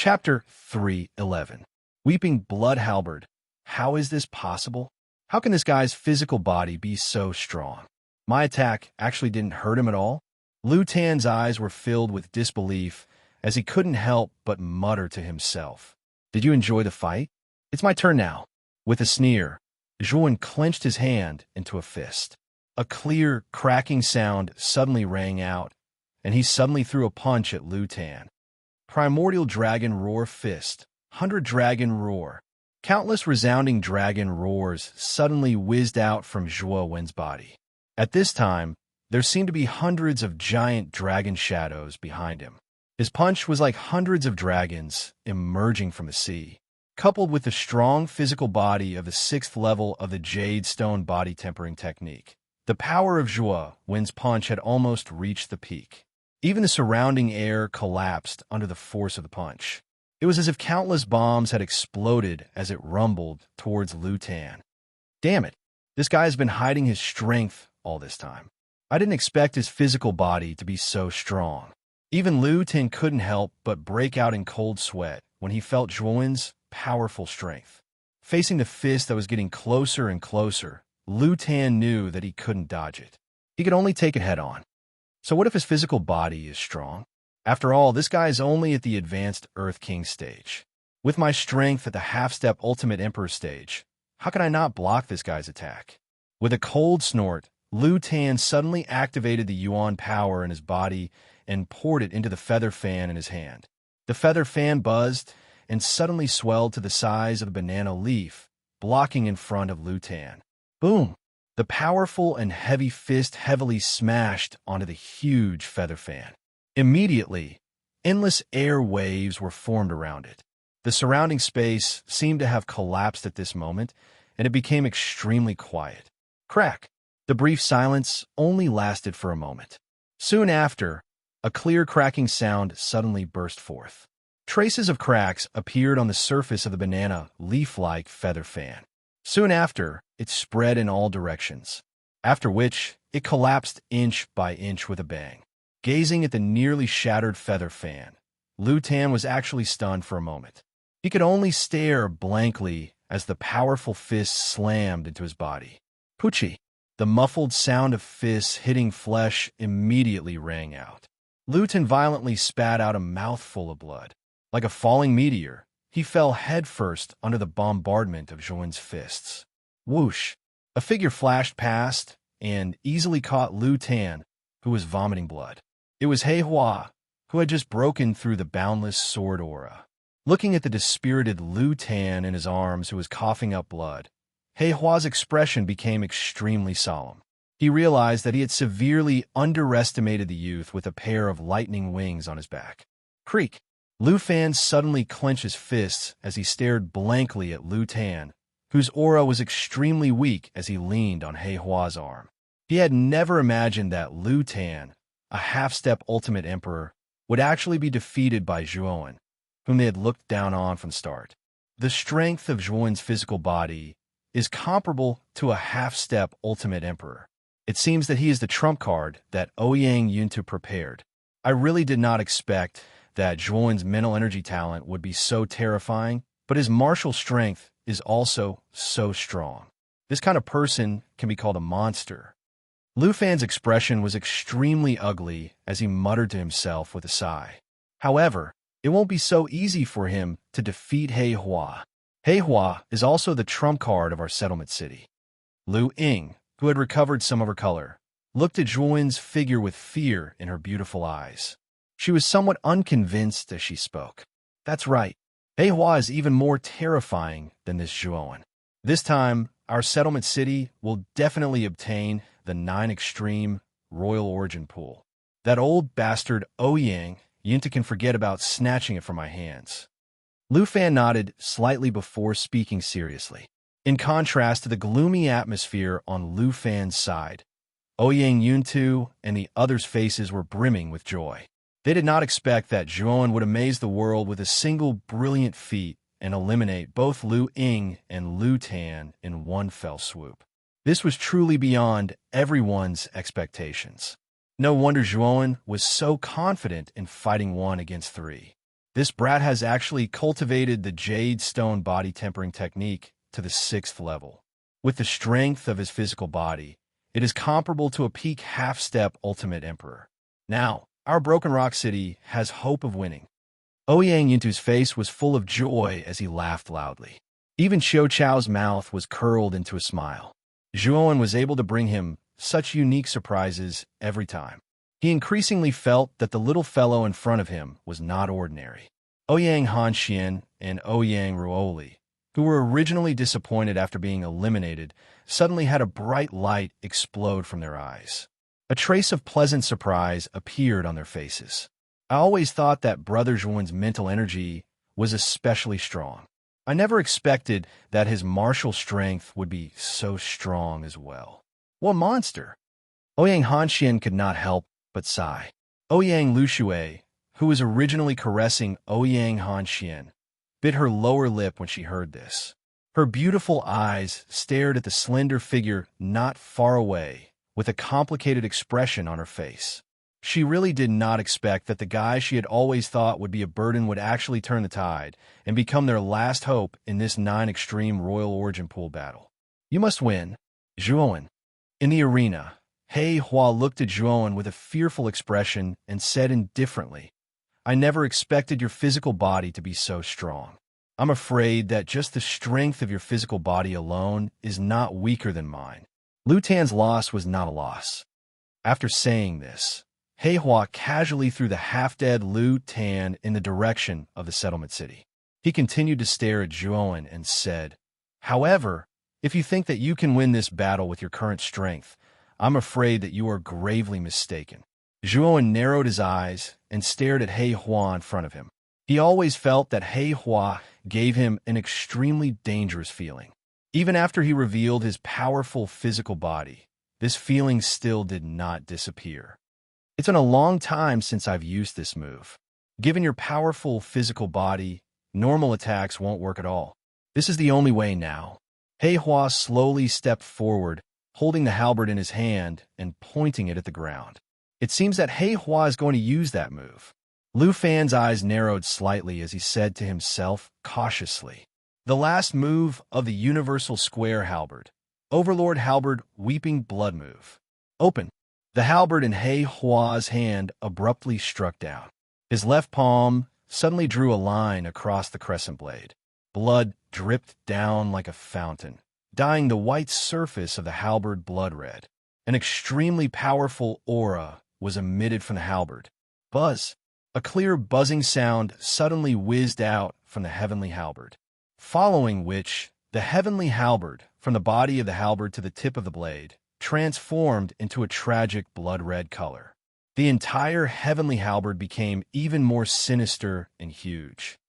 Chapter 3:11. Weeping Blood Halberd. How is this possible? How can this guy's physical body be so strong? My attack actually didn't hurt him at all? Lu Tan's eyes were filled with disbelief as he couldn't help but mutter to himself. Did you enjoy the fight? It's my turn now. With a sneer, Zhuan clenched his hand into a fist. A clear, cracking sound suddenly rang out, and he suddenly threw a punch at Lu Tan. Primordial Dragon Roar Fist. 100 Dragon Roar. Countless resounding dragon roars suddenly whizzed out from Zhuo Wen's body. At this time, there seemed to be hundreds of giant dragon shadows behind him. His punch was like hundreds of dragons emerging from the sea. Coupled with the strong physical body of the 6th level of the Jade Stone body tempering technique, the power of Zhuo Wen's punch had almost reached the peak. Even the surrounding air collapsed under the force of the punch. It was as if countless bombs had exploded as it rumbled towards Lu Tan. Damn it, this guy has been hiding his strength all this time. I didn't expect his physical body to be so strong. Even Lu Tan couldn't help but break out in cold sweat when he felt Zhuowen's powerful strength. Facing the fist that was getting closer and closer, Lu Tan knew that he couldn't dodge it. He could only take it head-on. So what if his physical body is strong? After all, this guy is only at the advanced Earth King stage. With my strength at the half-step Ultimate Emperor stage, how can I not block this guy's attack? With a cold snort, Lu Tan suddenly activated the Yuan power in his body and poured it into the feather fan in his hand. The feather fan buzzed and suddenly swelled to the size of a banana leaf, blocking in front of Lu Tan. Boom! The powerful and heavy fist heavily smashed onto the huge feather fan. Immediately, endless air waves were formed around it. The surrounding space seemed to have collapsed at this moment, and it became extremely quiet. Crack! The brief silence only lasted for a moment. Soon after, a clear cracking sound suddenly burst forth. Traces of cracks appeared on the surface of the banana leaf-like feather fan. Soon after, it spread in all directions, after which it collapsed inch by inch with a bang. Gazing at the nearly shattered feather fan, Lu Tan was actually stunned for a moment. He could only stare blankly as the powerful fist slammed into his body. Poochie! The muffled sound of fists hitting flesh immediately rang out. Lu Tan violently spat out a mouthful of blood. Like a falling meteor, he fell headfirst under the bombardment of Zhuowen's fists. Whoosh! A figure flashed past and easily caught Lu Tan, who was vomiting blood. It was He Hua, who had just broken through the boundless sword aura. Looking at the dispirited Lu Tan in his arms who was coughing up blood, He Hua's expression became extremely solemn. He realized that he had severely underestimated the youth with a pair of lightning wings on his back. Creak! Lu Fan suddenly clenched his fists as he stared blankly at Lu Tan, whose aura was extremely weak as he leaned on He Hua's arm. He had never imagined that Lu Tan, a half-step Ultimate Emperor, would actually be defeated by Zhuowen, whom they had looked down on from the start. The strength of Zhuowen's physical body is comparable to a half-step Ultimate Emperor. It seems that he is the trump card that Ouyang Yuntu prepared. I really did not expect that Zhuowen's mental energy talent would be so terrifying, but his martial strength is also so strong. This kind of person can be called a monster. Lu Fan's expression was extremely ugly as he muttered to himself with a sigh. However, it won't be so easy for him to defeat He Hua. He Hua is also the trump card of our settlement city. Lu Ying, who had recovered some of her color, looked at Zhuowen's figure with fear in her beautiful eyes. She was somewhat unconvinced as she spoke. That's right. He Hua is even more terrifying than this Zhuowen. This time, our settlement city will definitely obtain the 9 Extreme Royal Origin Pool. That old bastard Ouyang Yunta can forget about snatching it from my hands. Lu Fan nodded slightly before speaking seriously. In contrast to the gloomy atmosphere on Lu Fan's side, Ouyang Yuntu and the others' faces were brimming with joy. They did not expect that Zhuowen would amaze the world with a single brilliant feat and eliminate both Lu Ying and Lu Tan in one fell swoop. This was truly beyond everyone's expectations. No wonder Zhuowen was so confident in fighting 1 against 3. This brat has actually cultivated the jade stone body tempering technique to the 6th level. With the strength of his physical body, it is comparable to a peak half-step ultimate emperor. Now, our Broken Rock City has hope of winning. Ouyang Yintu's face was full of joy as he laughed loudly. Even Xiao Chao's mouth was curled into a smile. Zhuowen was able to bring him such unique surprises every time. He increasingly felt that the little fellow in front of him was not ordinary. Ouyang Hanxian and Ouyang Ruoli, who were originally disappointed after being eliminated, suddenly had a bright light explode from their eyes. A trace of pleasant surprise appeared on their faces. I always thought that Brother Zhuowen's mental energy was especially strong. I never expected that his martial strength would be so strong as well. What monster! Ouyang Hanxian could not help but sigh. Ouyang Luxue, who was originally caressing Ouyang Hanxian, bit her lower lip when she heard this. Her beautiful eyes stared at the slender figure not far away with a complicated expression on her face. She really did not expect that the guy she had always thought would be a burden would actually turn the tide and become their last hope in this 9 Extreme Royal Origin Pool battle. You must win, Zhuowen. In the arena, He Hua looked at Zhuowen with a fearful expression and said indifferently, I never expected your physical body to be so strong. I'm afraid that just the strength of your physical body alone is not weaker than mine. Lu Tan's loss was not a loss. After saying this, He Hua casually threw the half-dead Lu Tan in the direction of the settlement city. He continued to stare at Zhuowen and said, However, if you think that you can win this battle with your current strength, I'm afraid that you are gravely mistaken. Zhuowen narrowed his eyes and stared at He Hua in front of him. He always felt that He Hua gave him an extremely dangerous feeling. Even after he revealed his powerful physical body, this feeling still did not disappear. It's been a long time since I've used this move. Given your powerful physical body, normal attacks won't work at all. This is the only way now. He Hua slowly stepped forward, holding the halberd in his hand and pointing it at the ground. It seems that He Hua is going to use that move. Lu Fan's eyes narrowed slightly as he said to himself cautiously, The last move of the Universal Square Halberd. Overlord Halberd Weeping Blood move. Open. The halberd in He Hua's hand abruptly struck down. His left palm suddenly drew a line across the crescent blade. Blood dripped down like a fountain, dyeing the white surface of the halberd blood red. An extremely powerful aura was emitted from the halberd. Buzz! A clear buzzing sound suddenly whizzed out from the heavenly halberd, following which the heavenly halberd, from the body of the halberd to the tip of the blade, transformed into a tragic blood-red color. The entire heavenly halberd became even more sinister and huge.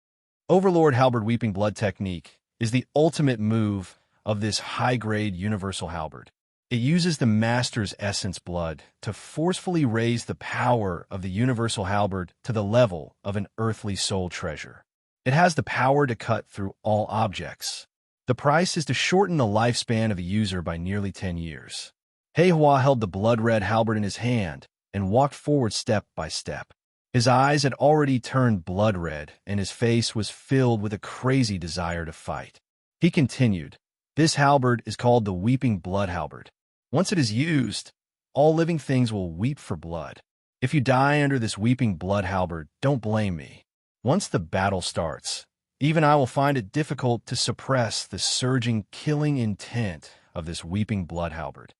Overlord Halberd Weeping Blood technique is the ultimate move of this high-grade universal halberd. It uses the Master's Essence blood to forcefully raise the power of the universal halberd to the level of an earthly soul treasure. It has the power to cut through all objects. The price is to shorten the lifespan of a user by nearly 10 years. He Hua held the blood-red halberd in his hand and walked forward step by step. His eyes had already turned blood-red, and his face was filled with a crazy desire to fight. He continued, This halberd is called the Weeping Blood Halberd. Once it is used, all living things will weep for blood. If you die under this Weeping Blood Halberd, don't blame me. Once the battle starts, even I will find it difficult to suppress the surging, killing intent of this Weeping Blood Halberd.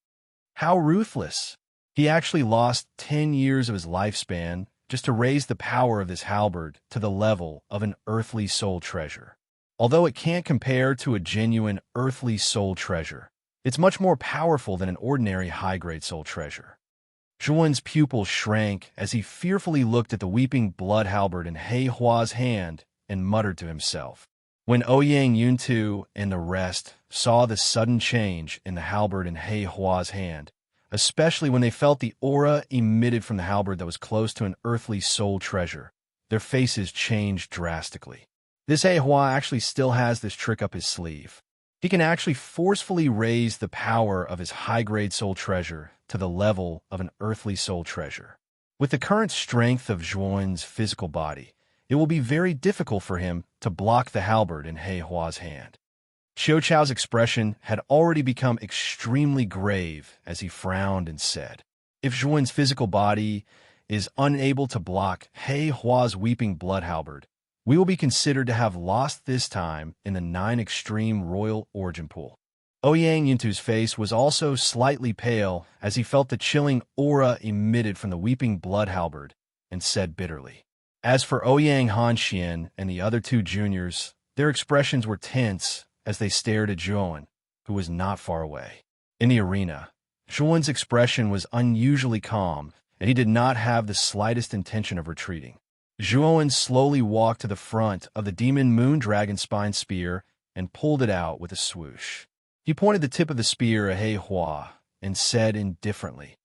How ruthless! He actually lost 10 years of his lifespan just to raise the power of this halberd to the level of an earthly soul treasure. Although it can't compare to a genuine earthly soul treasure, it's much more powerful than an ordinary high-grade soul treasure. Zhuowen's pupils shrank as he fearfully looked at the Weeping Blood halberd in He Hua's hand and muttered to himself. When Ouyang Yuntu and the rest saw the sudden change in the halberd in He Hua's hand, especially when they felt the aura emitted from the halberd that was close to an earthly soul treasure, their faces changed drastically. This He Hua actually still has this trick up his sleeve. He can actually forcefully raise the power of his high-grade soul treasure to the level of an earthly soul treasure. With the current strength of Zhuowen's physical body, it will be very difficult for him to block the halberd in He Hua's hand. Xiao Chao's expression had already become extremely grave as he frowned and said, "If Zhuan's physical body is unable to block He Hua's weeping blood halberd, we will be considered to have lost this time in the 9 extreme royal origin pool." Ouyang Yintu's face was also slightly pale as he felt the chilling aura emitted from the weeping blood halberd and said bitterly. As for Ouyang Hanxian and the other 2 juniors, their expressions were tense as they stared at Zhuan, who was not far away. In the arena, Zhuan's expression was unusually calm, and he did not have the slightest intention of retreating. Zhuan slowly walked to the front of the demon moon dragon spine spear and pulled it out with a swoosh. He pointed the tip of the spear at He Hua and said indifferently,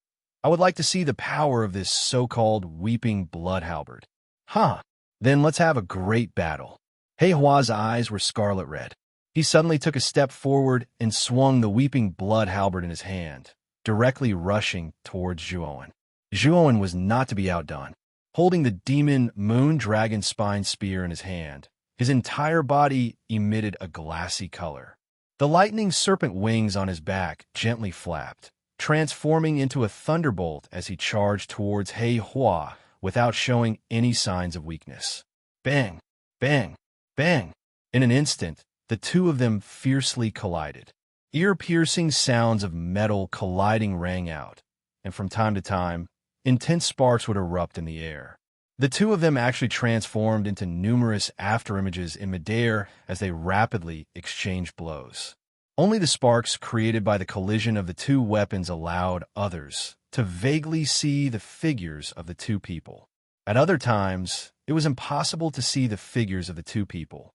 "I would like to see the power of this so-called weeping blood halberd." "Huh, then let's have a great battle." He Hua's eyes were scarlet red. He suddenly took a step forward and swung the weeping blood halberd in his hand, directly rushing towards Zhuan. Zhuan was not to be outdone. Holding the demon moon dragon spine spear in his hand, his entire body emitted a glassy color. The lightning serpent wings on his back gently flapped, transforming into a thunderbolt as he charged towards He Hua without showing any signs of weakness. Bang! Bang! Bang! In an instant, the 2 of them fiercely collided. Ear-piercing sounds of metal colliding rang out, and from time to time, intense sparks would erupt in the air. The 2 of them actually transformed into numerous afterimages in midair as they rapidly exchanged blows. Only the sparks created by the collision of the 2 weapons allowed others to vaguely see the figures of the 2 people. At other times, it was impossible to see the figures of the 2 people.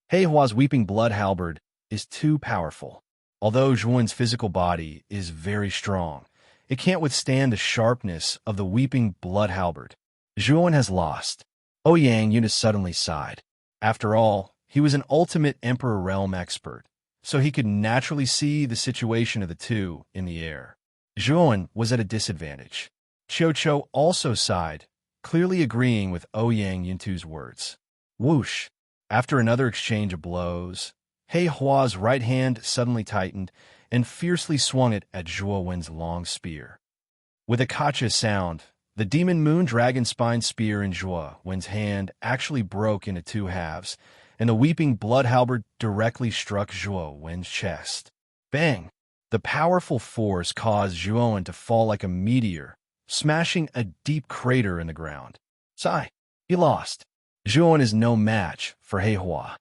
He Hua's weeping blood halberd is too powerful. Although Zhuan's physical body is very strong, it can't withstand the sharpness of the weeping blood halberd. Zhuan has lost. Ouyang Yunus suddenly sighed. After all, he was an ultimate Emperor Realm expert, so he could naturally see the situation of the 2 in the air. Zhuan was at a disadvantage. Qiu Qiu also sighed, clearly agreeing with Ouyang Yuntu's words. Whoosh! After another exchange of blows, He Hua's right hand suddenly tightened and fiercely swung it at Zhuo Wen's long spear. With a kacha sound, the demon moon dragon spine spear in Zhuo Wen's hand actually broke into 2 halves, and the weeping blood halberd directly struck Zhuo Wen's chest. Bang! The powerful force caused Zhuo Wen to fall like a meteor, smashing a deep crater in the ground. Sigh, he lost. Zhuo Wen is no match for He Hua.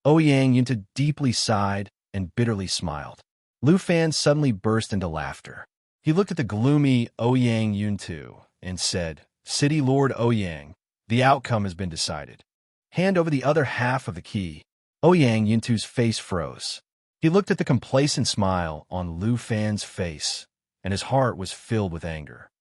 Ouyang Yunta deeply sighed and bitterly smiled. Lu Fan suddenly burst into laughter. He looked at the gloomy Ouyang Yuntu and said, "City Lord Ouyang, the outcome has been decided. Hand over the other half of the key." Ouyang Yuntu's face froze. He looked at the complacent smile on Lu Fan's face, and his heart was filled with anger.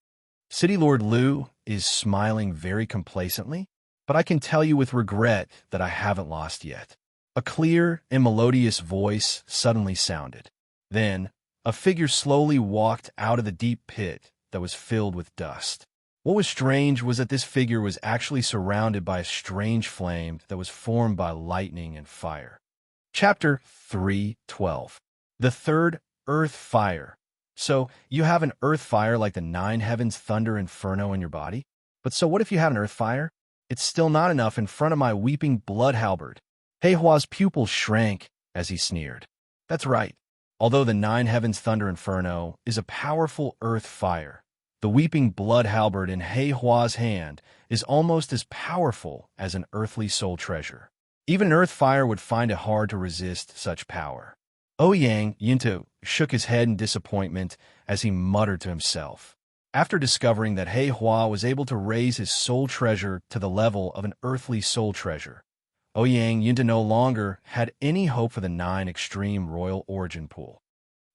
City Lord Lu is smiling very complacently, but I can tell you with regret that I haven't lost yet. A clear and melodious voice suddenly sounded. Then, a figure slowly walked out of the deep pit that was filled with dust. What was strange was that this figure was actually surrounded by a strange flame that was formed by lightning and fire. Chapter 3:12. The third Earth Fire. So, you have an earth fire like the 9 heavens thunder inferno in your body? But so what if you have an earth fire? It's still not enough in front of my weeping blood halberd. He Hua's pupils shrank as he sneered. That's right. Although the 9 heavens thunder inferno is a powerful earth fire, the weeping blood halberd in He Hua's hand is almost as powerful as an earthly soul treasure. Even an earth fire would find it hard to resist such power. Ouyang Yuntu shook his head in disappointment as he muttered to himself. After discovering that He Hua was able to raise his soul treasure to the level of an earthly soul treasure, Ouyang Yuntu no longer had any hope for the 9 extreme royal origin pool.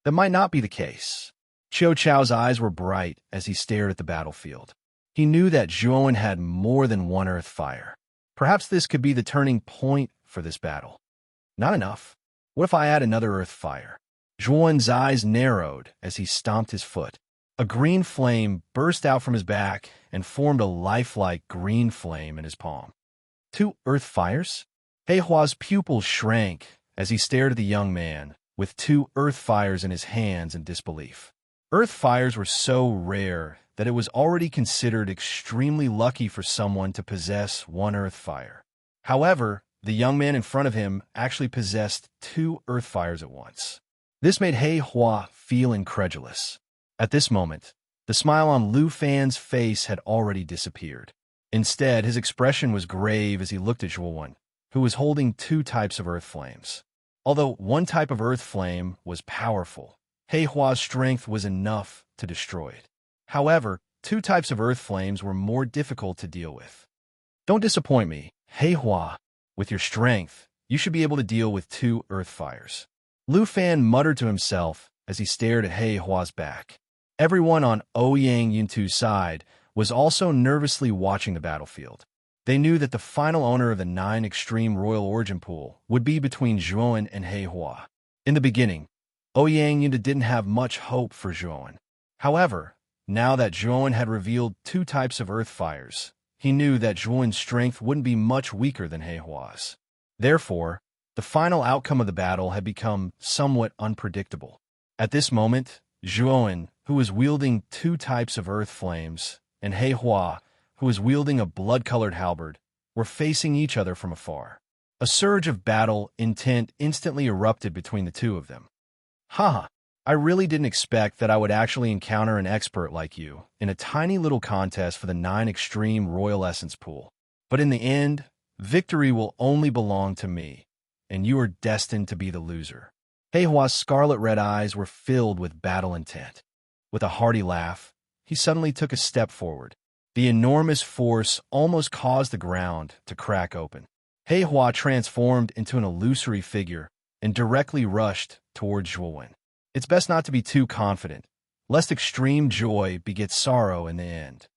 That might not be the case. Qiu Chao's eyes were bright as he stared at the battlefield. He knew that Zhuo Wen had more than one earth fire. Perhaps this could be the turning point for this battle. Not enough. What if I add another earth fire? Zhuo Wen's eyes narrowed as he stomped his foot. A green flame burst out from his back and formed a lifelike green flame in his palm. 2 earth fires? He Hua's pupils shrank as he stared at the young man, with 2 earth fires in his hands in disbelief. Earth fires were so rare that it was already considered extremely lucky for someone to possess 1 earth fire. However, the young man in front of him actually possessed 2 earth fires at once. This made He Hua feel incredulous. At this moment, the smile on Lu Fan's face had already disappeared. Instead, his expression was grave as he looked at Zhuowen, who was holding 2 types of earth flames. Although one type of earth flame was powerful, He Hua's strength was enough to destroy it. However, 2 types of earth flames were more difficult to deal with. Don't disappoint me, He Hua. With your strength, you should be able to deal with 2 earth fires. Lu Fan muttered to himself as he stared at He Hua's back. Everyone on Ouyang Yuntu's side was also nervously watching the battlefield. They knew that the final owner of the 9 Extreme Royal Origin Pool would be between Zhuowen and He Hua. In the beginning, Ouyang Yuntu didn't have much hope for Zhuowen. However, now that Zhuowen had revealed 2 types of earth fires, he knew that Zhuowen's strength wouldn't be much weaker than He Hua's. Therefore, the final outcome of the battle had become somewhat unpredictable. At this moment, Zhuowen, who was wielding 2 types of earth flames, and He Hua, who was wielding a blood-colored halberd, were facing each other from afar. A surge of battle intent instantly erupted between the 2 of them. Haha, I really didn't expect that I would actually encounter an expert like you in a tiny little contest for the 9 Extreme Royal Essence Pool. But in the end, victory will only belong to me, and you are destined to be the loser. He Hua's scarlet-red eyes were filled with battle intent. With a hearty laugh, he suddenly took a step forward. The enormous force almost caused the ground to crack open. He Hua transformed into an illusory figure and directly rushed towards Zhuowen. It's best not to be too confident, lest extreme joy begets sorrow in the end.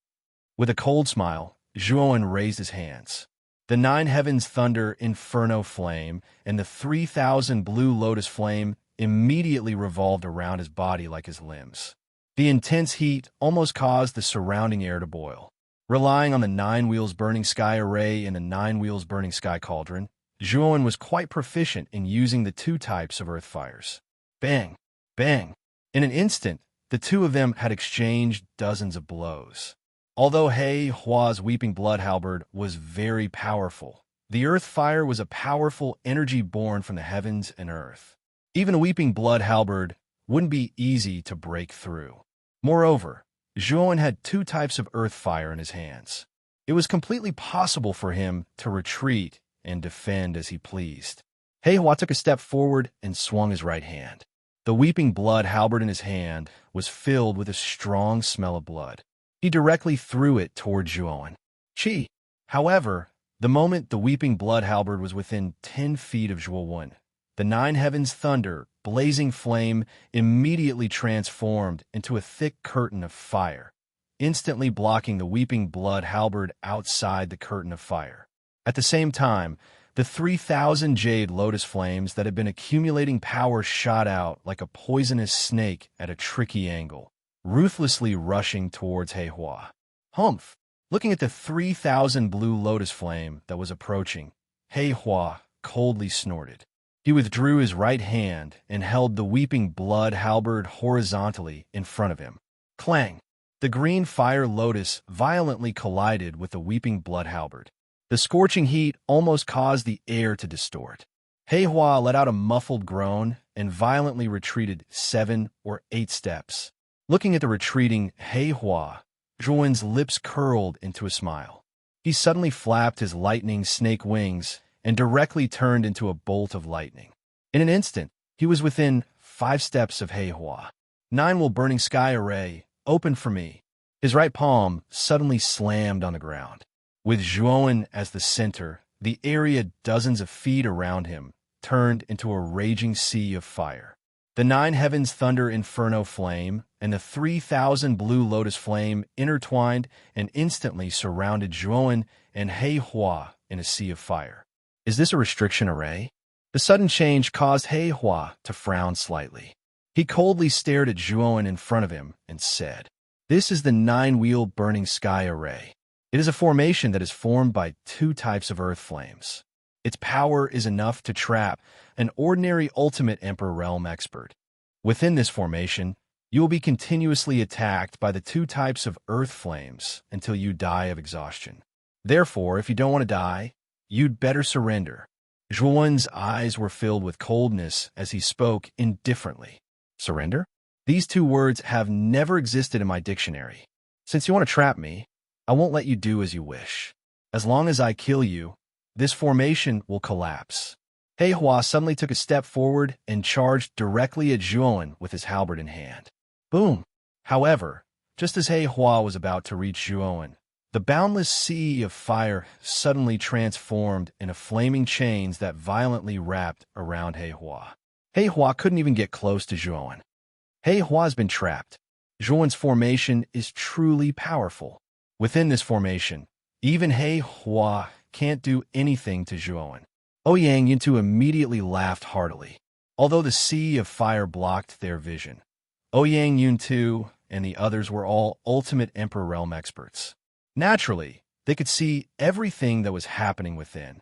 With a cold smile, Zhuowen raised his hands. The 9 heavens thunder inferno flame and the 3,000 blue lotus flame immediately revolved around his body like his limbs. The intense heat almost caused the surrounding air to boil. Relying on the 9 wheels burning sky array and the 9 wheels burning sky cauldron, Zhuowen was quite proficient in using the 2 types of earth fires. Bang! Bang! In an instant, the 2 of them had exchanged dozens of blows. Although He Hua's weeping blood halberd was very powerful, the earth fire was a powerful energy born from the heavens and earth. Even a weeping blood halberd wouldn't be easy to break through. Moreover, Zhuowen had 2 types of earth fire in his hands. It was completely possible for him to retreat and defend as he pleased. He Hua took a step forward and swung his right hand. The weeping blood halberd in his hand was filled with a strong smell of blood. He directly threw it toward Zhuowen. Chi! However, the moment the weeping blood halberd was within 10 feet of Zhuowen, the 9 heavens thunder, blazing flame, immediately transformed into a thick curtain of fire, instantly blocking the weeping blood halberd outside the curtain of fire. At the same time, the 3,000 jade lotus flames that had been accumulating power shot out like a poisonous snake at a tricky angle, ruthlessly rushing towards He Hua. Humph! Looking at the 3,000 blue lotus flame that was approaching, He Hua coldly snorted. He withdrew his right hand and held the weeping blood halberd horizontally in front of him. Clang! The green fire lotus violently collided with the weeping blood halberd. The scorching heat almost caused the air to distort. He Hua let out a muffled groan and violently retreated 7 or 8 steps. Looking at the retreating He Hua, Zhuowen's lips curled into a smile. He suddenly flapped his lightning snake wings and directly turned into a bolt of lightning. In an instant, he was within 5 steps of He Hua. 9 will burning sky array, open for me. His right palm suddenly slammed on the ground. With Zhuowen as the center, the area dozens of feet around him turned into a raging sea of fire. The 9 heavens thunder inferno flame and the 3,000 blue lotus flame intertwined and instantly surrounded Zhuowen and He Hua in a sea of fire. Is this a restriction array? The sudden change caused He Hua to frown slightly. He coldly stared at Zhuowen in front of him and said, "This is the 9-wheel burning sky array. It is a formation that is formed by two types of earth flames. Its power is enough to trap an ordinary ultimate Emperor realm expert. Within this formation, you will be continuously attacked by the two types of earth flames until you die of exhaustion. Therefore, if you don't want to die, you'd better surrender. Zhuan's eyes were filled with coldness as he spoke indifferently. Surrender? These two words have never existed in my dictionary. Since you want to trap me, I won't let you do as you wish. As long as I kill you, this formation will collapse. He Hua suddenly took a step forward and charged directly at Zhuan with his halberd in hand. Boom! However, just as He Hua was about to reach Zhuan, the boundless sea of fire suddenly transformed into flaming chains that violently wrapped around He Hua. He Hua couldn't even get close to Zhuan. He Hua has been trapped. Zhuan's formation is truly powerful. Within this formation, even He Hua can't do anything to Zhuan. Ouyang Yuntu immediately laughed heartily. Although the sea of fire blocked their vision, Ouyang Yuntu and the others were all ultimate Emperor realm experts. Naturally, they could see everything that was happening within.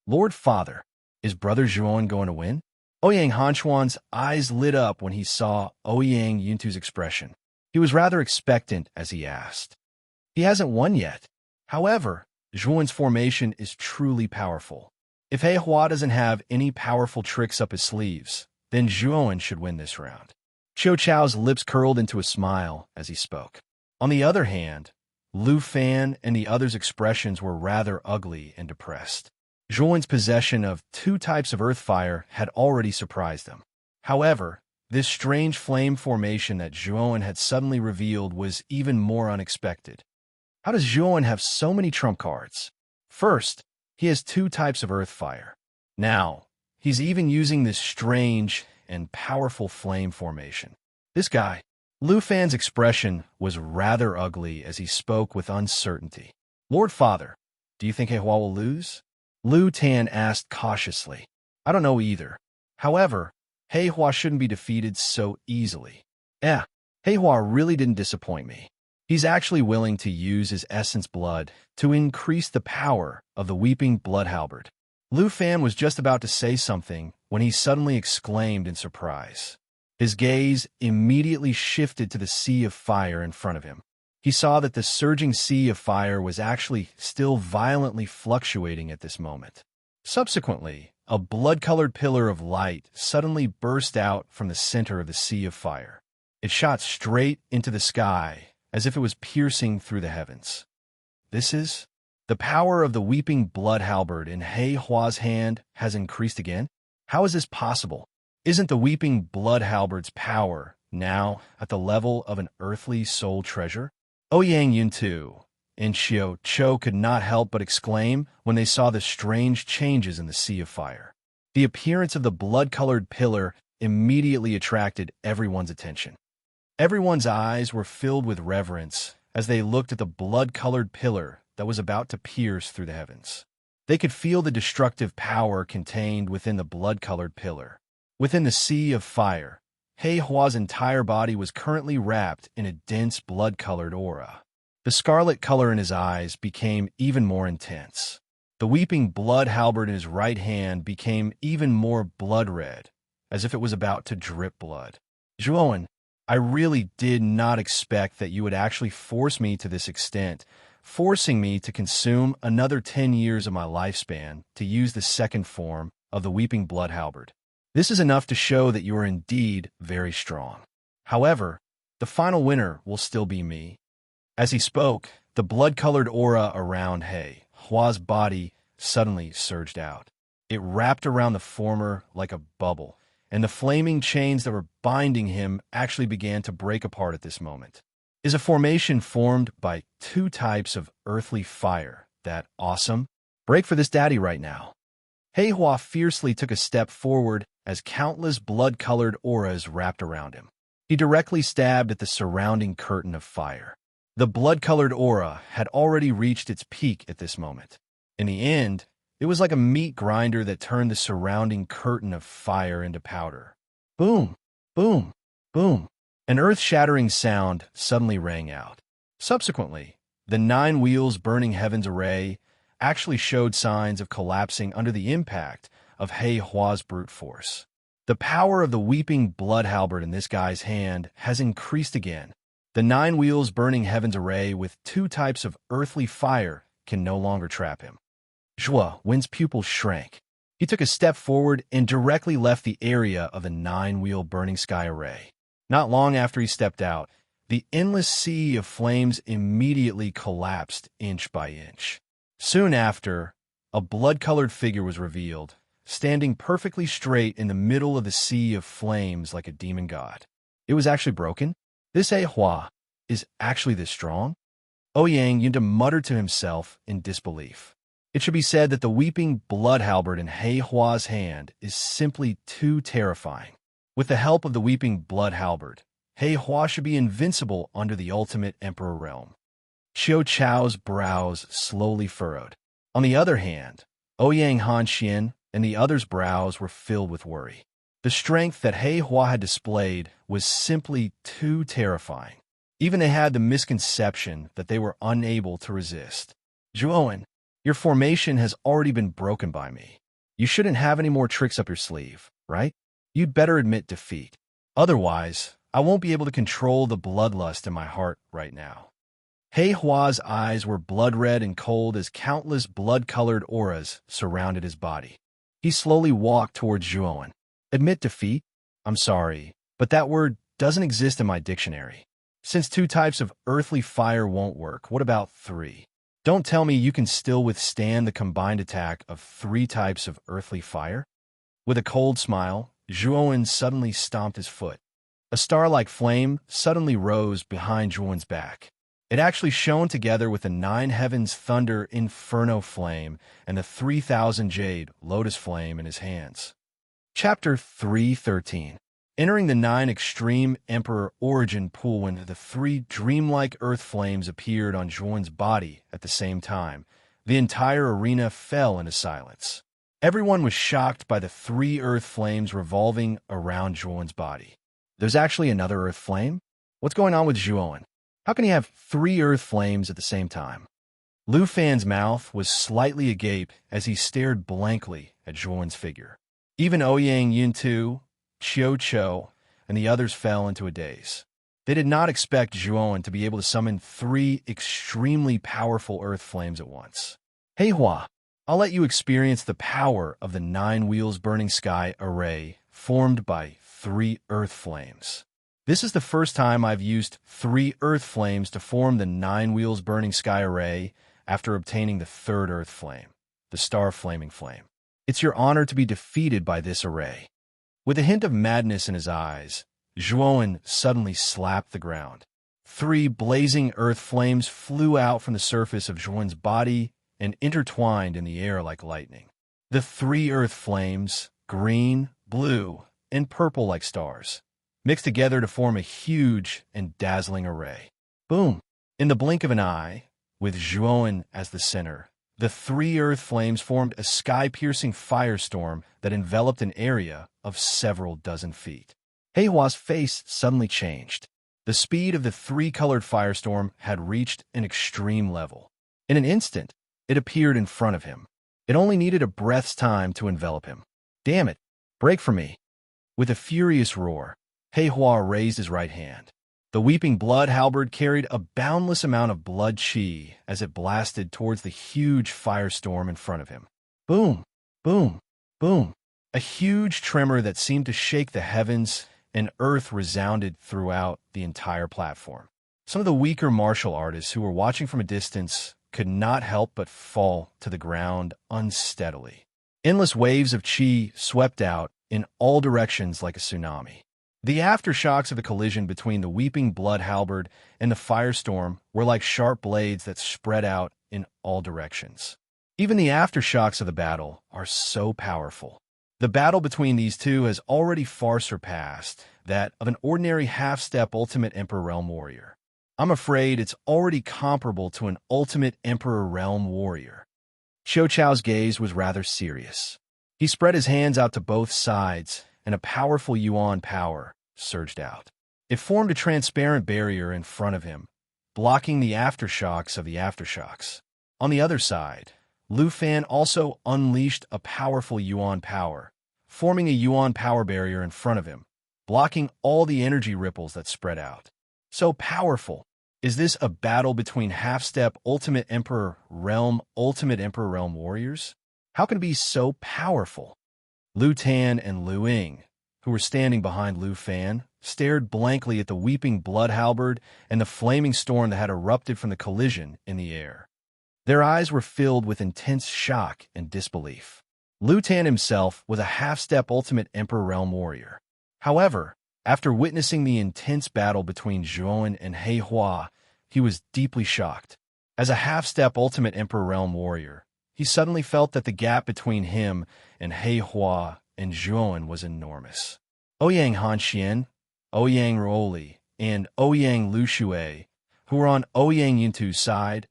Lord Father, is Brother Zhuan going to win? Ouyang Hanchuan's eyes lit up when he saw Ouyang Yuntu's expression. He was rather expectant as he asked. He hasn't won yet. However, Zhuan's formation is truly powerful. If He Hua doesn't have any powerful tricks up his sleeves, then Zhuan should win this round. Qiu Chao's lips curled into a smile as he spoke. On the other hand, Lu Fan and the others' expressions were rather ugly and depressed. Zhuan's possession of two types of earth fire had already surprised them. However, this strange flame formation that Zhuan had suddenly revealed was even more unexpected. How does Zhuan have so many trump cards? First, he has two types of earth fire. Now, he's even using this strange and powerful flame formation. This guy, Lu Fan's expression was rather ugly as he spoke with uncertainty. Lord Father, do you think He Hua will lose? Lu Tan asked cautiously. I don't know either. However, He Hua shouldn't be defeated so easily. He Hua really didn't disappoint me. He's actually willing to use his essence blood to increase the power of the weeping blood halberd. Lu Fan was just about to say something when he suddenly exclaimed in surprise. His gaze immediately shifted to the sea of fire in front of him. He saw that the surging sea of fire was actually still violently fluctuating at this moment. Subsequently, a blood-colored pillar of light suddenly burst out from the center of the sea of fire. It shot straight into the sky, as if it was piercing through the heavens. This is the power of the weeping blood halberd in He Hua's hand has increased again? How is this possible? Isn't the weeping blood halberd's power now at the level of an earthly soul treasure? Ouyang Yuntu and Xiao Cho could not help but exclaim when they saw the strange changes in the sea of fire. The appearance of the blood-colored pillar immediately attracted everyone's attention. Everyone's eyes were filled with reverence as they looked at the blood-colored pillar that was about to pierce through the heavens. They could feel the destructive power contained within the blood-colored pillar. Within the sea of fire, He Hua's entire body was currently wrapped in a dense blood-colored aura. The scarlet color in his eyes became even more intense. The weeping blood halberd in his right hand became even more blood-red, as if it was about to drip blood. Zhuan, I really did not expect that you would actually force me to this extent, forcing me to consume another 10 years of my lifespan to use the second form of the weeping blood halberd. This is enough to show that you are indeed very strong. However, the final winner will still be me. As he spoke, the blood-colored aura around He Hua's body suddenly surged out. It wrapped around the former like a bubble, and the flaming chains that were binding him actually began to break apart at this moment. Is a formation formed by two types of earthly fire that awesome? Break for this daddy right now. He Hua fiercely took a step forward as countless blood-colored auras wrapped around him. He directly stabbed at the surrounding curtain of fire. The blood-colored aura had already reached its peak at this moment. In the end, it was like a meat grinder that turned the surrounding curtain of fire into powder. Boom, boom, boom. An earth-shattering sound suddenly rang out. Subsequently, The 9 wheels burning heaven's array actually showed signs of collapsing under the impact of He Hua's brute force. The power of the weeping blood halberd in this guy's hand has increased again. The 9 wheels burning heaven's array with 2 types of earthly fire can no longer trap him. Zhua Wen's pupils shrank. He took a step forward and directly left the area of the 9-wheel burning sky array. Not long after he stepped out, the endless sea of flames immediately collapsed inch by inch. Soon after, a blood-colored figure was revealed, standing perfectly straight in the middle of the sea of flames like a demon god. It was actually broken? This He Hua is actually this strong? Ouyang Yunta muttered to himself in disbelief. It should be said that the weeping blood halberd in He Hua's hand is simply too terrifying. With the help of the weeping blood halberd, He Hua should be invincible under the ultimate emperor realm. Xiao Chao's brows slowly furrowed. On the other hand, Ouyang Hanxian and the others' brows were filled with worry. The strength that He Hua had displayed was simply too terrifying. Even they had the misconception that they were unable to resist. Zhuowen, your formation has already been broken by me. You shouldn't have any more tricks up your sleeve, right? You'd better admit defeat. Otherwise, I won't be able to control the bloodlust in my heart right now. He Hua's eyes were blood-red and cold as countless blood-colored auras surrounded his body. He slowly walked towards Zhuowen. Admit defeat? I'm sorry, but that word doesn't exist in my dictionary. Since 2 types of earthly fire won't work, what about 3? Don't tell me you can still withstand the combined attack of 3 types of earthly fire? With a cold smile, Zhuowen suddenly stomped his foot. A star-like flame suddenly rose behind Zhuowen's back. It actually shone together with the 9 heavens thunder inferno flame and the 3,000 jade lotus flame in his hands. Chapter 3:13. Entering the 9 extreme emperor origin pool when the 3 dreamlike earth flames appeared on Zhuowen's body at the same time, the entire arena fell into silence. Everyone was shocked by the 3 earth flames revolving around Zhuowen's body. There's actually another earth flame? What's going on with Zhuowen? How can he have 3 earth flames at the same time? Lu Fan's mouth was slightly agape as he stared blankly at Zhuowen's figure. Even Ouyang Yuntu, Qiu Chou, and the others fell into a daze. They did not expect Zhuowen to be able to summon 3 extremely powerful earth flames at once. He Hua, I'll let you experience the power of the 9 wheels burning sky array formed by 3 earth flames. This is the first time I've used 3 earth flames to form the 9 wheels burning sky array after obtaining the 3rd earth flame, the star flaming flame. It's your honor to be defeated by this array. With a hint of madness in his eyes, Zhuowen suddenly slapped the ground. 3 blazing earth flames flew out from the surface of Zhuowen's body and intertwined in the air like lightning. The 3 earth flames, green, blue, and purple like stars, mixed together to form a huge and dazzling array. Boom! In the blink of an eye, with Zhuowen as the center, the 3 earth flames formed a sky-piercing firestorm that enveloped an area of several dozen feet. He Hua's face suddenly changed. The speed of the 3-colored firestorm had reached an extreme level. In an instant, it appeared in front of him. It only needed a breath's time to envelop him. Damn it! Break for me! With a furious roar, He Hua raised his right hand. The weeping blood halberd carried a boundless amount of blood qi as it blasted towards the huge firestorm in front of him. Boom! Boom! Boom! A huge tremor that seemed to shake the heavens and earth resounded throughout the entire platform. Some of the weaker martial artists who were watching from a distance could not help but fall to the ground unsteadily. Endless waves of qi swept out in all directions like a tsunami. The aftershocks of the collision between the weeping blood halberd and the firestorm were like sharp blades that spread out in all directions. Even the aftershocks of the battle are so powerful. The battle between these two has already far surpassed that of an ordinary half-step Ultimate Emperor Realm warrior. I'm afraid it's already comparable to an Ultimate Emperor Realm warrior. Xiao Chao's gaze was rather serious. He spread his hands out to both sides, and a powerful Yuan power surged out. It formed a transparent barrier in front of him, blocking the aftershocks of the aftershocks. On the other side, Lu Fan also unleashed a powerful Yuan power, forming a Yuan power barrier in front of him, blocking all the energy ripples that spread out. So powerful. Is this a battle between half-step Ultimate Emperor Realm warriors? How can it be so powerful? Lu Tan and Lu Ying, who were standing behind Lu Fan, stared blankly at the weeping blood halberd and the flaming storm that had erupted from the collision in the air. Their eyes were filled with intense shock and disbelief. Lu Tan himself was a half-step Ultimate Emperor Realm warrior. However, after witnessing the intense battle between Zhuan and He Hua, he was deeply shocked. As a half-step Ultimate Emperor Realm warrior, he suddenly felt that the gap between him and He Hua and Zhuan was enormous. Ouyang Hanxian, Ouyang Ruoli, and Ouyang Lushui, who were on Ouyang Yintu's side,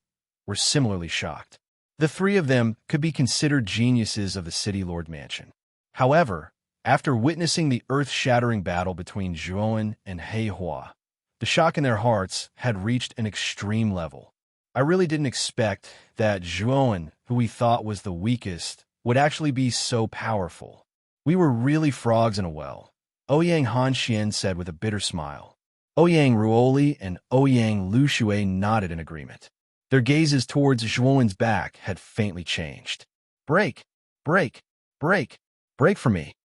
were similarly shocked. The three of them could be considered geniuses of the City Lord Mansion. However, after witnessing the earth-shattering battle between Zhuan and He Hua, the shock in their hearts had reached an extreme level. I really didn't expect that Zhuan, who we thought was the weakest, would actually be so powerful. We were really frogs in a well, Ouyang Hanxian said with a bitter smile. Ouyang Ruoli and Ouyang Lushui nodded in agreement. Their gazes towards Zhuan's back had faintly changed. Break! Break! Break! Break for me!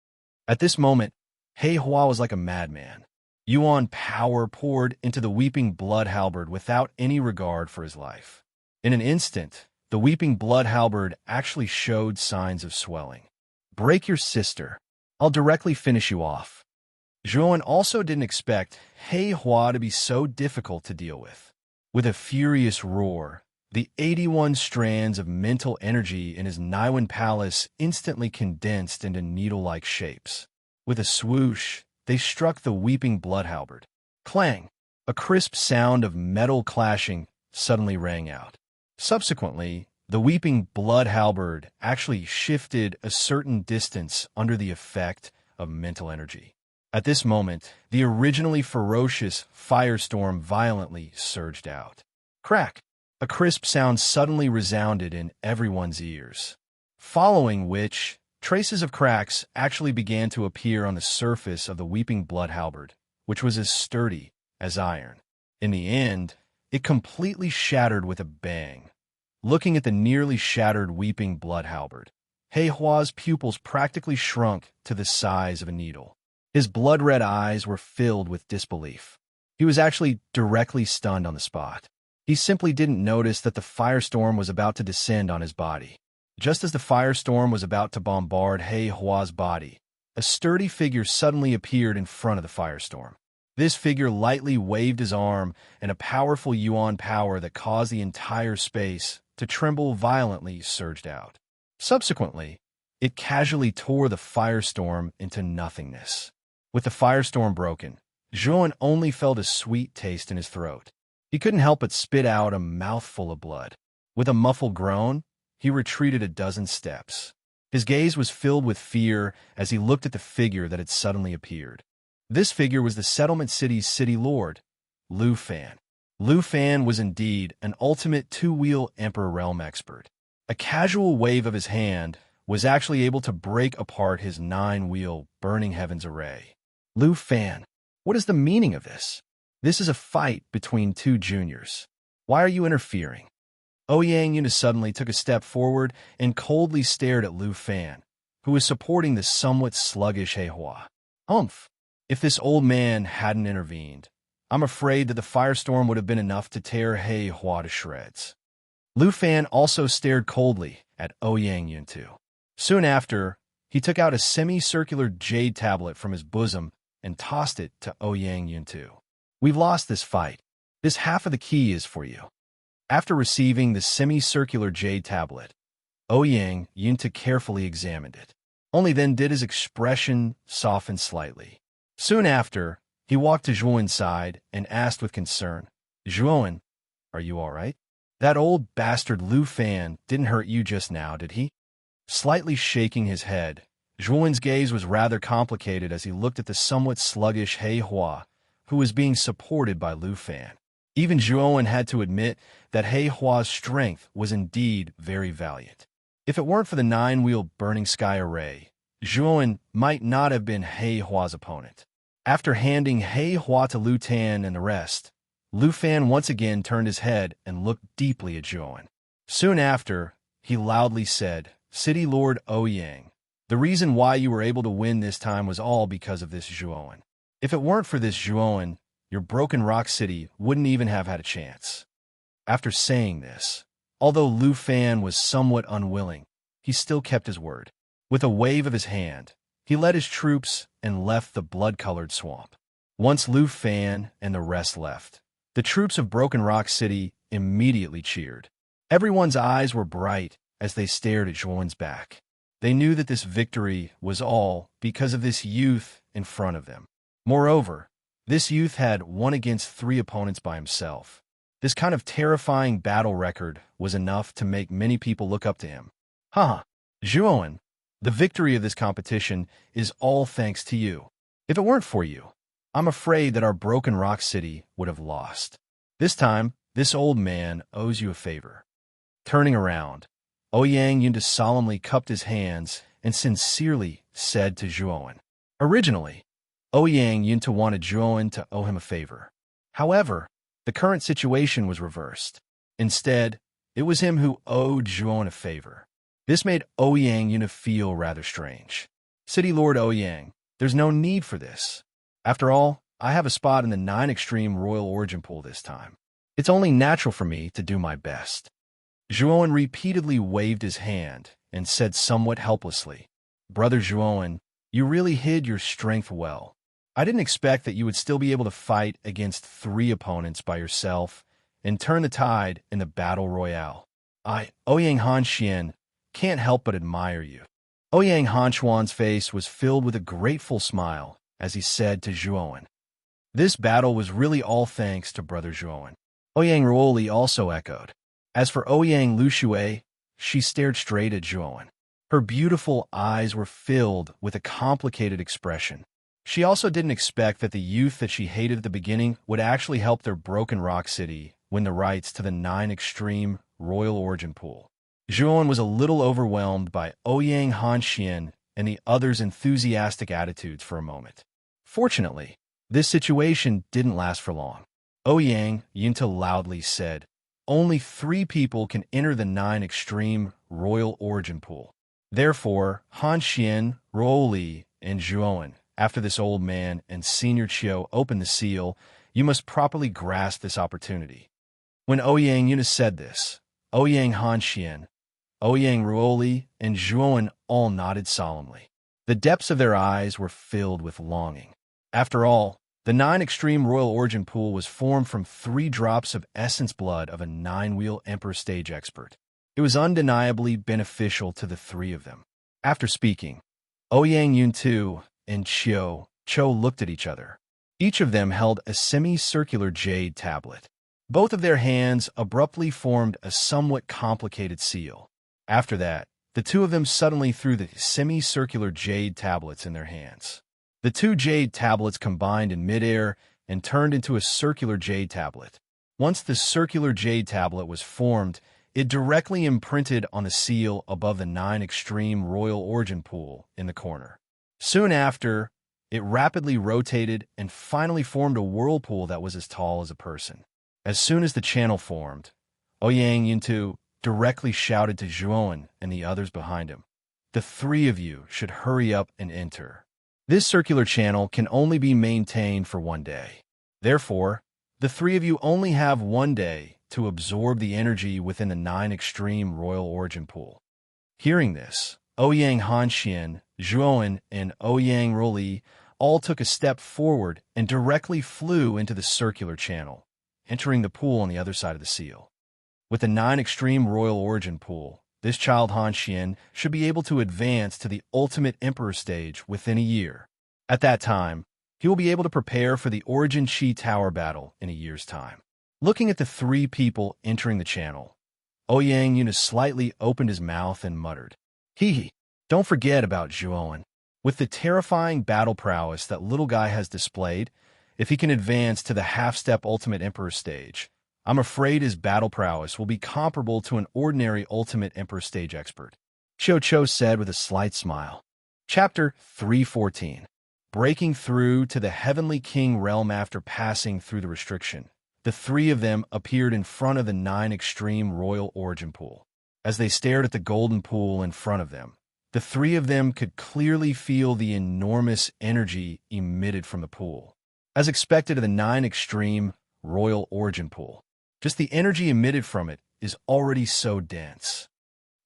At this moment, He Hua was like a madman. Yuan power poured into the weeping blood halberd without any regard for his life. In an instant, the weeping blood halberd actually showed signs of swelling. Break your sister. I'll directly finish you off. Zhuan also didn't expect He Hua to be so difficult to deal with. With a furious roar, the 81 strands of mental energy in his Naiwan palace instantly condensed into needle-like shapes. With a swoosh, they struck the weeping blood halberd. Clang! A crisp sound of metal clashing suddenly rang out. Subsequently, the weeping blood halberd actually shifted a certain distance under the effect of mental energy. At this moment, the originally ferocious firestorm violently surged out. Crack! A crisp sound suddenly resounded in everyone's ears, following which traces of cracks actually began to appear on the surface of the weeping blood halberd, which was as sturdy as iron. In the end, it completely shattered with a bang. Looking at the nearly shattered weeping blood halberd, He Hua's pupils practically shrunk to the size of a needle. His blood-red eyes were filled with disbelief. He was actually directly stunned on the spot. He simply didn't notice that the firestorm was about to descend on his body. Just as the firestorm was about to bombard He Hua's body, a sturdy figure suddenly appeared in front of the firestorm. This figure lightly waved his arm, and a powerful Yuan power that caused the entire space to tremble violently surged out. Subsequently, it casually tore the firestorm into nothingness. With the firestorm broken, Zhuan only felt a sweet taste in his throat. He couldn't help but spit out a mouthful of blood. With a muffled groan, he retreated a dozen steps. His gaze was filled with fear as he looked at the figure that had suddenly appeared. This figure was the settlement city's city lord, Lu Fan. Lu Fan was indeed an ultimate two-wheel Emperor Realm expert. A casual wave of his hand was actually able to break apart his 9-wheel Burning Heavens array. Lu Fan, what is the meaning of this? This is a fight between two juniors. Why are you interfering? Ouyang Yuna suddenly took a step forward and coldly stared at Lu Fan, who was supporting the somewhat sluggish He Hua. Humph! If this old man hadn't intervened, I'm afraid that the firestorm would have been enough to tear He Hua to shreds. Lu Fan also stared coldly at Ouyang Yuntu. Soon after, he took out a semicircular jade tablet from his bosom and tossed it to Ouyang Yuntu. We've lost this fight. This half of the key is for you. After receiving the semicircular jade tablet, Ouyang Yuntu carefully examined it. Only then did his expression soften slightly. Soon after, he walked to Zhuan's side and asked with concern, Zhuan, are you all right? That old bastard Lu Fan didn't hurt you just now, did he? Slightly shaking his head, Zhuan's gaze was rather complicated as he looked at the somewhat sluggish He Hua, who was being supported by Lu Fan. Even Zhuowen had to admit that He Hua's strength was indeed very valiant. If it weren't for the nine-wheel burning sky array, Zhuowen might not have been He Hua's opponent. After handing He Hua to Lu Tan and the rest, Lu Fan once again turned his head and looked deeply at Zhuowen. Soon after, he loudly said, "City Lord Ouyang, the reason why you were able to win this time was all because of this Zhuowen. If it weren't for this Zhuowen, your Broken Rock City wouldn't even have had a chance." After saying this, although Lu Fan was somewhat unwilling, he still kept his word. With a wave of his hand, he led his troops and left the blood-colored swamp. Once Lu Fan and the rest left, the troops of Broken Rock City immediately cheered. Everyone's eyes were bright as they stared at Zhuowen's back. They knew that this victory was all because of this youth in front of them. Moreover, this youth had won against 3 opponents by himself. This kind of terrifying battle record was enough to make many people look up to him. Zhuowen, the victory of this competition is all thanks to you. If it weren't for you, I'm afraid that our Broken Rock City would have lost. This time, this old man owes you a favor." Turning around, Ouyang Yunta solemnly cupped his hands and sincerely said to Zhuowen. Originally, Ouyang Yunta wanted Zhuowen to owe him a favor. However, the current situation was reversed. Instead, it was him who owed Zhuowen a favor. This made Ouyang Yunta feel rather strange. "City Lord Ouyang, there's no need for this. After all, I have a spot in the 9 Extreme Royal Origin Pool this time. It's only natural for me to do my best." Zhuowen repeatedly waved his hand and said somewhat helplessly, "Brother Zhuowen, you really hid your strength well. I didn't expect that you would still be able to fight against 3 opponents by yourself and turn the tide in the battle royale. I, Ouyang Hanxian, can't help but admire you." Ouyang Hanchuan's face was filled with a grateful smile as he said to Zhuowen, "This battle was really all thanks to Brother Zhuowen." Ouyang Ruoli also echoed. As for Ouyang Lushui, she stared straight at Zhuowen. Her beautiful eyes were filled with a complicated expression. She also didn't expect that the youth that she hated at the beginning would actually help their Broken Rock City win the rights to the 9 Extreme Royal Origin Pool. Zhuowen was a little overwhelmed by Ouyang Hanxian and the others' enthusiastic attitudes for a moment. Fortunately, this situation didn't last for long. Ouyang Yunta loudly said, "Only 3 people can enter the 9 Extreme Royal Origin Pool. Therefore, Hanxian, Ruoli, and Zhuowen, after this old man and Senior Chiu open the seal, you must properly grasp this opportunity." When Ouyang Yunta said this, Ouyang Hanxian, Ouyang Ruoli, and Zhuowen all nodded solemnly. The depths of their eyes were filled with longing. After all, the 9 Extreme Royal Origin Pool was formed from 3 drops of essence blood of a 9-wheel Emperor Stage expert. It was undeniably beneficial to the 3 of them. After speaking, Ouyang Yuntu and Cho looked at each other. Each of them held a semicircular jade tablet. Both of their hands abruptly formed a somewhat complicated seal. After that, the 2 of them suddenly threw the semicircular jade tablets in their hands. The 2 jade tablets combined in midair and turned into a circular jade tablet. Once the circular jade tablet was formed, it directly imprinted on the seal above the 9 Extreme Royal Origin Pool in the corner. Soon after, it rapidly rotated and finally formed a whirlpool that was as tall as a person. As soon as the channel formed, Ouyang Yuntu directly shouted to Zhuowen and the others behind him, "The 3 of you should hurry up and enter. This circular channel can only be maintained for 1 day. Therefore, the 3 of you only have 1 day to absorb the energy within the 9 Extreme Royal Origin Pool." Hearing this, Ouyang Hanxian, Zhuowen, and Ouyang Ruoli all took a step forward and directly flew into the circular channel, entering the pool on the other side of the seal. With the 9 Extreme Royal Origin Pool, this child Hanxian should be able to advance to the Ultimate Emperor Stage within a year. At that time, he will be able to prepare for the Origin Chi Tower battle in a year's time. Looking at the 3 people entering the channel, Ouyang Yunta slightly opened his mouth and muttered, "Hee, don't forget about Zhuowen. With the terrifying battle prowess that little guy has displayed, If he can advance to the half-step Ultimate Emperor stage, I'm afraid his battle prowess will be comparable to an ordinary Ultimate Emperor stage expert, Cho Cho said with a slight smile. Chapter 314. Breaking through to the Heavenly King realm after passing through the restriction. The three of them appeared in front of the 9 Extreme Royal Origin Pool. As they stared at the golden pool in front of them, the three of them could clearly feel the enormous energy emitted from the pool. As expected of the 9 Extreme Royal Origin Pool, just the energy emitted from it is already so dense.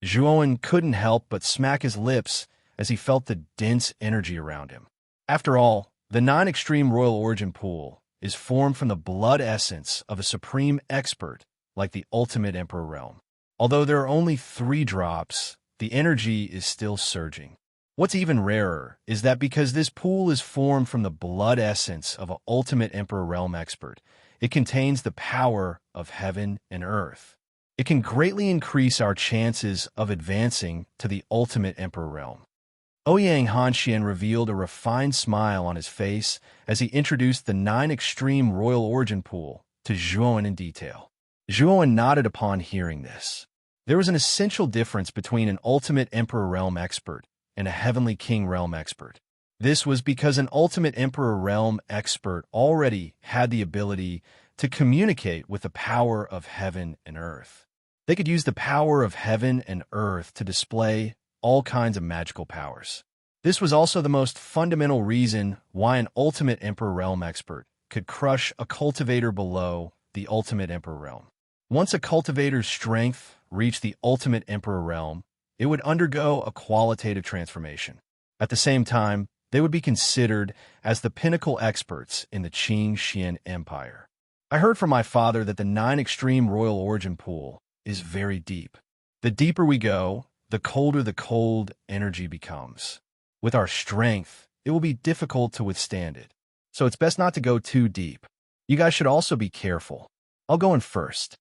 Zhuowen couldn't help but smack his lips as he felt the dense energy around him. After all, the 9 Extreme Royal Origin Pool is formed from the blood essence of a supreme expert like the Ultimate Emperor realm. Although there are only 3 drops, the energy is still surging. What's even rarer is that because this pool is formed from the blood essence of an Ultimate Emperor realm expert, it contains the power of heaven and earth. It can greatly increase our chances of advancing to the Ultimate Emperor realm. Ouyang Hanxian revealed a refined smile on his face as he introduced the 9 Extreme Royal Origin Pool to Zhuowen in detail. Zhuowen nodded upon hearing this. There was an essential difference between an Ultimate Emperor realm expert and a Heavenly King realm expert. This was because an Ultimate Emperor realm expert already had the ability to communicate with the power of heaven and earth. They could use the power of heaven and earth to display all kinds of magical powers. This was also the most fundamental reason why an Ultimate Emperor realm expert could crush a cultivator below the Ultimate Emperor realm. Once a cultivator's strength reached the Ultimate Emperor realm, it would undergo a qualitative transformation. At the same time, they would be considered as the pinnacle experts in the Qing Xian Empire. I heard from my father that the 9 Extreme Royal Origin Pool is very deep. The deeper we go, the colder the cold energy becomes. With our strength, it will be difficult to withstand it. So it's best not to go too deep. You guys should also be careful. I'll go in first.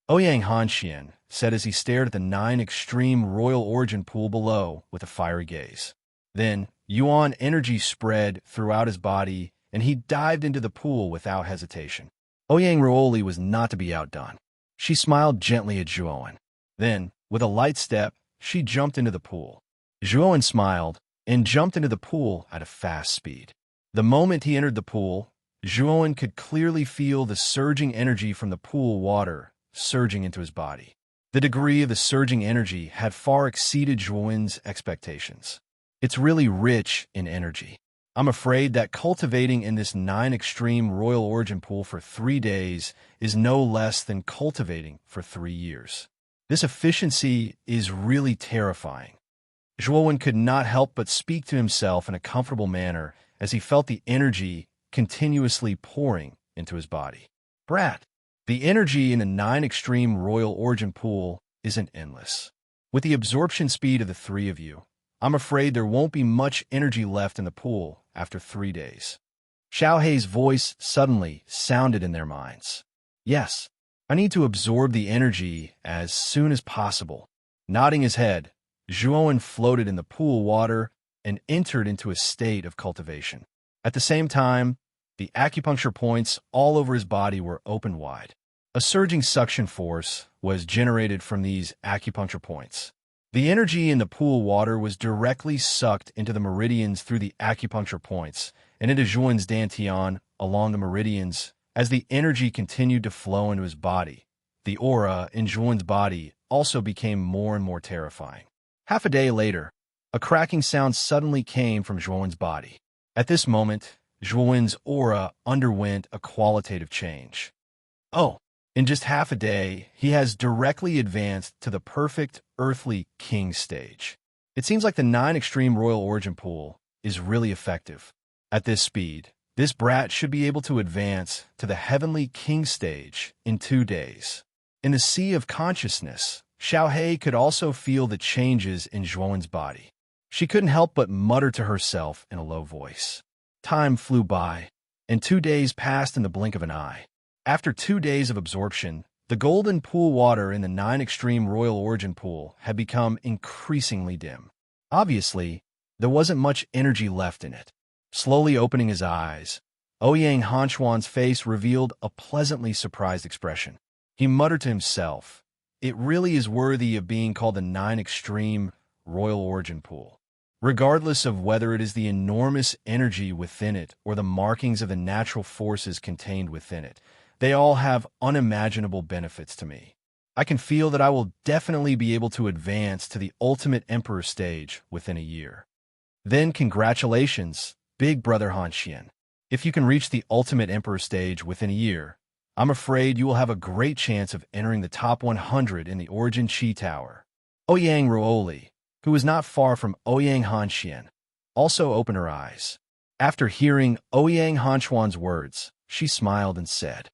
Ouyang Hanxian said as he stared at the 9 Extreme Royal Origin Pool below with a fiery gaze. Then, Yuan energy spread throughout his body, and he dived into the pool without hesitation. Ouyang Ruoli was not to be outdone. She smiled gently at Zhuowen. Then, with a light step, she jumped into the pool. Zhuowen smiled and jumped into the pool at a fast speed. The moment he entered the pool, Zhuowen could clearly feel the surging energy from the pool water surging into his body. The degree of the surging energy had far exceeded Zhuowen's expectations. It's really rich in energy. I'm afraid that cultivating in this 9 Extreme Royal Origin Pool for 3 days is no less than cultivating for 3 years. This efficiency is really terrifying. Zhuowen could not help but speak to himself in a comfortable manner as he felt the energy continuously pouring into his body. Brat, the energy in the 9 Extreme Royal Origin Pool isn't endless. With the absorption speed of the 3 of you, I'm afraid there won't be much energy left in the pool after 3 days. Xiaohei's voice suddenly sounded in their minds. Yes, I need to absorb the energy as soon as possible. Nodding his head, Zhuowen floated in the pool water and entered into a state of cultivation. At the same time, the acupuncture points all over his body were open wide. A surging suction force was generated from these acupuncture points. The energy in the pool water was directly sucked into the meridians through the acupuncture points and into Zhuowen's dantian along the meridians. As the energy continued to flow into his body, the aura in Zhuowen's body also became more and more terrifying. Half a day later, a cracking sound suddenly came from Zhuowen's body. At this moment, Zhuowen's aura underwent a qualitative change. Oh, in just half a day, he has directly advanced to the perfect earthly king stage. It seems like the 9 Extreme Royal Origin Pool is really effective. At this speed, this brat should be able to advance to the heavenly king stage in 2 days. In the sea of consciousness, Xiaohei could also feel the changes in Zhuowen's body. She couldn't help but mutter to herself in a low voice. Time flew by, and 2 days passed in the blink of an eye. After 2 days of absorption, the golden pool water in the 9 Extreme Royal Origin Pool had become increasingly dim. Obviously, there wasn't much energy left in it. Slowly opening his eyes, Ouyang Hanchuan's face revealed a pleasantly surprised expression. He muttered to himself, "It really is worthy of being called the 9 Extreme Royal Origin Pool. Regardless of whether it is the enormous energy within it or the markings of the natural forces contained within it, they all have unimaginable benefits to me. I can feel that I will definitely be able to advance to the ultimate emperor stage within a year." Then congratulations, big brother Hanxian. If you can reach the ultimate emperor stage within a year, I'm afraid you will have a great chance of entering the top 100 in the Origin Chi Tower. Ouyang Ruoli, who was not far from Ouyang Hanxian, also opened her eyes. After hearing Ouyang Hanchuan's words, she smiled and said,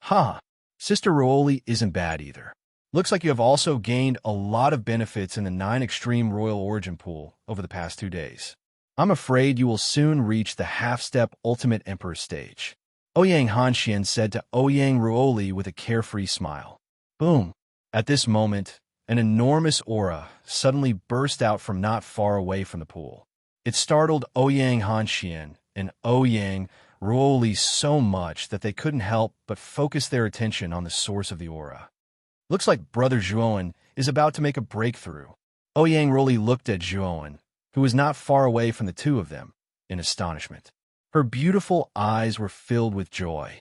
"Huh, Sister Ruoli isn't bad either. Looks like you have also gained a lot of benefits in the 9 Extreme Royal Origin Pool over the past 2 days. I'm afraid you will soon reach the half-step Ultimate Emperor stage." Ouyang Hanxian said to Ouyang Ruoli with a carefree smile. Boom! At this moment, an enormous aura suddenly burst out from not far away from the pool. It startled Ouyang Hanxian and Ouyang Ruoli so much that they couldn't help but focus their attention on the source of the aura. Looks like Brother Zhuowen is about to make a breakthrough. Ouyang Ruoli looked at Zhuowen, who was not far away from the two of them, in astonishment. Her beautiful eyes were filled with joy.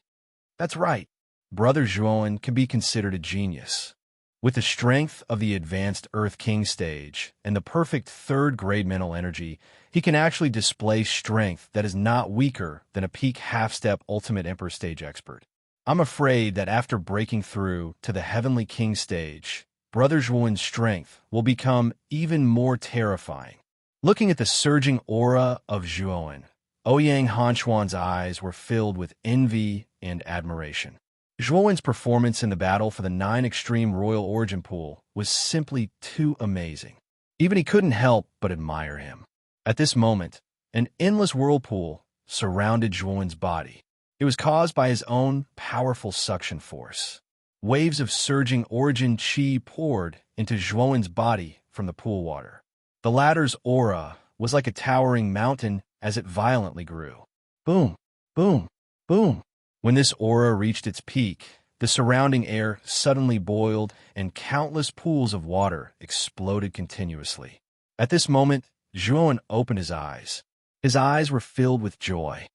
That's right, Brother Zhuowen can be considered a genius. With the strength of the advanced Earth King stage and the perfect third-grade mental energy, he can actually display strength that is not weaker than a peak half-step Ultimate Emperor stage expert. I'm afraid that after breaking through to the Heavenly King stage, Brother Zhuowen's strength will become even more terrifying. Looking at the surging aura of Zhuowen, Ouyang Hanchuan's eyes were filled with envy and admiration. Zhuowen's performance in the battle for the 9 Extreme Royal Origin Pool was simply too amazing. Even he couldn't help but admire him. At this moment, an endless whirlpool surrounded Zhuowen's body. It was caused by his own powerful suction force. Waves of surging Origin Chi poured into Zhuowen's body from the pool water. The latter's aura was like a towering mountain as it violently grew. Boom, boom, boom. When this aura reached its peak, the surrounding air suddenly boiled and countless pools of water exploded continuously. At this moment, Zhuowen opened his eyes. His eyes were filled with joy.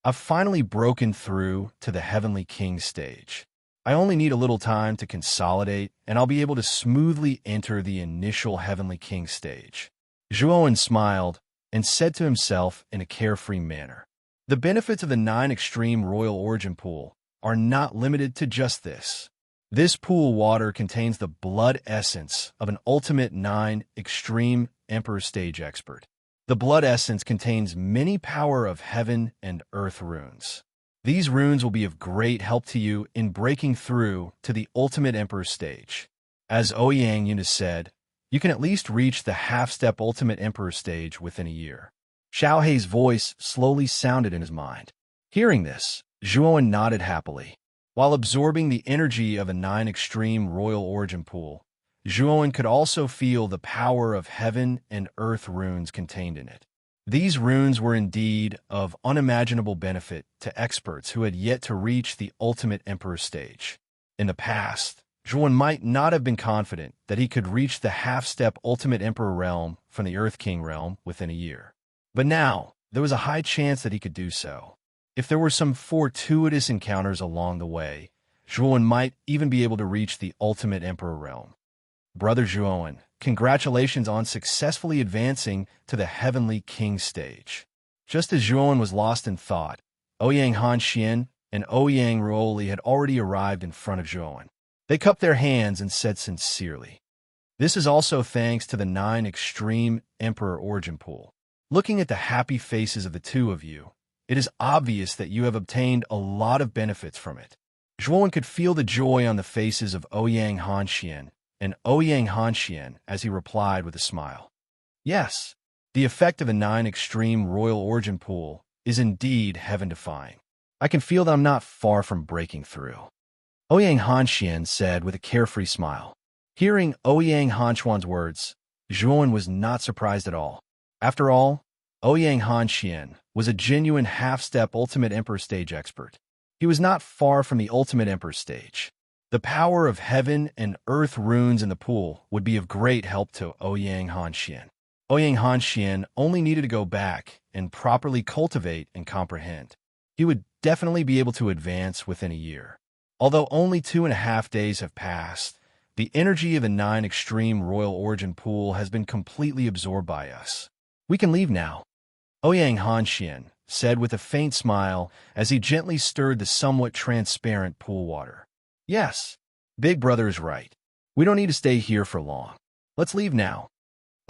I've finally broken through to the Heavenly King stage. I only need a little time to consolidate, and I'll be able to smoothly enter the initial Heavenly King stage. Zhuowen smiled and said to himself in a carefree manner, "The benefits of the 9 Extreme Royal Origin Pool are not limited to just this. This pool water contains the blood essence of an ultimate 9 Extreme Emperor stage expert. The blood essence contains many power of heaven and earth runes. These runes will be of great help to you in breaking through to the Ultimate Emperor stage. As Ouyang Yunus said, you can at least reach the half-step Ultimate Emperor stage within a year." Xiao Hei's voice slowly sounded in his mind. Hearing this, Zhuowen nodded happily. While absorbing the energy of a 9 Extreme Royal Origin Pool, Zhuowen could also feel the power of heaven and earth runes contained in it. These runes were indeed of unimaginable benefit to experts who had yet to reach the Ultimate Emperor stage. In the past, Zhuowen might not have been confident that he could reach the half-step Ultimate Emperor realm from the Earth King realm within a year. But now, there was a high chance that he could do so. If there were some fortuitous encounters along the way, Zhuowen might even be able to reach the Ultimate Emperor realm. Brother Zhuowen, congratulations on successfully advancing to the Heavenly King stage. Just as Zhuowen was lost in thought, Ouyang Hanxian and Ouyang Ruoli had already arrived in front of Zhuowen. They cupped their hands and said sincerely, "This is also thanks to the 9 Extreme Emperor Origin Pool. Looking at the happy faces of the two of you, it is obvious that you have obtained a lot of benefits from it." Zhuowen could feel the joy on the faces of Ouyang Hanxian and Ouyang Hanxian as he replied with a smile. "Yes, the effect of the 9 Extreme Royal Origin Pool is indeed heaven-defying. I can feel that I'm not far from breaking through." Ouyang Hanxian said with a carefree smile. Hearing Ouyang Hanchuan's words, Zhuowen was not surprised at all. After all, Ouyang Hanxian was a genuine half-step Ultimate Emperor stage expert. He was not far from the Ultimate Emperor stage. The power of heaven and earth runes in the pool would be of great help to Ouyang Hanxian. Ouyang Hanxian only needed to go back and properly cultivate and comprehend. He would definitely be able to advance within a year. Although only 2.5 days have passed, the energy of the 9 Extreme Royal Origin pool has been completely absorbed by us. We can leave now, Ouyang Hanxian said with a faint smile as he gently stirred the somewhat transparent pool water. Yes, Big Brother is right. We don't need to stay here for long. Let's leave now.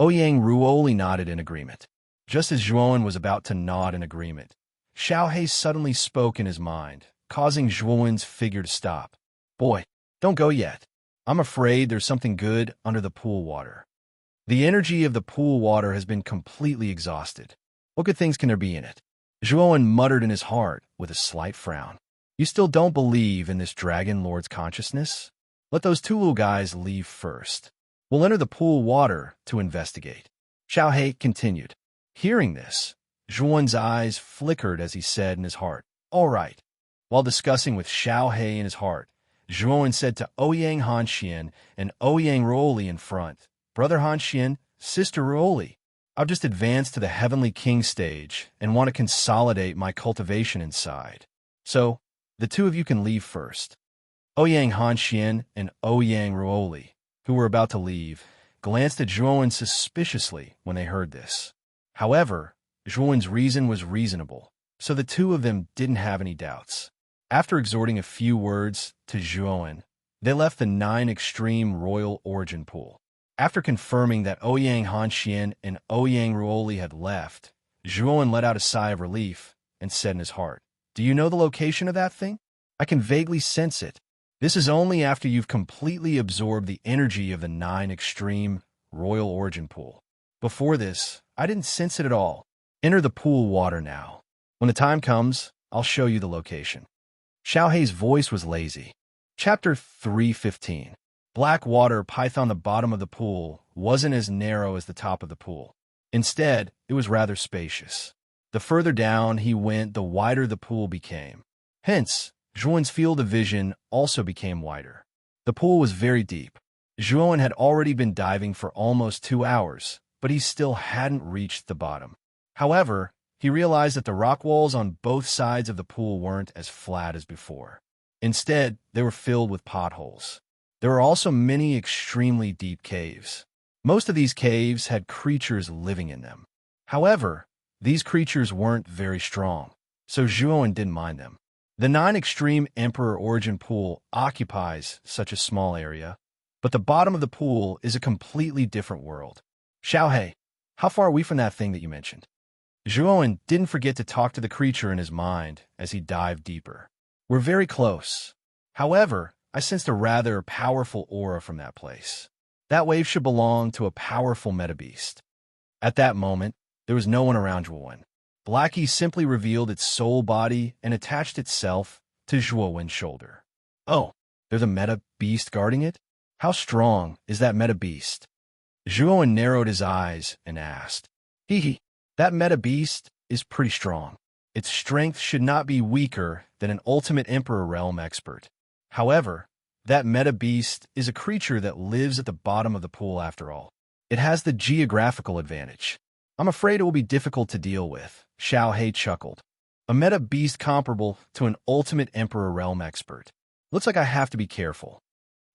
Ouyang Ruoli nodded in agreement. Just as Zhuowen was about to nod in agreement, Xiaohei suddenly spoke in his mind, causing Zhuowen's figure to stop. Boy, don't go yet. I'm afraid there's something good under the pool water. The energy of the pool water has been completely exhausted. What good things can there be in it? Zhuowen muttered in his heart with a slight frown. You still don't believe in this Dragon Lord's consciousness? Let those 2 little guys leave first. We'll enter the pool water to investigate. Xiaohei continued. Hearing this, Zhuowen's eyes flickered as he said in his heart, all right. While discussing with Xiaohei in his heart, Zhuowen said to Ouyang Hanxian and Ouyang Ruoli in front, Brother Hanxian, Sister Ruoli, I've just advanced to the Heavenly King stage and want to consolidate my cultivation inside. So, the 2 of you can leave first. Ouyang Hanxian and Ouyang Ruoli, who were about to leave, glanced at Zhuowen suspiciously when they heard this. However, Zhuowen's reason was reasonable, so the 2 of them didn't have any doubts. After exhorting a few words to Zhuowen, they left the 9 Extreme Royal Origin pool. After confirming that Ouyang Hanxian and Ouyang Ruoli had left, Zhuowen let out a sigh of relief and said in his heart, Do you know the location of that thing? I can vaguely sense it. This is only after you've completely absorbed the energy of the 9 Extreme Royal Origin pool. Before this, I didn't sense it at all. Enter the pool water now. When the time comes, I'll show you the location. Xiaohei's voice was lazy. Chapter 3:15. Black water python. The bottom of the pool wasn't as narrow as the top of the pool. Instead, it was rather spacious. The further down he went, the wider the pool became. Hence, Zhuowen's field of vision also became wider. The pool was very deep. Zhuowen had already been diving for almost 2 hours, but he still hadn't reached the bottom. However, he realized that the rock walls on both sides of the pool weren't as flat as before. Instead, they were filled with potholes. There were also many extremely deep caves. Most of these caves had creatures living in them. However, these creatures weren't very strong, so Zhuowen didn't mind them. The 9 Extreme Emperor Origin pool occupies such a small area, but the bottom of the pool is a completely different world. Xiaohei, how far are we from that thing that you mentioned? Zhuowen didn't forget to talk to the creature in his mind as he dived deeper. We're very close. However, I sensed a rather powerful aura from that place. That wave should belong to a powerful metabeast. At that moment, there was no one around Zhuowen. Blackie simply revealed its soul body and attached itself to Zhuowen's shoulder. Oh, there's a meta beast guarding it? How strong is that meta beast? Zhuowen narrowed his eyes and asked. Hee, that meta beast is pretty strong. Its strength should not be weaker than an Ultimate Emperor realm expert. However, that meta beast is a creature that lives at the bottom of the pool after all. It has the geographical advantage. I'm afraid it will be difficult to deal with, Xiaohei chuckled. A meta beast comparable to an Ultimate Emperor realm expert. Looks like I have to be careful.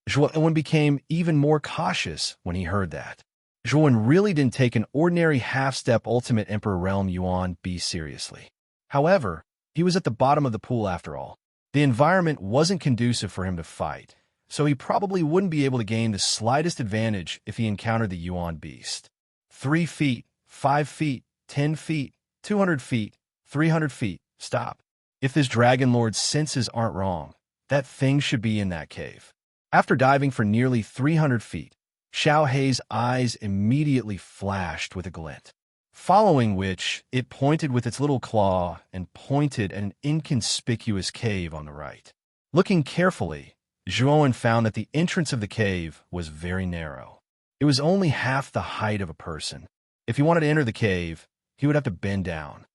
Zhuowen became even more cautious when he heard that. Zhuowen really didn't take an ordinary half-step Ultimate Emperor realm Yuan beast seriously. However, he was at the bottom of the pool after all. The environment wasn't conducive for him to fight, so he probably wouldn't be able to gain the slightest advantage if he encountered the Yuan beast. 3 feet, 5 feet, 10 feet, 200 feet, 300 feet, stop. If this Dragon Lord's senses aren't wrong, that thing should be in that cave. After diving for nearly 300 feet, Xiaohei's eyes immediately flashed with a glint, following which it pointed with its little claw and pointed at an inconspicuous cave on the right. Looking carefully, Zhuowen found that the entrance of the cave was very narrow. It was only half the height of a person. If he wanted to enter the cave, he would have to bend down.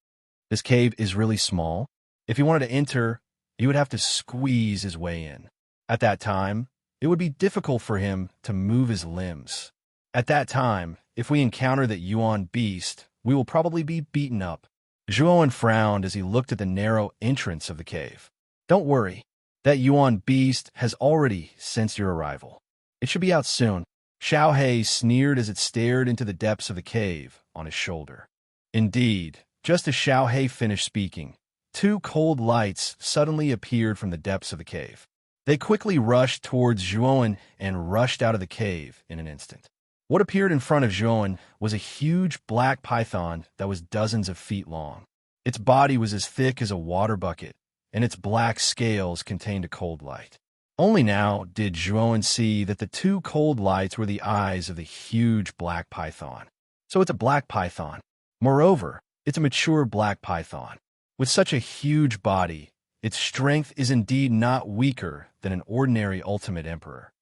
This cave is really small. If he wanted to enter, he would have to squeeze his way in. At that time, it would be difficult for him to move his limbs. At that time, if we encounter that Yuan beast, we will probably be beaten up. Zhuowen frowned as he looked at the narrow entrance of the cave. Don't worry, that Yuan beast has already sensed your arrival. It should be out soon. Xiao He sneered as it stared into the depths of the cave on his shoulder. Indeed, just as Xiao He finished speaking, two cold lights suddenly appeared from the depths of the cave. They quickly rushed towards Zhuowen and rushed out of the cave in an instant. What appeared in front of Zhuowen was a huge black python that was dozens of feet long. Its body was as thick as a water bucket, and its black scales contained a cold light. Only now did Zhuowen see that the two cold lights were the eyes of the huge black python. So it's a black python. Moreover, it's a mature black python. With such a huge body, its strength is indeed not weaker than an ordinary ultimate emperor.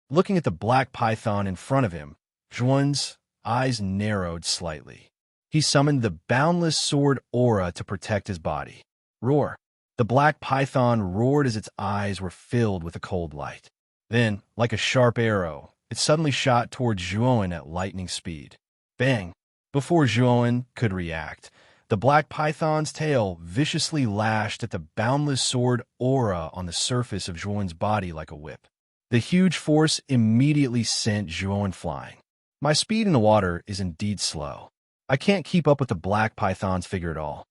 Looking at the black python in front of him, Zhuowen's eyes narrowed slightly. He summoned the boundless sword aura to protect his body. Roar! The black python roared as its eyes were filled with a cold light. Then, like a sharp arrow, it suddenly shot towards Zhuowen at lightning speed. Bang! Before Zhuowen could react, the black python's tail viciously lashed at the boundless sword aura on the surface of Zhuowen's body like a whip. The huge force immediately sent Zhuowen flying. My speed in the water is indeed slow. I can't keep up with the black python's figure at all.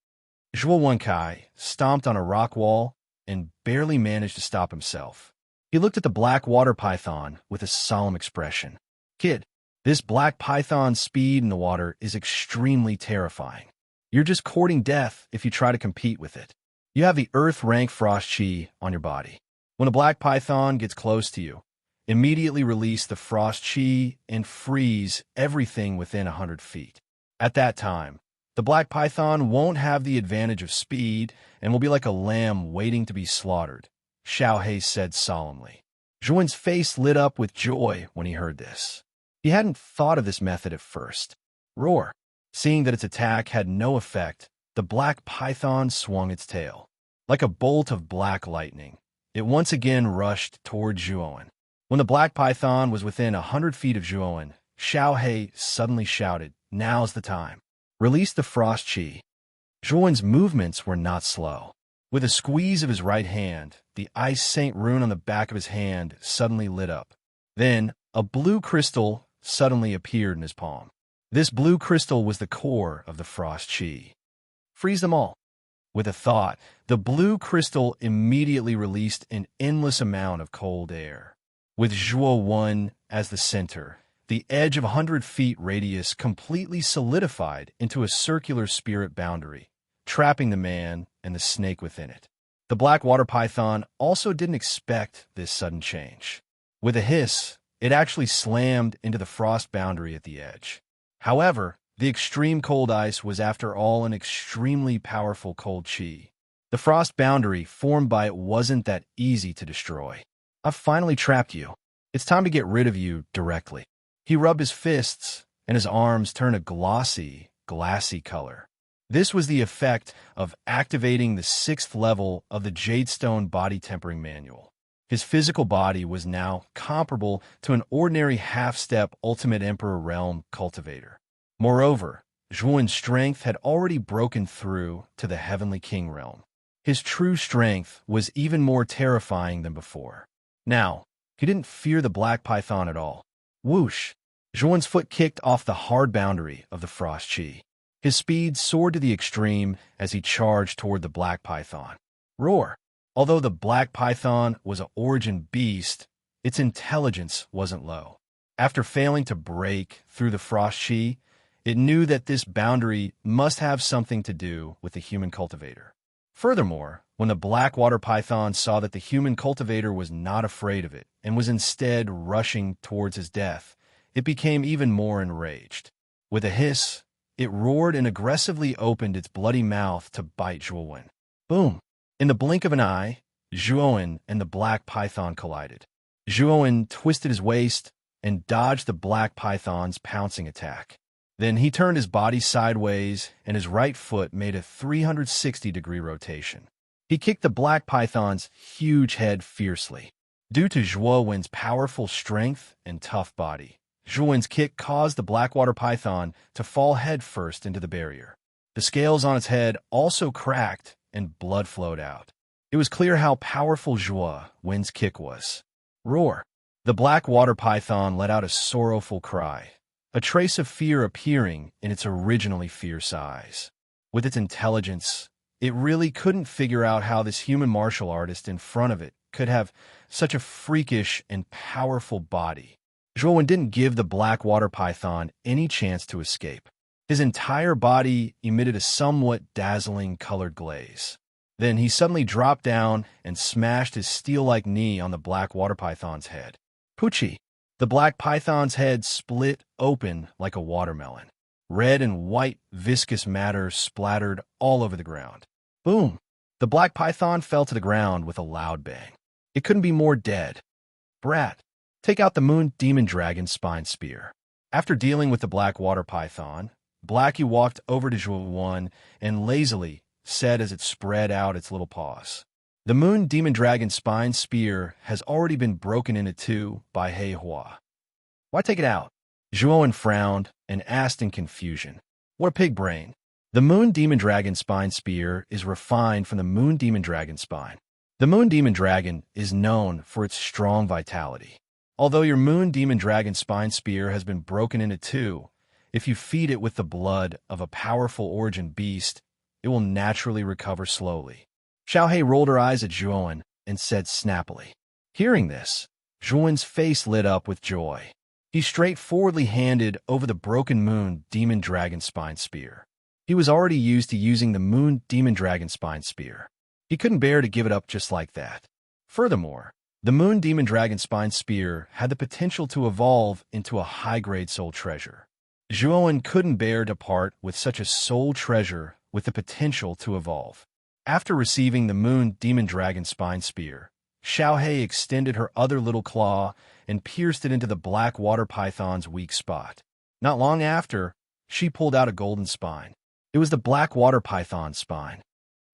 Zhuo Wenkai stomped on a rock wall and barely managed to stop himself. He looked at the black water python with a solemn expression. Kid, this black python's speed in the water is extremely terrifying. You're just courting death if you try to compete with it. You have the earth rank frost chi on your body. When a black python gets close to you, immediately release the frost chi and freeze everything within 100 feet. At that time, the black python won't have the advantage of speed and will be like a lamb waiting to be slaughtered, Xiao He said solemnly. Zhuowen's face lit up with joy when he heard this. He hadn't thought of this method at first. Roar! Seeing that its attack had no effect, the black python swung its tail. Like a bolt of black lightning, it once again rushed toward Zhuowen. When the black python was within 100 feet of Zhuowen, Xiao He suddenly shouted, "Now's the time. Release the frost chi." Zhuowen's movements were not slow. With a squeeze of his right hand, the ice saint rune on the back of his hand suddenly lit up. Then, a blue crystal suddenly appeared in his palm. This blue crystal was the core of the frost chi. Freeze them all. With a thought, the blue crystal immediately released an endless amount of cold air. With Zhuo Wen as the center, the edge of 100 feet radius completely solidified into a circular spirit boundary, trapping the man and the snake within it. The black water python also didn't expect this sudden change. With a hiss, it actually slammed into the frost boundary at the edge. However, the extreme cold ice was after all an extremely powerful cold chi. The frost boundary formed by it wasn't that easy to destroy. I've finally trapped you. It's time to get rid of you directly. He rubbed his fists, and his arms turned a glossy, glassy color. This was the effect of activating the 6th level of the Jadestone Body Tempering Manual. His physical body was now comparable to an ordinary half-step Ultimate Emperor Realm cultivator. Moreover, Zhuowen's strength had already broken through to the Heavenly King realm. His true strength was even more terrifying than before. Now, he didn't fear the black python at all. Whoosh! Zhuowen's foot kicked off the hard boundary of the frost chi. His speed soared to the extreme as he charged toward the black python. Roar! Although the black python was an origin beast, its intelligence wasn't low. After failing to break through the frost chi, it knew that this boundary must have something to do with the human cultivator. Furthermore, when the black water python saw that the human cultivator was not afraid of it and was instead rushing towards his death, it became even more enraged. With a hiss, it roared and aggressively opened its bloody mouth to bite Zhuowen. Boom! In the blink of an eye, Zhuowen and the black python collided. Zhuowen twisted his waist and dodged the black python's pouncing attack. Then he turned his body sideways, and his right foot made a 360-degree rotation. He kicked the black python's huge head fiercely. Due to Zhuo Wen's powerful strength and tough body, Zhuo Wen's kick caused the blackwater python to fall headfirst into the barrier. The scales on its head also cracked, and blood flowed out. It was clear how powerful Zhuo Wen's kick was. Roar! The black water python let out a sorrowful cry, a trace of fear appearing in its originally fierce eyes. With its intelligence, it really couldn't figure out how this human martial artist in front of it could have such a freakish and powerful body. Zhuo Wen didn't give the black water python any chance to escape. His entire body emitted a somewhat dazzling colored glaze. Then he suddenly dropped down and smashed his steel-like knee on the black water python's head. Poochie! The black python's head split open like a watermelon. Red and white viscous matter splattered all over the ground. Boom! The black python fell to the ground with a loud bang. It couldn't be more dead. Brat, take out the moon demon dragon spine spear. After dealing with the black water python, Blackie walked over to Zhuo Wen and lazily said as it spread out its little paws. The moon demon dragon spine spear has already been broken into two by He Hua. Why take it out? Zhuo Wen frowned and asked in confusion. What a pig brain. The moon demon dragon spine spear is refined from the moon demon dragon spine. The moon demon dragon is known for its strong vitality. Although your moon demon dragon spine spear has been broken into two, if you feed it with the blood of a powerful origin beast, it will naturally recover slowly. Xiaohei rolled her eyes at Zhuo Wen and said snappily. Hearing this, Zhuo Wen's face lit up with joy. He straightforwardly handed over the broken moon demon dragon spine spear. He was already used to using the moon demon dragon spine spear. He couldn't bear to give it up just like that. Furthermore, the moon demon dragon spine spear had the potential to evolve into a high-grade soul treasure. Zhuo Wen couldn't bear to part with such a soul treasure with the potential to evolve. After receiving the moon demon dragon spine spear, Xiaohei extended her other little claw and pierced it into the black water python's weak spot. Not long after, she pulled out a golden spine. It was the black water python's spine.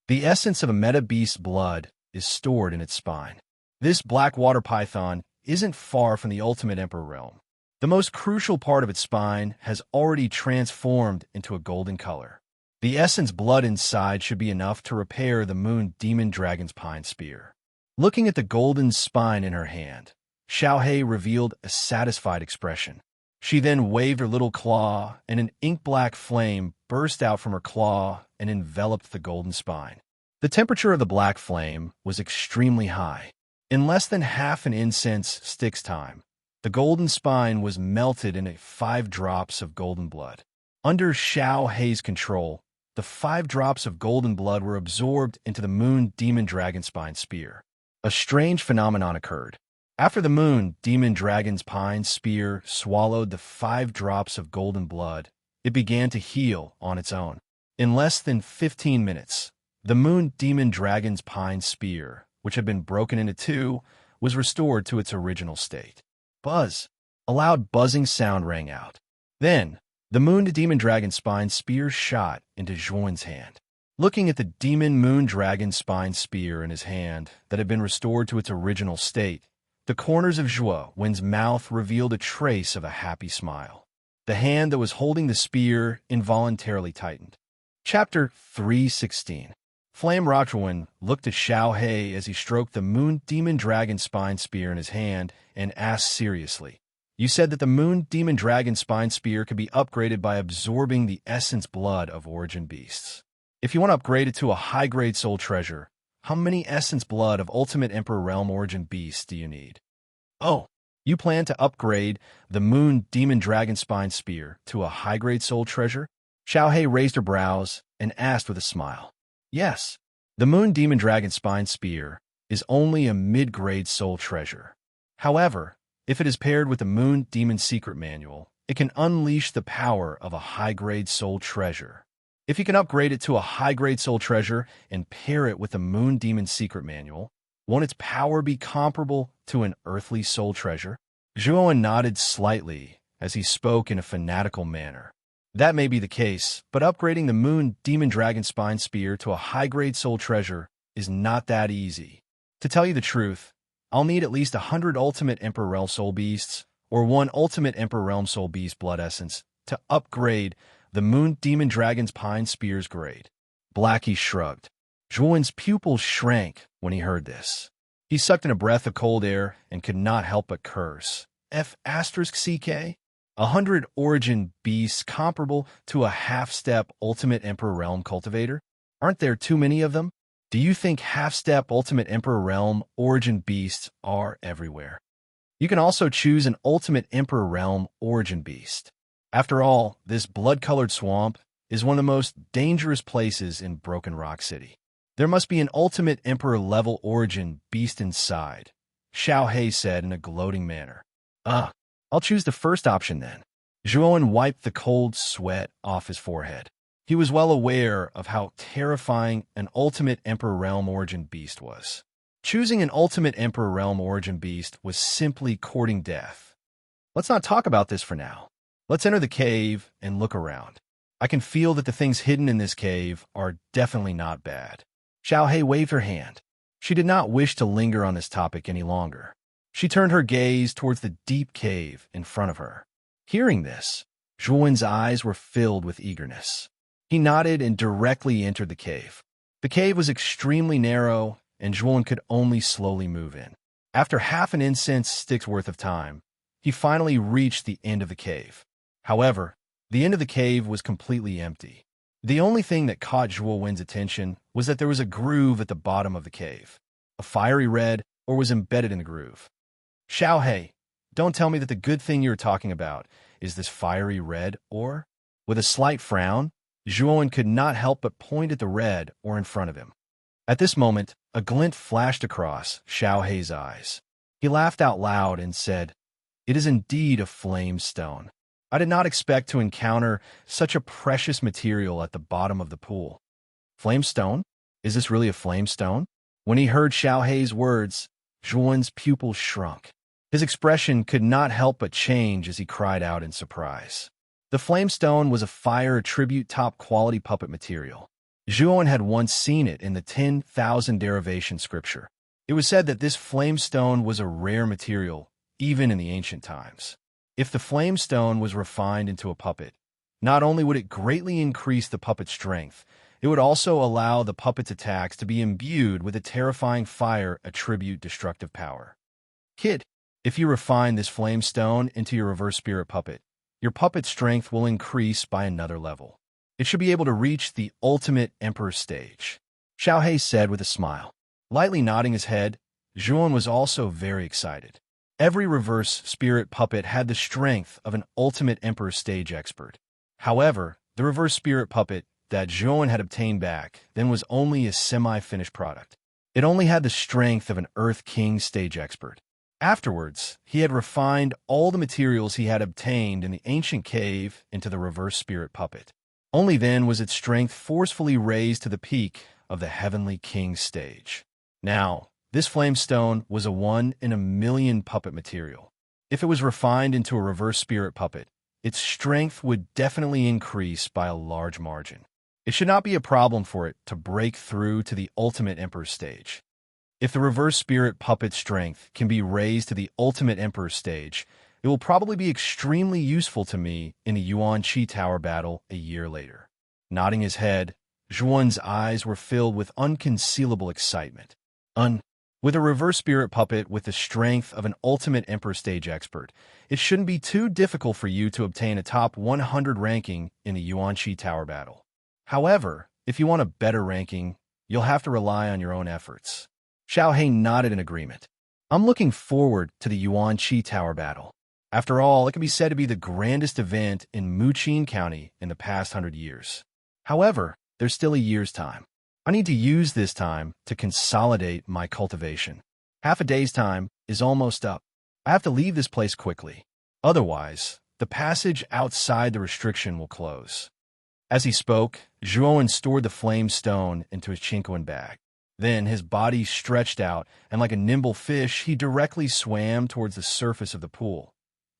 The essence of a meta beast's blood is stored in its spine. This black water python isn't far from the ultimate emperor realm. The most crucial part of its spine has already transformed into a golden color. The essence blood inside should be enough to repair the moon demon dragon's pine spear. Looking at the golden spine in her hand, Xiaohei revealed a satisfied expression. She then waved her little claw, and an ink-black flame burst out from her claw and enveloped the golden spine. The temperature of the black flame was extremely high. In less than half an incense stick's time, the golden spine was melted into 5 drops of golden blood. Under Xiaohei's control, the 5 drops of golden blood were absorbed into the moon demon dragon spine spear. A strange phenomenon occurred. After the moon demon dragon's pine spear swallowed the 5 drops of golden blood, it began to heal on its own. In less than 15 minutes, the moon demon dragon's pine spear, which had been broken into 2, was restored to its original state. Buzz! A loud buzzing sound rang out. Then, the moon demon dragon spine spear shot into Zhuo Wen's hand. Looking at the demon moon dragon spine spear in his hand that had been restored to its original state, the corners of Zhuo Wen's mouth revealed a trace of a happy smile. The hand that was holding the spear involuntarily tightened. Chapter 316. Flame Rochwen looked at Xiaohei as he stroked the moon demon dragon spine spear in his hand and asked seriously, "You said that the moon demon dragon spine spear could be upgraded by absorbing the essence blood of origin beasts. If you want to upgrade it to a high-grade soul treasure, how many essence blood of ultimate emperor realm origin beasts do you need?" "Oh, you plan to upgrade the moon demon dragon spine spear to a high-grade soul treasure?" Xiaohei raised her brows and asked with a smile. "Yes, the moon demon dragon spine spear is only a mid-grade soul treasure. However, if it is paired with the moon demon secret manual, it can unleash the power of a high-grade soul treasure. If you can upgrade it to a high-grade soul treasure and pair it with the moon demon secret manual, won't its power be comparable to an earthly soul treasure?" Zhuo Wen nodded slightly as he spoke in a fanatical manner. That may be the case, but upgrading the Moon Demon Dragon Spine Spear to a high-grade soul treasure is not that easy. To tell you the truth, I'll need at least 100 Ultimate Emperor Realm Soul Beasts or 1 Ultimate Emperor Realm Soul Beast Blood Essence to upgrade the Moon Demon Dragon's Pine Spear's grade. Blackie shrugged. Zhuan's pupils shrank when he heard this. He sucked in a breath of cold air and could not help but curse. F***CK? 100 origin beasts comparable to a half-step Ultimate Emperor Realm Cultivator? Aren't there too many of them? Do you think half-step Ultimate Emperor Realm origin beasts are everywhere? You can also choose an Ultimate Emperor Realm origin beast. After all, this blood-colored swamp is one of the most dangerous places in Broken Rock City. There must be an Ultimate Emperor level origin beast inside, Xiao He said in a gloating manner. I'll choose the first option then. Zhuan wiped the cold sweat off his forehead. He was well aware of how terrifying an Ultimate Emperor Realm origin beast was. Choosing an Ultimate Emperor Realm origin beast was simply courting death. Let's not talk about this for now. Let's enter the cave and look around. I can feel that the things hidden in this cave are definitely not bad. Xiao He waved her hand. She did not wish to linger on this topic any longer. She turned her gaze towards the deep cave in front of her. Hearing this, Zhuan's eyes were filled with eagerness. He nodded and directly entered the cave. The cave was extremely narrow, and Zhuan could only slowly move in. After half an incense stick's worth of time, he finally reached the end of the cave. However, the end of the cave was completely empty. The only thing that caught Zhuan's attention was that there was a groove at the bottom of the cave. A fiery red ore was embedded in the groove. Xiao He, don't tell me that the good thing you're talking about is this fiery red ore? With a slight frown, Zhuan could not help but point at the red ore in front of him. At this moment, a glint flashed across Xiao He's eyes. He laughed out loud and said, "It is indeed a flame stone. I did not expect to encounter such a precious material at the bottom of the pool." Flame stone? Is this really a flame stone? When he heard Xiao He's words, Zhuan's pupils shrunk. His expression could not help but change as he cried out in surprise. The flame stone was a fire attribute top-quality puppet material. Zhuan had once seen it in the 10,000 derivation scripture. It was said that this flame stone was a rare material, even in the ancient times. If the flame stone was refined into a puppet, not only would it greatly increase the puppet's strength, it would also allow the puppet's attacks to be imbued with a terrifying fire attribute destructive power. Kid, if you refine this flame stone into your reverse spirit puppet, your puppet's strength will increase by another level. It should be able to reach the ultimate Emperor stage, Xiao He said with a smile. Lightly nodding his head, Zhuan was also very excited. Every reverse spirit puppet had the strength of an ultimate Emperor stage expert. However, the reverse spirit puppet that Zhuan had obtained back then was only a semi-finished product. It only had the strength of an Earth King stage expert. Afterwards, he had refined all the materials he had obtained in the ancient cave into the reverse spirit puppet. Only then was its strength forcefully raised to the peak of the Heavenly King stage. Now, this flame stone was a 1 in a million puppet material. If it was refined into a reverse spirit puppet, its strength would definitely increase by a large margin. It should not be a problem for it to break through to the ultimate Emperor stage. If the reverse spirit puppet strength can be raised to the ultimate Emperor stage, it will probably be extremely useful to me in the Yuan Qi Tower battle a year later. Nodding his head, Zhuan's eyes were filled with unconcealable excitement. With a reverse spirit puppet with the strength of an ultimate Emperor stage expert, it shouldn't be too difficult for you to obtain a top 100 ranking in the Yuan Qi Tower battle. However, if you want a better ranking, you'll have to rely on your own efforts. Xiao He nodded in agreement. I'm looking forward to the Yuan Qi Tower battle. After all, it can be said to be the grandest event in Muqin County in the past 100 years. However, there's still a year's time. I need to use this time to consolidate my cultivation. Half a day's time is almost up. I have to leave this place quickly. Otherwise, the passage outside the restriction will close. As he spoke, Zhuan stored the flame stone into his chinquan bag. Then his body stretched out, and like a nimble fish, he directly swam towards the surface of the pool.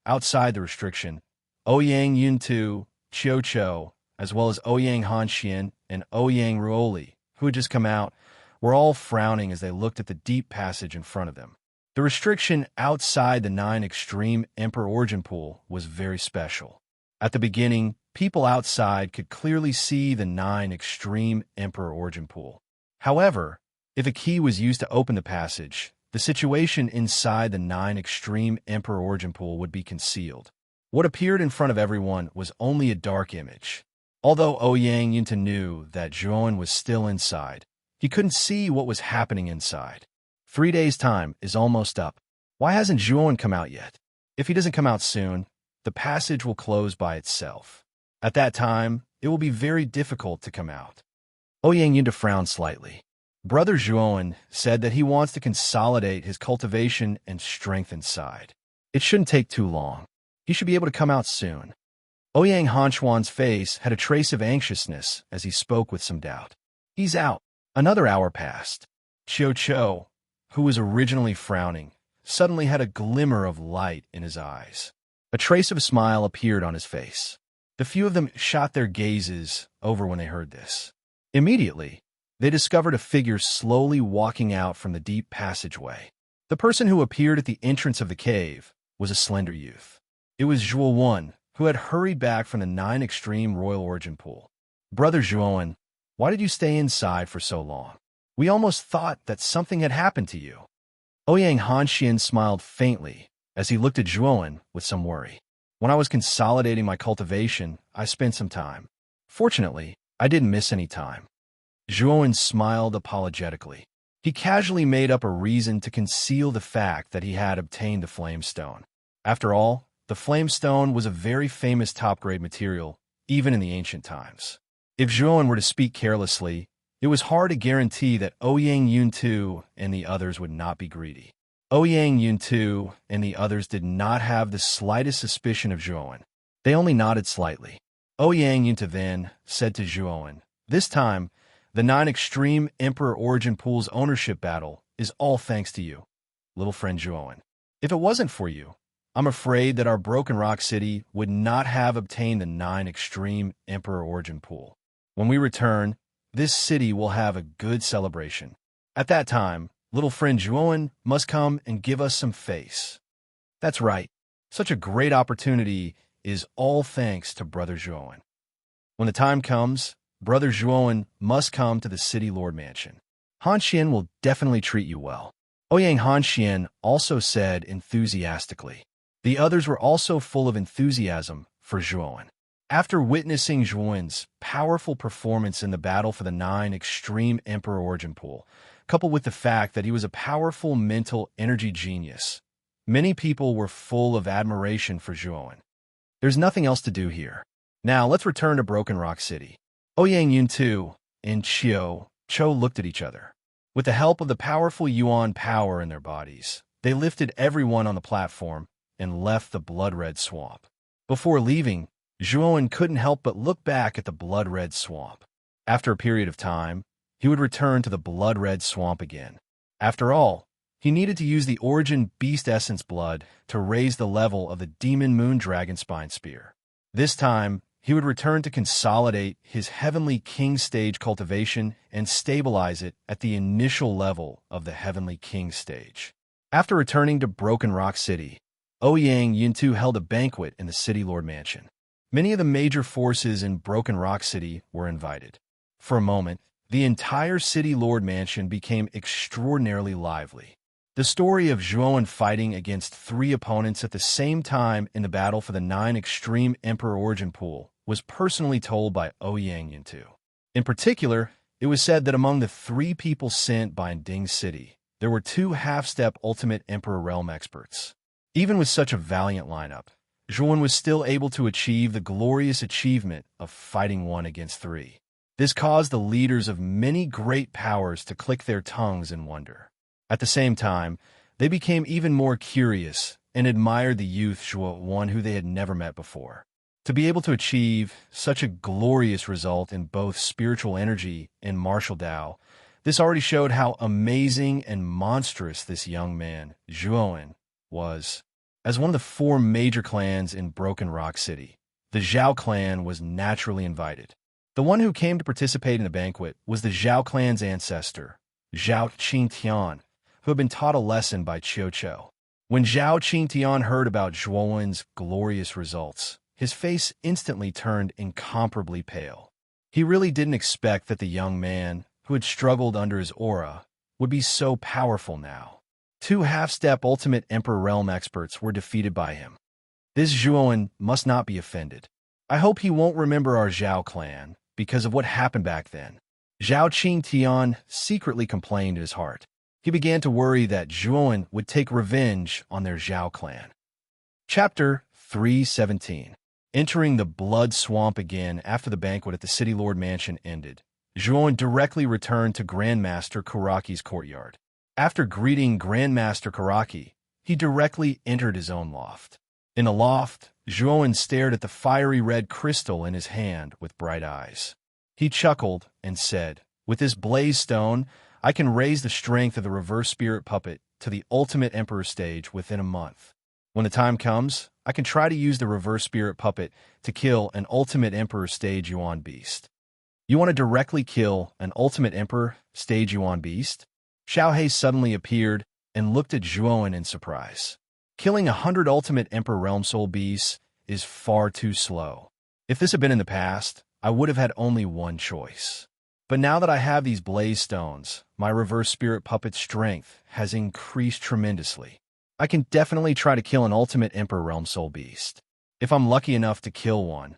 Outside the restriction, Ouyang Yuntu Cho, as well as Ouyang Hanxian and Ouyang Ruoli, who had just come out, were all frowning as they looked at the deep passage in front of them. The restriction outside the 9 extreme Emperor Origin Pool was very special. At the beginning, people outside could clearly see the 9 extreme Emperor Origin Pool. However, if a key was used to open the passage, the situation inside the 9 extreme Emperor Origin Pool would be concealed. What appeared in front of everyone was only a dark image. Although Ouyang Yunta knew that Zhuan was still inside, he couldn't see what was happening inside. 3 days' time is almost up. Why hasn't Zhuan come out yet? If he doesn't come out soon, the passage will close by itself. At that time, it will be very difficult to come out. Ouyang Yunta frowned slightly. Brother Zhuan said that he wants to consolidate his cultivation and strength inside. It shouldn't take too long. He should be able to come out soon. Ouyang Hanchuan's face had a trace of anxiousness as he spoke with some doubt. He's out. Another hour passed. Cho, who was originally frowning, suddenly had a glimmer of light in his eyes. A trace of a smile appeared on his face. The few of them shot their gazes over when they heard this. Immediately, they discovered a figure slowly walking out from the deep passageway. The person who appeared at the entrance of the cave was a slender youth. It was Zhuan, who had hurried back from the 9 extreme Royal Origin Pool. Brother Zhuan, why did you stay inside for so long? We almost thought that something had happened to you. Ouyang Hanxian smiled faintly as he looked at Zhuan with some worry. When I was consolidating my cultivation, I spent some time. Fortunately, I didn't miss any time. Zhuan smiled apologetically. He casually made up a reason to conceal the fact that he had obtained the flame stone. After all, the flame stone was a very famous top-grade material, even in the ancient times. If Zhuan were to speak carelessly, it was hard to guarantee that Ouyang Yuntu and the others would not be greedy. Ouyang Yuntu and the others did not have the slightest suspicion of Zhuan. They only nodded slightly. Ouyang Yuntu then said to Zhuan, "This time, the 9 extreme Emperor Origin Pool's ownership battle is all thanks to you, little friend Zhuan. If it wasn't for you, I'm afraid that our Broken Rock City would not have obtained the 9 extreme Emperor Origin Pool. When we return, this city will have a good celebration. At that time, little friend Zhuan must come and give us some face." That's right. Such a great opportunity is all thanks to Brother Zhuan. When the time comes, Brother Zhuan must come to the City Lord Mansion. Hanxian will definitely treat you well. Ouyang Hanxian also said enthusiastically. The others were also full of enthusiasm for Zhuan. After witnessing Zhuan's powerful performance in the battle for the 9 extreme Emperor Origin Pool, coupled with the fact that he was a powerful mental energy genius, many people were full of admiration for Zhuan. There's nothing else to do here. Now let's return to Broken Rock City. Ouyang Yuntu and Cho looked at each other. With the help of the powerful Yuan power in their bodies, they lifted everyone on the platform and left the blood-red swamp. Before leaving, Zhuan couldn't help but look back at the blood-red swamp. After a period of time, he would return to the blood-red swamp again. After all, he needed to use the Origin Beast Essence blood to raise the level of the Demon Moon Dragon Spine Spear. This time, he would return to consolidate his Heavenly King stage cultivation and stabilize it at the initial level of the Heavenly King stage. After returning to Broken Rock City, Ouyang Yuntu held a banquet in the City Lord Mansion. Many of the major forces in Broken Rock City were invited. For a moment, the entire City Lord Mansion became extraordinarily lively. The story of Zhuan fighting against 3 opponents at the same time in the battle for the 9 extreme Emperor Origin Pool was personally told by Ouyang Yuntu. In particular, it was said that among the 3 people sent by Ding City, there were 2 half-step Ultimate Emperor Realm experts. Even with such a valiant lineup, Zhuan was still able to achieve the glorious achievement of fighting 1 against 3. This caused the leaders of many great powers to click their tongues in wonder. At the same time, they became even more curious and admired the youth Zhuan who they had never met before. To be able to achieve such a glorious result in both spiritual energy and martial Tao, this already showed how amazing and monstrous this young man, Zhuan, was. As one of the 4 major clans in Broken Rock City, The Zhao clan was naturally invited. The one who came to participate in the banquet was the Zhao clan's ancestor, Zhao Qingtian, who had been taught a lesson by Qiu Qiu. When Zhao Qingtian heard about Zhuowen's glorious results, his face instantly turned incomparably pale. He really didn't expect that the young man, who had struggled under his aura, would be so powerful now. 2 half-step Ultimate Emperor Realm experts were defeated by him. This Zhuowen must not be offended. I hope he won't remember our Zhao clan because of what happened back then. Zhao Qingtian secretly complained in his heart. He began to worry that Zhuowen would take revenge on their Zhao clan. Chapter 317. Entering the blood swamp again after the banquet at the City Lord Mansion ended, Zhuowen directly returned to Grandmaster Karaki's courtyard. After greeting Grandmaster Karaki, he directly entered his own loft. In the loft, Zhuowen stared at the fiery red crystal in his hand with bright eyes. He chuckled and said, "With this blaze stone, I can raise the strength of the reverse spirit puppet to the Ultimate Emperor stage within a month. When the time comes, I can try to use the reverse spirit puppet to kill an Ultimate Emperor stage Yuan beast." "You want to directly kill an Ultimate Emperor stage Yuan beast?" Xiaohei suddenly appeared and looked at Zhuowen in surprise. "Killing 100 Ultimate Emperor Realm Soul beasts is far too slow. If this had been in the past, I would have had only one choice. But now that I have these blaze stones, my reverse spirit puppet's strength has increased tremendously. I can definitely try to kill an Ultimate Emperor Realm Soul beast. If I'm lucky enough to kill one,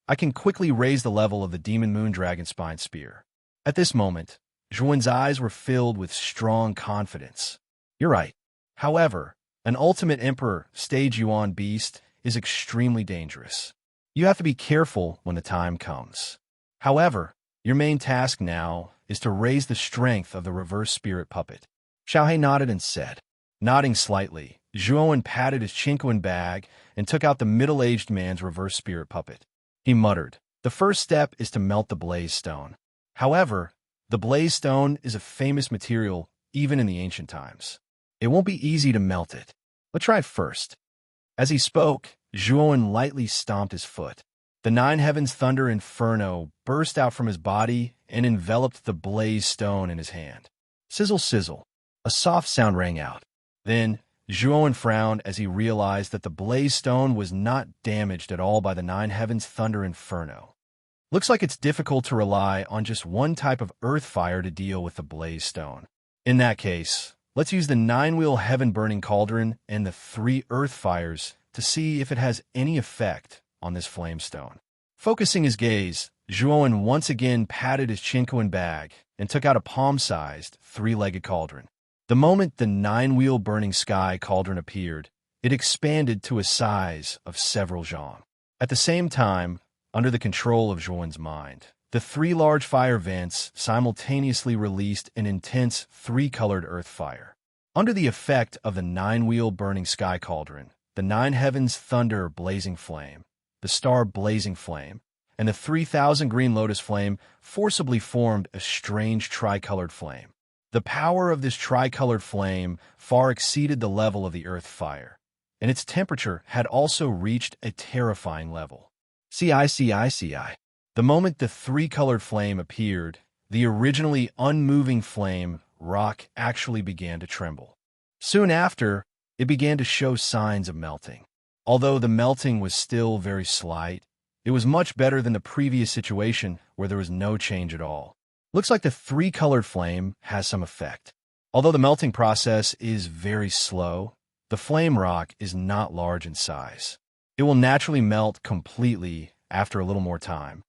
I can quickly raise the level of the Demon Moon Dragon Spine Spear." At this moment, Zhuowen's eyes were filled with strong confidence. "You're right. However, an Ultimate Emperor stage Yuan beast is extremely dangerous. You have to be careful when the time comes. However, your main task now is to raise the strength of the reverse spirit puppet." Xiaohei nodded and said. Nodding slightly, Zhuowen patted his Chinquan bag and took out the middle-aged man's reverse spirit puppet. He muttered, "The first step is to melt the blaze stone. However, the blaze stone is a famous material even in the ancient times. It won't be easy to melt it. Let's try it first." As he spoke, Zhuowen lightly stomped his foot. The 9 Heavens Thunder Inferno burst out from his body and enveloped the blaze stone in his hand. Sizzle, sizzle. A soft sound rang out. Then, Zhuowen frowned as he realized that the blaze stone was not damaged at all by the 9 Heavens Thunder Inferno. Looks like it's difficult to rely on just one type of earth fire to deal with the blaze stone. In that case, let's use the 9-wheel heaven burning cauldron and the 3 earth fires to see if it has any effect on this flame stone. Focusing his gaze, Zhuowen once again patted his Chinquan bag and took out a palm-sized 3-legged cauldron. The moment the 9-wheel burning sky cauldron appeared, it expanded to a size of several zhang. At the same time, under the control of Zhuowen's mind, the 3 large fire vents simultaneously released an intense 3-colored earth fire. Under the effect of the 9-wheel burning sky cauldron, the 9 Heavens Thunder blazing flame, the star blazing flame, and the 3,000 green lotus flame forcibly formed a strange tricolored flame. The power of this tricolored flame far exceeded the level of the earth fire, and its temperature had also reached a terrifying level. CI. The moment the 3-colored flame appeared, the originally unmoving flame rock actually began to tremble. Soon after, it began to show signs of melting. Although the melting was still very slight, it was much better than the previous situation where there was no change at all. Looks like the 3-colored flame has some effect. Although the melting process is very slow, the flame rock is not large in size. It will naturally melt completely after a little more time.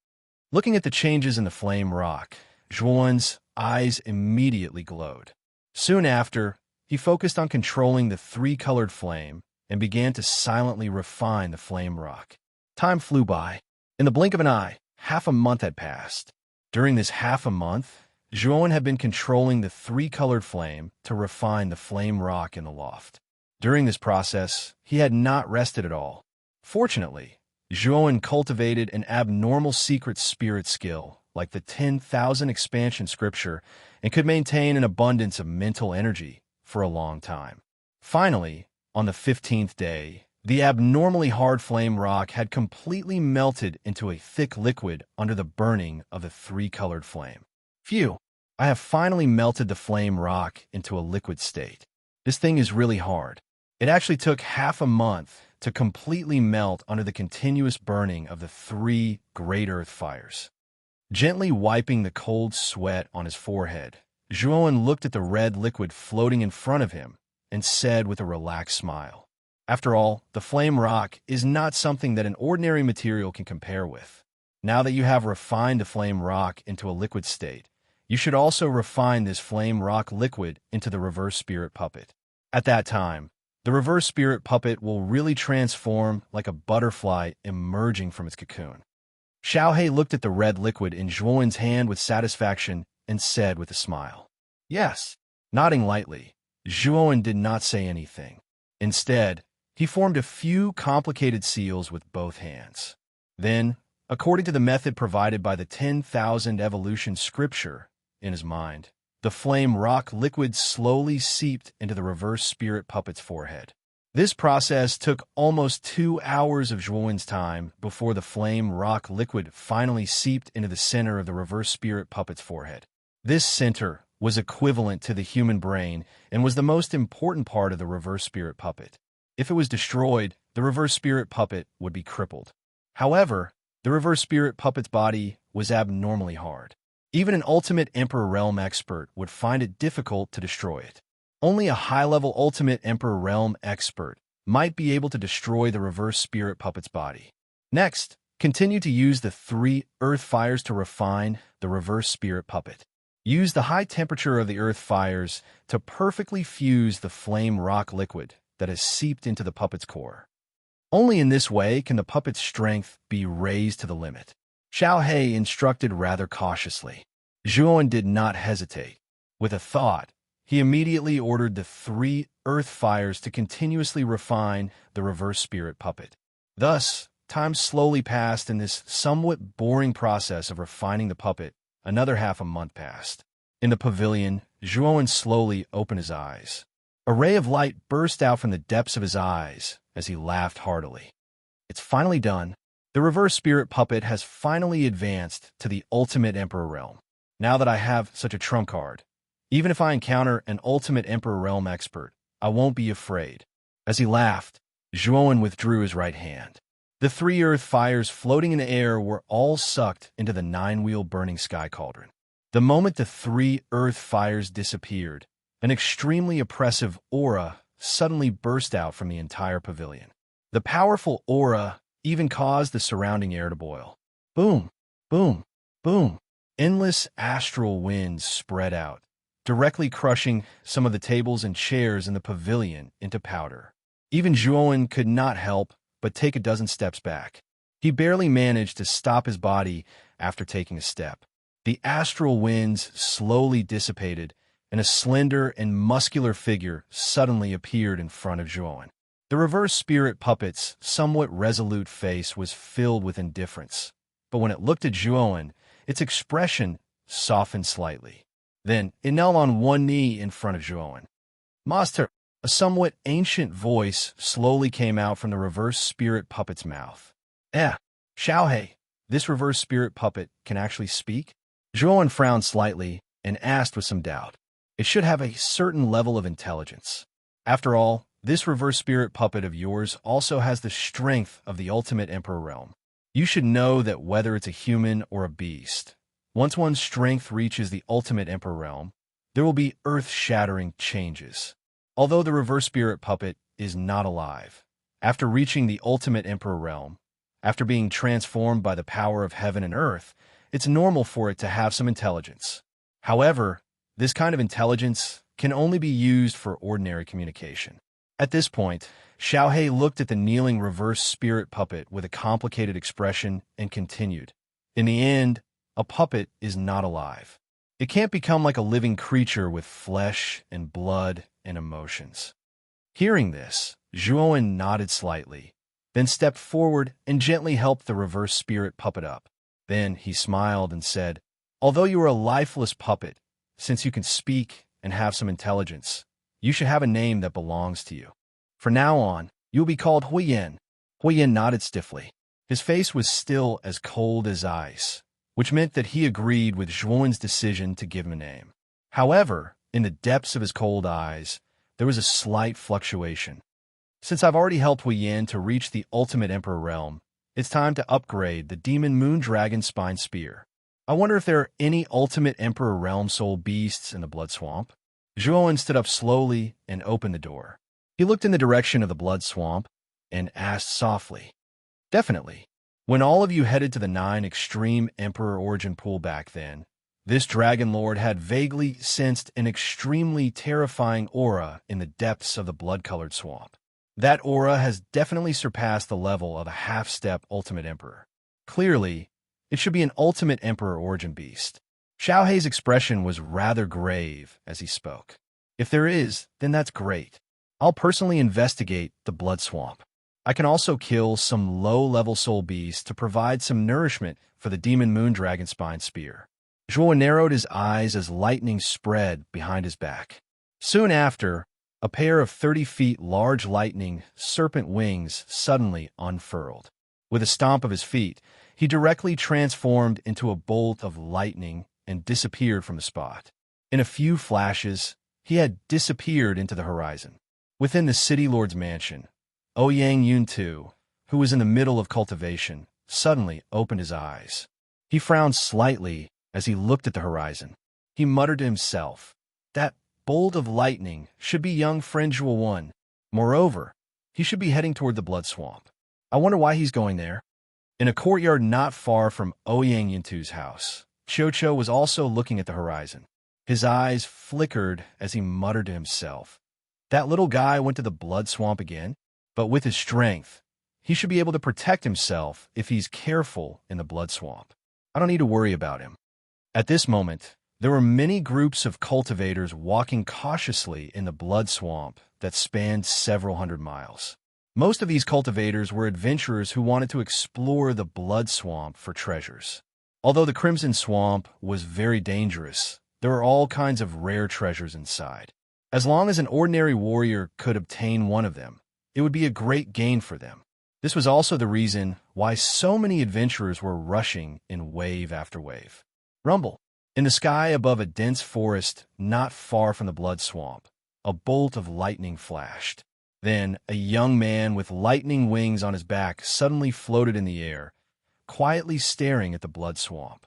Looking at the changes in the flame rock, Zhuowen's eyes immediately glowed. Soon after, he focused on controlling the 3-colored flame and began to silently refine the flame rock. Time flew by. In the blink of an eye, half a month had passed. During this half a month, Zhuowen had been controlling the 3-colored flame to refine the flame rock in the loft. During this process, he had not rested at all. Fortunately, Zhuowen cultivated an abnormal secret spirit skill, like the 10,000 expansion scripture, and could maintain an abundance of mental energy for a long time. Finally, on the 15th day, The abnormally hard flame rock had completely melted into a thick liquid under the burning of the three-colored flame. Phew, I have finally melted the flame rock into a liquid state. This thing is really hard. It actually took half a month to completely melt under the continuous burning of the three great earth fires. Gently wiping the cold sweat on his forehead, Zhuowen looked at the red liquid floating in front of him and said with a relaxed smile, "After all, the flame rock is not something that an ordinary material can compare with. Now that you have refined the flame rock into a liquid state, you should also refine this flame rock liquid into the reverse spirit puppet. At that time, the reverse spirit puppet will really transform like a butterfly emerging from its cocoon." Xiaohei looked at the red liquid in Zhuowen's hand with satisfaction and said with a smile, "Yes." Nodding lightly, Zhuowen did not say anything. Instead, he formed a few complicated seals with both hands. Then, according to the method provided by the 10,000 evolution scripture in his mind, the flame rock liquid slowly seeped into the reverse spirit puppet's forehead. This process took almost 2 hours of Zhuowen's time before the flame rock liquid finally seeped into the center of the reverse spirit puppet's forehead. This center was equivalent to the human brain and was the most important part of the reverse spirit puppet. If it was destroyed, the reverse spirit puppet would be crippled. However, the reverse spirit puppet's body was abnormally hard. Even an ultimate Emperor Realm expert would find it difficult to destroy it. Only a high-level ultimate Emperor Realm expert might be able to destroy the reverse spirit puppet's body. Next, continue to use the 3 earth fires to refine the reverse spirit puppet. Use the high temperature of the earth fires to perfectly fuse the flame rock liquid that has seeped into the puppet's core. Only in this way can the puppet's strength be raised to the limit. Xiaohei instructed rather cautiously. Zhuowen did not hesitate. With a thought, he immediately ordered the 3 earth fires to continuously refine the reverse spirit puppet. Thus, time slowly passed in this somewhat boring process of refining the puppet. Another half a month passed. In the pavilion, Zhuowen slowly opened his eyes. A ray of light burst out from the depths of his eyes as he laughed heartily. It's finally done. The reverse spirit puppet has finally advanced to the ultimate Emperor Realm. Now that I have such a trump card, even if I encounter an ultimate Emperor Realm expert, I won't be afraid. As he laughed, Zhuowen withdrew his right hand. The 3 earth fires floating in the air were all sucked into the 9-wheel burning sky cauldron. The moment the 3 earth fires disappeared, an extremely oppressive aura suddenly burst out from the entire pavilion. The powerful aura even caused the surrounding air to boil. Boom, boom, boom. Endless astral winds spread out, directly crushing some of the tables and chairs in the pavilion into powder. Even Zhuowen could not help but take a dozen steps back. He barely managed to stop his body after taking a step. The astral winds slowly dissipated, and a slender and muscular figure suddenly appeared in front of Zhuowen. The reverse spirit puppet's somewhat resolute face was filled with indifference, but when it looked at Zhuowen, its expression softened slightly. Then it knelt on one knee in front of Zhuowen. "Master," a somewhat ancient voice slowly came out from the reverse spirit puppet's mouth. Xiaohei, this reverse spirit puppet can actually speak?" Zhuowen frowned slightly and asked with some doubt. It should have a certain level of intelligence. After all, this reverse spirit puppet of yours also has the strength of the ultimate Emperor Realm. You should know that whether it's a human or a beast, once one's strength reaches the ultimate Emperor Realm, there will be earth-shattering changes. Although the reverse spirit puppet is not alive, after reaching the ultimate Emperor Realm, after being transformed by the power of heaven and earth, it's normal for it to have some intelligence. However, this kind of intelligence can only be used for ordinary communication. At this point, Xiaohei looked at the kneeling reverse spirit puppet with a complicated expression and continued. In the end, a puppet is not alive. It can't become like a living creature with flesh and blood and emotions. Hearing this, Zhuowen nodded slightly, then stepped forward and gently helped the reverse spirit puppet up. Then he smiled and said, "Although you are a lifeless puppet, since you can speak and have some intelligence, you should have a name that belongs to you. From now on, You'll be called Huiyin. Huiyin nodded stiffly. His face was still as cold as ice, which meant that he agreed with Zhuowen's decision to give him a name. However, in the depths of his cold eyes, there was a slight fluctuation. Since I've already helped Huiyin to reach the ultimate Emperor realm, it's time to upgrade the Demon Moon Dragon Spine Spear. I wonder if there are any ultimate Emperor realm soul beasts in the Blood Swamp. Zhuowen stood up slowly and opened the door. He looked in the direction of the Blood Swamp and asked softly, "Definitely. When all of you headed to the 9 Extreme Emperor Origin Pool back then, this Dragon Lord had vaguely sensed an extremely terrifying aura in the depths of the blood-colored swamp. That aura has definitely surpassed the level of a half-step Ultimate Emperor. Clearly, it should be an Ultimate Emperor Origin Beast." Xiaohei's expression was rather grave as he spoke. "If there is, then that's great. I'll personally investigate the Blood Swamp. I can also kill some low-level soul beasts to provide some nourishment for the Demon Moon Dragon Spine Spear." Zhuo narrowed his eyes as lightning spread behind his back. Soon after, a pair of 30 feet large lightning serpent wings suddenly unfurled. With a stomp of his feet, he directly transformed into a bolt of lightning and disappeared from the spot. In a few flashes, he had disappeared into the horizon. Within the city lord's mansion, Ouyang Yuntu, who was in the middle of cultivation, suddenly opened his eyes. He frowned slightly as he looked at the horizon. He muttered to himself, "That bolt of lightning should be young friend Zhuo. Moreover, he should be heading toward the Blood Swamp. I wonder why he's going there." In a courtyard not far from Ouyang Yuntu's house, Cho was also looking at the horizon. His eyes flickered as he muttered to himself, "That little guy went to the Blood Swamp again? But with his strength, he should be able to protect himself if he's careful in the Blood Swamp. I don't need to worry about him." At this moment, there were many groups of cultivators walking cautiously in the Blood Swamp that spanned several hundred miles. Most of these cultivators were adventurers who wanted to explore the Blood Swamp for treasures. Although the Crimson Swamp was very dangerous, there were all kinds of rare treasures inside. As long as an ordinary warrior could obtain one of them, it would be a great gain for them. This was also the reason why so many adventurers were rushing in wave after wave. Rumble. In the sky above a dense forest not far from the Blood Swamp, a bolt of lightning flashed. Then a young man with lightning wings on his back suddenly floated in the air, quietly staring at the Blood Swamp.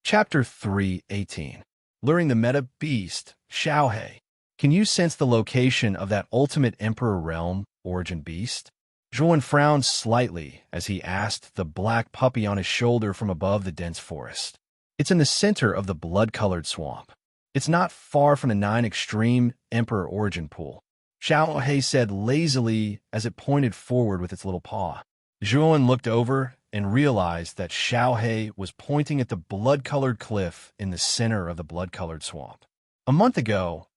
Chapter 3:18. Luring the Meta Beast, Xiaohei. Can you sense the location of that Ultimate Emperor Realm Origin Beast? Zhuowen frowned slightly as he asked the black puppy on his shoulder from above the dense forest. "It's in the center of the blood-colored swamp. It's not far from the 9 Extreme Emperor Origin Pool," Xiaohei said lazily as it pointed forward with its little paw. Zhuowen looked over and realized that Xiaohei was pointing at the blood-colored cliff in the center of the blood-colored swamp. A month ago,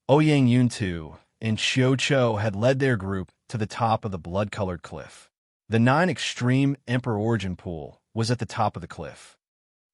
Ouyang Yuntu and Cho had led their group to the top of the blood-colored cliff. The 9 Extreme Emperor Origin Pool was at the top of the cliff.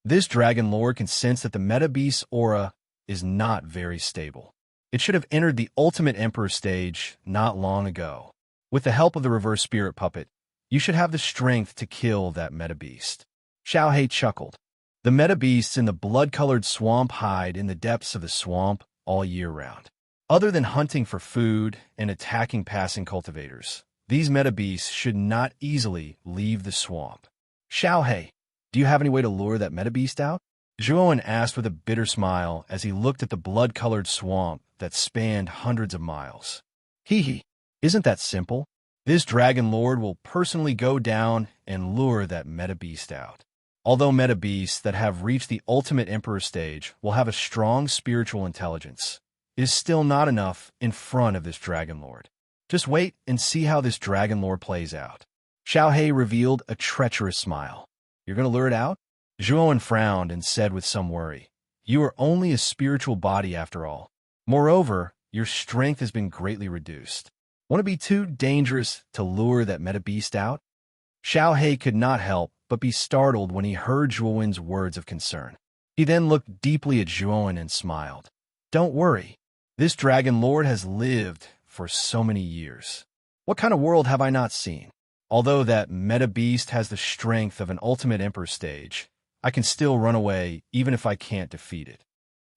This Dragon Lord can sense that the Meta Beast's aura is not very stable. It should have entered the Ultimate Emperor stage not long ago. With the help of the Reverse Spirit Puppet, you should have the strength to kill that Meta Beast. Xiaohei chuckled. The Meta Beasts in the blood-colored swamp hide in the depths of the swamp all year round. Other than hunting for food and attacking passing cultivators, these Meta Beasts should not easily leave the swamp. Xiaohei, do you have any way to lure that Meta Beast out? Zhuowen asked with a bitter smile as he looked at the blood-colored swamp that spanned hundreds of miles. Hee, isn't that simple? This Dragon Lord will personally go down and lure that Meta Beast out. Although Meta Beasts that have reached the Ultimate Emperor stage will have a strong spiritual intelligence, it is still not enough in front of this Dragon Lord. Just wait and see how this Dragon Lord plays out. Xiaohei revealed a treacherous smile. You're going to lure it out? Zhuowen frowned and said with some worry, "You are only a spiritual body after all. Moreover, your strength has been greatly reduced. Won't it be too dangerous to lure that Meta Beast out?" Xiaohei could not help but be startled when he heard Zhuowen's words of concern. He then looked deeply at Zhuowen and smiled. "Don't worry. This Dragon Lord has lived for so many years. What kind of world have I not seen? Although that meta beast has the strength of an ultimate emperor stage, I can still run away even if I can't defeat it.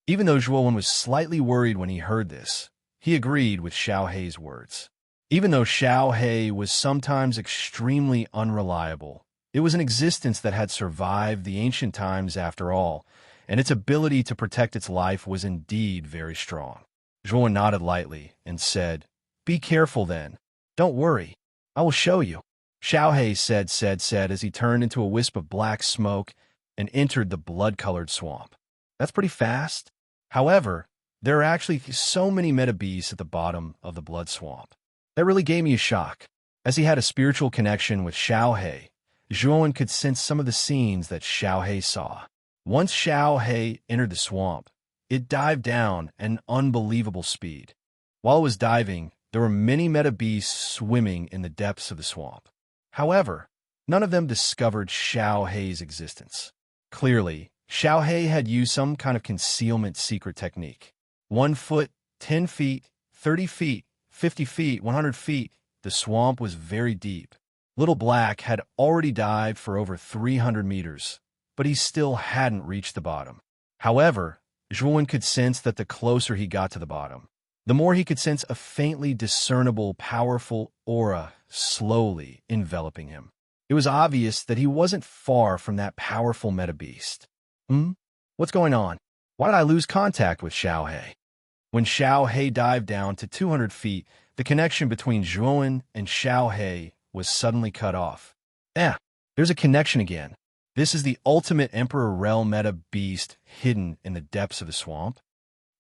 Even though Zhuowen was slightly worried when he heard this, he agreed with Xiao Hei's words. Even though Xiao Hei was sometimes extremely unreliable, it was an existence that had survived the ancient times after all, and its ability to protect its life was indeed very strong. Zhuowen nodded lightly and said, "Be careful then. Don't worry. I will show you." Xiao Hei said as he turned into a wisp of black smoke and entered the blood-colored swamp. That's pretty fast. However, there are actually so many meta beasts at the bottom of the blood swamp. That really gave me a shock. As he had a spiritual connection with Xiao Hei, Zhuowen could sense some of the scenes that Xiao Hei saw. Once Xiao Hei entered the swamp, it dived down at an unbelievable speed. While it was diving, there were many meta beasts swimming in the depths of the swamp. However, none of them discovered Xiao Hei's existence. Clearly, Xiao Hei had used some kind of concealment secret technique. 1 foot, 10 feet, 30 feet, 50 feet, 100 feet, the swamp was very deep. Little Black had already dived for over 300 meters, but he still hadn't reached the bottom. However, Zhuowen could sense that the closer he got to the bottom, the more he could sense a faintly discernible, powerful aura slowly enveloping him. It was obvious that he wasn't far from that powerful meta beast. What's going on? Why did I lose contact with Xiao Hei? When Xiao Hei dived down to 200 feet, the connection between Zhuowen and Xiao Hei was suddenly cut off. There's a connection again. This is the ultimate Emperor Realm meta beast hidden in the depths of the swamp.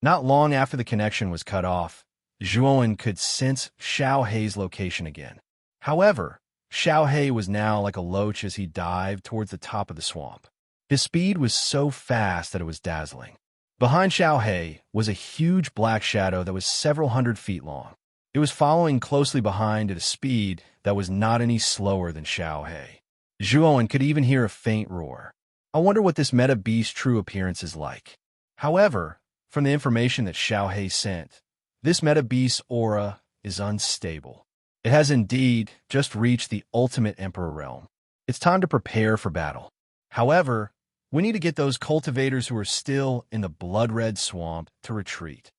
Not long after the connection was cut off, Zhuowen could sense Xiao Hei's location again. However, Xiao Hei was now like a loach as he dived towards the top of the swamp. His speed was so fast that it was dazzling. Behind Xiao Hei was a huge black shadow that was several hundred feet long. It was following closely behind at a speed that was not any slower than Xiao Hei. Zhuowen could even hear a faint roar. I wonder what this meta beast's true appearance is like. However, from the information that Xiao Hei sent, this meta beast's aura is unstable. It has indeed just reached the ultimate Emperor Realm. It's time to prepare for battle. However, we need to get those cultivators who are still in the blood-red swamp to retreat.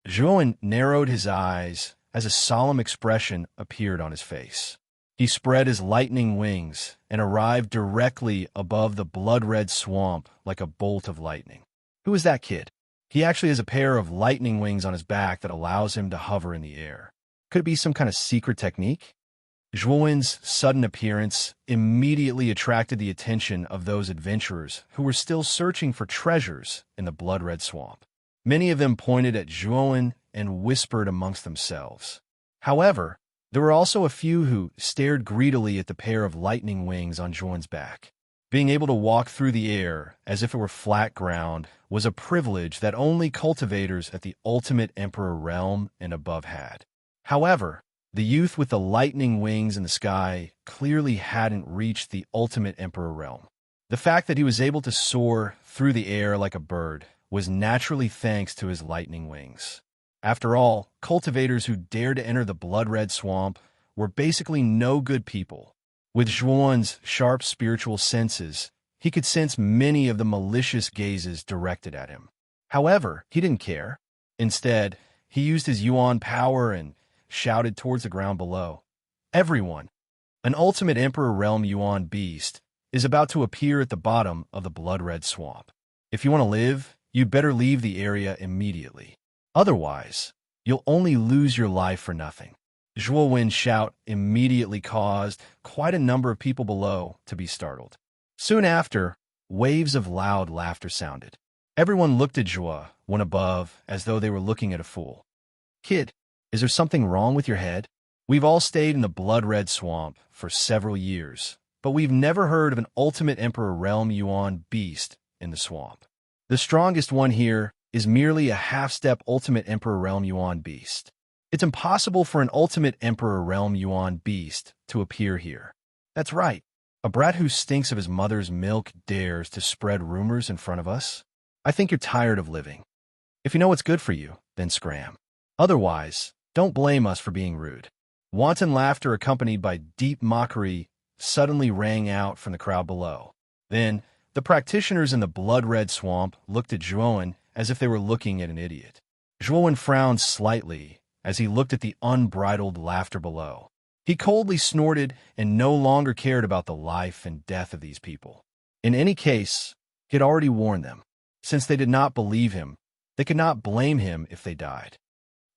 Zhuowen narrowed his eyes as a solemn expression appeared on his face. He spread his lightning wings and arrived directly above the blood-red swamp like a bolt of lightning. Who is that kid? He actually has a pair of lightning wings on his back that allows him to hover in the air. Could it be some kind of secret technique? Zhuowen's sudden appearance immediately attracted the attention of those adventurers who were still searching for treasures in the blood-red swamp. Many of them pointed at Zhuowen and whispered amongst themselves. However, there were also a few who stared greedily at the pair of lightning wings on Zhuowen's back. Being able to walk through the air as if it were flat ground was a privilege that only cultivators at the ultimate Emperor Realm and above had. However, the youth with the lightning wings in the sky clearly hadn't reached the ultimate Emperor Realm. The fact that he was able to soar through the air like a bird was naturally thanks to his lightning wings. After all, cultivators who dared to enter the blood-red swamp were basically no good people. With Zhuowen's sharp spiritual senses, he could sense many of the malicious gazes directed at him. However, he didn't care. Instead, he used his yuan power and shouted towards the ground below. Everyone, an ultimate Emperor Realm Yuan beast is about to appear at the bottom of the blood-red swamp. If you want to live, you'd better leave the area immediately. Otherwise, you'll only lose your life for nothing. Zhuowen's shout immediately caused quite a number of people below to be startled. Soon after, waves of loud laughter sounded. Everyone looked at Zhuowen above as though they were looking at a fool. Kid, is there something wrong with your head? We've all stayed in the blood-red swamp for several years, but we've never heard of an ultimate Emperor Realm Yuan beast in the swamp. The strongest one here is merely a half-step ultimate Emperor Realm Yuan beast. It's impossible for an ultimate Emperor Realm Yuan beast to appear here. That's right. A brat who stinks of his mother's milk dares to spread rumors in front of us? I think you're tired of living. If you know what's good for you, then scram. Otherwise, don't blame us for being rude. Wanton laughter accompanied by deep mockery suddenly rang out from the crowd below. Then, the practitioners in the blood-red swamp looked at Zhuowen as if they were looking at an idiot. Zhuowen frowned slightly as he looked at the unbridled laughter below. He coldly snorted and no longer cared about the life and death of these people. In any case, he had already warned them. Since they did not believe him, they could not blame him if they died.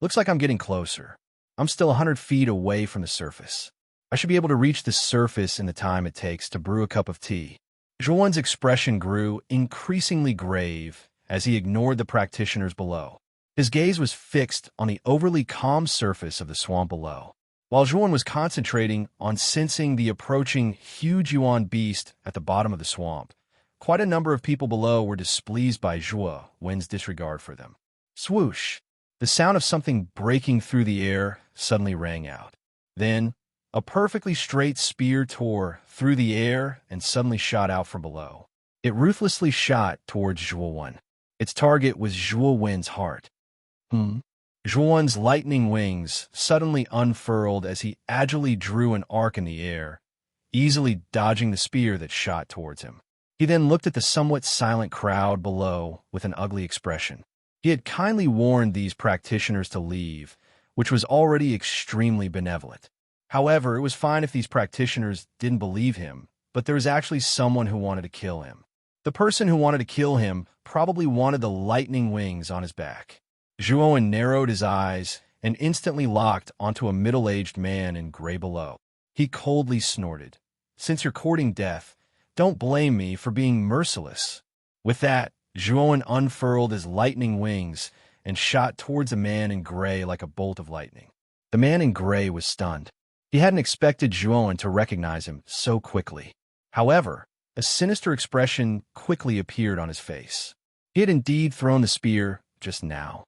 Looks like I'm getting closer. I'm still 100 feet away from the surface. I should be able to reach the surface in the time it takes to brew a cup of tea. Zhuowen's expression grew increasingly grave as he ignored the practitioners below. His gaze was fixed on the overly calm surface of the swamp below. While Zhuowen was concentrating on sensing the approaching huge yuan beast at the bottom of the swamp, quite a number of people below were displeased by Zhuowen's disregard for them. Swoosh! The sound of something breaking through the air suddenly rang out. Then, a perfectly straight spear tore through the air and suddenly shot out from below. It ruthlessly shot towards Zhuowen. Its target was Zhuowen's heart. Zhuowen's lightning wings suddenly unfurled as he agilely drew an arc in the air, easily dodging the spear that shot towards him. He then looked at the somewhat silent crowd below with an ugly expression. He had kindly warned these practitioners to leave, which was already extremely benevolent. However, it was fine if these practitioners didn't believe him, but there was actually someone who wanted to kill him. The person who wanted to kill him probably wanted the lightning wings on his back. Zhuowen narrowed his eyes and instantly locked onto a middle-aged man in gray below. He coldly snorted, "Since you're courting death, don't blame me for being merciless." With that, Zhuowen unfurled his lightning wings and shot towards the man in gray like a bolt of lightning. The man in gray was stunned. He hadn't expected Zhuowen to recognize him so quickly. However, a sinister expression quickly appeared on his face. He had indeed thrown the spear just now,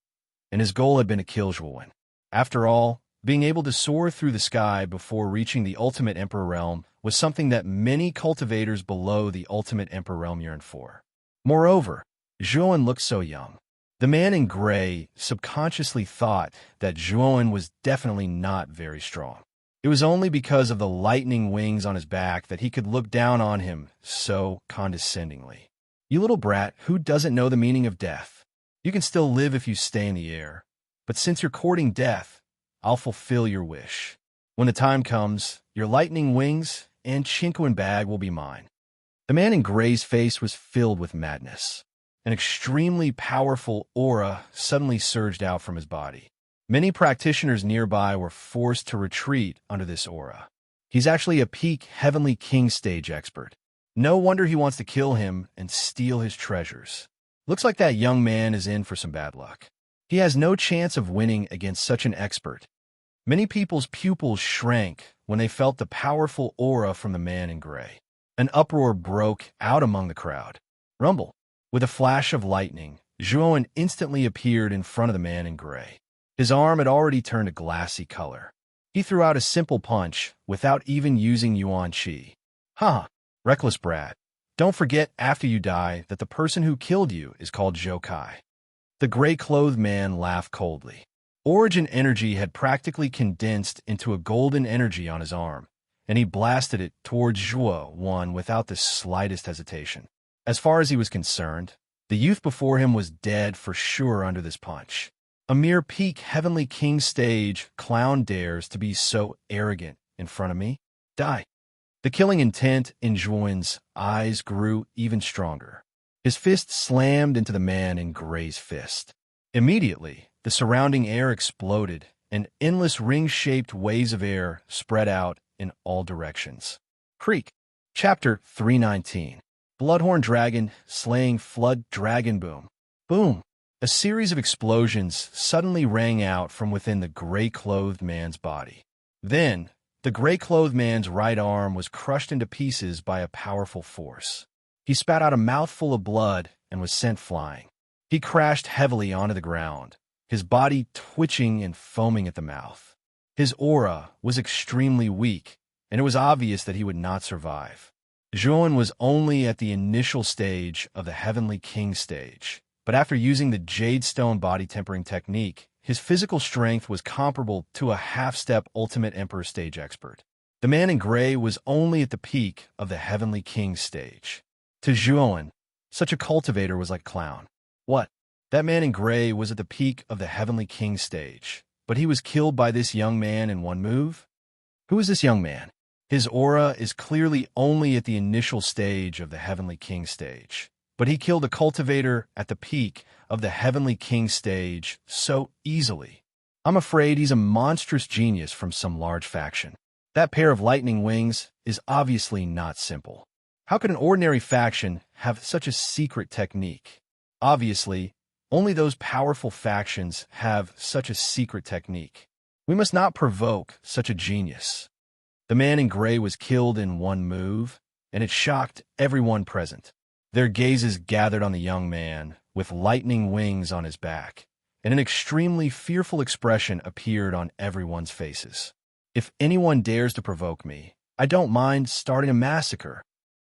and his goal had been to kill Zhuowen. After all, being able to soar through the sky before reaching the ultimate Emperor realm was something that many cultivators below the ultimate Emperor realm yearned for. Moreover, Zhuowen looked so young. The man in gray subconsciously thought that Zhuowen was definitely not very strong. It was only because of the lightning wings on his back that he could look down on him so condescendingly. "You little brat, who doesn't know the meaning of death? You can still live if you stay in the air. But since you're courting death, I'll fulfill your wish. When the time comes, your lightning wings and Chinquin bag will be mine." The man in gray's face was filled with madness. An extremely powerful aura suddenly surged out from his body. Many practitioners nearby were forced to retreat under this aura. He's actually a peak Heavenly King stage expert. No wonder he wants to kill him and steal his treasures. Looks like that young man is in for some bad luck. He has no chance of winning against such an expert. Many people's pupils shrank when they felt the powerful aura from the man in gray. An uproar broke out among the crowd. Rumble. With a flash of lightning, Zhuowen instantly appeared in front of the man in gray. His arm had already turned a glassy color. He threw out a simple punch without even using Yuan Qi. "Ha! Reckless brat. Don't forget after you die that the person who killed you is called Zhou Kai." The gray-clothed man laughed coldly. Origin energy had practically condensed into a golden energy on his arm, and he blasted it towards Zhuowen without the slightest hesitation. As far as he was concerned, the youth before him was dead for sure under this punch. A mere peak Heavenly King stage clown dares to be so arrogant in front of me? Die. The killing intent in Zhuowen's eyes grew even stronger. His fist slammed into the man in gray's fist. Immediately, the surrounding air exploded, and endless ring-shaped waves of air spread out in all directions. Creek. Chapter 319. Bloodhorn Dragon Slaying Flood Dragon Boom. Boom! A series of explosions suddenly rang out from within the gray-clothed man's body. Then, the gray-clothed man's right arm was crushed into pieces by a powerful force. He spat out a mouthful of blood and was sent flying. He crashed heavily onto the ground, his body twitching and foaming at the mouth. His aura was extremely weak, and it was obvious that he would not survive. Zhuowen was only at the initial stage of the Heavenly King stage, but after using the Jade Stone body tempering technique his physical strength was comparable to a half-step Ultimate Emperor stage expert. The man in gray was only at the peak of the Heavenly King stage. To Zhuowen, such a cultivator was like a clown. What? That man in gray was at the peak of the Heavenly King stage, but he was killed by this young man in one move? Who is this young man? His aura is clearly only at the initial stage of the Heavenly King stage, but he killed a cultivator at the peak of the Heavenly King stage so easily. I'm afraid he's a monstrous genius from some large faction. That pair of lightning wings is obviously not simple. How could an ordinary faction have such a secret technique? Obviously, only those powerful factions have such a secret technique. We must not provoke such a genius. The man in gray was killed in one move, and it shocked everyone present. Their gazes gathered on the young man with lightning wings on his back, and an extremely fearful expression appeared on everyone's faces. If anyone dares to provoke me, I don't mind starting a massacre,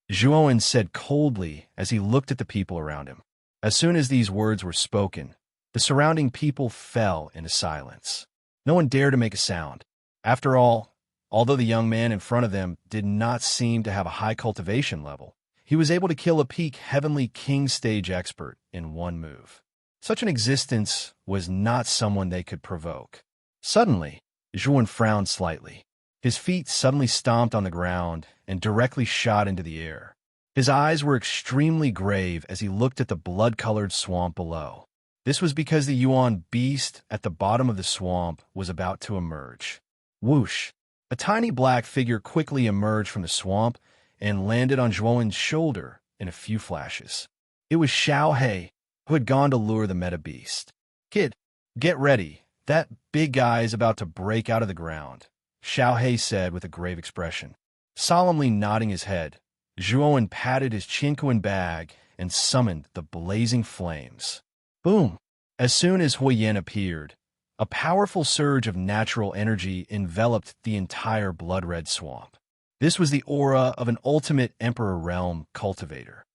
Zhuowen said coldly as he looked at the people around him. As soon as these words were spoken, the surrounding people fell into silence. No one dared to make a sound. After all, although the young man in front of them did not seem to have a high cultivation level, he was able to kill a peak Heavenly King stage expert in one move. Such an existence was not someone they could provoke. Suddenly, Zhuowen frowned slightly. His feet suddenly stomped on the ground and directly shot into the air. His eyes were extremely grave as he looked at the blood-colored swamp below. This was because the Yuan beast at the bottom of the swamp was about to emerge. Whoosh! A tiny black figure quickly emerged from the swamp and landed on Zhuowen's shoulder in a few flashes. It was Xiao He, who had gone to lure the meta beast. "Kid, get ready. That big guy is about to break out of the ground," Xiao He said with a grave expression. Solemnly nodding his head, Zhuowen patted his Qinquan bag and summoned the blazing flames. Boom! As soon as Huiyan appeared, a powerful surge of natural energy enveloped the entire blood-red swamp. This was the aura of an ultimate Emperor Realm cultivator.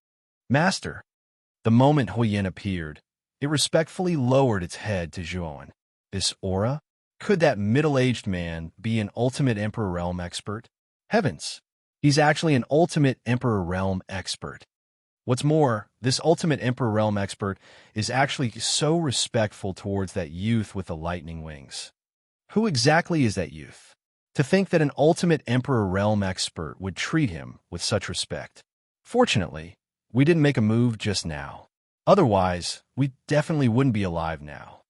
Master! The moment Huiyan appeared, it respectfully lowered its head to Zhuowen. This aura? Could that middle-aged man be an ultimate Emperor Realm expert? Heavens! He's actually an ultimate Emperor Realm expert. What's more, this ultimate Emperor Realm expert is actually so respectful towards that youth with the lightning wings. Who exactly is that youth? To think that an ultimate Emperor Realm expert would treat him with such respect. Fortunately, we didn't make a move just now. Otherwise, we definitely wouldn't be alive now.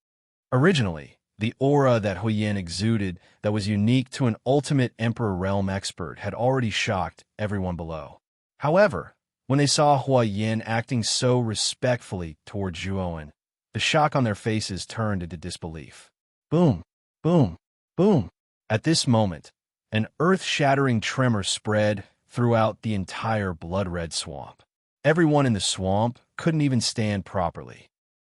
Originally, the aura that Huiyan exuded that was unique to an ultimate Emperor Realm expert had already shocked everyone below. However, when they saw Huiyan acting so respectfully toward Zhuowen, the shock on their faces turned into disbelief. Boom, boom, boom. At this moment, an earth-shattering tremor spread throughout the entire blood-red swamp. Everyone in the swamp couldn't even stand properly.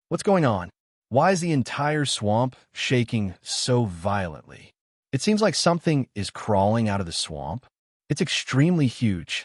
What's going on? Why is the entire swamp shaking so violently? It seems like something is crawling out of the swamp. It's extremely huge.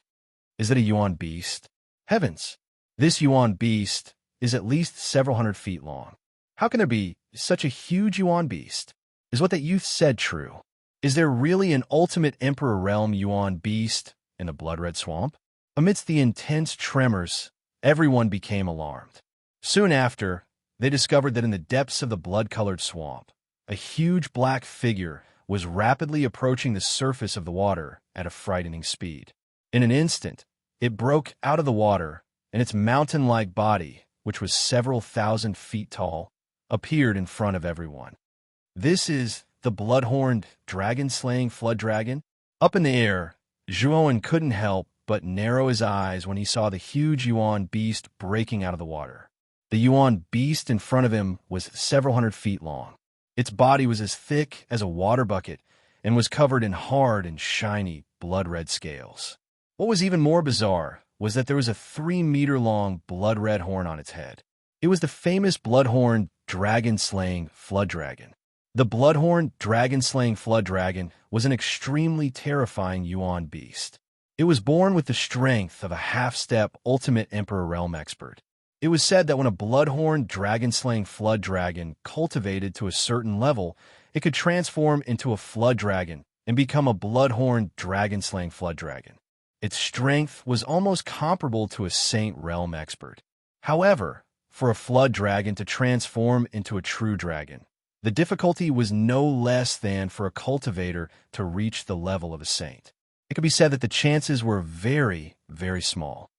Is it a Yuan beast? Heavens! This Yuan beast is at least several hundred feet long. How can there be such a huge Yuan beast? Is what that youth said true? Is there really an ultimate Emperor Realm Yuan beast in the blood-red swamp? Amidst the intense tremors, everyone became alarmed. Soon after, they discovered that in the depths of the blood-colored swamp, a huge black figure was rapidly approaching the surface of the water at a frightening speed. In an instant, it broke out of the water, and its mountain-like body, which was several thousand feet tall, appeared in front of everyone. This is the blood-horned, dragon-slaying flood dragon? Up in the air, Zhuowen couldn't help but narrow his eyes when he saw the huge Yuan beast breaking out of the water. The Yuan beast in front of him was several hundred feet long. Its body was as thick as a water bucket and was covered in hard and shiny blood-red scales. What was even more bizarre was that there was a 3-meter-long blood-red horn on its head. It was the famous blood-horned dragon-slaying flood dragon. The blood-horned dragon-slaying flood dragon was an extremely terrifying Yuan beast. It was born with the strength of a half-step ultimate Emperor Realm expert. It was said that when a bloodhorn dragon-slaying flood dragon cultivated to a certain level, it could transform into a flood dragon and become a bloodhorn dragon-slaying flood dragon. Its strength was almost comparable to a Saint Realm expert. However, for a flood dragon to transform into a true dragon, the difficulty was no less than for a cultivator to reach the level of a saint. It could be said that the chances were very, very small.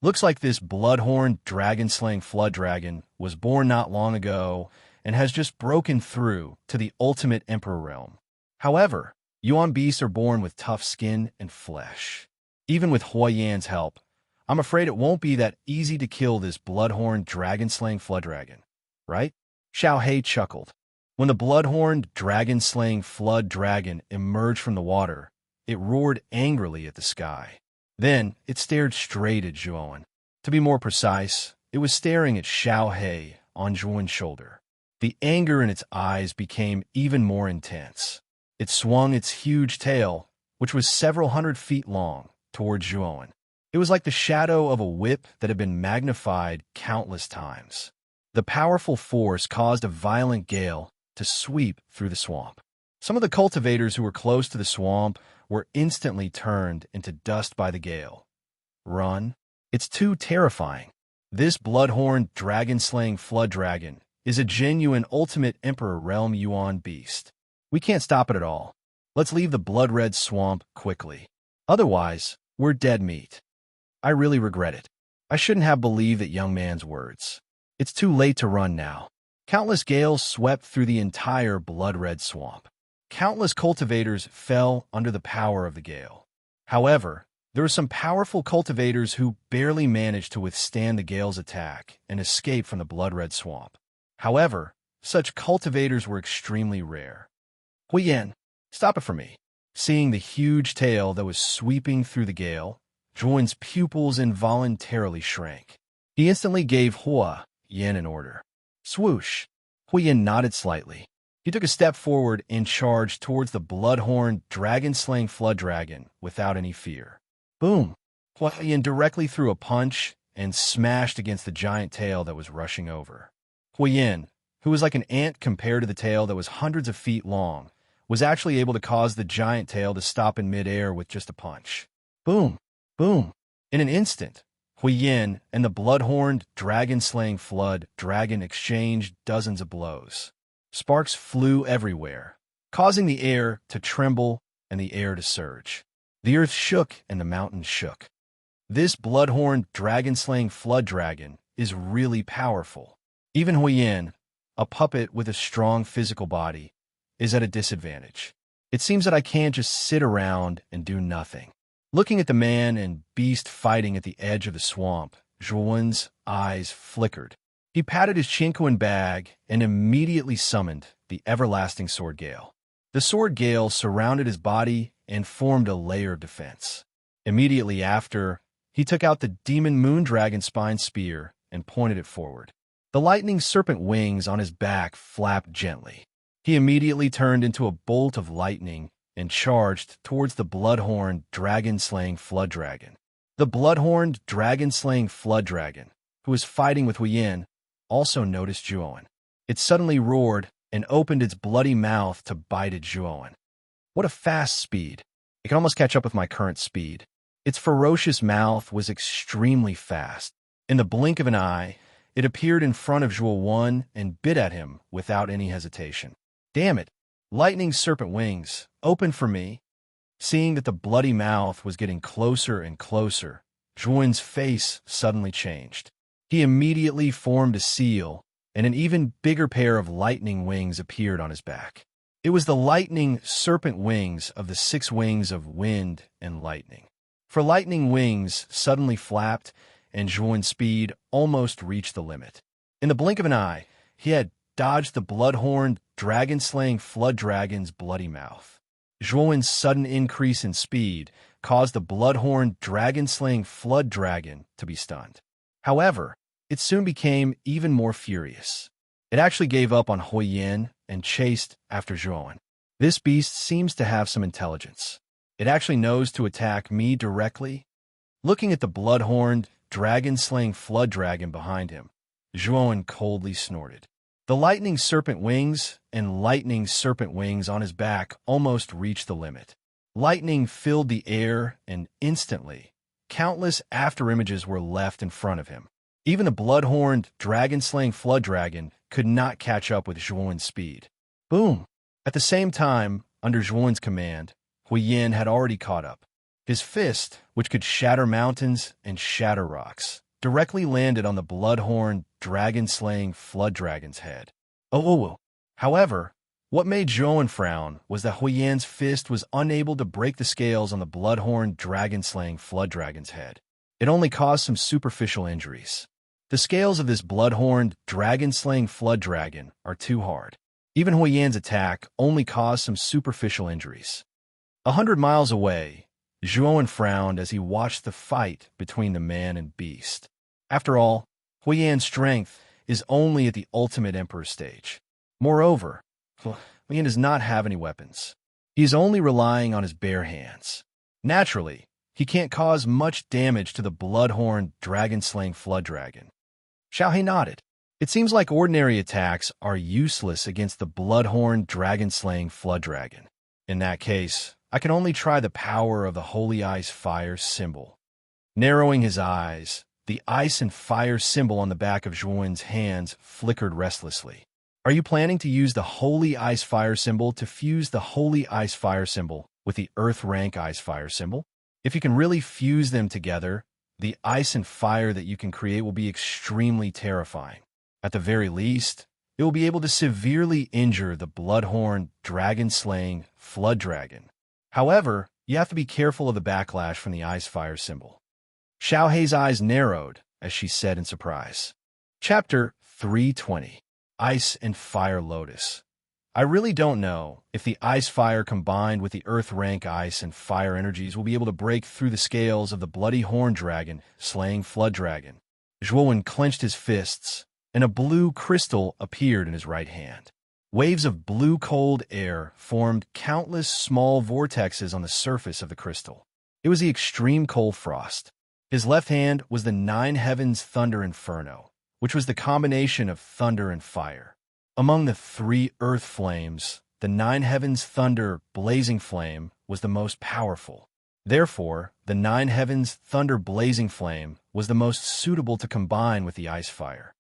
Looks like this bloodhorn dragon-slaying flood dragon was born not long ago and has just broken through to the ultimate emperor realm. However, Yuan beasts are born with tough skin and flesh. Even with Hui Yan's help, I'm afraid it won't be that easy to kill this bloodhorn dragon-slaying flood dragon, right? Xiao Hei chuckled. When the bloodhorn dragon-slaying flood dragon emerged from the water, it roared angrily at the sky. Then, it stared straight at Zhuowen. To be more precise, it was staring at Xiao Hei on Zhuowen's shoulder. The anger in its eyes became even more intense. It swung its huge tail, which was several hundred feet long, towards Zhuowen. It was like the shadow of a whip that had been magnified countless times. The powerful force caused a violent gale to sweep through the swamp. Some of the cultivators who were close to the swamp were instantly turned into dust by the gale. Run. It's too terrifying. This bloodhorn dragon-slaying flood dragon is a genuine ultimate Emperor Realm Yuan beast. We can't stop it at all. Let's leave the blood-red swamp quickly. Otherwise, we're dead meat. I really regret it. I shouldn't have believed that young man's words. It's too late to run now. Countless gales swept through the entire blood-red swamp. Countless cultivators fell under the power of the gale. However, there were some powerful cultivators who barely managed to withstand the gale's attack and escape from the blood-red swamp. However, such cultivators were extremely rare. Huiyan, stop it for me. Seeing the huge tail that was sweeping through the gale, Zhuowen's pupils involuntarily shrank. He instantly gave Hua Yan an order. Swoosh! Huiyan nodded slightly. He took a step forward and charged towards the bloodhorn dragon-slaying flood dragon without any fear. Boom! Huiyan directly threw a punch and smashed against the giant tail that was rushing over. Huiyan, who was like an ant compared to the tail that was hundreds of feet long, was actually able to cause the giant tail to stop in midair with just a punch. Boom! Boom! In an instant, Huiyan and the bloodhorned dragon-slaying flood dragon exchanged dozens of blows. Sparks flew everywhere, causing the air to tremble and the air to surge. The earth shook and the mountains shook. This bloodhorned dragon-slaying flood dragon is really powerful. Even Huiyan, a puppet with a strong physical body, is at a disadvantage. It seems that I can't just sit around and do nothing. Looking at the man and beast fighting at the edge of the swamp, Zhuowen's eyes flickered. He patted his Qinquan bag and immediately summoned the everlasting sword gale. The sword gale surrounded his body and formed a layer of defense. Immediately after, he took out the demon moondragon spine spear and pointed it forward. The lightning serpent wings on his back flapped gently. He immediately turned into a bolt of lightning and charged towards the bloodhorned dragon-slaying flood dragon. The bloodhorned dragon-slaying flood dragon, who was fighting with Huiyan, also noticed Zhuowen. It suddenly roared and opened its bloody mouth to bite at Zhuowen. What a fast speed. It can almost catch up with my current speed. Its ferocious mouth was extremely fast. In the blink of an eye, it appeared in front of Zhuowen and bit at him without any hesitation. Damn it! Lightning serpent wings, open for me. Seeing that the bloody mouth was getting closer and closer, Zhuowen's face suddenly changed. He immediately formed a seal, and an even bigger pair of lightning wings appeared on his back. It was the lightning serpent wings of the 6 wings of wind and lightning. For lightning wings suddenly flapped, and Zhuowen's speed almost reached the limit. In the blink of an eye, he had dodged the bloodhorned, dragon-slaying flood dragon's bloody mouth. Zhuowen's sudden increase in speed caused the bloodhorned, dragon-slaying flood dragon to be stunned. However, it soon became even more furious. It actually gave up on Huiyan and chased after Zhuowen. This beast seems to have some intelligence. It actually knows to attack me directly. Looking at the bloodhorned, dragon-slaying flood dragon behind him. Zhuowen coldly snorted. The lightning serpent wings on his back almost reached the limit. Lightning filled the air, and instantly, countless afterimages were left in front of him. Even the blood-horned, dragon-slaying flood dragon could not catch up with Zhuowen's speed. Boom! At the same time, under Zhuowen's command, Huiyan had already caught up. His fist, which could shatter mountains and shatter rocks, directly landed on the blood-horned, dragon-slaying flood dragon's head. Oh. However, what made Zhuowen frown was that Huiyan's fist was unable to break the scales on the blood-horned, dragon-slaying flood dragon's head. It only caused some superficial injuries. The scales of this blood-horned, dragon-slaying flood dragon are too hard. Even Huiyan's attack only caused some superficial injuries. 100 miles away, Zhuowen frowned as he watched the fight between the man and beast. After all, Huiyan's strength is only at the ultimate emperor stage. Moreover, Huiyan does not have any weapons. He is only relying on his bare hands. Naturally, he can't cause much damage to the blood-horned, dragon-slaying flood dragon. Xiaohe nodded. It seems like ordinary attacks are useless against the blood-horned, dragon-slaying flood dragon. In that case, I can only try the power of the holy ice fire symbol. Narrowing his eyes, the ice and fire symbol on the back of Zhuowen's hands flickered restlessly. Are you planning to use the holy ice fire symbol to fuse the holy ice fire symbol with the earth rank ice fire symbol? If you can really fuse them together, the ice and fire that you can create will be extremely terrifying. At the very least, it will be able to severely injure the blood-horned, dragon-slaying flood dragon. However, you have to be careful of the backlash from the ice fire symbol. Xiaohe's eyes narrowed as she said in surprise. Chapter 320. Ice and Fire Lotus. I really don't know if the ice fire combined with the earth rank ice and fire energies will be able to break through the scales of the bloody horn dragon slaying flood dragon. Zhuowen clenched his fists, and a blue crystal appeared in his right hand. Waves of blue cold air formed countless small vortexes on the surface of the crystal. It was the extreme cold frost. His left hand was the Nine Heavens Thunder Inferno, which was the combination of thunder and fire. Among the 3 earth flames, the Nine Heavens Thunder Blazing Flame was the most powerful. Therefore, the Nine Heavens Thunder Blazing Flame was the most suitable to combine with the ice fire.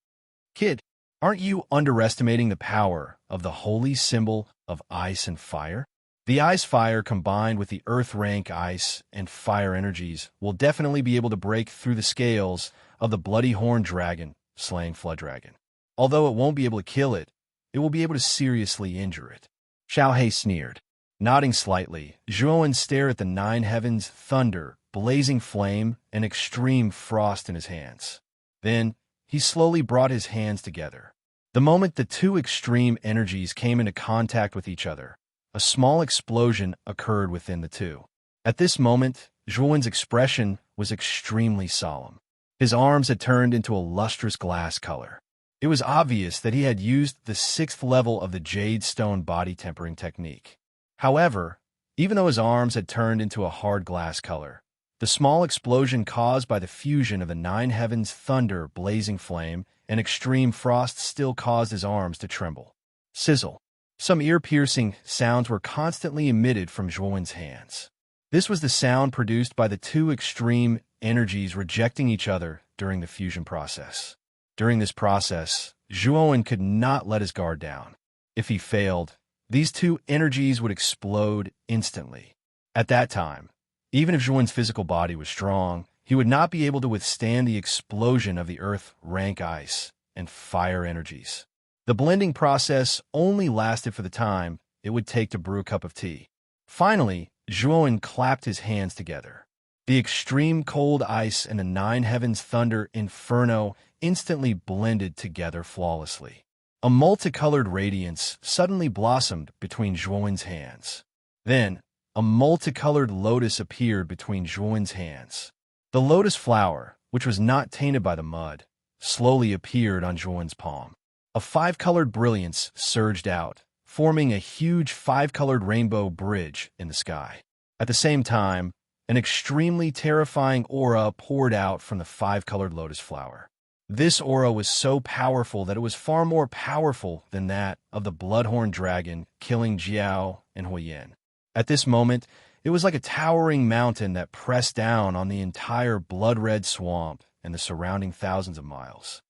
Kid, aren't you underestimating the power of the holy symbol of ice and fire? The ice fire combined with the earth rank ice and fire energies will definitely be able to break through the scales of the bloody horn dragon slaying flood dragon. Although it won't be able to kill it, it will be able to seriously injure it. Xiaohe sneered. Nodding slightly, Zhuowen stared at the Nine Heavens Thunder, blazing flame, and extreme frost in his hands. Then, he slowly brought his hands together. The moment the 2 extreme energies came into contact with each other, a small explosion occurred within the 2. At this moment, Zhuowen's expression was extremely solemn. His arms had turned into a lustrous glass color. It was obvious that he had used the 6th level of the Jade Stone body tempering technique. However, even though his arms had turned into a hard glass color, the small explosion caused by the fusion of the Nine Heavens Thunder Blazing Flame and extreme frost still caused his arms to tremble. Sizzle. Some ear-piercing sounds were constantly emitted from Zhuowen's hands. This was the sound produced by the 2 extreme energies rejecting each other during the fusion process. During this process, Zhuowen could not let his guard down. If he failed, these 2 energies would explode instantly. At that time, even if Zhuowen's physical body was strong, he would not be able to withstand the explosion of the earth rank ice and fire energies. The blending process only lasted for the time it would take to brew a cup of tea. Finally, Zhuowen clapped his hands together. The extreme cold ice and the Nine Heavens Thunder Inferno instantly blended together flawlessly. A multicolored radiance suddenly blossomed between Zhuowen's hands. Then, a multicolored lotus appeared between Zhuowen's hands. The lotus flower, which was not tainted by the mud, slowly appeared on Zhuowen's palm. A 5-colored brilliance surged out, forming a huge 5-colored rainbow bridge in the sky. At the same time, An extremely terrifying aura poured out from the five-colored lotus flower. This aura was so powerful that it was far more powerful than that of the bloodhorn dragon killing Jiao and Huiyin. At this moment, it was like a towering mountain that pressed down on the entire blood-red swamp and the surrounding thousands of miles.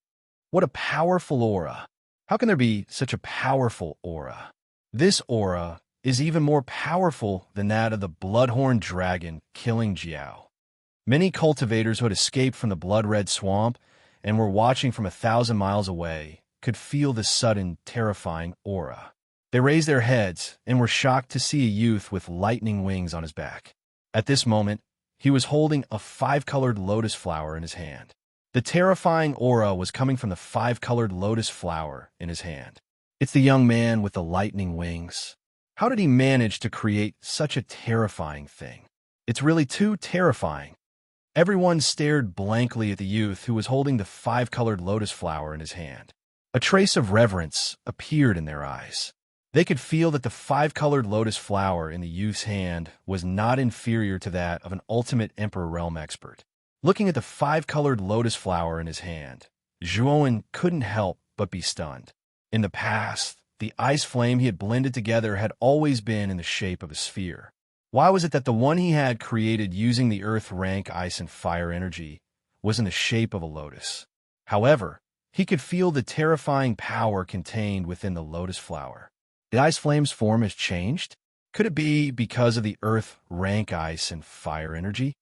What a powerful aura! How can there be such a powerful aura? This aura is even more powerful than that of the bloodhorn dragon killing Jiao. Many cultivators who had escaped from the blood-red swamp and were watching from 1,000 miles away could feel this sudden, terrifying aura. They raised their heads and were shocked to see a youth with lightning wings on his back. At this moment, he was holding a five-colored lotus flower in his hand. The terrifying aura was coming from the five-colored lotus flower in his hand. It's the young man with the lightning wings. How did he manage to create such a terrifying thing? It's really too terrifying. Everyone stared blankly at the youth who was holding the five-colored lotus flower in his hand. A trace of reverence appeared in their eyes. They could feel that the five-colored lotus flower in the youth's hand was not inferior to that of an ultimate Emperor Realm expert. Looking at the five-colored lotus flower in his hand, Zhuowen couldn't help but be stunned. In the past, the ice flame he had blended together had always been in the shape of a sphere. Why was it that the one he had created using the earth rank ice and fire energy was in the shape of a lotus? However, he could feel the terrifying power contained within the lotus flower. The ice flame's form has changed? Could it be because of the earth rank ice and fire energy?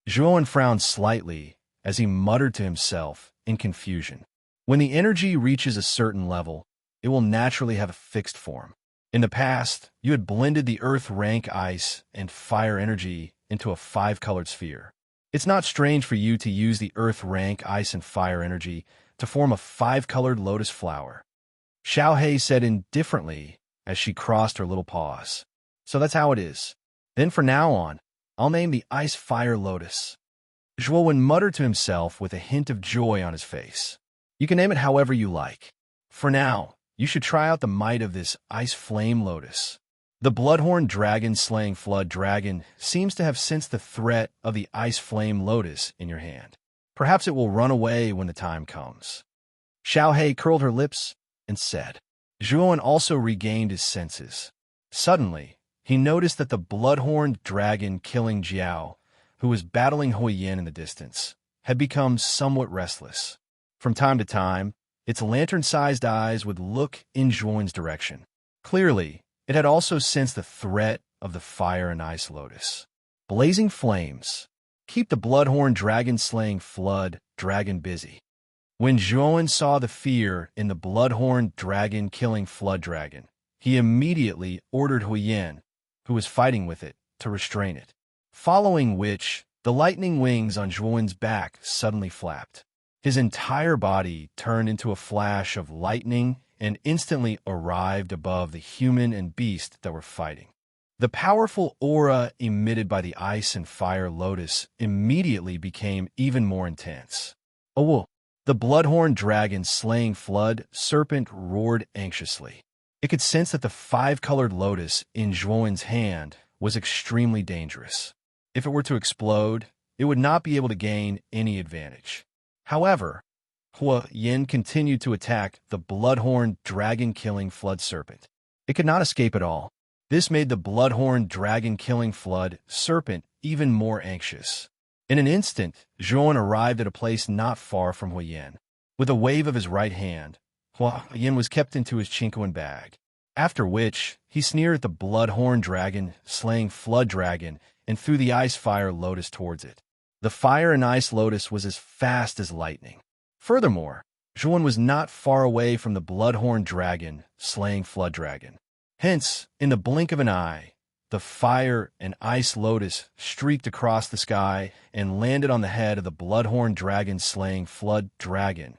Zhuowen frowned slightly as he muttered to himself in confusion. When the energy reaches a certain level, it will naturally have a fixed form. In the past, you had blended the earth rank ice and fire energy into a five-colored sphere. It's not strange for you to use the earth rank ice and fire energy to form a five-colored lotus flower. Xiaohei said indifferently as she crossed her little paws. So that's how it is. Then from now on, I'll name the ice-fire lotus. Zhuowen muttered to himself with a hint of joy on his face. You can name it however you like. For now, you should try out the might of this ice flame lotus. The bloodhorn dragon slaying flood dragon seems to have sensed the threat of the ice flame lotus in your hand. Perhaps it will run away when the time comes. Xiaohei curled her lips and said. Zhuowen also regained his senses. Suddenly, he noticed that the bloodhorn dragon killing Jiao, who was battling Huiyin in the distance, had become somewhat restless. From time to time, its lantern-sized eyes would look in Zhuowen's direction. Clearly, it had also sensed the threat of the fire and ice lotus. Blazing flames. Keep the bloodhorn dragon-slaying flood dragon busy. When Zhuowen saw the fear in the bloodhorn dragon-killing flood dragon, he immediately ordered Huiyin, who was fighting with it, to restrain it. Following which, the lightning wings on Zhuowen's back suddenly flapped. His entire body turned into a flash of lightning and instantly arrived above the human and beast that were fighting. The powerful aura emitted by the ice and fire lotus immediately became even more intense. Oh, the bloodhorn dragon slaying flood serpent roared anxiously. It could sense that the five-colored lotus in Zhuowen's hand was extremely dangerous. If it were to explode, it would not be able to gain any advantage. However, Huiyin continued to attack the bloodhorn dragon-killing flood serpent. It could not escape at all. This made the bloodhorn dragon-killing flood serpent even more anxious. In an instant, Zhuowen arrived at a place not far from Huiyin. With a wave of his right hand, Huiyin was kept into his Chinquan bag, after which he sneered at the bloodhorn dragon, slaying flood dragon, and threw the ice-fire lotus towards it. The fire and ice lotus was as fast as lightning. Furthermore, Zhuowen was not far away from the bloodhorn dragon, slaying flood dragon. Hence, in the blink of an eye, the fire and ice lotus streaked across the sky and landed on the head of the bloodhorn dragon slaying flood dragon.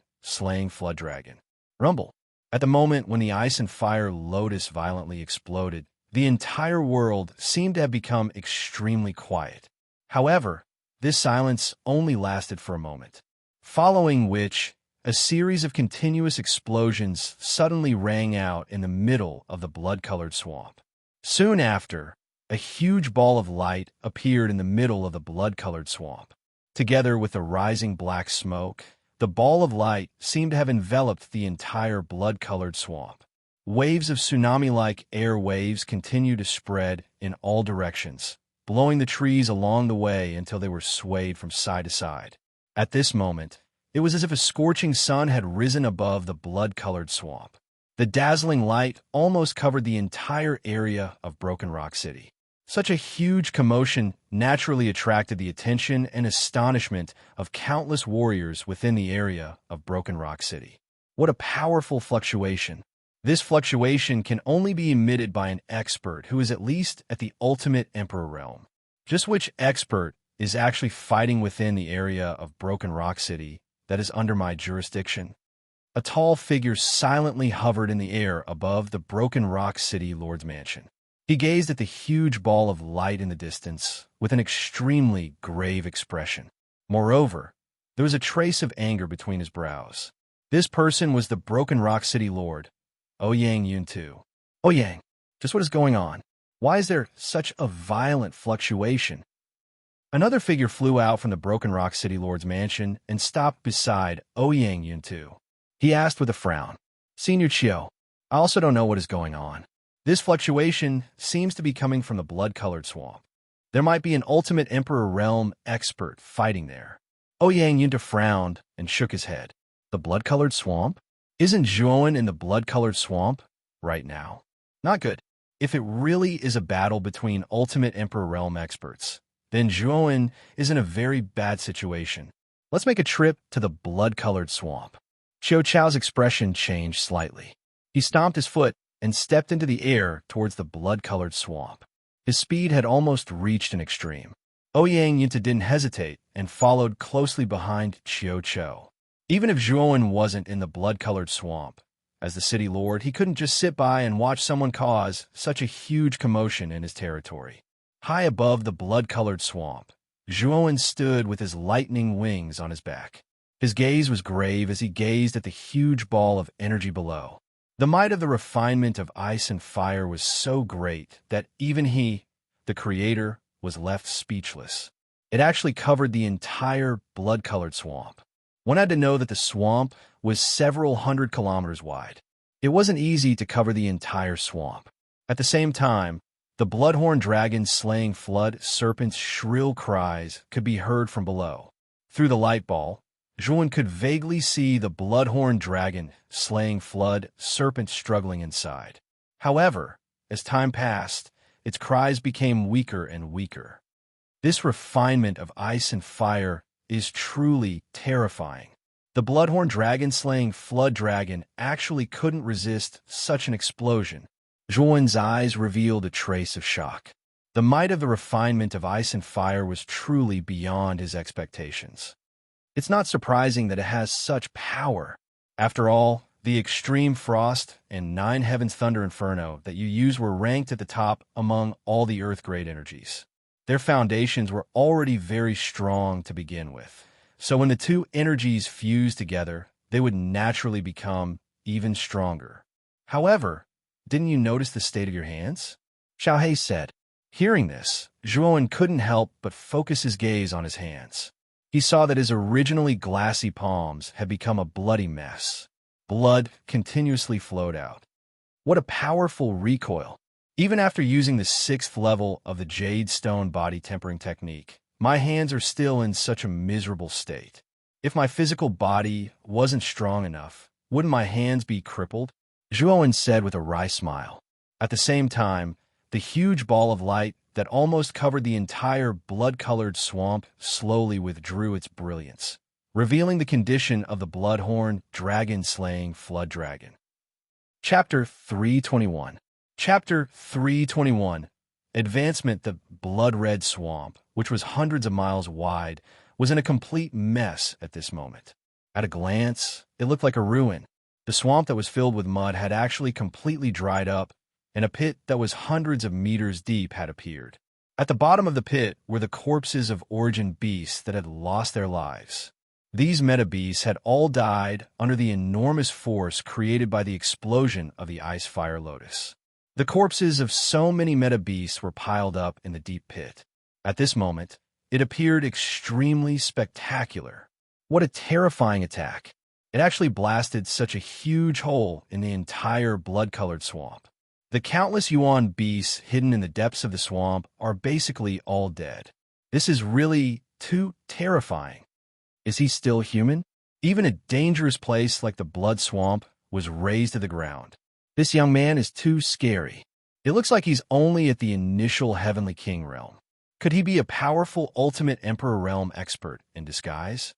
Rumble. At the moment when the ice and fire lotus violently exploded, the entire world seemed to have become extremely quiet. However, this silence only lasted for a moment, following which a series of continuous explosions suddenly rang out in the middle of the blood-colored swamp. Soon after, a huge ball of light appeared in the middle of the blood-colored swamp. Together with the rising black smoke, the ball of light seemed to have enveloped the entire blood-colored swamp. Waves of tsunami-like air waves continued to spread in all directions, blowing the trees along the way until they were swayed from side to side. At this moment, it was as if a scorching sun had risen above the blood-colored swamp. The dazzling light almost covered the entire area of Broken Rock City. Such a huge commotion naturally attracted the attention and astonishment of countless warriors within the area of Broken Rock City. What a powerful fluctuation! This fluctuation can only be emitted by an expert who is at least at the ultimate Emperor realm. Just which expert is actually fighting within the area of Broken Rock City that is under my jurisdiction? A tall figure silently hovered in the air above the Broken Rock City Lord's mansion. He gazed at the huge ball of light in the distance with an extremely grave expression. Moreover, there was a trace of anger between his brows. This person was the Broken Rock City Lord, Ouyang Yuntu. Ouyang, just what is going on? Why is there such a violent fluctuation? Another figure flew out from the Broken Rock City Lord's mansion and stopped beside Ouyang Yuntu. He asked with a frown, Senior Chiu, I also don't know what is going on. This fluctuation seems to be coming from the blood-colored swamp. There might be an ultimate Emperor realm expert fighting there. Ouyang Yuntu frowned and shook his head. The blood-colored swamp? Isn't Zhuowen in the blood-colored swamp right now? Not good. If it really is a battle between ultimate Emperor realm experts, then Zhuowen is in a very bad situation. Let's make a trip to the blood-colored swamp. Qiu Chao's expression changed slightly. He stomped his foot and stepped into the air towards the blood-colored swamp. His speed had almost reached an extreme. Ouyang Yunta didn't hesitate and followed closely behind Qiu Chou. Even if Zhuowen wasn't in the blood-colored swamp, as the city lord, he couldn't just sit by and watch someone cause such a huge commotion in his territory. High above the blood-colored swamp, Zhuowen stood with his lightning wings on his back. His gaze was grave as he gazed at the huge ball of energy below. The might of the refinement of ice and fire was so great that even he, the creator, was left speechless. It actually covered the entire blood-colored swamp. One had to know that the swamp was several hundred kilometers wide. It wasn't easy to cover the entire swamp. At the same time, the bloodhorn dragon slaying flood serpent's shrill cries could be heard from below. Through the light ball, Zhuowen could vaguely see the bloodhorn dragon slaying flood serpent struggling inside. However, as time passed, its cries became weaker and weaker. This refinement of ice and fire is truly terrifying. The bloodhorn dragon slaying flood dragon actually couldn't resist such an explosion. Zhuowen's eyes revealed a trace of shock. The might of the refinement of ice and fire was truly beyond his expectations. It's not surprising that it has such power. After all, the extreme frost and 9 heavens thunder inferno that you use were ranked at the top among all the earth-grade energies. Their foundations were already very strong to begin with. So when the two energies fused together, they would naturally become even stronger. However, didn't you notice the state of your hands? Xiaohei said. Hearing this, Zhuowen couldn't help but focus his gaze on his hands. He saw that his originally glassy palms had become a bloody mess. Blood continuously flowed out. What a powerful recoil! Even after using the 6th level of the Jade Stone body tempering technique, my hands are still in such a miserable state. If my physical body wasn't strong enough, wouldn't my hands be crippled? Zhuowen said with a wry smile. At the same time, the huge ball of light that almost covered the entire blood-colored swamp slowly withdrew its brilliance, revealing the condition of the bloodhorn dragon-slaying flood dragon. Chapter 321. Chapter 321. Advancement. The blood-red swamp, which was hundreds of miles wide, was in a complete mess at this moment. At a glance, it looked like a ruin. The swamp that was filled with mud had actually completely dried up, and a pit that was hundreds of meters deep had appeared. At the bottom of the pit were the corpses of origin beasts that had lost their lives. These meta-beasts had all died under the enormous force created by the explosion of the ice-fire lotus. The corpses of so many meta beasts were piled up in the deep pit. At this moment, it appeared extremely spectacular. What a terrifying attack! It actually blasted such a huge hole in the entire blood-colored swamp. The countless Yuan beasts hidden in the depths of the swamp are basically all dead. This is really too terrifying. Is he still human? Even a dangerous place like the blood swamp was razed to the ground. This young man is too scary. It looks like he's only at the initial Heavenly King realm. Could he be a powerful Ultimate Emperor realm expert in disguise?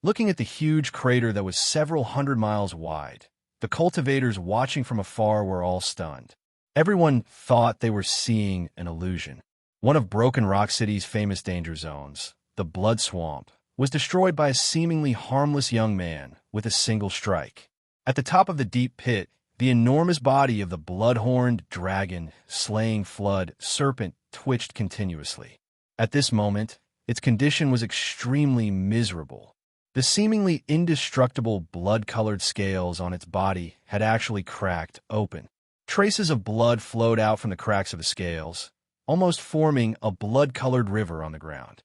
Looking at the huge crater that was several hundred miles wide, the cultivators watching from afar were all stunned. Everyone thought they were seeing an illusion. One of Broken Rock City's famous danger zones, the Blood Swamp, was destroyed by a seemingly harmless young man with a single strike. At the top of the deep pit, the enormous body of the blood-horned dragon, slaying flood serpent twitched continuously. At this moment, its condition was extremely miserable. The seemingly indestructible blood-colored scales on its body had actually cracked open. Traces of blood flowed out from the cracks of the scales, almost forming a blood-colored river on the ground.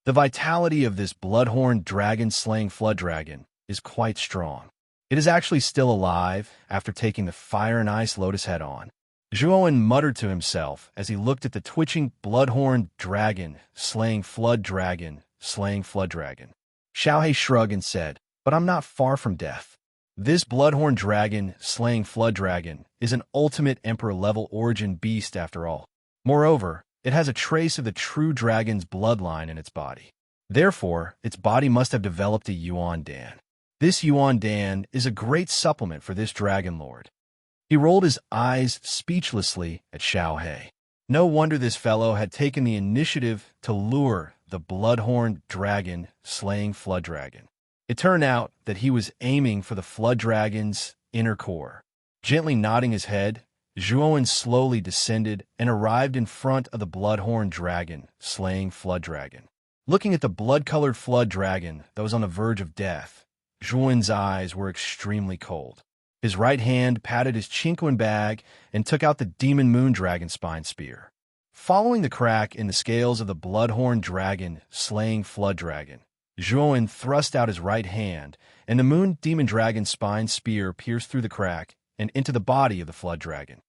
The vitality of this blood-horned dragon-slaying flood dragon is quite strong. It is actually still alive after taking the fire and ice lotus head on. Zhuowen muttered to himself as he looked at the twitching blood-horned dragon, slaying flood dragon, slaying flood dragon. Xiaohe shrugged and said, "But I'm not far from death. This blood-horned dragon, slaying flood dragon, is an ultimate emperor-level origin beast after all. Moreover, it has a trace of the true dragon's bloodline in its body. Therefore, its body must have developed a Yuan Dan. This Yuan Dan is a great supplement for this dragon lord." He rolled his eyes speechlessly at Xiaohe. No wonder this fellow had taken the initiative to lure the blood-horned dragon, slaying flood dragon. It turned out that he was aiming for the flood dragon's inner core. Gently nodding his head, Zhuowen slowly descended and arrived in front of the blood-horned dragon, slaying flood dragon. Looking at the blood-colored flood dragon that was on the verge of death, Zhuowen's eyes were extremely cold. His right hand patted his Qingquan bag and took out the demon moon dragon spine spear. Following the crack in the scales of the blood-horned dragon, slaying flood dragon, Zhuowen thrust out his right hand, and the moon demon dragon spine spear pierced through the crack and into the body of the flood dragon.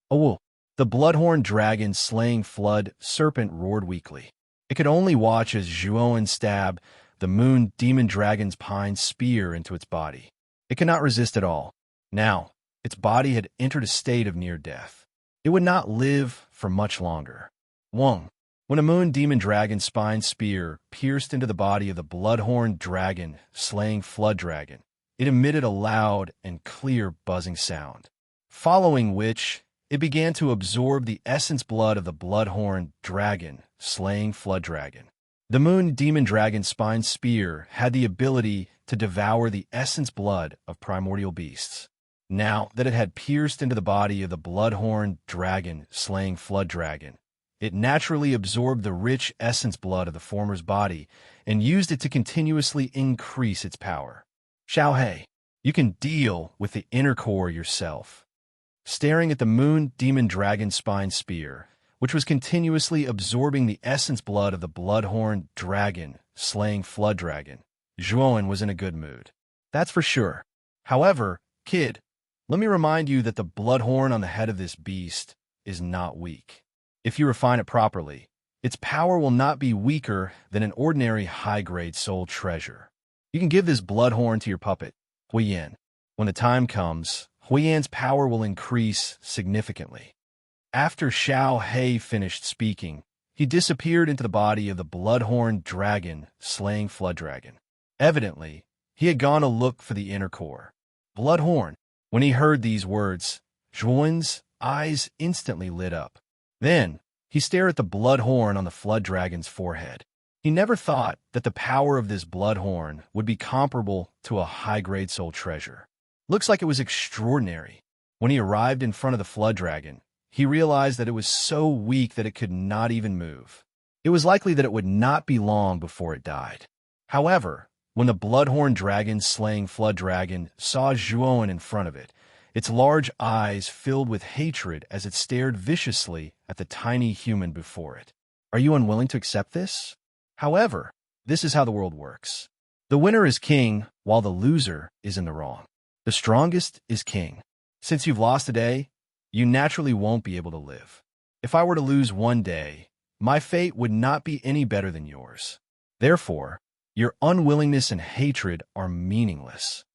Oh, the blood-horned dragon, slaying flood serpent roared weakly. It could only watch as Zhuowen stabbed the moon demon dragon's pine spear into its body. It could not resist at all. Now, its body had entered a state of near death. It would not live for much longer. When a moon demon dragon spine spear pierced into the body of the blood-horned dragon, slaying flood dragon, it emitted a loud and clear buzzing sound, following which it began to absorb the essence blood of the blood-horned dragon, slaying flood dragon. The moon demon dragon spine spear had the ability to devour the essence blood of primordial beasts. Now that it had pierced into the body of the blood-horned dragon, slaying flood dragon, it naturally absorbed the rich essence blood of the former's body and used it to continuously increase its power. Xiaohe, you can deal with the inner core yourself. Staring at the moon demon dragon spine spear, which was continuously absorbing the essence blood of the blood-horned dragon, slaying flood dragon, Zhuowen was in a good mood. That's for sure. However, kid, let me remind you that the blood horn on the head of this beast is not weak. If you refine it properly, its power will not be weaker than an ordinary high-grade soul treasure. You can give this blood horn to your puppet, Huiyan. When the time comes, Huiyan's power will increase significantly. After Xiaohe finished speaking, he disappeared into the body of the blood-horned dragon, slaying flood dragon. Evidently, he had gone to look for the inner core. Blood horn. When he heard these words, Zhuowen's eyes instantly lit up. Then, he stared at the blood horn on the flood dragon's forehead. He never thought that the power of this blood horn would be comparable to a high-grade soul treasure. Looks like it was extraordinary. When he arrived in front of the flood dragon, he realized that it was so weak that it could not even move. It was likely that it would not be long before it died. However, when the blood-horned dragon slaying flood dragon saw Zhuowen in front of it, its large eyes filled with hatred as it stared viciously at the tiny human before it. Are you unwilling to accept this? However, this is how the world works. The winner is king, while the loser is in the wrong. The strongest is king. Since you've lost a day, you naturally won't be able to live. If I were to lose one day, my fate would not be any better than yours. Therefore, your unwillingness and hatred are meaningless.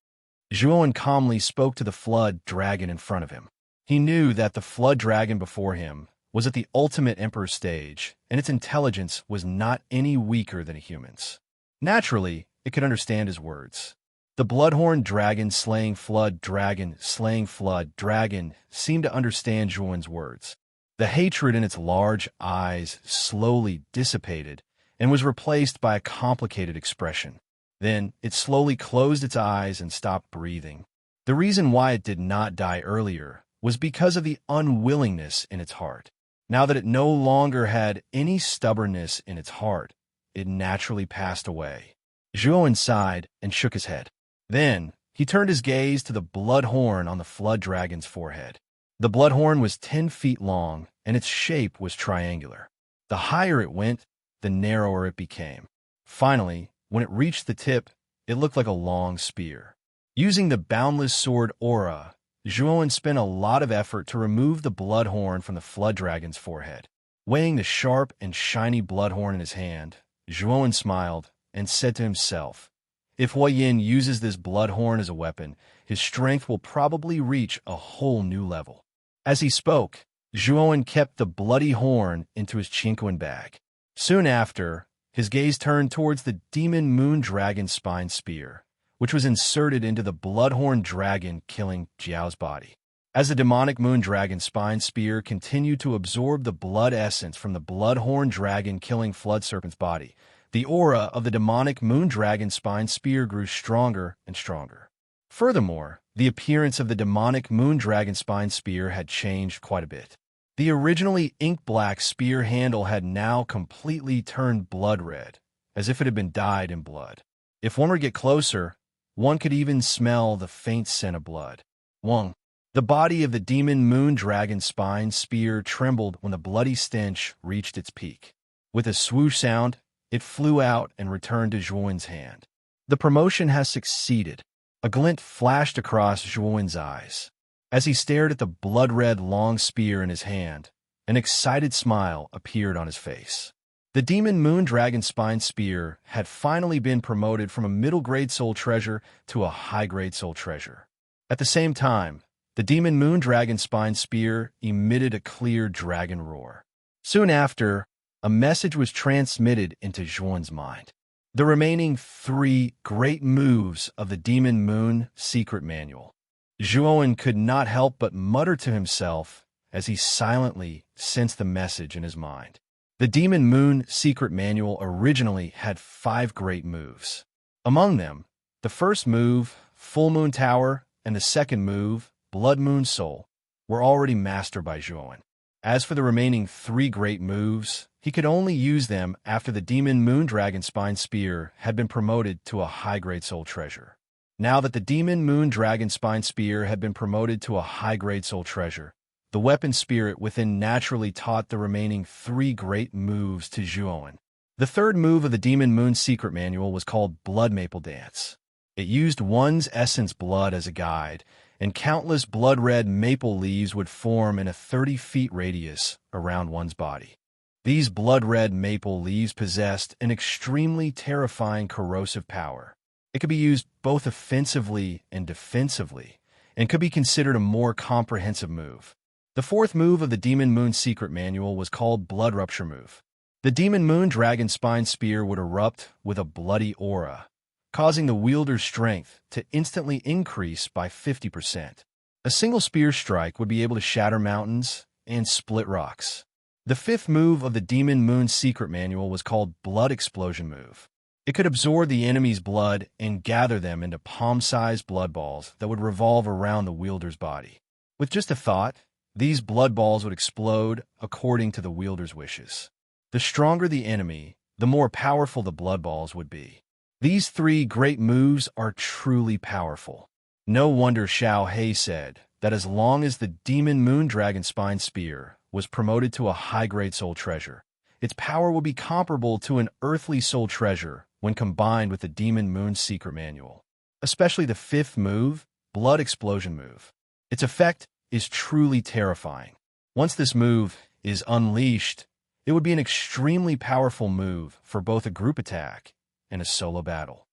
Zhuowen calmly spoke to the flood dragon in front of him. He knew that the flood dragon before him was at the ultimate emperor stage, and its intelligence was not any weaker than a human's. Naturally, it could understand his words. The bloodhorn dragon slaying flood dragon seemed to understand Zhuowen's words. The hatred in its large eyes slowly dissipated and was replaced by a complicated expression. Then it slowly closed its eyes and stopped breathing. The reason why it did not die earlier was because of the unwillingness in its heart. Now that it no longer had any stubbornness in its heart, it naturally passed away. Zhuowen sighed and shook his head. Then he turned his gaze to the blood horn on the flood dragon's forehead. The blood horn was 10 feet long, and its shape was triangular. The higher it went, the narrower it became. Finally, when it reached the tip, it looked like a long spear. Using the boundless sword aura, Zhuowen spent a lot of effort to remove the blood horn from the flood dragon's forehead. Weighing the sharp and shiny blood horn in his hand, Zhuowen smiled and said to himself, "If Huayin uses this blood horn as a weapon, his strength will probably reach a whole new level." As he spoke, Zhuowen kept the bloody horn into his Qingquan bag. Soon after, his gaze turned towards the demon moon dragon spine spear, which was inserted into the bloodhorn dragon killing Jiao's body. As the demonic moon dragon spine spear continued to absorb the blood essence from the bloodhorn dragon killing flood serpent's body, the aura of the demonic moon dragon spine spear grew stronger and stronger. Furthermore, the appearance of the demonic moon dragon spine spear had changed quite a bit. The originally ink-black spear handle had now completely turned blood red, as if it had been dyed in blood. If one were to get closer, one could even smell the faint scent of blood. The body of the demon moon dragon spine spear trembled when the bloody stench reached its peak. With a swoosh sound, it flew out and returned to Zhuowen's hand. The promotion has succeeded. A glint flashed across Zhuowen's eyes. As he stared at the blood-red long spear in his hand, an excited smile appeared on his face. The demon moon dragon spine spear had finally been promoted from a middle-grade soul treasure to a high-grade soul treasure. At the same time, the demon moon dragon spine spear emitted a clear dragon roar. Soon after, a message was transmitted into Zhuowen's mind. The remaining 3 great moves of the demon moon secret manual. Zhuowen could not help but mutter to himself as he silently sensed the message in his mind. The Demon Moon secret manual originally had 5 great moves. Among them, the first move, Full Moon Tower, and the second move, Blood Moon Soul, were already mastered by Zhuowen. As for the remaining 3 great moves, he could only use them after the Demon Moon Dragon Spine Spear had been promoted to a high-grade soul treasure. Now that the Demon Moon Dragon Spine Spear had been promoted to a high-grade soul treasure, the weapon spirit within naturally taught the remaining 3 great moves to Zhuowen. The third move of the Demon Moon secret manual was called Blood Maple Dance. It used one's essence blood as a guide, and countless blood-red maple leaves would form in a 30-feet radius around one's body. These blood-red maple leaves possessed an extremely terrifying corrosive power. It could be used both offensively and defensively, and could be considered a more comprehensive move. The fourth move of the Demon Moon secret manual was called Blood Rupture Move. The Demon Moon Dragon Spine Spear would erupt with a bloody aura, causing the wielder's strength to instantly increase by 50%. A single spear strike would be able to shatter mountains and split rocks. The fifth move of the Demon Moon secret manual was called Blood Explosion Move. It could absorb the enemy's blood and gather them into palm-sized blood balls that would revolve around the wielder's body. With just a thought, these blood balls would explode according to the wielder's wishes. The stronger the enemy, the more powerful the blood balls would be. These 3 great moves are truly powerful. No wonder Xiao He said, that as long as the demon moon dragon spine spear was promoted to a high-grade soul treasure, its power will be comparable to an earthly soul treasure when combined with the demon moon secret manual. Especially the fifth move, blood explosion move. Its effect is truly terrifying. Once this move is unleashed, it would be an extremely powerful move for both a group attack and a solo battle.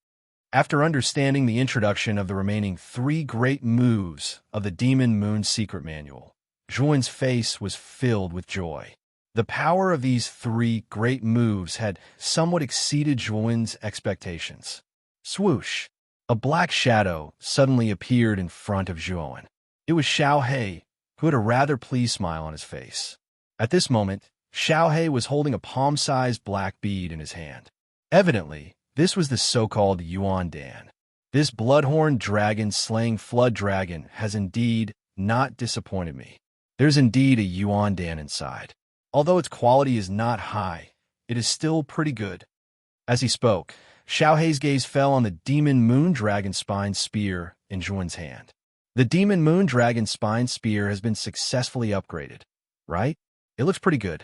After understanding the introduction of the remaining 3 great moves of the Demon Moon Secret Manual, Zhuan's face was filled with joy. The power of these 3 great moves had somewhat exceeded Zhuan's expectations. Swoosh! A black shadow suddenly appeared in front of Zhuan. It was Xiaohe, who had a rather pleased smile on his face. At this moment, Xiaohe was holding a palm-sized black bead in his hand. Evidently, this was the so-called Yuan Dan. This bloodhorn dragon-slaying flood dragon has indeed not disappointed me. There's indeed a Yuan Dan inside. Although its quality is not high, it is still pretty good. As he spoke, Xiaohe's gaze fell on the Demon Moon Dragon Spine Spear in Zhuan's hand. The Demon Moon Dragon Spine Spear has been successfully upgraded, right? It looks pretty good.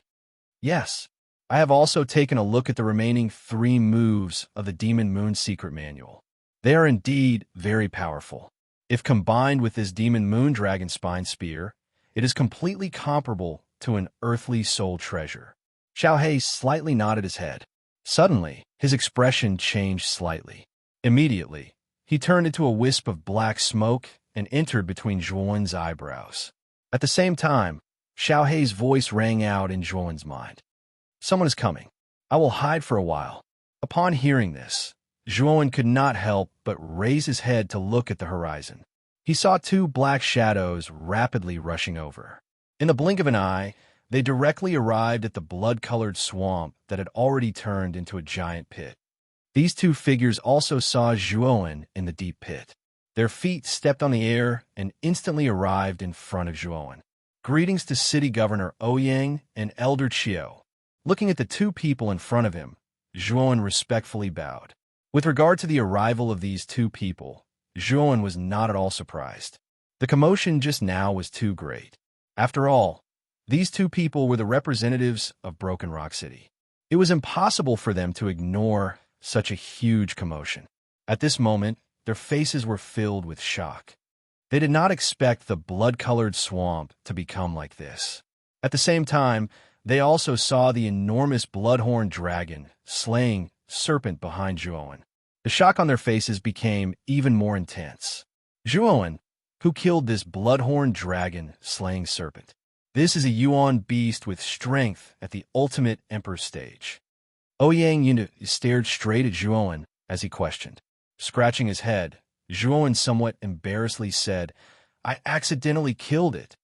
Yes. I have also taken a look at the remaining 3 moves of the Demon Moon Secret Manual. They are indeed very powerful. If combined with this Demon Moon Dragon Spine Spear, it is completely comparable to an earthly soul treasure. Xiaohe slightly nodded his head. Suddenly, his expression changed slightly. Immediately, he turned into a wisp of black smoke and entered between Zhuan's eyebrows. At the same time, Xiaohe's voice rang out in Zhuan's mind. Someone is coming. I will hide for a while. Upon hearing this, Zhuan could not help but raise his head to look at the horizon. He saw 2 black shadows rapidly rushing over. In the blink of an eye, they directly arrived at the blood-colored swamp that had already turned into a giant pit. These 2 figures also saw Zhuan in the deep pit. Their feet stepped on the air and instantly arrived in front of Zhuan. Greetings to City Governor Ouyang and Elder Qiu. Looking at the 2 people in front of him, Zhuan respectfully bowed. With regard to the arrival of these 2 people, Zhuan was not at all surprised. The commotion just now was too great. After all, these 2 people were the representatives of Broken Rock City. It was impossible for them to ignore such a huge commotion. At this moment, their faces were filled with shock. They did not expect the blood-colored swamp to become like this. At the same time, they also saw the enormous bloodhorn dragon slaying serpent behind Zhuan. The shock on their faces became even more intense. Zhuan, who killed this bloodhorn dragon slaying serpent? This is a Yuan beast with strength at the ultimate emperor stage. Ouyang Yun stared straight at Zhuan as he questioned. Scratching his head, Zhuan somewhat embarrassedly said, I accidentally killed it.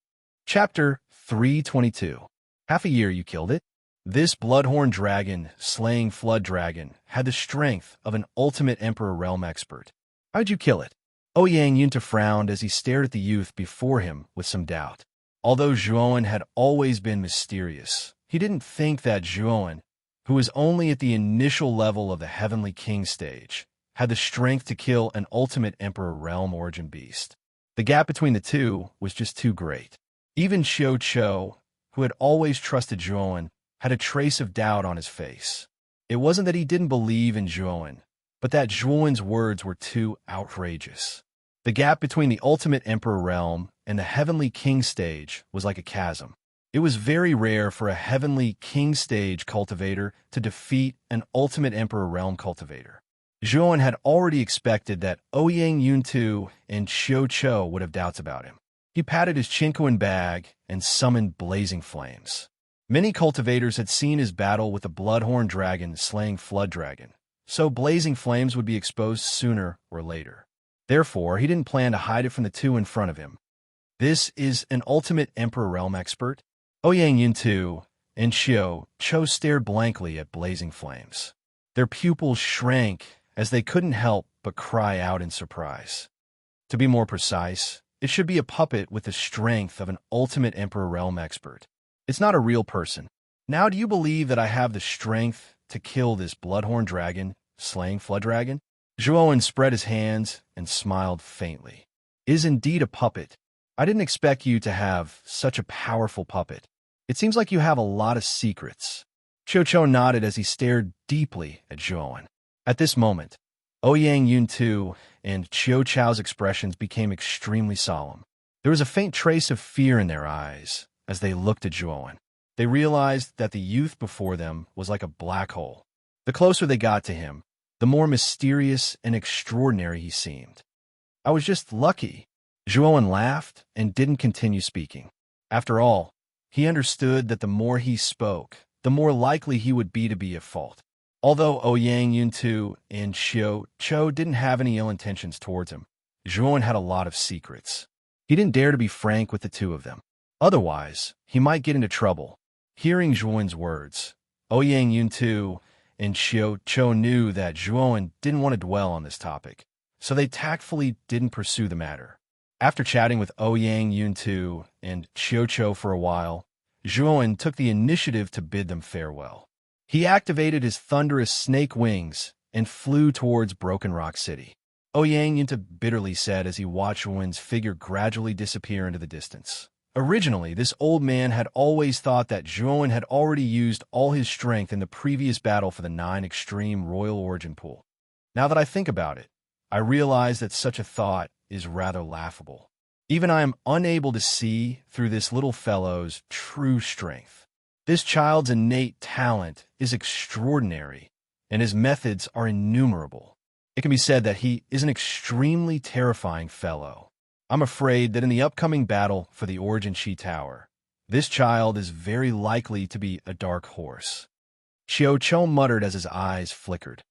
Chapter 322. Half a year you killed it? This bloodhorn dragon, slaying flood dragon, had the strength of an ultimate Emperor Realm expert. How'd you kill it? Ouyang Yunta frowned as he stared at the youth before him with some doubt. Although Zhuan had always been mysterious, he didn't think that Zhuan, who was only at the initial level of the Heavenly King stage, had the strength to kill an ultimate Emperor Realm origin beast. The gap between the 2 was just too great. Even Xiu Cho, who had always trusted Zhuan, had a trace of doubt on his face. It wasn't that he didn't believe in Zhuan, but that Zhuan's words were too outrageous. The gap between the ultimate Emperor Realm and the Heavenly King stage was like a chasm. It was very rare for a Heavenly King stage cultivator to defeat an ultimate Emperor Realm cultivator. Zhuan had already expected that Ouyang Yuntu and Xiu Cho would have doubts about him. He patted his Chinquan bag and summoned blazing flames. Many cultivators had seen his battle with the bloodhorn dragon slaying flood dragon, so blazing flames would be exposed sooner or later. Therefore, he didn't plan to hide it from the 2 in front of him. This is an ultimate Emperor Realm expert? Ouyang Yuntu and Xiu Cho stared blankly at blazing flames. Their pupils shrank as they couldn't help but cry out in surprise. To be more precise, it should be a puppet with the strength of an ultimate Emperor Realm expert. It's not a real person. Now do you believe that I have the strength to kill this bloodhorn dragon, slaying flood dragon? Zhuan spread his hands and smiled faintly. It is indeed a puppet. I didn't expect you to have such a powerful puppet. It seems like you have a lot of secrets. Cho nodded as he stared deeply at Zhuowen. At this moment, Ouyang Yuntu and Chiu Chao's expressions became extremely solemn. There was a faint trace of fear in their eyes as they looked at Zhuowen. They realized that the youth before them was like a black hole. The closer they got to him, the more mysterious and extraordinary he seemed. I was just lucky. Zhuowen laughed and didn't continue speaking. After all, he understood that the more he spoke, the more likely he would be to be at fault. Although Ouyang Yuntu and Xiu Cho didn't have any ill intentions towards him, Zhuowen had a lot of secrets. He didn't dare to be frank with the two of them. Otherwise, he might get into trouble. Hearing Zhuowen's words, Ouyang Yuntu and Xiu Cho knew that Zhuowen didn't want to dwell on this topic, so they tactfully didn't pursue the matter. After chatting with Ouyang Yuntu and Xiu Cho for a while, Zhuowen took the initiative to bid them farewell. He activated his thunderous snake wings and flew towards Broken Rock City. Ouyang Yuntu bitterly said as he watched Zhuowen's figure gradually disappear into the distance. Originally, this old man had always thought that Zhuowen had already used all his strength in the previous battle for the 9 Extreme Royal Origin Pool. Now that I think about it, I realize that such a thought is rather laughable. Even I am unable to see through this little fellow's true strength. This child's innate talent is extraordinary, and his methods are innumerable. It can be said that he is an extremely terrifying fellow. I'm afraid that in the upcoming battle for the Origin Chi Tower, this child is very likely to be a dark horse. Xiu Cho muttered as his eyes flickered.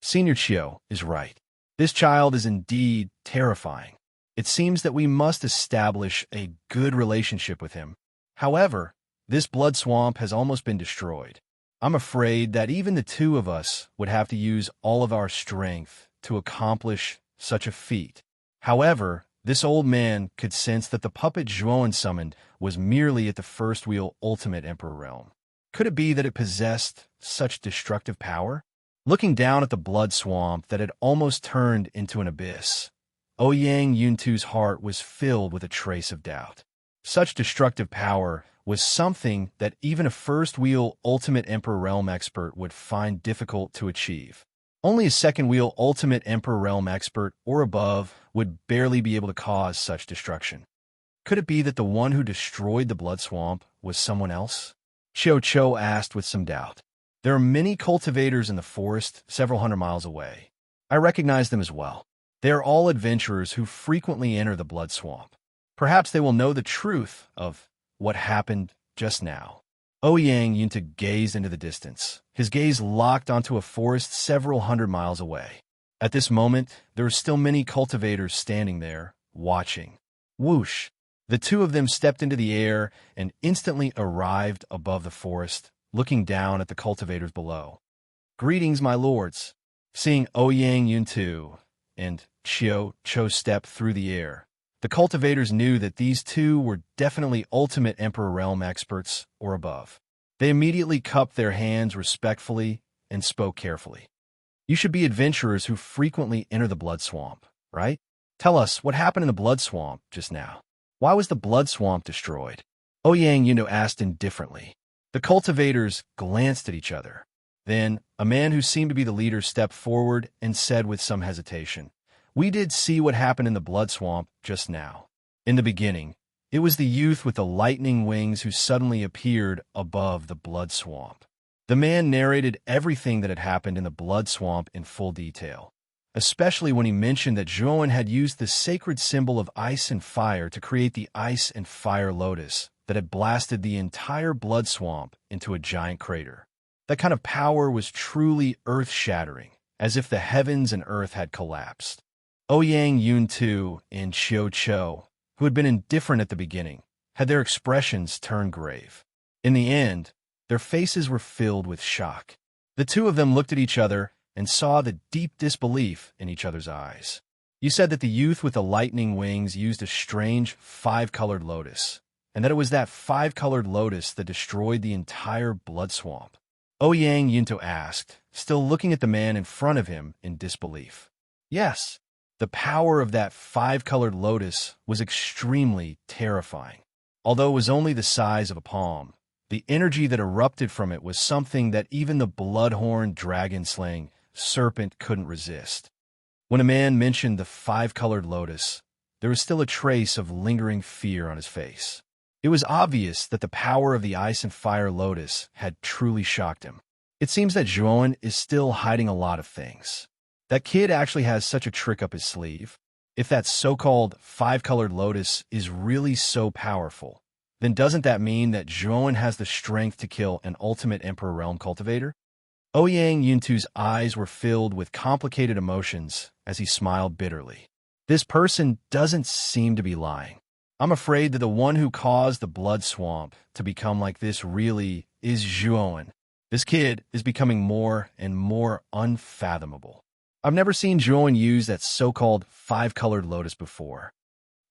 Senior Xiu is right. This child is indeed terrifying. It seems that we must establish a good relationship with him. However, this blood swamp has almost been destroyed. I'm afraid that even the two of us would have to use all of our strength to accomplish such a feat. However, this old man could sense that the puppet Zhuowen summoned was merely at the first wheel ultimate emperor realm. Could it be that it possessed such destructive power? Looking down at the blood swamp that had almost turned into an abyss, Ouyang Yuntu's heart was filled with a trace of doubt. Such destructive power was something that even a first-wheel Ultimate Emperor Realm expert would find difficult to achieve. Only a second-wheel Ultimate Emperor Realm expert or above would barely be able to cause such destruction. Could it be that the one who destroyed the blood swamp was someone else? Xiu Cho asked with some doubt. There are many cultivators in the forest several hundred miles away. I recognize them as well. They are all adventurers who frequently enter the blood swamp. Perhaps they will know the truth of what happened just now. Ouyang Yuntu gazed into the distance, his gaze locked onto a forest several hundred miles away. At this moment, there were still many cultivators standing there, watching. Whoosh! The two of them stepped into the air and instantly arrived above the forest, looking down at the cultivators below. Greetings, my lords. Seeing Ouyang Yuntu and Xiu Cho step through the air, the cultivators knew that these two were definitely Ultimate Emperor Realm experts or above. They immediately cupped their hands respectfully and spoke carefully. You should be adventurers who frequently enter the blood swamp, right? Tell us what happened in the blood swamp just now. Why was the blood swamp destroyed? Ouyang Yuntu asked indifferently. The cultivators glanced at each other. Then, a man who seemed to be the leader stepped forward and said with some hesitation, "We did see what happened in the blood swamp just now. In the beginning, it was the youth with the lightning wings who suddenly appeared above the blood swamp." The man narrated everything that had happened in the blood swamp in full detail, especially when he mentioned that Zhuowen had used the sacred symbol of ice and fire to create the ice and fire lotus that had blasted the entire blood swamp into a giant crater. That kind of power was truly earth-shattering, as if the heavens and earth had collapsed. Ouyang Yuntu and Xiu Cho, who had been indifferent at the beginning, had their expressions turned grave. In the end, their faces were filled with shock. The two of them looked at each other and saw the deep disbelief in each other's eyes. You said that the youth with the lightning wings used a strange 5-colored lotus, and that it was that 5-colored lotus that destroyed the entire blood swamp. Ouyang Yuntu asked, still looking at the man in front of him in disbelief. Yes, The power of that five-colored lotus was extremely terrifying. Although it was only the size of a palm, the energy that erupted from it was something that even the blood-horned dragon-slaying serpent couldn't resist. When a man mentioned the five-colored lotus, there was still a trace of lingering fear on his face. It was obvious that the power of the ice and fire lotus had truly shocked him. It seems that Zhuan is still hiding a lot of things. That kid actually has such a trick up his sleeve. If that so-called five-colored lotus is really so powerful, then doesn't that mean that Zhuan has the strength to kill an ultimate Emperor Realm cultivator? Ouyang Yuntu's eyes were filled with complicated emotions as he smiled bitterly. This person doesn't seem to be lying. I'm afraid that the one who caused the blood swamp to become like this really is Zhuan. This kid is becoming more and more unfathomable. I've never seen Zhuan use that so-called five-colored lotus before.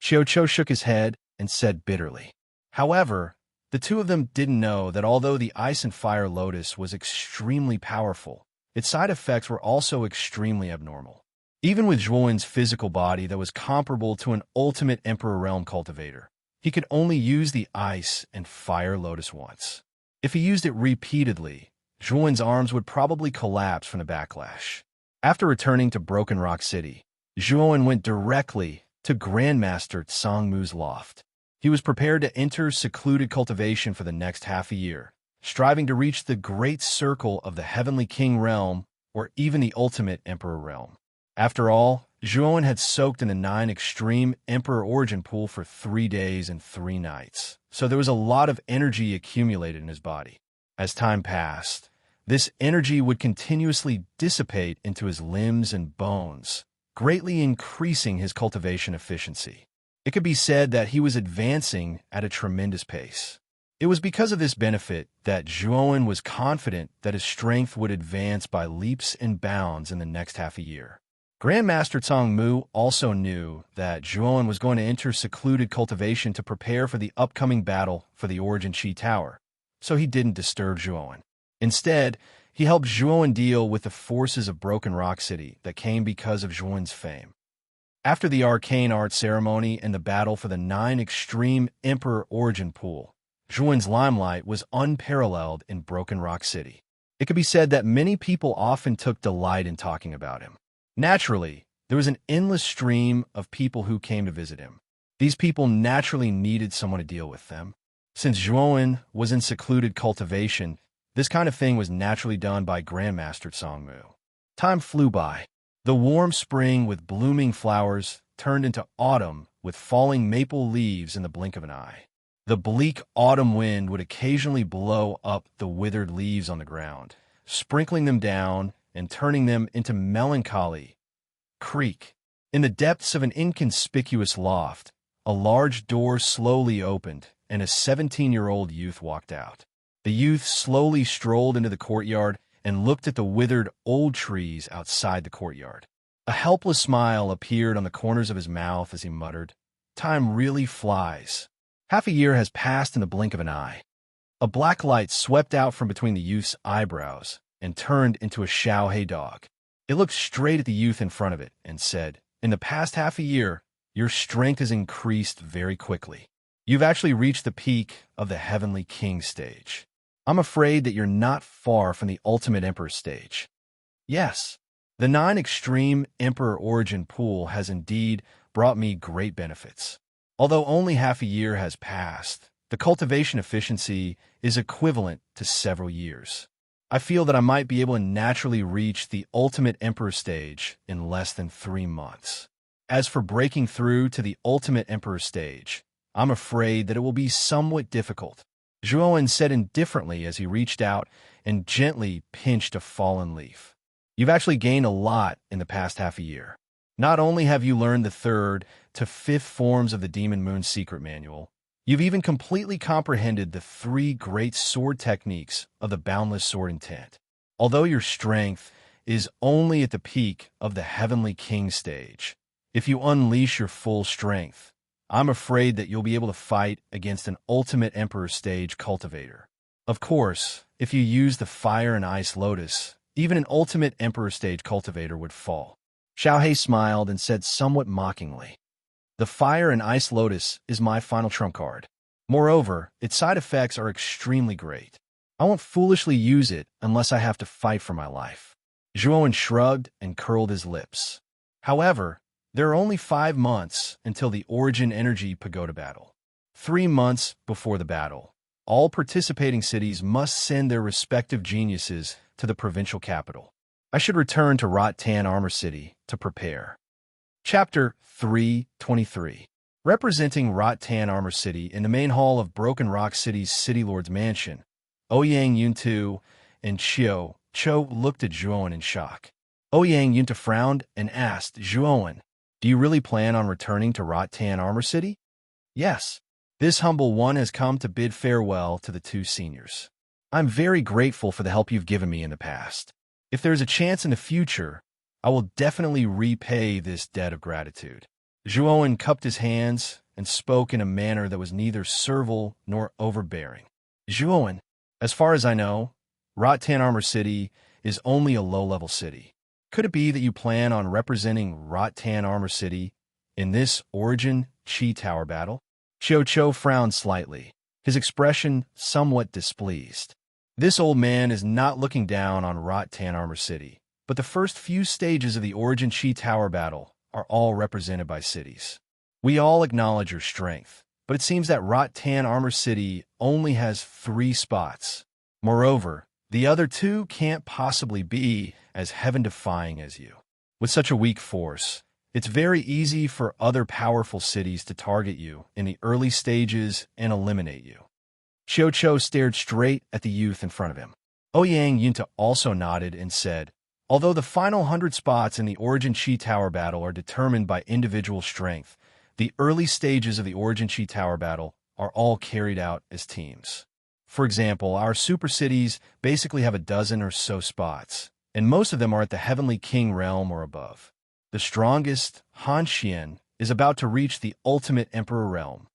Qiuqiu shook his head and said bitterly. However, the two of them didn't know that although the ice and fire lotus was extremely powerful, its side effects were also extremely abnormal. Even with Zhuan's physical body that was comparable to an ultimate Emperor Realm cultivator, he could only use the ice and fire lotus once. If he used it repeatedly, Zhuan's arms would probably collapse from the backlash. After returning to Broken Rock City, Zhuan went directly to Grandmaster Tsangmu's loft. He was prepared to enter secluded cultivation for the next half a year, striving to reach the great circle of the Heavenly King Realm or even the ultimate Emperor Realm. After all, Zhuan had soaked in the 9 extreme Emperor Origin pool for 3 days and 3 nights, so there was a lot of energy accumulated in his body. As time passed, this energy would continuously dissipate into his limbs and bones, greatly increasing his cultivation efficiency. It could be said that he was advancing at a tremendous pace. It was because of this benefit that Zhuan was confident that his strength would advance by leaps and bounds in the next half a year. Grandmaster Tsangmu also knew that Zhuan was going to enter secluded cultivation to prepare for the upcoming battle for the Origin Chi Tower, so he didn't disturb Zhuan. Instead, he helped Zhuan deal with the forces of Broken Rock City that came because of Zhuan's fame. After the arcane art ceremony and the battle for the 9 extreme Emperor Origin pool, Zhuan's limelight was unparalleled in Broken Rock City. It could be said that many people often took delight in talking about him. Naturally, there was an endless stream of people who came to visit him. These people naturally needed someone to deal with them. Since Zhuan was in secluded cultivation, this kind of thing was naturally done by Grandmaster Tsangmu. Time flew by. The warm spring with blooming flowers turned into autumn with falling maple leaves in the blink of an eye. The bleak autumn wind would occasionally blow up the withered leaves on the ground, sprinkling them down and turning them into melancholy creak. In the depths of an inconspicuous loft, a large door slowly opened and a 17-year-old youth walked out. The youth slowly strolled into the courtyard and looked at the withered old trees outside the courtyard. A helpless smile appeared on the corners of his mouth as he muttered, "Time really flies." Half a year has passed in the blink of an eye. A black light swept out from between the youth's eyebrows and turned into a Xiaohei dog. It looked straight at the youth in front of it and said, "In the past half a year, your strength has increased very quickly. You've actually reached the peak of the Heavenly King stage. I'm afraid that you're not far from the Ultimate Emperor stage." Yes, the 9 extreme Emperor Origin pool has indeed brought me great benefits. Although only half a year has passed, the cultivation efficiency is equivalent to several years. I feel that I might be able to naturally reach the Ultimate Emperor stage in less than 3 months. As for breaking through to the Ultimate Emperor stage, I'm afraid that it will be somewhat difficult. Zhuan said indifferently as he reached out and gently pinched a fallen leaf. You've actually gained a lot in the past half a year. Not only have you learned the 3rd to 5th forms of the Demon Moon Secret Manual, you've even completely comprehended the 3 great sword techniques of the Boundless Sword Intent. Although your strength is only at the peak of the Heavenly King stage, if you unleash your full strength, I'm afraid that you'll be able to fight against an Ultimate Emperor stage cultivator. Of course, if you use the Fire and Ice Lotus, even an Ultimate Emperor stage cultivator would fall. Xiaohei smiled and said somewhat mockingly, "The Fire and Ice Lotus is my final trump card. Moreover, its side effects are extremely great. I won't foolishly use it unless I have to fight for my life." Zhuowen shrugged and curled his lips. However, there are only 5 months until the Origin Energy Pagoda battle. 3 months before the battle, all participating cities must send their respective geniuses to the provincial capital. I should return to Rot-Tan Armor City to prepare. Chapter 323. Representing Rot-Tan Armor City in the main hall of Broken Rock City's City Lord's Mansion, Ouyang Yuntu and Xiao Cho looked at Zhuowen in shock. Ouyang Yunta frowned and asked Zhuowen, "Do you really plan on returning to Rot-Tan Armor City?" "Yes. This humble one has come to bid farewell to the 2 seniors. I'm very grateful for the help you've given me in the past. If there's a chance in the future, I will definitely repay this debt of gratitude." Zhuowen cupped his hands and spoke in a manner that was neither servile nor overbearing. "Zhuowen, as far as I know, Rot-Tan Armor City is only a low-level city. Could it be that you plan on representing Rot-Tan Armor City in this Origin Chi Tower battle?" Xiao Cho frowned slightly, his expression somewhat displeased. This old man is not looking down on Rot-Tan Armor City, but the first few stages of the Origin Chi Tower battle are all represented by cities. We all acknowledge your strength, but it seems that Rot-Tan Armor City only has 3 spots. Moreover, the other 2 can't possibly be as heaven-defying as you. With such a weak force, it's very easy for other powerful cities to target you in the early stages and eliminate you. Xiao Cho stared straight at the youth in front of him. Ouyang Yunta also nodded and said, "Although the final 100 spots in the Origin Chi Tower battle are determined by individual strength, the early stages of the Origin Chi Tower battle are all carried out as teams. For example, our super cities basically have a dozen or so spots, and most of them are at the Heavenly King realm or above. The strongest, Han Xian, is about to reach the ultimate Emperor realm.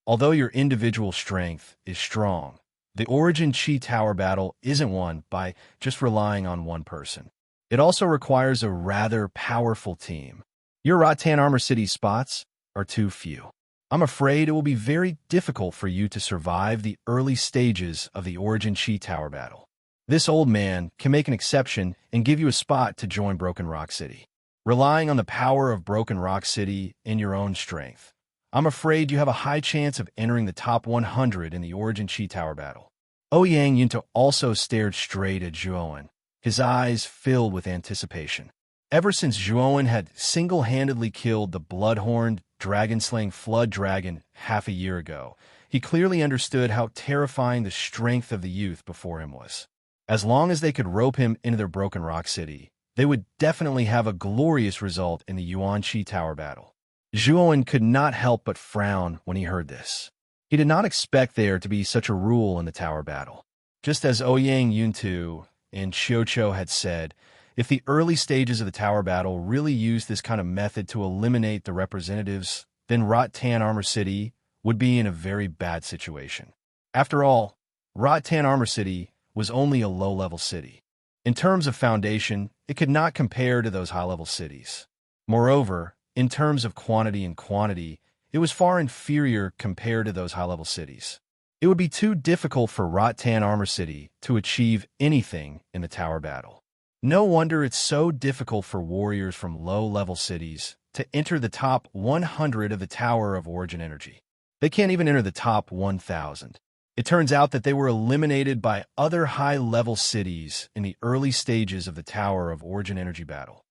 Although your individual strength is strong, the Origin Chi Tower battle isn't won by just relying on one person. It also requires a rather powerful team. Your Rot-Tan Armor City spots are too few. I'm afraid it will be very difficult for you to survive the early stages of the Origin Chi Tower battle. This old man can make an exception and give you a spot to join Broken Rock City. Relying on the power of Broken Rock City in your own strength, I'm afraid you have a high chance of entering the top 100 in the Origin Chi Tower battle." Ouyang Yunta also stared straight at Zhuowen, his eyes filled with anticipation. Ever since Zhuowen had single-handedly killed the blood-horned, dragon-slaying flood dragon half a year ago, he clearly understood how terrifying the strength of the youth before him was. As long as they could rope him into their Broken Rock City, they would definitely have a glorious result in the Yuan Chi Tower battle. Zhuowen could not help but frown when he heard this. He did not expect there to be such a rule in the tower battle. Just as Ouyang Yuntu and Xiao Cho had said, if the early stages of the tower battle really used this kind of method to eliminate the representatives, then Rot-Tan Armor City would be in a very bad situation. After all, Rot-Tan Armor City was only a low-level city. In terms of foundation, it could not compare to those high-level cities. Moreover, in terms of quantity and quantity, it was far inferior compared to those high-level cities. It would be too difficult for Rot-Tan Armor City to achieve anything in the tower battle. No wonder it's so difficult for warriors from low-level cities to enter the top 100 of the Tower of Origin Energy. They can't even enter the top 1,000. It turns out that they were eliminated by other high-level cities in the early stages of the Tower of Origin Energy battle.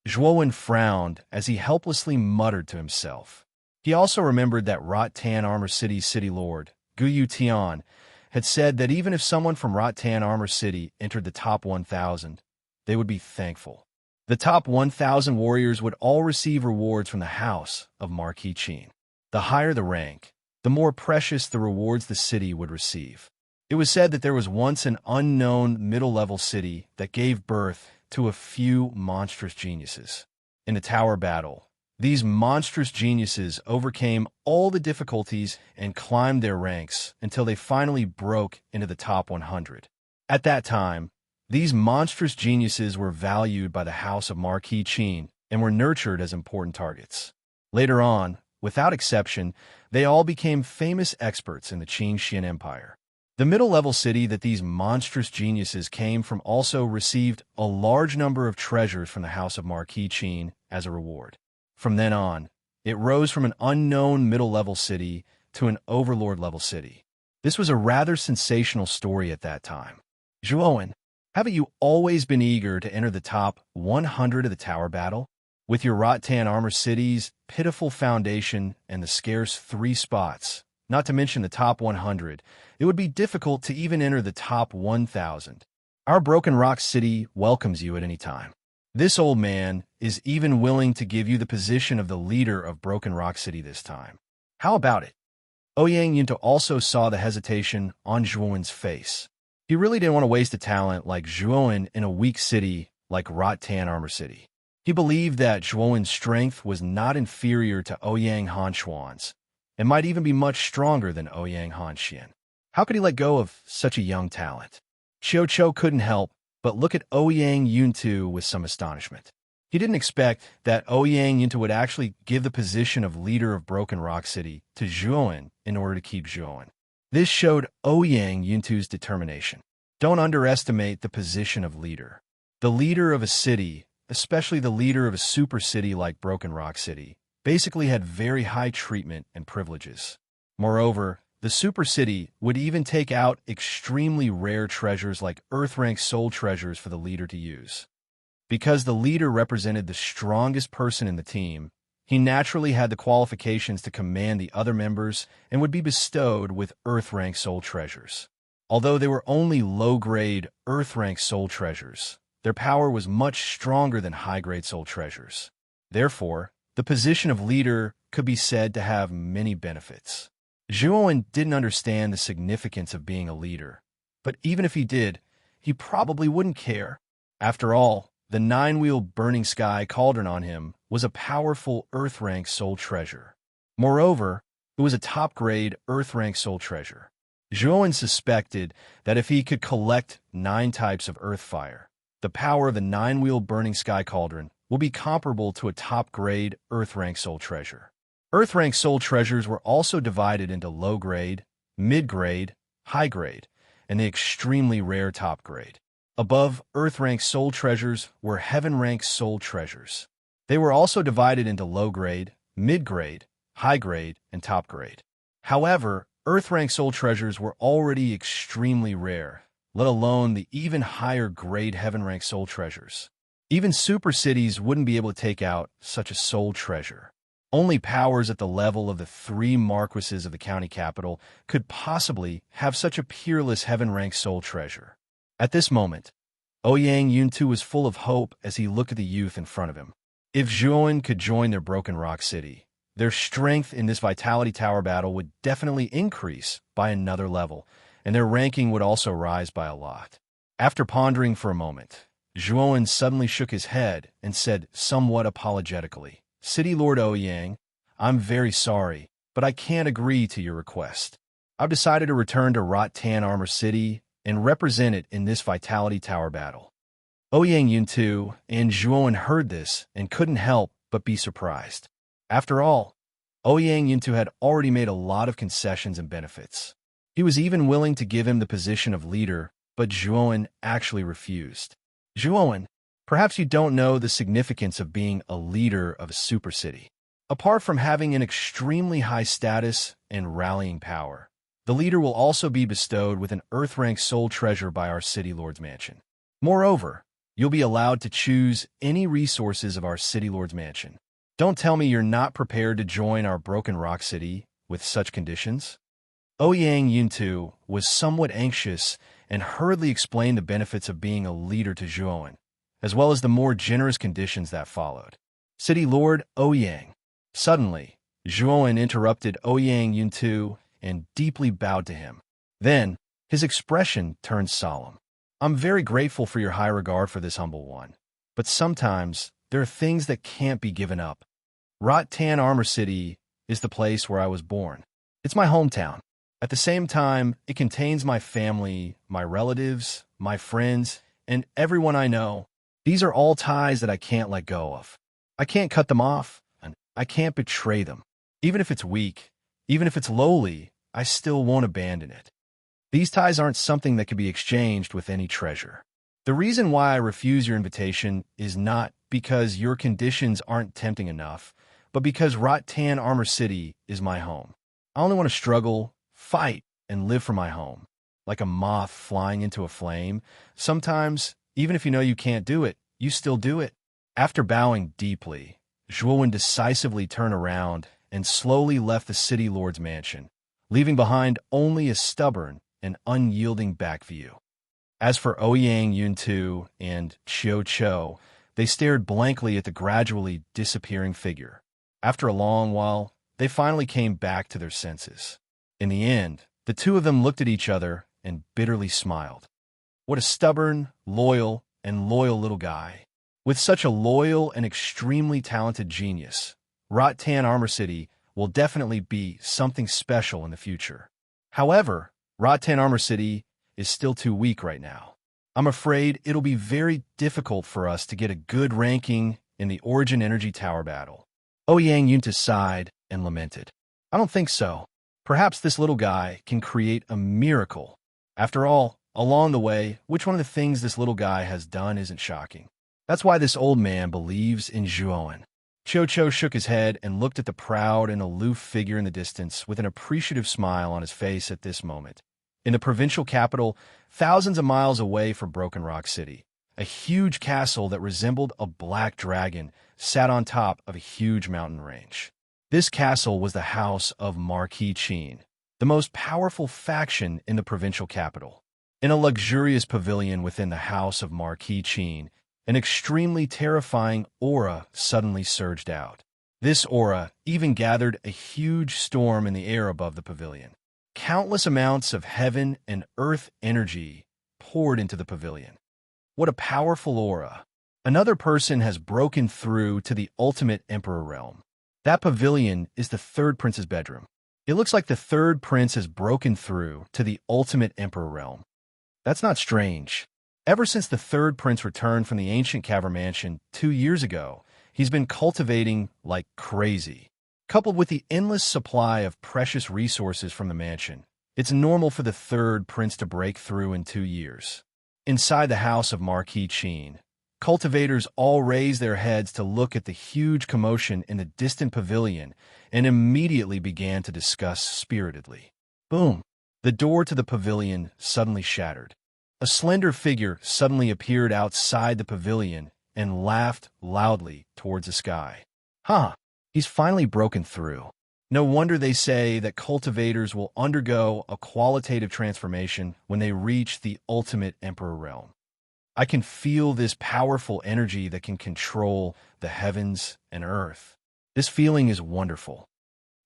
Zhuowen frowned as he helplessly muttered to himself. He also remembered that Rot-Tan Armor City's city lord, Guyu Tian, had said that even if someone from Rot-Tan Armor City entered the top 1,000, they would be thankful. The top 1,000 warriors would all receive rewards from the house of Marquis Qin. The higher the rank, the more precious the rewards the city would receive. It was said that there was once an unknown middle-level city that gave birth to a few monstrous geniuses. In the tower battle, these monstrous geniuses overcame all the difficulties and climbed their ranks until they finally broke into the top 100. At that time, these monstrous geniuses were valued by the house of Marquis Qin and were nurtured as important targets. Later on, without exception, they all became famous experts in the Qin Xian Empire. The middle-level city that these monstrous geniuses came from also received a large number of treasures from the House of Marquis Qin as a reward. From then on, it rose from an unknown middle-level city to an overlord-level city. This was a rather sensational story at that time. Zhuowen, haven't you always been eager to enter the top 100 of the Tower Battle? With your Rattan Armor City's pitiful foundation and the scarce 3 spots, not to mention the top 100, it would be difficult to even enter the top 1,000. Our Broken Rock City welcomes you at any time. This old man is even willing to give you the position of the leader of Broken Rock City this time. How about it? Ouyang Yunta also saw the hesitation on Zhuowen's face. He really didn't want to waste a talent like Zhuowen in a weak city like Rattan Armor City. He believed that Zhuowen's strength was not inferior to Ouyang Hanxuan's, and might even be much stronger than Ouyang Hanxian. How could he let go of such a young talent? Qiu Qiu couldn't help but look at Ouyang Yuntu with some astonishment. He didn't expect that Ouyang Yuntu would actually give the position of leader of Broken Rock City to Zhuowen in order to keep Zhuowen. This showed Ouyang Yuntu's determination. Don't underestimate the position of leader. The leader of a city, especially the leader of a super city like Broken Rock City, basically had very high treatment and privileges. Moreover, the super city would even take out extremely rare treasures like Earth-rank soul treasures for the leader to use. Because the leader represented the strongest person in the team, he naturally had the qualifications to command the other members and would be bestowed with Earth-rank soul treasures. Although they were only low-grade Earth-rank soul treasures, their power was much stronger than high-grade soul treasures. Therefore, the position of leader could be said to have many benefits. Zhuowen didn't understand the significance of being a leader, but even if he did, he probably wouldn't care. After all, the 9-wheeled Burning Sky Cauldron on him was a powerful Earth-rank soul treasure. Moreover, it was a top-grade Earth-rank soul treasure. Zhuowen suspected that if he could collect 9 types of Earth Fire, the power of the 9-wheeled Burning Sky Cauldron will be comparable to a top-grade Earth-rank soul treasure. Earth-rank soul treasures were also divided into low-grade, mid-grade, high-grade, and the extremely rare top-grade. Above Earth-rank soul treasures were Heaven-rank soul treasures. They were also divided into low-grade, mid-grade, high-grade, and top-grade. However, Earth-rank soul treasures were already extremely rare, let alone the even higher-grade Heaven-rank soul treasures. Even super cities wouldn't be able to take out such a soul treasure. Only powers at the level of the 3 marquises of the county capital could possibly have such a peerless Heaven-rank soul treasure. At this moment, Ouyang Yuntu was full of hope as he looked at the youth in front of him. If Zhuowen could join their Broken Rock City, their strength in this Vitality Tower battle would definitely increase by another level, and their ranking would also rise by a lot. After pondering for a moment, Zhuowen suddenly shook his head and said somewhat apologetically, "City Lord Ouyang, I'm very sorry, but I can't agree to your request. I've decided to return to Rattan Armor City and represent it in this Vitality Tower battle." Ouyang Yuntu and Zhuowen heard this and couldn't help but be surprised. After all, Ouyang Yuntu had already made a lot of concessions and benefits. He was even willing to give him the position of leader, but Zhuowen actually refused. "Zhuowen, perhaps you don't know the significance of being a leader of a super city. Apart from having an extremely high status and rallying power, the leader will also be bestowed with an Earth-rank soul treasure by our City Lord's Mansion. Moreover, you'll be allowed to choose any resources of our City Lord's Mansion. Don't tell me you're not prepared to join our Broken Rock City with such conditions?" Ouyang Yuntu was somewhat anxious and hurriedly explained the benefits of being a leader to Zhuowen, as well as the more generous conditions that followed. "City Lord Ouyang." Suddenly, Zhuowen interrupted Ouyang Yuntu and deeply bowed to him. Then, his expression turned solemn. "I'm very grateful for your high regard for this humble one, but sometimes there are things that can't be given up. Rattan Armor City is the place where I was born. It's my hometown. At the same time, it contains my family, my relatives, my friends, and everyone I know. These are all ties that I can't let go of. I can't cut them off, and I can't betray them. Even if it's weak, even if it's lowly, I still won't abandon it. These ties aren't something that can be exchanged with any treasure. The reason why I refuse your invitation is not because your conditions aren't tempting enough, but because Rattan Armor City is my home. I only want to struggle, fight, and live for my home. Like a moth flying into a flame, sometimes, even if you know you can't do it, you still do it. After bowing deeply, Zhuowen decisively turned around and slowly left the city lord's mansion, leaving behind only a stubborn and unyielding back view. As for Ouyang Yuntu and Qiu Chou, they stared blankly at the gradually disappearing figure. After a long while, they finally came back to their senses. In the end, the two of them looked at each other and bitterly smiled. What a stubborn, loyal little guy. With such a loyal and extremely talented genius, Rattan Armor City will definitely be something special in the future. However, Rattan Armor City is still too weak right now. I'm afraid it'll be very difficult for us to get a good ranking in the Origin Energy Tower battle. Ouyang Yunta sighed and lamented. I don't think so. Perhaps this little guy can create a miracle. After all, along the way, which one of the things this little guy has done isn't shocking. That's why this old man believes in Zhuowen. Qiu Chou shook his head and looked at the proud and aloof figure in the distance with an appreciative smile on his face at this moment. In the provincial capital, thousands of miles away from Broken Rock City, a huge castle that resembled a black dragon sat on top of a huge mountain range. This castle was the house of Marquis Qin, the most powerful faction in the provincial capital. In a luxurious pavilion within the house of Marquis Qin, an extremely terrifying aura suddenly surged out. This aura even gathered a huge storm in the air above the pavilion. Countless amounts of heaven and earth energy poured into the pavilion. What a powerful aura. Another person has broken through to the ultimate emperor realm. That pavilion is the third prince's bedroom. It looks like the third prince has broken through to the ultimate emperor realm. That's not strange. Ever since the third prince returned from the ancient cavern mansion 2 years ago, he's been cultivating like crazy. Coupled with the endless supply of precious resources from the mansion, it's normal for the third prince to break through in 2 years. Inside the house of Marquis Qin, cultivators all raised their heads to look at the huge commotion in the distant pavilion and immediately began to discuss spiritedly. Boom! The door to the pavilion suddenly shattered. A slender figure suddenly appeared outside the pavilion and laughed loudly towards the sky. Huh, he's finally broken through. No wonder they say that cultivators will undergo a qualitative transformation when they reach the ultimate emperor realm. I can feel this powerful energy that can control the heavens and earth. This feeling is wonderful.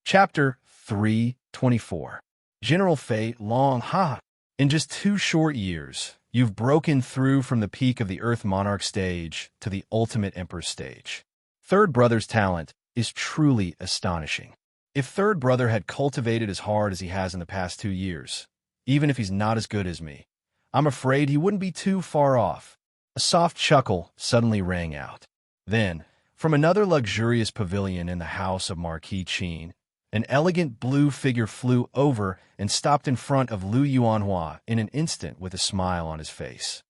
Chapter 324. General Fei Long Ha. In just 2 short years, you've broken through from the peak of the Earth Monarch stage to the Ultimate Emperor stage. Third Brother's talent is truly astonishing. If Third Brother had cultivated as hard as he has in the past 2 years, even if he's not as good as me, I'm afraid he wouldn't be too far off. A soft chuckle suddenly rang out. Then, from another luxurious pavilion in the house of Marquis Qin, an elegant blue figure flew over and stopped in front of Lu Yuanhua in an instant with a smile on his face.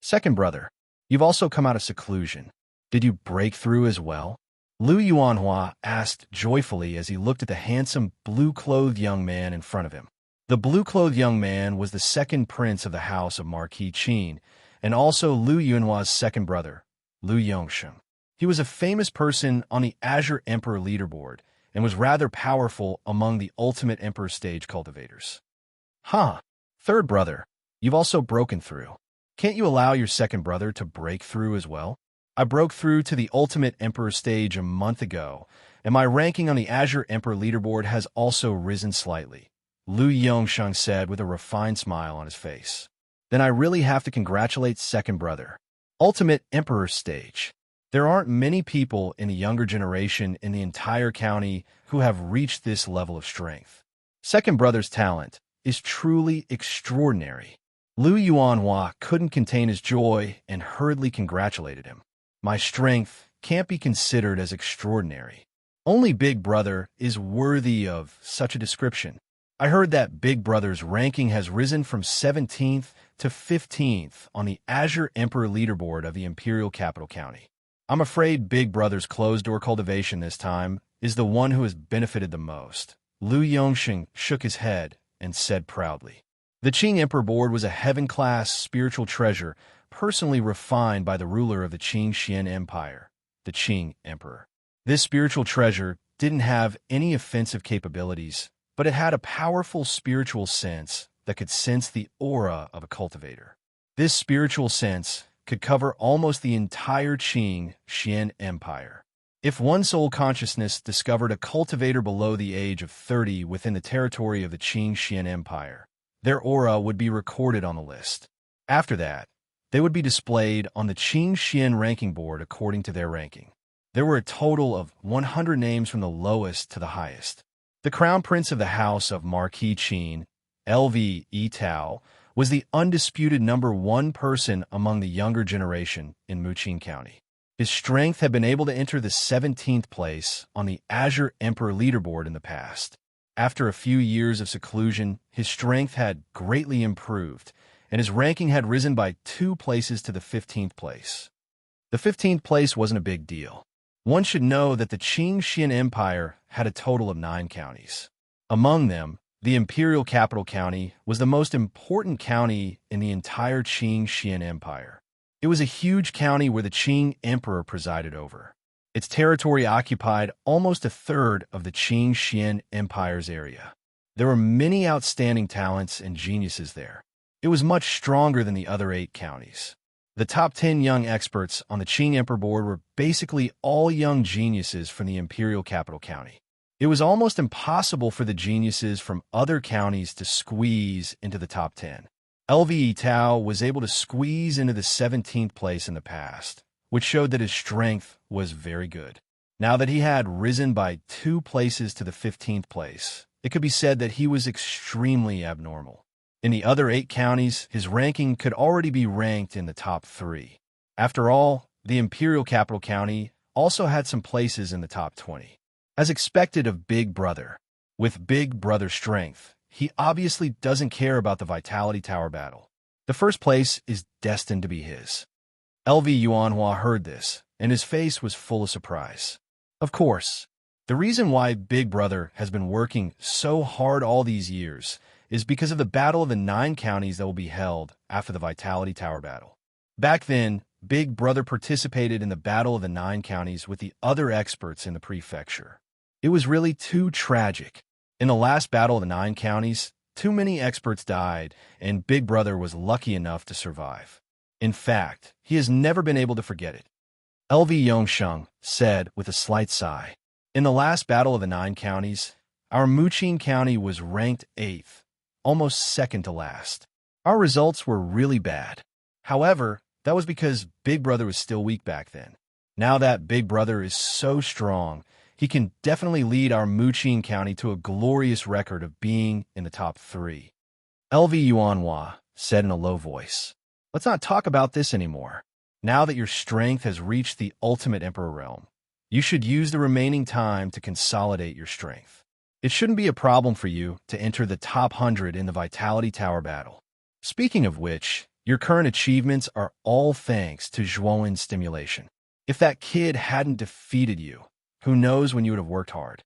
Second Brother, you've also come out of seclusion. Did you break through as well? Lu Yuanhua asked joyfully as he looked at the handsome blue-clothed young man in front of him. The blue-clothed young man was the second prince of the house of Marquis Qin, and also Lu Yuanhua's second brother, Lu Yongsheng. He was a famous person on the Azure Emperor leaderboard, and was rather powerful among the Ultimate Emperor stage cultivators. Huh, Third Brother, you've also broken through. Can't you allow your second brother to break through as well? I broke through to the Ultimate Emperor stage a month ago, and my ranking on the Azure Emperor leaderboard has also risen slightly, Lu Yongsheng said with a refined smile on his face. Then I really have to congratulate Second Brother. Ultimate Emperor stage. There aren't many people in the younger generation in the entire county who have reached this level of strength. Second Brother's talent is truly extraordinary. Lu Yuanhua couldn't contain his joy and hurriedly congratulated him. My strength can't be considered as extraordinary. Only Big Brother is worthy of such a description. I heard that Big Brother's ranking has risen from 17th to 15th on the Azure Emperor leaderboard of the Imperial Capital County. I'm afraid Big Brother's closed-door cultivation this time is the one who has benefited the most. Lu Yongsheng shook his head and said proudly. The Qing Emperor board was a heaven-class spiritual treasure personally refined by the ruler of the Qing Xian Empire, the Qing Emperor. This spiritual treasure didn't have any offensive capabilities, but it had a powerful spiritual sense that could sense the aura of a cultivator. This spiritual sense could cover almost the entire Qing Xian Empire. If one soul consciousness discovered a cultivator below the age of 30 within the territory of the Qing Xian Empire, their aura would be recorded on the list. After that, they would be displayed on the Qing Xian ranking board according to their ranking. There were a total of 100 names from the lowest to the highest. The crown prince of the house of Marquis Qin, LV Yitao, was the undisputed #1 person among the younger generation in Muqing County. His strength had been able to enter the 17th place on the Azure Emperor leaderboard in the past. After a few years of seclusion, his strength had greatly improved, and his ranking had risen by 2 places to the 15th place. The 15th place wasn't a big deal. One should know that the Qing Xian Empire had a total of 9 counties. Among them, the Imperial Capital County was the most important county in the entire Qing Xian Empire. It was a huge county where the Qing Emperor presided over. Its territory occupied almost a third of the Qing Xian Empire's area. There were many outstanding talents and geniuses there. It was much stronger than the other 8 counties. The top 10 young experts on the Qing Emperor board were basically all young geniuses from the Imperial Capital County. It was almost impossible for the geniuses from other counties to squeeze into the top 10. LV Tao was able to squeeze into the 17th place in the past, which showed that his strength was very good. Now that he had risen by 2 places to the 15th place, it could be said that he was extremely abnormal. In the other 8 counties, his ranking could already be ranked in the top 3. After all, the Imperial Capital County also had some places in the top 20. As expected of Big Brother, with Big Brother strength, he obviously doesn't care about the Vitality Tower battle. The first place is destined to be his. LV Yuanhua heard this, and his face was full of surprise. Of course, the reason why Big Brother has been working so hard all these years is because of the battle of the 9 counties that will be held after the Vitality Tower battle. Back then, Big Brother participated in the battle of the 9 counties with the other experts in the prefecture. It was really too tragic. In the last battle of the 9 counties, too many experts died, and Big Brother was lucky enough to survive. In fact, he has never been able to forget it. LV Yongsheng said with a slight sigh, "In the last battle of the 9 counties, our Muqing County was ranked 8th, almost second to last. Our results were really bad. However, that was because Big Brother was still weak back then. Now that Big Brother is so strong, he can definitely lead our Muqing County to a glorious record of being in the top 3. LV Yuanhua said in a low voice, "Let's not talk about this anymore. Now that your strength has reached the ultimate Emperor realm, you should use the remaining time to consolidate your strength. It shouldn't be a problem for you to enter the top 100 in the Vitality Tower battle. Speaking of which, your current achievements are all thanks to Zhuowen's stimulation. If that kid hadn't defeated you, who knows when you would have worked hard."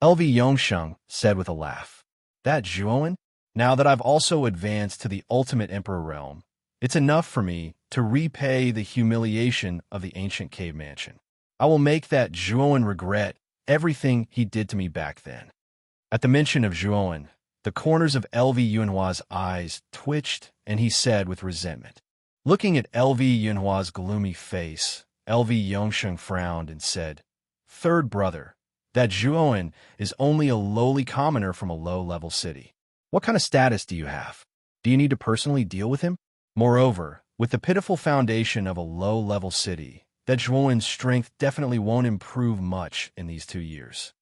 LV Yongsheng said with a laugh, "That Zhuowen? Now that I've also advanced to the ultimate Emperor realm, it's enough for me to repay the humiliation of the ancient cave mansion. I will make that Zhuowen regret everything he did to me back then." At the mention of Zhuowen, the corners of LV Yunhua's eyes twitched, and he said with resentment. Looking at LV Yunhua's gloomy face, LV Yongsheng frowned and said, "Third brother, that Zhuowen is only a lowly commoner from a low-level city. What kind of status do you have? Do you need to personally deal with him? Moreover, with the pitiful foundation of a low-level city, that Zhuowen's strength definitely won't improve much in these 2 years.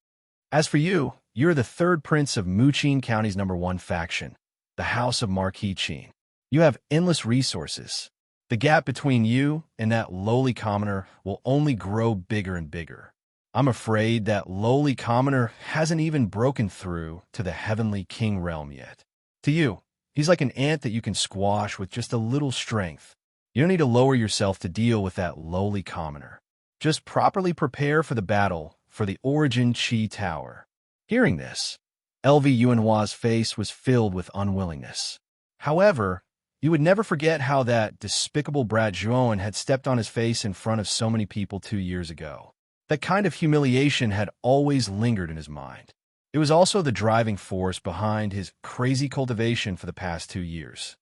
As for you, you're the 3rd prince of Muqing County's #1 faction, the House of Marquis Qin. You have endless resources. The gap between you and that lowly commoner will only grow bigger and bigger. I'm afraid that lowly commoner hasn't even broken through to the heavenly king realm yet. To you, he's like an ant that you can squash with just a little strength. You don't need to lower yourself to deal with that lowly commoner. Just properly prepare for the battle for the Origin Chi Tower. Hearing this, LV Yuanhua's face was filled with unwillingness. However, you would never forget how that despicable brat Zhuan had stepped on his face in front of so many people 2 years ago. That kind of humiliation had always lingered in his mind. It was also the driving force behind his crazy cultivation for the past 2 years.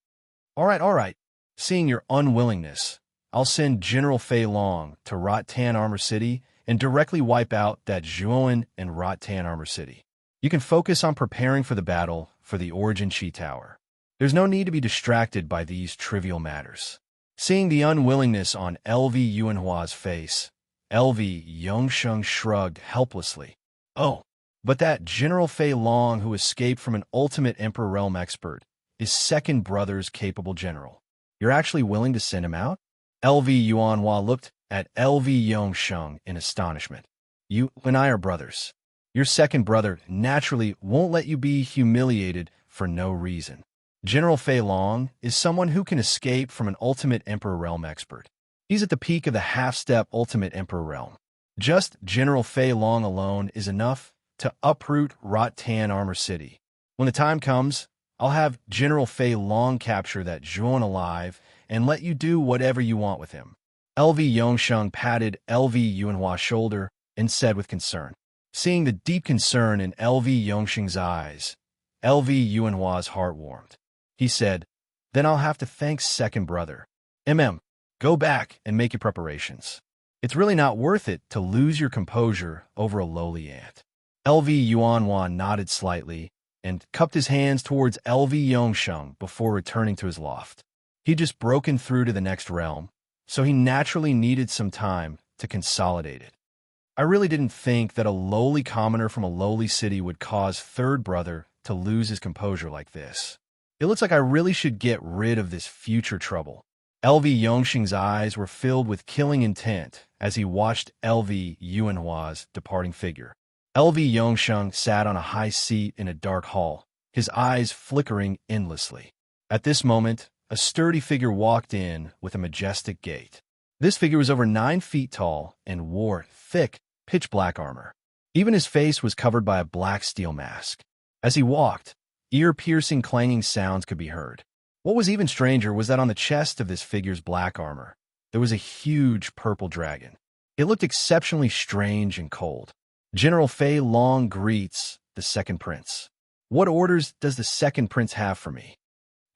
All right. Seeing your unwillingness, I'll send General Fei Long to Rot-Tan Armor City and directly wipe out that Zhuan and Rot-Tan Armor City. You can focus on preparing for the battle for the Origin Chi Tower. There's no need to be distracted by these trivial matters. Seeing the unwillingness on LV Yuanhua's face, LV Yongsheng shrugged helplessly. Oh, but that General Fei Long who escaped from an ultimate Emperor Realm expert is second brother's capable general. You're actually willing to send him out? LV Yuanhua looked at LV Yongsheng in astonishment. You and I are brothers. Your second brother naturally won't let you be humiliated for no reason. General Fei Long is someone who can escape from an ultimate Emperor Realm expert. He's at the peak of the half-step ultimate Emperor Realm. Just General Fei Long alone is enough to uproot Rot-Tan Armor City. When the time comes, I'll have General Fei Long capture that Zhuan alive and let you do whatever you want with him. LV Yongsheng patted LV Yuanhua's shoulder and said with concern. Seeing the deep concern in LV Yongsheng's eyes, LV Yuanhua's heart warmed. He said, then I'll have to thank second brother. Go back and make your preparations. It's really not worth it to lose your composure over a lowly ant. LV Yuanhua nodded slightly and cupped his hands towards LV Yongsheng before returning to his loft. He'd just broken through to the next realm, so he naturally needed some time to consolidate it. I really didn't think that a lowly commoner from a lowly city would cause third brother to lose his composure like this. It looks like I really should get rid of this future trouble. LV Yongsheng's eyes were filled with killing intent as he watched LV Yuanhua's departing figure. LV Yongsheng sat on a high seat in a dark hall, his eyes flickering endlessly. At this moment, a sturdy figure walked in with a majestic gait. This figure was over 9 feet tall and wore thick, pitch-black armor. Even his face was covered by a black steel mask. As he walked, ear-piercing clanging sounds could be heard. What was even stranger was that on the chest of this figure's black armor, there was a huge purple dragon. It looked exceptionally strange and cold. General Fei Long greets the second prince. What orders does the second prince have for me?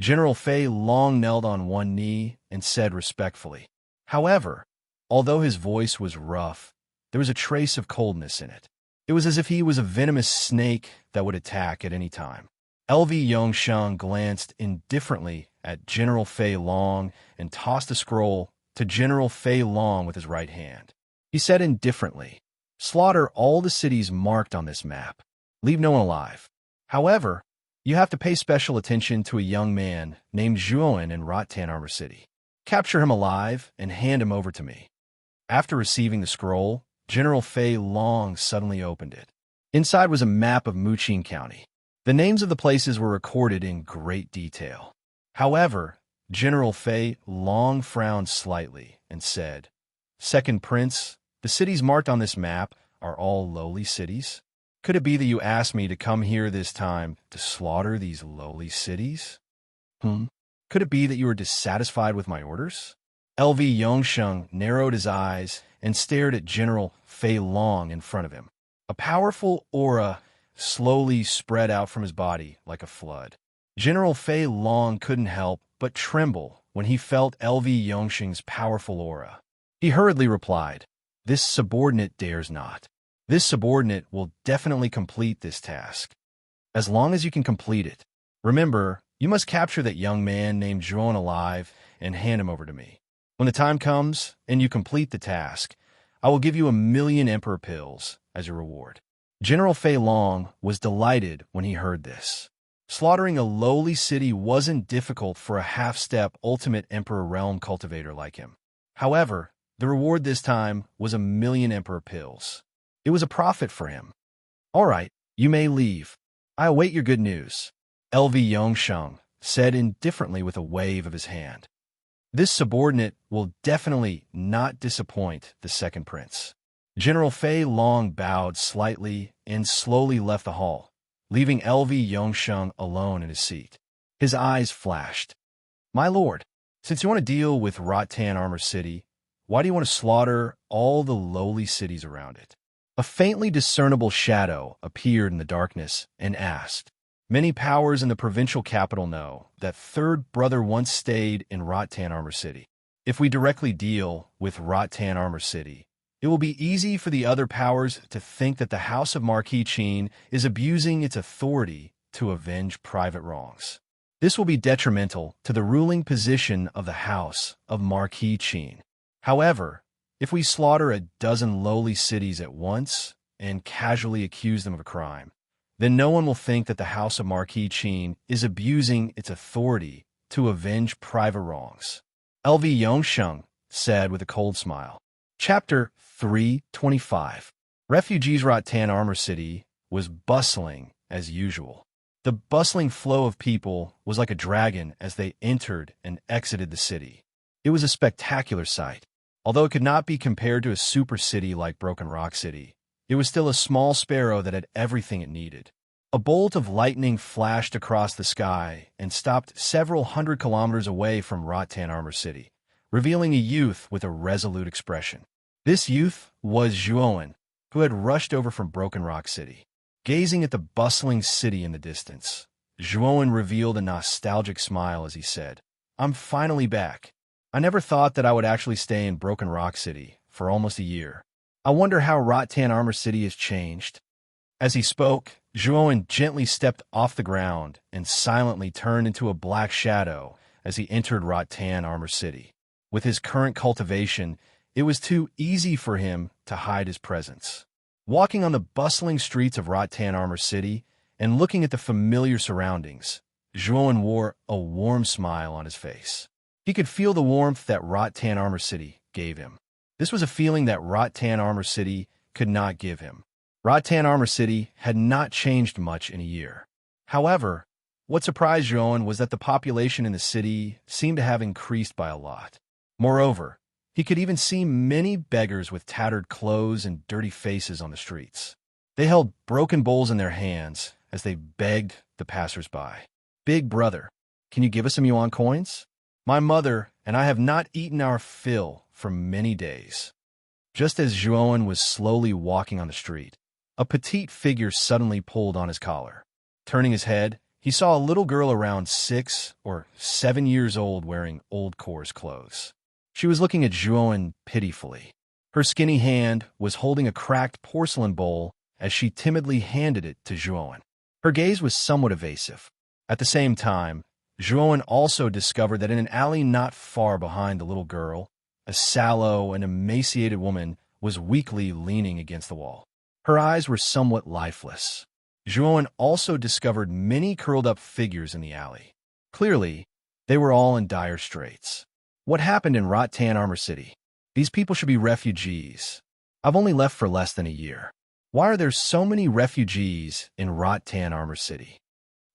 General Fei Long knelt on one knee and said respectfully. However, although his voice was rough, there was a trace of coldness in it. It was as if he was a venomous snake that would attack at any time. LV Yongsheng glanced indifferently at General Fei Long and tossed a scroll to General Fei Long with his right hand. He said indifferently, slaughter all the cities marked on this map. Leave no one alive. However, you have to pay special attention to a young man named Zhuan in Rot-Tan Armor City. Capture him alive and hand him over to me. After receiving the scroll, General Fei Long suddenly opened it. Inside was a map of Muqing County. The names of the places were recorded in great detail. However, General Fei Long frowned slightly and said, Second Prince, the cities marked on this map are all lowly cities. Could it be that you asked me to come here this time to slaughter these lowly cities? Could it be that you were dissatisfied with my orders? LV Yongsheng narrowed his eyes and stared at General Fei Long in front of him. A powerful aura slowly spread out from his body like a flood. General Fei Long couldn't help but tremble when he felt LV Yongsheng's powerful aura. He hurriedly replied, This subordinate dares not. This subordinate will definitely complete this task. As long as you can complete it. Remember, you must capture that young man named Zhuan alive and hand him over to me. When the time comes and you complete the task, I will give you 1,000,000 Emperor pills as your reward. General Fei Long was delighted when he heard this. Slaughtering a lowly city wasn't difficult for a half-step ultimate Emperor realm cultivator like him. However, the reward this time was 1,000,000 Emperor pills. It was a profit for him. All right, you may leave. I await your good news, LV Yongsheng said indifferently with a wave of his hand. This subordinate will definitely not disappoint the second prince. General Fei Long bowed slightly and slowly left the hall, leaving LV Yongsheng alone in his seat. His eyes flashed. My lord, since you want to deal with Rattan Armor City, why do you want to slaughter all the lowly cities around it? A faintly discernible shadow appeared in the darkness and asked, Many powers in the provincial capital know that Third Brother once stayed in Rattan Armor City. If we directly deal with Rattan Armor City, it will be easy for the other powers to think that the House of Marquis Qin is abusing its authority to avenge private wrongs. This will be detrimental to the ruling position of the House of Marquis Qin. However, if we slaughter a dozen lowly cities at once and casually accuse them of a crime, then no one will think that the House of Marquis Qin is abusing its authority to avenge private wrongs. LV Yongsheng said with a cold smile. Chapter 325. Refugees Rattan Armor City was bustling as usual. The bustling flow of people was like a dragon as they entered and exited the city. It was a spectacular sight. Although it could not be compared to a super city like Broken Rock City, it was still a small sparrow that had everything it needed. A bolt of lightning flashed across the sky and stopped several 100 kilometers away from Rattan Armor City, revealing a youth with a resolute expression. This youth was Zhuowen, who had rushed over from Broken Rock City. Gazing at the bustling city in the distance, Zhuowen revealed a nostalgic smile as he said, I'm finally back. I never thought that I would actually stay in Broken Rock City for almost a year. I wonder how Rattan Armor City has changed. As he spoke, Zhuowen gently stepped off the ground and silently turned into a black shadow as he entered Rattan Armor City. With his current cultivation, it was too easy for him to hide his presence. Walking on the bustling streets of Rattan Armor City and looking at the familiar surroundings, Zhuowen wore a warm smile on his face. He could feel the warmth that Rattan Armor City gave him. This was a feeling that Rattan Armor City could not give him. Rattan Armor City had not changed much in a year. However, what surprised Zhuowen was that the population in the city seemed to have increased by a lot. Moreover, he could even see many beggars with tattered clothes and dirty faces on the streets. They held broken bowls in their hands as they begged the passers-by. Big brother, can you give us some yuan coins? My mother and I have not eaten our fill for many days. Just as Zhuowen was slowly walking on the street, a petite figure suddenly pulled on his collar. Turning his head, he saw a little girl around 6 or 7 years old wearing old coarse clothes. She was looking at Zhuowen pitifully. Her skinny hand was holding a cracked porcelain bowl as she timidly handed it to Zhuowen. Her gaze was somewhat evasive. At the same time, Zhuowen also discovered that in an alley not far behind the little girl, a sallow and emaciated woman was weakly leaning against the wall. Her eyes were somewhat lifeless. Zhuowen also discovered many curled-up figures in the alley. Clearly, they were all in dire straits. What happened in Rattan Armor City? These people should be refugees. I've only left for less than a year. Why are there so many refugees in Rattan Armor City?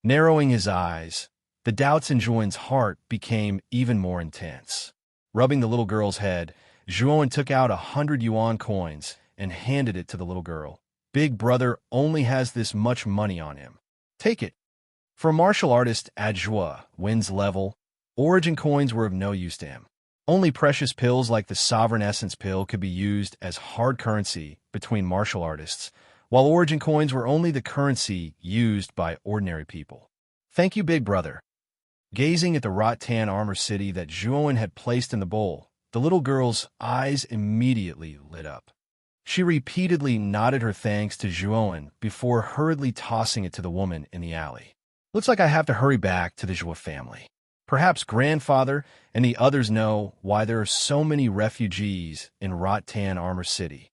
Narrowing his eyes, the doubts in Zhuowen's heart became even more intense. Rubbing the little girl's head, Zhuowen took out 100 yuan coins and handed it to the little girl. Big brother only has this much money on him. Take it. For a martial artist at Zhuowen's level, origin coins were of no use to him. Only precious pills like the Sovereign Essence pill could be used as hard currency between martial artists, while origin coins were only the currency used by ordinary people. Thank you, big brother. Gazing at the Rattan Armor City that Zhuowen had placed in the bowl, the little girl's eyes immediately lit up. She repeatedly nodded her thanks to Zhuowen before hurriedly tossing it to the woman in the alley. Looks like I have to hurry back to the Zhuo family. Perhaps grandfather and the others know why there are so many refugees in Rattan Armor City.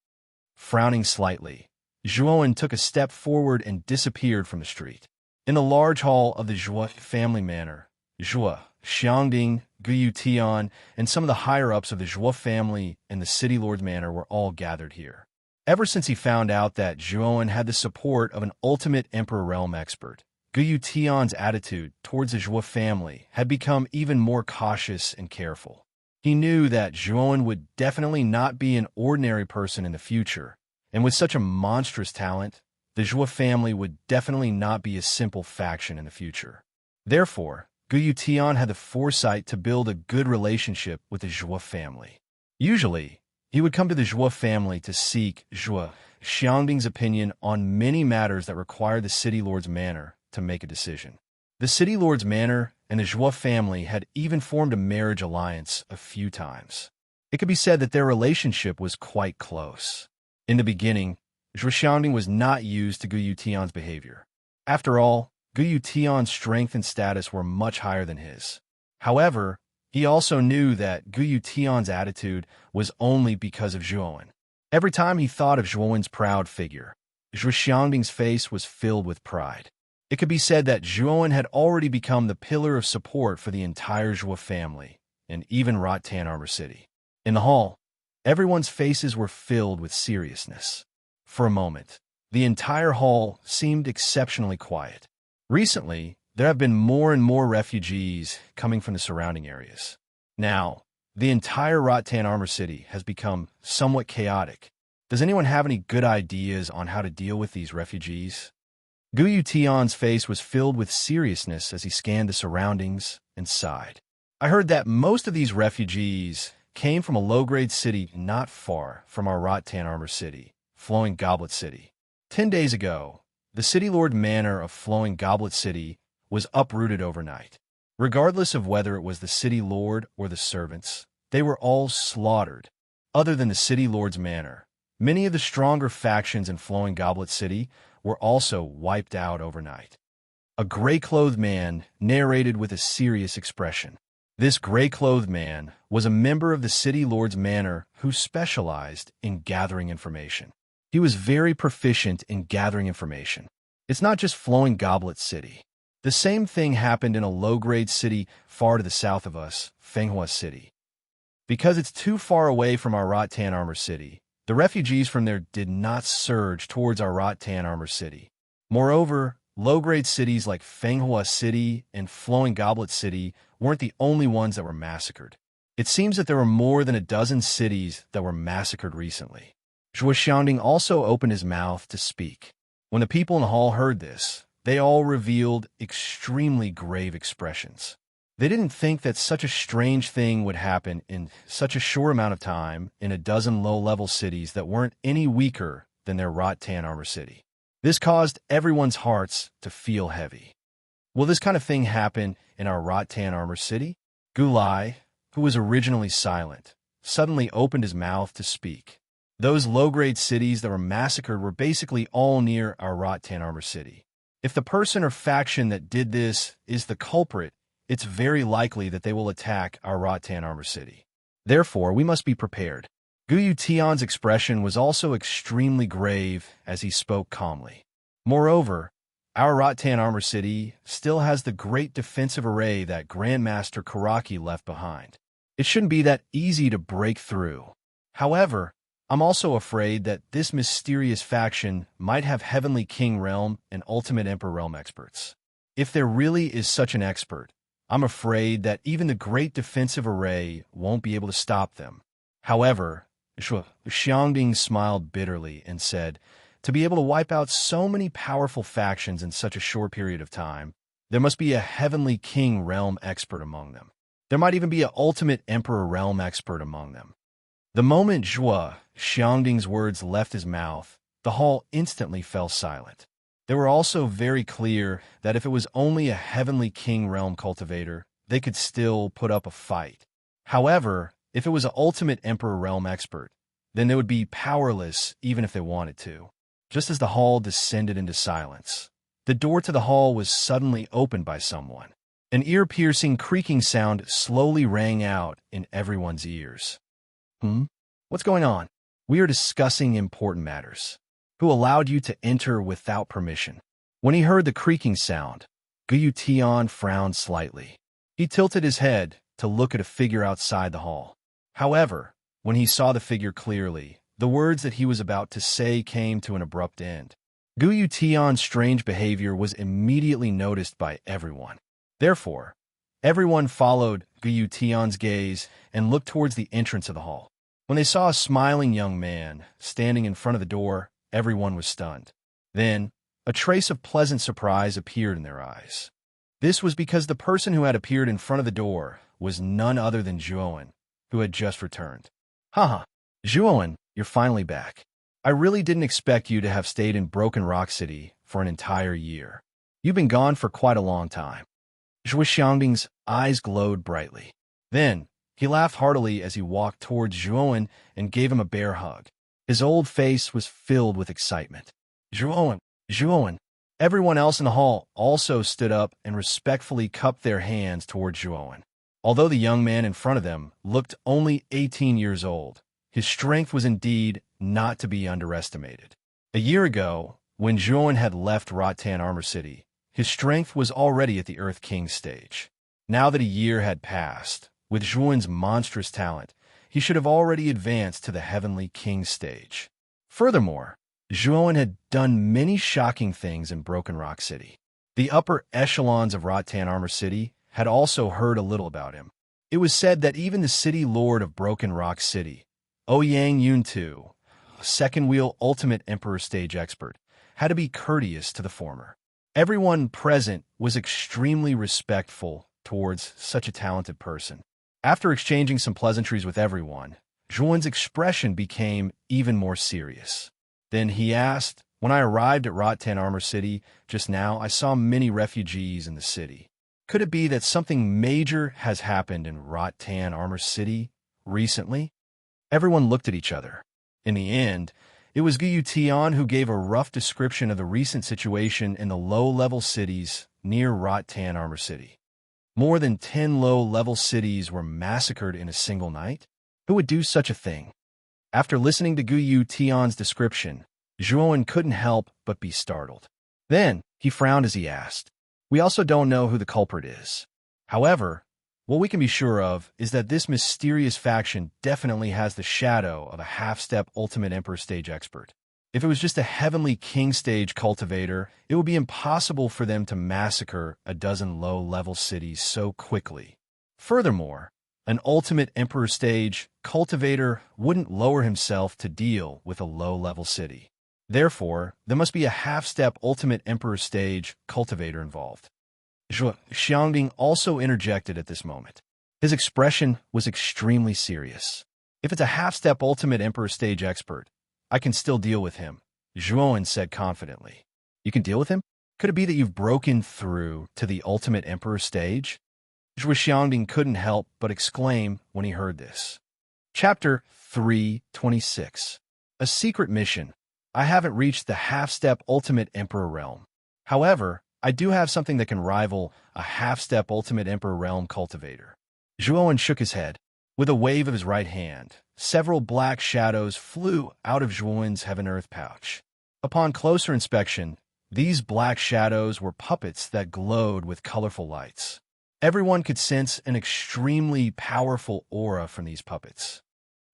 Frowning slightly, Zhuowen took a step forward and disappeared from the street. In the large hall of the Zhuo family manor, Zhuo, Xiangding, Guyu Tian, and some of the higher-ups of the Zhuo family and the city lord's manor were all gathered here. Ever since he found out that Zhuowen had the support of an ultimate Emperor Realm expert, Guyu Tian's attitude towards the Zhuo family had become even more cautious and careful. He knew that Zhuowen would definitely not be an ordinary person in the future, and with such a monstrous talent, the Zhuo family would definitely not be a simple faction in the future. Therefore, Guyu Tian had the foresight to build a good relationship with the Zhuo family. Usually, he would come to the Zhuo family to seek Zhuo Xiangding's opinion on many matters that required the city lord's manor to make a decision. The city lord's manor and the Zhuo family had even formed a marriage alliance a few times. It could be said that their relationship was quite close. In the beginning, Zhuo Xiangding was not used to Guyu Tian's behavior. After all, Guyu Tian's strength and status were much higher than his. However, he also knew that Guyu Tian's attitude was only because of Zhuowen. Every time he thought of Zhuowen's proud figure, Zhuo Xiangding's face was filled with pride. It could be said that Zhuowen had already become the pillar of support for the entire Zhuo family, and even Rattan Armor City. In the hall, everyone's faces were filled with seriousness. For a moment, the entire hall seemed exceptionally quiet. Recently, there have been more and more refugees coming from the surrounding areas. Now, the entire Rattan Armor City has become somewhat chaotic. Does anyone have any good ideas on how to deal with these refugees? Guyu Tian's face was filled with seriousness as he scanned the surroundings and sighed. I heard that most of these refugees came from a low-grade city not far from our Rattan Armor City, Flowing Goblet City. 10 days ago, the City Lord Manor of Flowing Goblet City was uprooted overnight. Regardless of whether it was the City Lord or the servants, they were all slaughtered. Other than the City Lord's Manor, many of the stronger factions in Flowing Goblet City were also wiped out overnight. A gray-clothed man narrated with a serious expression. This gray-clothed man was a member of the City Lord's Manor who specialized in gathering information. He was very proficient in gathering information. It's not just Flowing Goblet City. The same thing happened in a low-grade city far to the south of us, Fenghua City. Because it's too far away from our Rattan Armor City, the refugees from there did not surge towards our Rattan Armor City. Moreover, low-grade cities like Fenghua City and Flowing Goblet City weren't the only ones that were massacred. It seems that there were more than a dozen cities that were massacred recently. Zhuo Xiangding also opened his mouth to speak. When the people in the hall heard this, they all revealed extremely grave expressions. They didn't think that such a strange thing would happen in such a short amount of time in a dozen low-level cities that weren't any weaker than their Rattan Armor City. This caused everyone's hearts to feel heavy. Will this kind of thing happen in our Rattan Armor City? Gulai, who was originally silent, suddenly opened his mouth to speak. Those low-grade cities that were massacred were basically all near our Rattan Armor City. If the person or faction that did this is the culprit, it's very likely that they will attack our Rattan Armor City. Therefore, we must be prepared. Guyu Tian's expression was also extremely grave as he spoke calmly. Moreover, our Rattan Armor City still has the great defensive array that Grandmaster Karaki left behind. It shouldn't be that easy to break through. However, I'm also afraid that this mysterious faction might have Heavenly King Realm and Ultimate Emperor Realm experts. If there really is such an expert, I'm afraid that even the great defensive array won't be able to stop them. However, Xiangding smiled bitterly and said, to be able to wipe out so many powerful factions in such a short period of time, there must be a Heavenly King Realm expert among them. There might even be an Ultimate Emperor Realm expert among them. The moment Zhuo Xiangding's words left his mouth, the hall instantly fell silent. They were also very clear that if it was only a Heavenly King Realm cultivator, they could still put up a fight. However, if it was an Ultimate Emperor Realm expert, then they would be powerless even if they wanted to. Just as the hall descended into silence, the door to the hall was suddenly opened by someone. An ear-piercing creaking sound slowly rang out in everyone's ears. What's going on? We are discussing important matters. Who allowed you to enter without permission? When he heard the creaking sound, Guyu Tian frowned slightly. He tilted his head to look at a figure outside the hall. However, when he saw the figure clearly, the words that he was about to say came to an abrupt end. Guyu Tian's strange behavior was immediately noticed by everyone. Therefore, everyone followed Guyu Tian's gaze and looked towards the entrance of the hall. When they saw a smiling young man standing in front of the door, everyone was stunned. Then, a trace of pleasant surprise appeared in their eyes. This was because the person who had appeared in front of the door was none other than Zhuowen, who had just returned. Haha, Zhuowen, you're finally back. I really didn't expect you to have stayed in Broken Rock City for an entire year. You've been gone for quite a long time. Zhuo Xiangbing's eyes glowed brightly. Then, he laughed heartily as he walked towards Zhuowen and gave him a bear hug. His old face was filled with excitement. Zhuowen, Zhuowen. Everyone else in the hall also stood up and respectfully cupped their hands towards Zhuowen. Although the young man in front of them looked only 18 years old, his strength was indeed not to be underestimated. A year ago, when Zhuowen had left Rattan Armor City, his strength was already at the Earth King stage. Now that a year had passed, with Zhuowen's monstrous talent, he should have already advanced to the Heavenly King stage. Furthermore, Zhuowen had done many shocking things in Broken Rock City. The upper echelons of Rattan Armor City had also heard a little about him. It was said that even the city lord of Broken Rock City, Ouyang Yuntu, second wheel ultimate emperor stage expert, had to be courteous to the former. Everyone present was extremely respectful towards such a talented person. After exchanging some pleasantries with everyone, Zhuowen's expression became even more serious. Then he asked, when I arrived at Rattan Armor City just now, I saw many refugees in the city. Could it be that something major has happened in Rattan Armor City recently? Everyone looked at each other. In the end, it was Guyu Tian who gave a rough description of the recent situation in the low-level cities near Rattan Armor City. More than 10 low-level cities were massacred in a single night? Who would do such a thing? After listening to Guyu Tian's description, Zhuowen couldn't help but be startled. Then, he frowned as he asked, we also don't know who the culprit is. However, what we can be sure of is that this mysterious faction definitely has the shadow of a half-step Ultimate Emperor stage expert. If it was just a Heavenly King stage cultivator, it would be impossible for them to massacre a dozen low-level cities so quickly. Furthermore, an Ultimate Emperor stage cultivator wouldn't lower himself to deal with a low-level city. Therefore, there must be a half-step Ultimate Emperor stage cultivator involved. Zhuo Xiangbing also interjected at this moment. His expression was extremely serious. If it's a half-step Ultimate Emperor stage expert, I can still deal with him, Zhuowen said confidently. You can deal with him? Could it be that you've broken through to the Ultimate Emperor stage? Zhuo Xiangbing couldn't help but exclaim when he heard this. Chapter 326. A secret mission. I haven't reached the half-step Ultimate Emperor realm. However, I do have something that can rival a half-step Ultimate Emperor realm cultivator. Zhuowen shook his head. With a wave of his right hand, several black shadows flew out of Zhuowen's heaven-earth pouch. Upon closer inspection, these black shadows were puppets that glowed with colorful lights. Everyone could sense an extremely powerful aura from these puppets.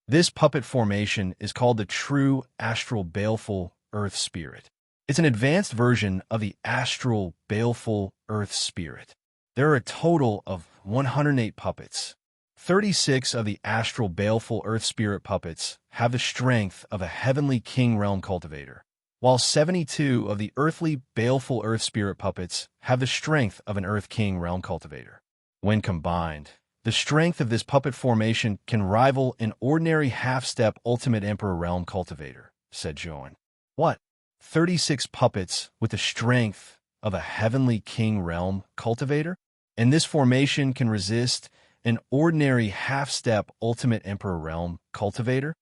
This puppet formation is called the true astral baleful earth spirit. It's an advanced version of the astral baleful earth spirit. There are a total of 108 puppets. 36 of the astral baleful earth spirit puppets have the strength of a heavenly king realm cultivator, while 72 of the earthly baleful earth spirit puppets have the strength of an earth king realm cultivator. When combined, the strength of this puppet formation can rival an ordinary half-step Ultimate Emperor realm cultivator, said Zhuowen. What? 36 puppets with the strength of a heavenly king realm cultivator? And this formation can resist an ordinary half-step Ultimate Emperor realm cultivator?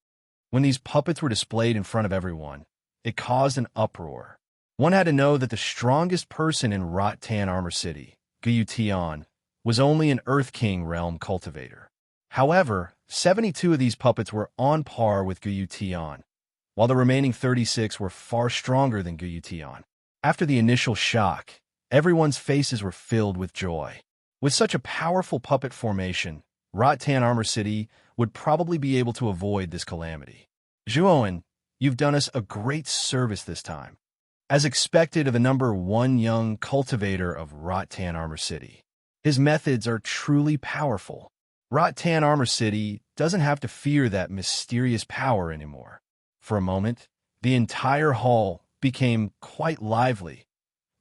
When these puppets were displayed in front of everyone, it caused an uproar. One had to know that the strongest person in Rattan Armor City, Guyu Tian, was only an Earth King realm cultivator. However, 72 of these puppets were on par with Guyu Tian, while the remaining 36 were far stronger than Guyu Tian. After the initial shock, everyone's faces were filled with joy. With such a powerful puppet formation, Rattan Armor City would probably be able to avoid this calamity. Zhuowen, you've done us a great service this time. As expected of the #1 young cultivator of Rattan Armor City. His methods are truly powerful. Rattan Armor City doesn't have to fear that mysterious power anymore. For a moment, the entire hall became quite lively.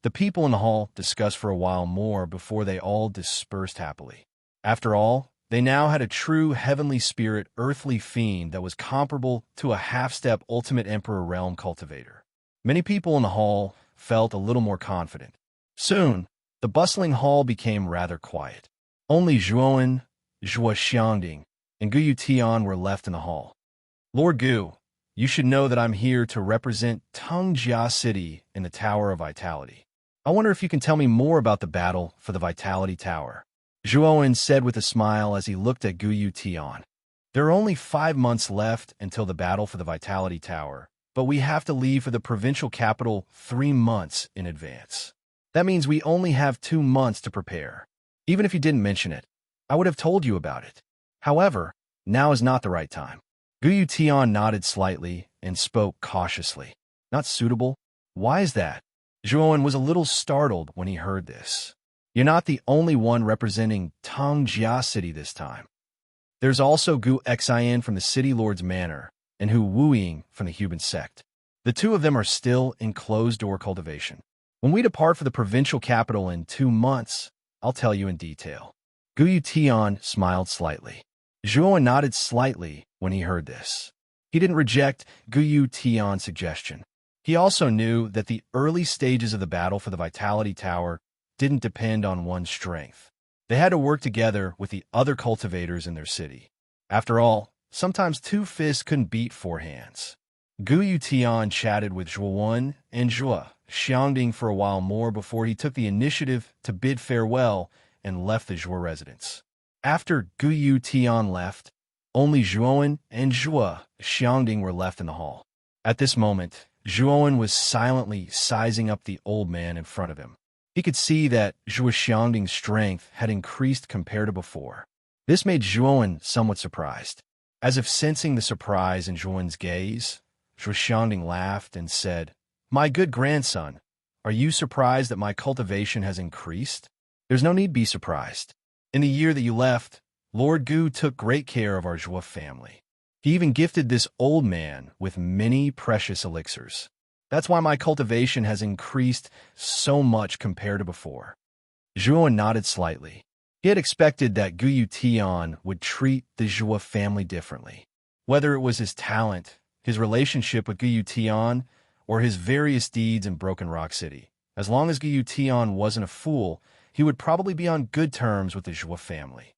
The people in the hall discussed for a while more before they all dispersed happily. After all, they now had a true heavenly spirit earthly fiend that was comparable to a half-step ultimate emperor realm cultivator. Many people in the hall felt a little more confident. Soon, the bustling hall became rather quiet. Only Zhuowen, Zhuo Xiangding, and Gu Tian were left in the hall. Lord Gu, you should know that I'm here to represent Tungjia City in the Tower of Vitality. I wonder if you can tell me more about the battle for the Vitality Tower. Zhuowen said with a smile as he looked at Gu Tian. There are only 5 months left until the battle for the Vitality Tower, but we have to leave for the provincial capital 3 months in advance. That means we only have 2 months to prepare. Even if you didn't mention it, I would have told you about it. However, now is not the right time. Gu Tian nodded slightly and spoke cautiously. Not suitable? Why is that? Zhuowen was a little startled when he heard this. You're not the only one representing Tungjia City this time. There's also Gu Xian from the City Lord's Manor and Hu Wuying from the Human Sect. The 2 of them are still in closed-door cultivation. When we depart for the provincial capital in 2 months, I'll tell you in detail. Gu Tian smiled slightly. Zhuowen nodded slightly when he heard this. He didn't reject Gu Tian's suggestion. He also knew that the early stages of the battle for the Vitality Tower didn't depend on one's strength. They had to work together with the other cultivators in their city. After all, sometimes 2 fists couldn't beat 4 hands. Gu Tian chatted with Zhuowen and Zhuo Xiangding for a while more before he took the initiative to bid farewell and left the Zhuo residence. After Gu Tian left, only Zhuowen and Zhuo Xiangding were left in the hall. At this moment, Zhuowen was silently sizing up the old man in front of him. He could see that Zhuo Xiangding's strength had increased compared to before. This made Zhuowen somewhat surprised. As if sensing the surprise in Zhuowen's gaze, Zhuo Xiangding laughed and said, "My good grandson, are you surprised that my cultivation has increased? There's no need to be surprised. In the year that you left, Lord Gu took great care of our Zhuo family. He even gifted this old man with many precious elixirs. That's why my cultivation has increased so much compared to before." Zhuo nodded slightly. He had expected that Gu Tian would treat the Zhuo family differently. Whether it was his talent, his relationship with Gu Tian, or his various deeds in Broken Rock City, as long as Gu Tian wasn't a fool, he would probably be on good terms with the Zhuo family.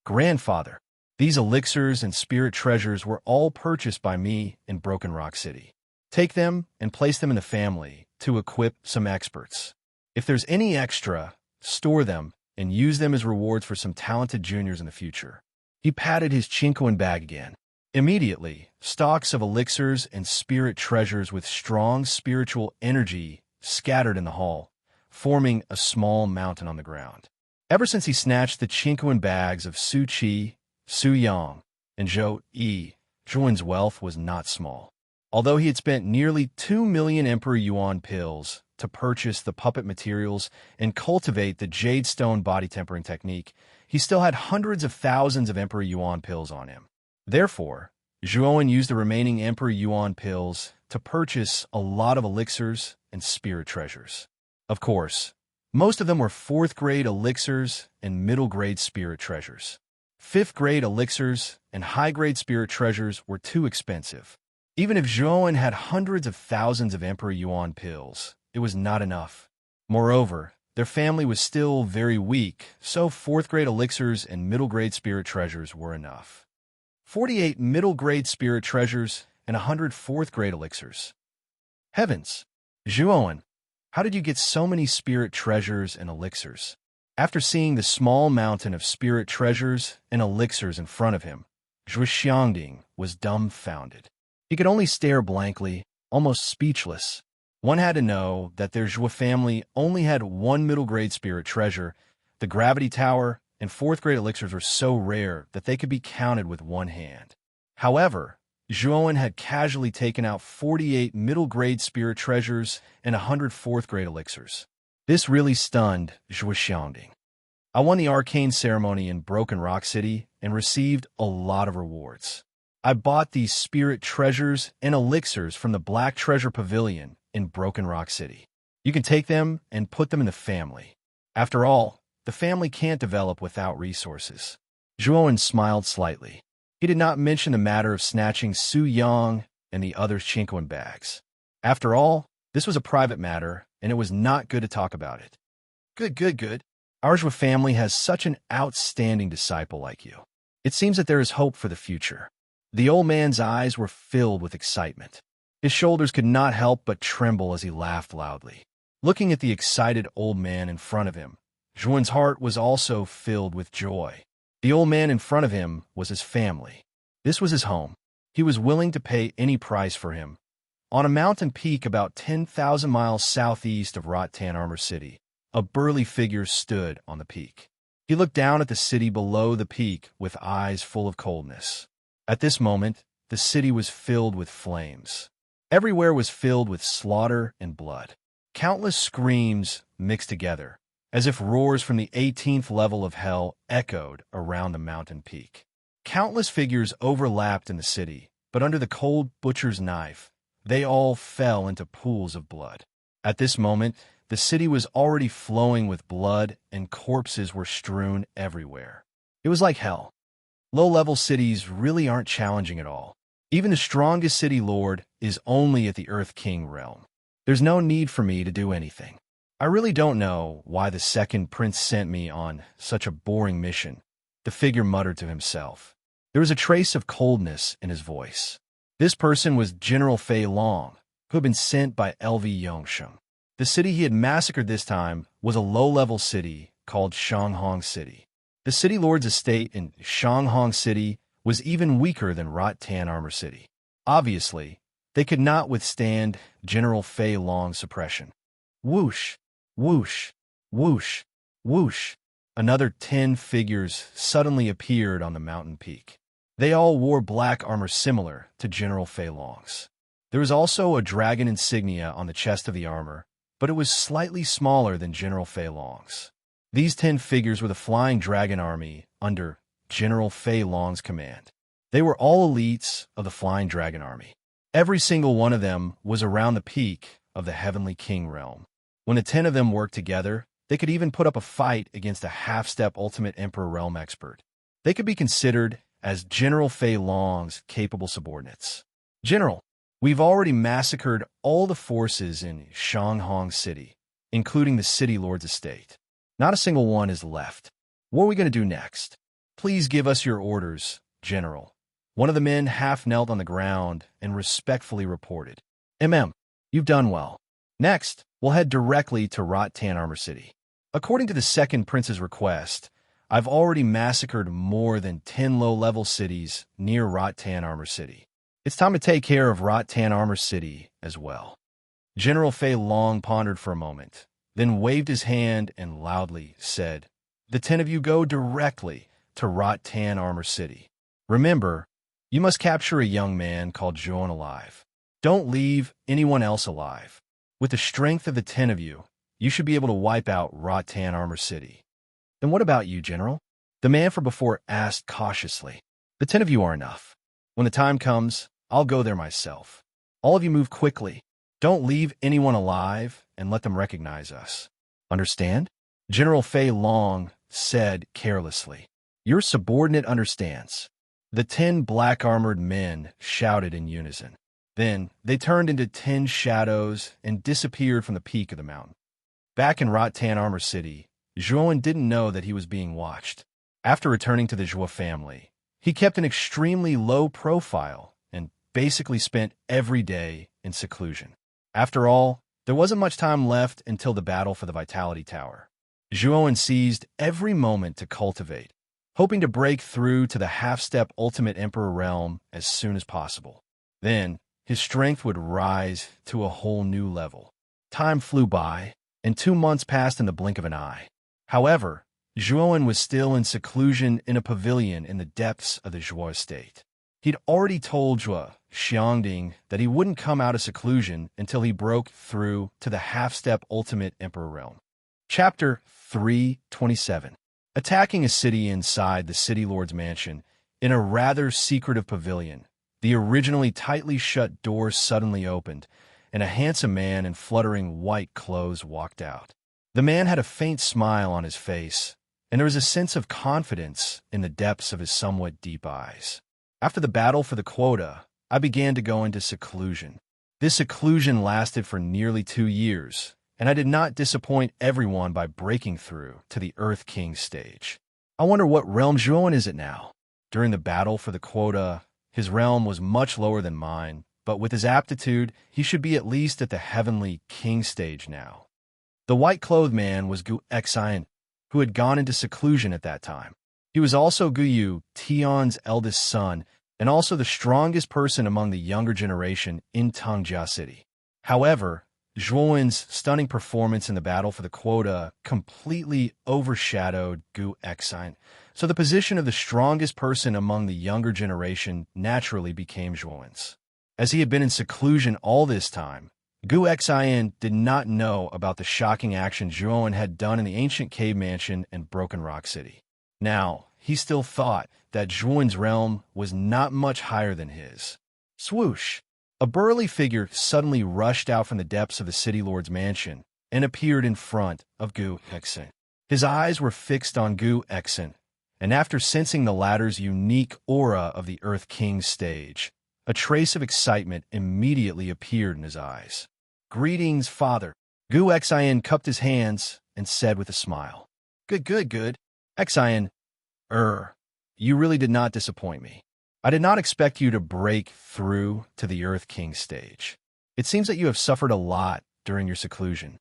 "Grandfather, these elixirs and spirit treasures were all purchased by me in Broken Rock City. Take them and place them in the family to equip some experts. If there's any extra, store them and use them as rewards for some talented juniors in the future." He patted his chinquin bag again. Immediately, stocks of elixirs and spirit treasures with strong spiritual energy scattered in the hall, forming a small mountain on the ground. Ever since he snatched the chinquin bags of Su Qi, Su Yang, and Zhou Yi, Zhuowen's wealth was not small. Although he had spent nearly 2 million Emperor Yuan pills to purchase the puppet materials and cultivate the Jade Stone body tempering technique, he still had hundreds of thousands of Emperor Yuan pills on him. Therefore, Zhuowen used the remaining Emperor Yuan pills to purchase a lot of elixirs and spirit treasures. Of course, most of them were 4th-grade elixirs and middle-grade spirit treasures. 5th-grade elixirs and high-grade spirit treasures were too expensive. Even if Zhuowen had hundreds of thousands of Emperor Yuan pills, it was not enough. Moreover, their family was still very weak, so 4th-grade elixirs and middle-grade spirit treasures were enough. 48 middle-grade spirit treasures and 100 4th-grade elixirs. Heavens! Zhuowen, how did you get so many spirit treasures and elixirs? After seeing the small mountain of spirit treasures and elixirs in front of him, Zhuo Xiangding was dumbfounded. He could only stare blankly, almost speechless. One had to know that their Joie family only had one middle-grade spirit treasure. The gravity tower and fourth-grade elixirs were so rare that they could be counted with one hand. However, Joan had casually taken out 48 middle-grade spirit treasures and 100 fourth-grade elixirs. This really stunned Joie Xiangding. I won the arcane ceremony in Broken Rock City and received a lot of rewards. I bought these spirit treasures and elixirs from the Black Treasure Pavilion in Broken Rock City. You can take them and put them in the family. After all, the family can't develop without resources. Zhuowen smiled slightly. He did not mention the matter of snatching Su Yang and the other's Chinquan bags. After all, this was a private matter, and it was not good to talk about it. Good. Our Zhua family has such an outstanding disciple like you. It seems that there is hope for the future. The old man's eyes were filled with excitement. His shoulders could not help but tremble as he laughed loudly. Looking at the excited old man in front of him, Zhuan's heart was also filled with joy. The old man in front of him was his family. This was his home. He was willing to pay any price for him. On a mountain peak about 10,000 miles southeast of Rattan Armor City, a burly figure stood on the peak. He looked down at the city below the peak with eyes full of coldness. At this moment, the city was filled with flames. Everywhere was filled with slaughter and blood. Countless screams mixed together, as if roars from the 18th level of hell echoed around the mountain peak. Countless figures overlapped in the city, but under the cold butcher's knife, they all fell into pools of blood. At this moment, the city was already flowing with blood and corpses were strewn everywhere. It was like hell. Low-level cities really aren't challenging at all. Even the strongest city lord is only at the Earth King realm. There's no need for me to do anything. I really don't know why the second prince sent me on such a boring mission, the figure muttered to himself. There was a trace of coldness in his voice. This person was General Fei Long, who had been sent by LV Yongsheng. The city he had massacred this time was a low-level city called Shanghong City. The city lord's estate in Shanghong City was even weaker than Rattan Armor City. Obviously, they could not withstand General Fei Long's suppression. Whoosh, whoosh, whoosh, whoosh. Another 10 figures suddenly appeared on the mountain peak. They all wore black armor similar to General Fei Long's. There was also a dragon insignia on the chest of the armor, but it was slightly smaller than General Fei Long's. These 10 figures were the Flying Dragon Army under General Fei Long's command. They were all elites of the Flying Dragon Army. Every single one of them was around the peak of the Heavenly King realm. When the 10 of them worked together, they could even put up a fight against a half-step Ultimate Emperor realm expert. They could be considered as General Fei Long's capable subordinates. General, we've already massacred all the forces in Shanghong City, including the city lord's estate. Not a single one is left. What are we going to do next? Please give us your orders, General. One of the men half knelt on the ground and respectfully reported. You've done well. Next, we'll head directly to Rattan Armor City. According to the second prince's request, I've already massacred more than 10 low-level cities near Rattan Armor City. It's time to take care of Rattan Armor City as well. General Fei Long pondered for a moment, then waved his hand and loudly said, The 10 of you go directly to Rattan Armor City. Remember, you must capture a young man called Zhuan alive. Don't leave anyone else alive. With the strength of the 10 of you, you should be able to wipe out Rattan Armor City. Then what about you, General? The man from before asked cautiously. The 10 of you are enough. When the time comes, I'll go there myself. All of you move quickly. Don't leave anyone alive and let them recognize us. Understand? General Fei Long said carelessly. Your subordinate understands. The 10 black-armored men shouted in unison. Then they turned into 10 shadows and disappeared from the peak of the mountain. Back in Rattan Armor City, Zhuan didn't know that he was being watched. After returning to the Zhua family, he kept an extremely low profile and basically spent every day in seclusion. After all, there wasn't much time left until the battle for the Vitality Tower. Zhuan seized every moment to cultivate, hoping to break through to the half-step Ultimate Emperor realm as soon as possible. Then, his strength would rise to a whole new level. Time flew by, and 2 months passed in the blink of an eye. However, Zhuan was still in seclusion in a pavilion in the depths of the Zhuo estate. He'd already told Zhuo Xiangding that he wouldn't come out of seclusion until he broke through to the half-step ultimate emperor realm. Chapter 327. Attacking a city inside the city lord's mansion, in a rather secretive pavilion, the originally tightly shut doors suddenly opened, and a handsome man in fluttering white clothes walked out. The man had a faint smile on his face, and there was a sense of confidence in the depths of his somewhat deep eyes. After the battle for the quota, I began to go into seclusion. This seclusion lasted for nearly 2 years, and I did not disappoint everyone by breaking through to the Earth King stage. I wonder what realm Zhuan is at now. During the battle for the quota, his realm was much lower than mine, but with his aptitude, he should be at least at the Heavenly King stage now. The white-clothed man was Gu Xian, who had gone into seclusion at that time. He was also Guyu Tian's eldest son, and also the strongest person among the younger generation in Tengjia City. However, Zhuan's stunning performance in the battle for the quota completely overshadowed Gu Xian, so the position of the strongest person among the younger generation naturally became Zhuan's. As he had been in seclusion all this time, Gu Xian did not know about the shocking action Zhuan had done in the ancient cave mansion and Broken Rock City. Now, he still thought that Zhuan's realm was not much higher than his. Swoosh! A burly figure suddenly rushed out from the depths of the city lord's mansion and appeared in front of Gu Xian. His eyes were fixed on Gu Xian, and after sensing the latter's unique aura of the Earth King's stage, a trace of excitement immediately appeared in his eyes. "Greetings, father." Gu Xian cupped his hands and said with a smile. Good. Xian, you really did not disappoint me. I did not expect you to break through to the Earth King stage. It seems that you have suffered a lot during your seclusion.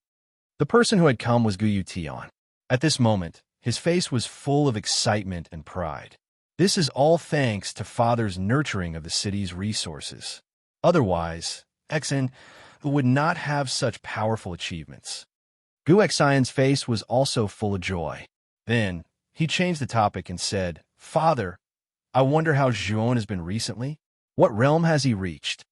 The person who had come was Guyu Tian. At this moment, his face was full of excitement and pride. This is all thanks to father's nurturing of the city's resources. Otherwise, Xian would not have such powerful achievements. Gu Xian's face was also full of joy. Then, he changed the topic and said, "Father, I wonder how Zhuan has been recently. What realm has he reached?"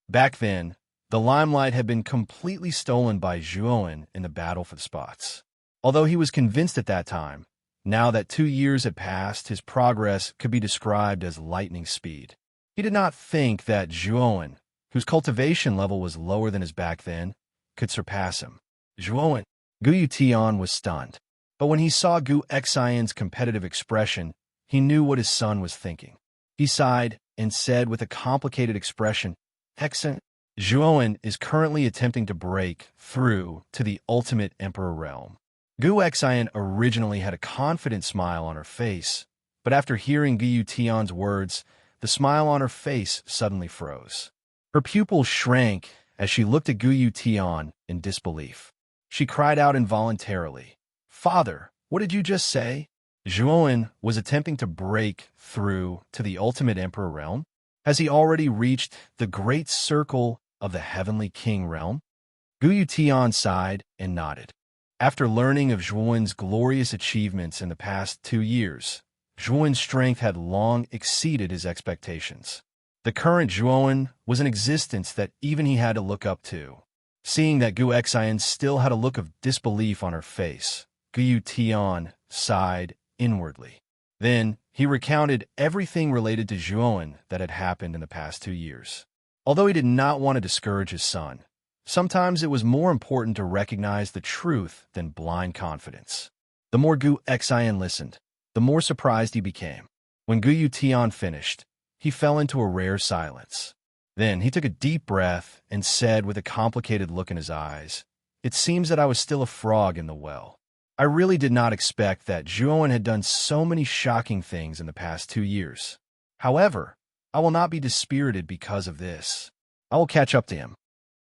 Back then, the limelight had been completely stolen by Zhuan in the battle for the spots. Although he was convinced at that time, now that 2 years had passed, his progress could be described as lightning speed. He did not think that Zhuan, whose cultivation level was lower than his back then, could surpass him. Zhuan, Guyu Tian was stunned. But when he saw Gu Xian's competitive expression, he knew what his son was thinking. He sighed and said with a complicated expression, "Xian, Zhuan is currently attempting to break through to the ultimate emperor realm." Gu Xian originally had a confident smile on her face, but after hearing Guyu Tian's words, the smile on her face suddenly froze. Her pupils shrank as she looked at Guyu Tian in disbelief. She cried out involuntarily, "Father, what did you just say? Zhuan was attempting to break through to the ultimate emperor realm? Has he already reached the great circle of the Heavenly King realm?" Guyu Tian sighed and nodded. After learning of Zhuan's glorious achievements in the past 2 years, Zhuan's strength had long exceeded his expectations. The current Zhuan was an existence that even he had to look up to. Seeing that Gu Xian still had a look of disbelief on her face, Guyu Tian sighed inwardly. Then he recounted everything related to Zhuan that had happened in the past 2 years. Although he did not want to discourage his son, sometimes it was more important to recognize the truth than blind confidence. The more Gu Xian listened, the more surprised he became. When Guyu Tian finished, he fell into a rare silence. Then he took a deep breath and said with a complicated look in his eyes, "It seems that I was still a frog in the well. I really did not expect that Zhuan had done so many shocking things in the past 2 years. However, I will not be dispirited because of this. I will catch up to him."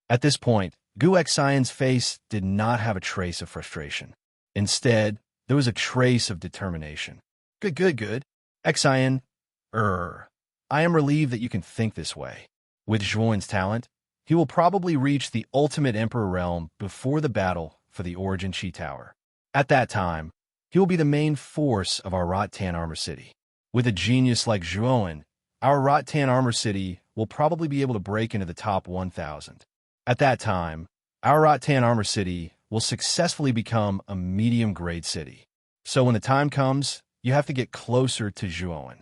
At this point, Gu Xian's face did not have a trace of frustration. Instead, there was a trace of determination. Good. Xian, I am relieved that you can think this way. With Zhuan's talent, he will probably reach the ultimate Emperor realm before the battle for the Origin Chi Tower. At that time, he will be the main force of our Rattan Armor City. With a genius like Zhuoan, our Rattan Armor City will probably be able to break into the top 1,000. At that time, our Rattan Armor City will successfully become a medium-grade city. So when the time comes, you have to get closer to Zhuoan.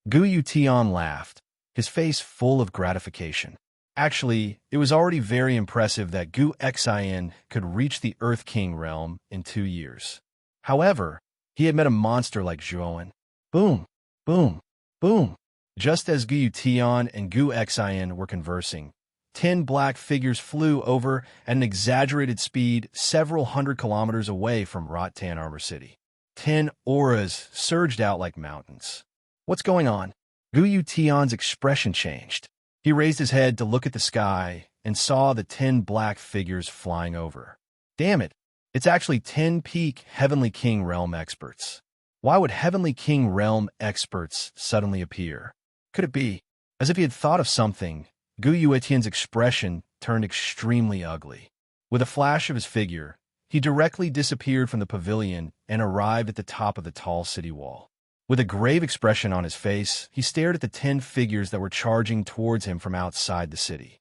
Gu Yutian laughed, his face full of gratification. Actually, it was already very impressive that Gu Xian could reach the Earth King realm in 2 years. However, he had met a monster like Zhuoan. Boom, boom, boom. Just as Gu Yutian and Gu Xian were conversing, 10 black figures flew over at an exaggerated speed several hundred kilometers away from Rattan Armor City. 10 auras surged out like mountains. What's going on? Gu Yutian's expression changed. He raised his head to look at the sky and saw the 10 black figures flying over. Damn it, it's actually 10 peak Heavenly King Realm experts. Why would Heavenly King Realm experts suddenly appear? Could it be? As if he had thought of something, Gu Yutian's expression turned extremely ugly. With a flash of his figure, he directly disappeared from the pavilion and arrived at the top of the tall city wall. With a grave expression on his face, he stared at the 10 figures that were charging towards him from outside the city.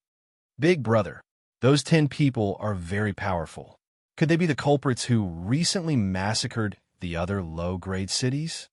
Big brother, those 10 people are very powerful. Could they be the culprits who recently massacred the other low-grade cities?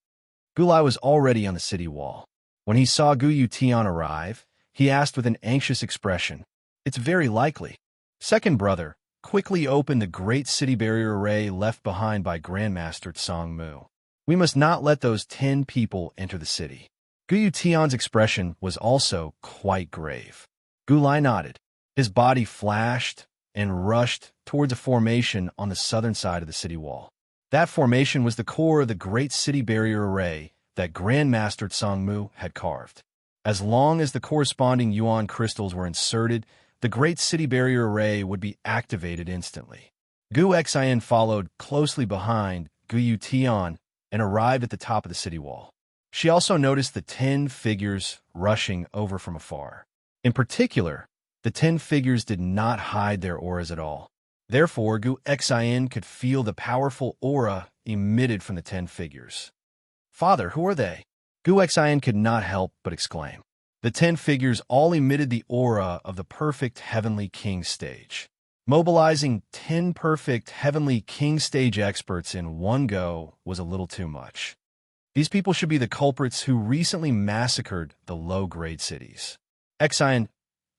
Gulai was already on the city wall. When he saw Gu Yutian arrive, he asked with an anxious expression, "It's very likely." Second brother quickly opened the great city barrier array left behind by Grandmaster Tsang Mu. We must not let those 10 people enter the city. Gu Yutian's expression was also quite grave. Gulai nodded. His body flashed and rushed towards a formation on the southern side of the city wall. That formation was the core of the great city barrier array that Grandmaster Tsang Mu had carved. As long as the corresponding yuan crystals were inserted, the great city barrier array would be activated instantly. Gu Xian followed closely behind Gu Yutian and arrived at the top of the city wall. She also noticed the 10 figures rushing over from afar. In particular, the 10 figures did not hide their auras at all. Therefore, Gu Xian could feel the powerful aura emitted from the 10 figures. Father, who are they? Gu Xian could not help but exclaim. The 10 figures all emitted the aura of the perfect Heavenly King stage. Mobilizing 10 perfect Heavenly King stage experts in one go was a little too much. These people should be the culprits who recently massacred the low-grade cities. Xian,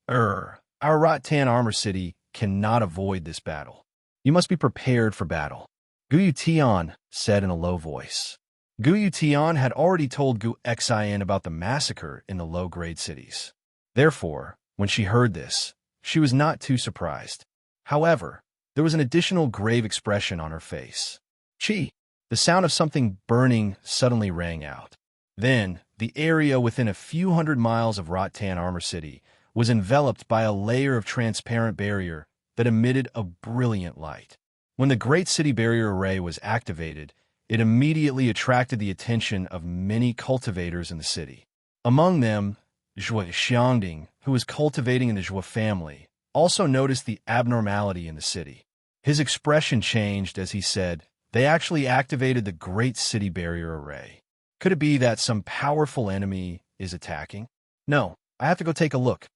our Rattan Armor City cannot avoid this battle. You must be prepared for battle. Gu Yutian said in a low voice. Gu Yutian had already told Gu Xian about the massacre in the low-grade cities. Therefore, when she heard this, she was not too surprised. However, there was an additional grave expression on her face. Chi! The sound of something burning suddenly rang out. Then, the area within a few hundred miles of Rattan Armor City was enveloped by a layer of transparent barrier that emitted a brilliant light. When the Great City Barrier Array was activated, it immediately attracted the attention of many cultivators in the city. Among them, Zhua Xiangding, who was cultivating in the Zhua family, also noticed the abnormality in the city. His expression changed as he said, "They actually activated the Great City Barrier Array. Could it be that some powerful enemy is attacking? No, I have to go take a look."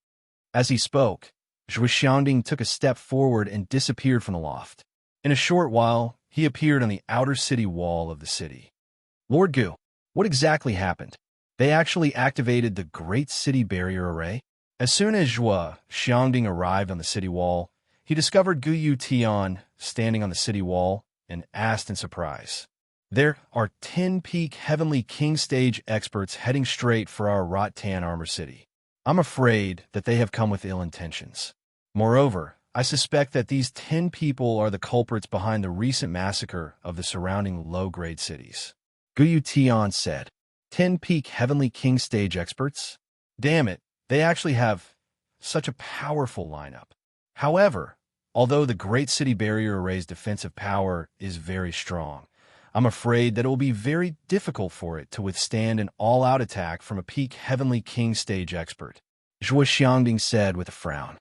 As he spoke, Zhua Xiangding took a step forward and disappeared from the loft. In a short while, he appeared on the outer city wall of the city. Lord Gu, what exactly happened? They actually activated the Great City Barrier Array? As soon as Zhua Xiangding arrived on the city wall, he discovered Gu Yutian standing on the city wall and asked in surprise. There are 10 peak Heavenly King stage experts heading straight for our Rattan Armor City. I'm afraid that they have come with ill intentions. Moreover, I suspect that these 10 people are the culprits behind the recent massacre of the surrounding low-grade cities. Gu Yutian said, 10 peak Heavenly King stage experts? Damn it, they actually have such a powerful lineup. However, although the Great City Barrier Array's defensive power is very strong, I'm afraid that it will be very difficult for it to withstand an all-out attack from a peak Heavenly King stage expert, Zhua Xiangding said with a frown.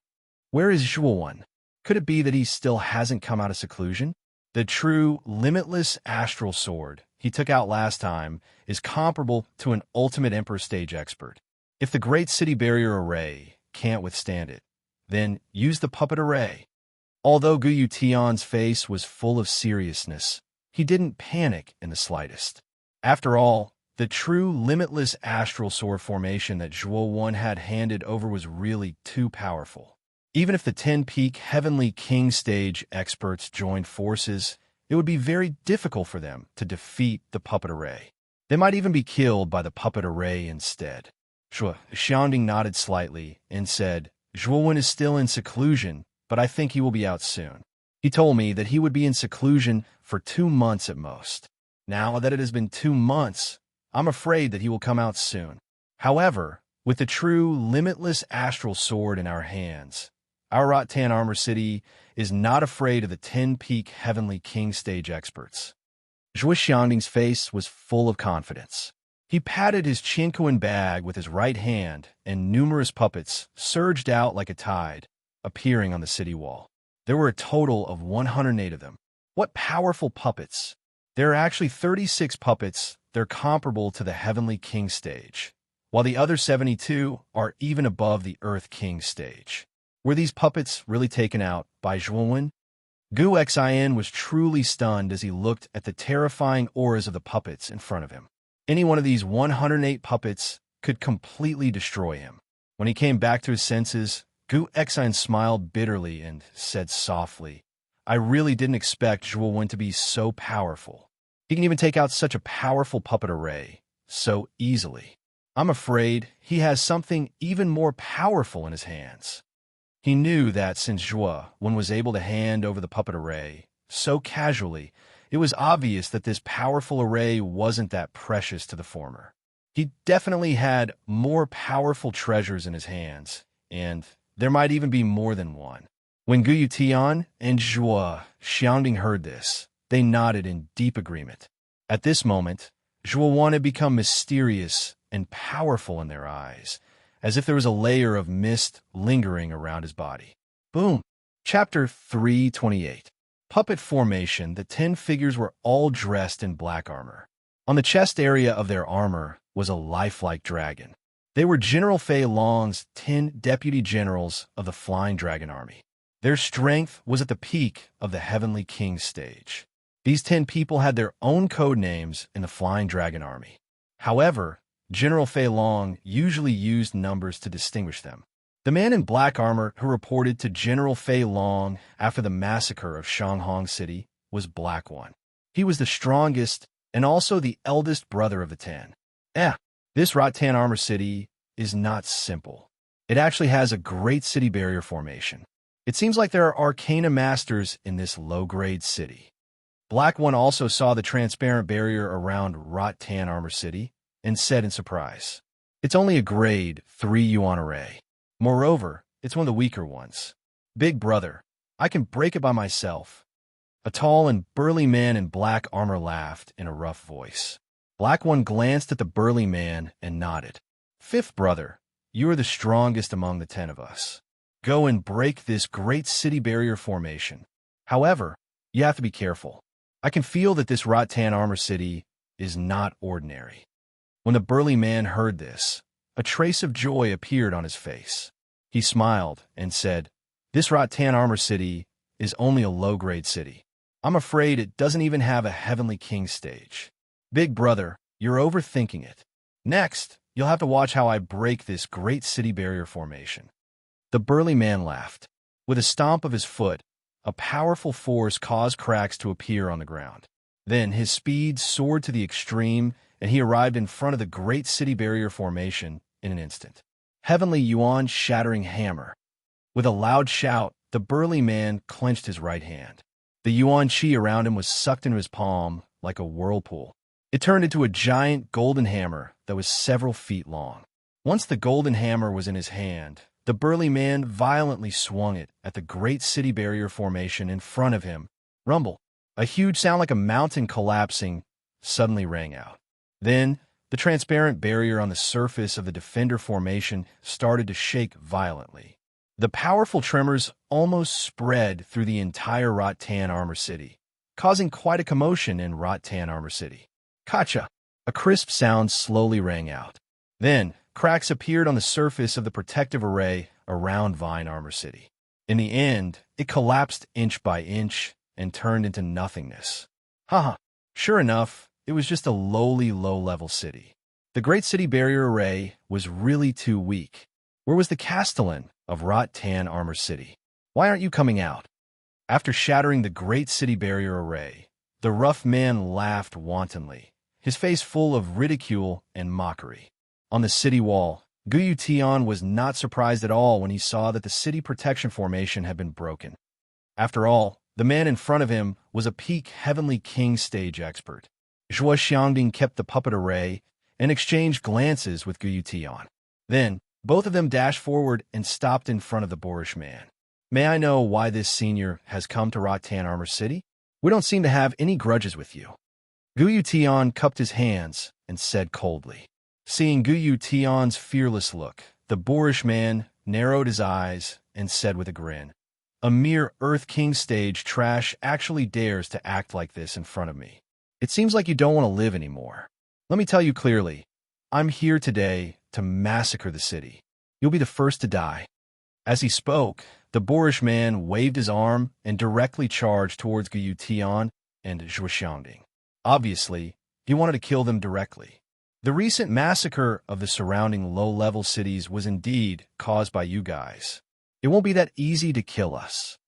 Where is Zhuo? Could it be that he still hasn't come out of seclusion? The true, limitless astral sword he took out last time is comparable to an ultimate Emperor stage expert. If the Great City Barrier Array can't withstand it, then use the puppet array. Although Guyu Tian's face was full of seriousness, he didn't panic in the slightest. After all, the true limitless astral sword formation that Zhuo had handed over was really too powerful. Even if the 10-peak Heavenly King stage experts joined forces, it would be very difficult for them to defeat the puppet array. They might even be killed by the puppet array instead. Xiangding nodded slightly and said, Zhuo is still in seclusion, but I think he will be out soon. He told me that he would be in seclusion for 2 months at most. Now that it has been 2 months, I'm afraid that he will come out soon. However, with the true limitless astral sword in our hands, our Rattan Armor City is not afraid of the 10-peak Heavenly King stage experts. Zhuo Xiangding's face was full of confidence. He patted his Qinkuan bag with his right hand, and numerous puppets surged out like a tide, appearing on the city wall. There were a total of 108 of them. What powerful puppets! There are actually 36 puppets. They're comparable to the Heavenly King stage, while the other 72 are even above the Earth King stage. Were these puppets really taken out by Zhuo? Gu Xin was truly stunned as he looked at the terrifying auras of the puppets in front of him. Any one of these 108 puppets could completely destroy him. When he came back to his senses, Gu Xin smiled bitterly and said softly, I really didn't expect Zhuo to be so powerful. He can even take out such a powerful puppet array so easily. I'm afraid he has something even more powerful in his hands. He knew that since Zhuo was able to hand over the puppet array so casually, it was obvious that this powerful array wasn't that precious to the former. He definitely had more powerful treasures in his hands, and there might even be more than one. When Guyu Tian and Zhuo Xiangding heard this, they nodded in deep agreement. At this moment, Zhuo had become mysterious and powerful in their eyes, as if there was a layer of mist lingering around his body. Boom! Chapter 328. Puppet Formation. The 10 figures were all dressed in black armor. On the chest area of their armor was a lifelike dragon. They were General Fei Long's 10 deputy generals of the Flying Dragon Army. Their strength was at the peak of the Heavenly King stage. These 10 people had their own code names in the Flying Dragon Army. However, General Fei Long usually used numbers to distinguish them. The man in black armor who reported to General Fei Long after the massacre of Shanghong City was Black One. He was the strongest and also the eldest brother of the 10. This Rattan Armor City is not simple. It actually has a great city barrier formation. It seems like there are arcana masters in this low-grade city. Black One also saw the transparent barrier around Rattan Armor City and said in surprise, It's only a grade 3 yuan array. Moreover, it's one of the weaker ones. Big brother, I can break it by myself. A tall and burly man in black armor laughed in a rough voice. Black One glanced at the burly man and nodded. Fifth brother, you are the strongest among the 10 of us. Go and break this great city barrier formation. However, you have to be careful. I can feel that this Rattan Armor City is not ordinary. When the burly man heard this, a trace of joy appeared on his face. He smiled and said, This Rattan Armor City is only a low-grade city. I'm afraid it doesn't even have a Heavenly King stage. Big brother, you're overthinking it. Next, you'll have to watch how I break this great city barrier formation. The burly man laughed. With a stomp of his foot, a powerful force caused cracks to appear on the ground. Then his speed soared to the extreme, and he arrived in front of the great city barrier formation in an instant. Heavenly Yuan shattering hammer. With a loud shout, the burly man clenched his right hand. The Yuan Qi around him was sucked into his palm like a whirlpool. It turned into a giant golden hammer that was several feet long. Once the golden hammer was in his hand, the burly man violently swung it at the great city barrier formation in front of him. Rumble. A huge sound like a mountain collapsing suddenly rang out. Then, the transparent barrier on the surface of the defender formation started to shake violently. The powerful tremors almost spread through the entire Rattan Armor City, causing quite a commotion in Rattan Armor City. Kacha! A crisp sound slowly rang out. Then, cracks appeared on the surface of the protective array around Vine Armor City. In the end, it collapsed inch by inch and turned into nothingness. Haha, sure enough, it was just a lowly low-level city. The Great City Barrier Array was really too weak. Where was the Castellan of Rattan Armor City? Why aren't you coming out? After shattering the Great City Barrier Array, the rough man laughed wantonly, his face full of ridicule and mockery. On the city wall, Guyu Tian was not surprised at all when he saw that the city protection formation had been broken. After all, the man in front of him was a peak Heavenly King stage expert. Zhuo Xiangding kept the puppet array and exchanged glances with Guyu Tian. Then, both of them dashed forward and stopped in front of the boorish man. May I know why this senior has come to Rattan Armor City? We don't seem to have any grudges with you. Guyu Tian cupped his hands and said coldly. Seeing Guyu Tian's fearless look, the boorish man narrowed his eyes and said with a grin, a mere Earth King stage trash actually dares to act like this in front of me. It seems like you don't want to live anymore. Let me tell you clearly, I'm here today to massacre the city. You'll be the first to die. As he spoke, the boorish man waved his arm and directly charged towards Guyu Tian and Zhuo Xiangding. Obviously, he wanted to kill them directly. The recent massacre of the surrounding low-level cities was indeed caused by you guys. It won't be that easy to kill us.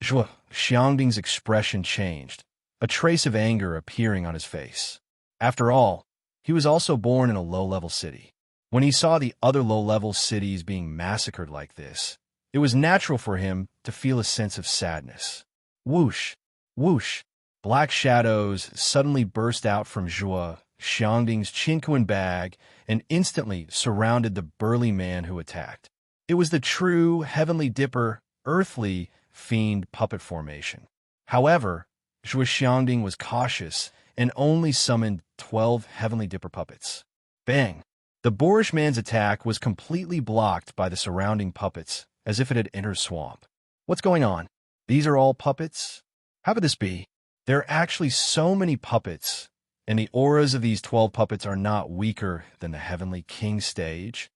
Zhuo Xiangding's expression changed, a trace of anger appearing on his face. After all, he was also born in a low-level city. When he saw the other low-level cities being massacred like this, it was natural for him to feel a sense of sadness. Whoosh, whoosh, black shadows suddenly burst out from Zhuo Xiangding's Qinquan bag and instantly surrounded the burly man who attacked. It was the true Heavenly Dipper, earthly fiend puppet formation. However, Zhuo Xiangding was cautious and only summoned 12 Heavenly Dipper puppets. Bang! The boorish man's attack was completely blocked by the surrounding puppets, as if it had entered a swamp. What's going on? These are all puppets? How could this be? There are actually so many puppets, and the auras of these 12 puppets are not weaker than the Heavenly King stage.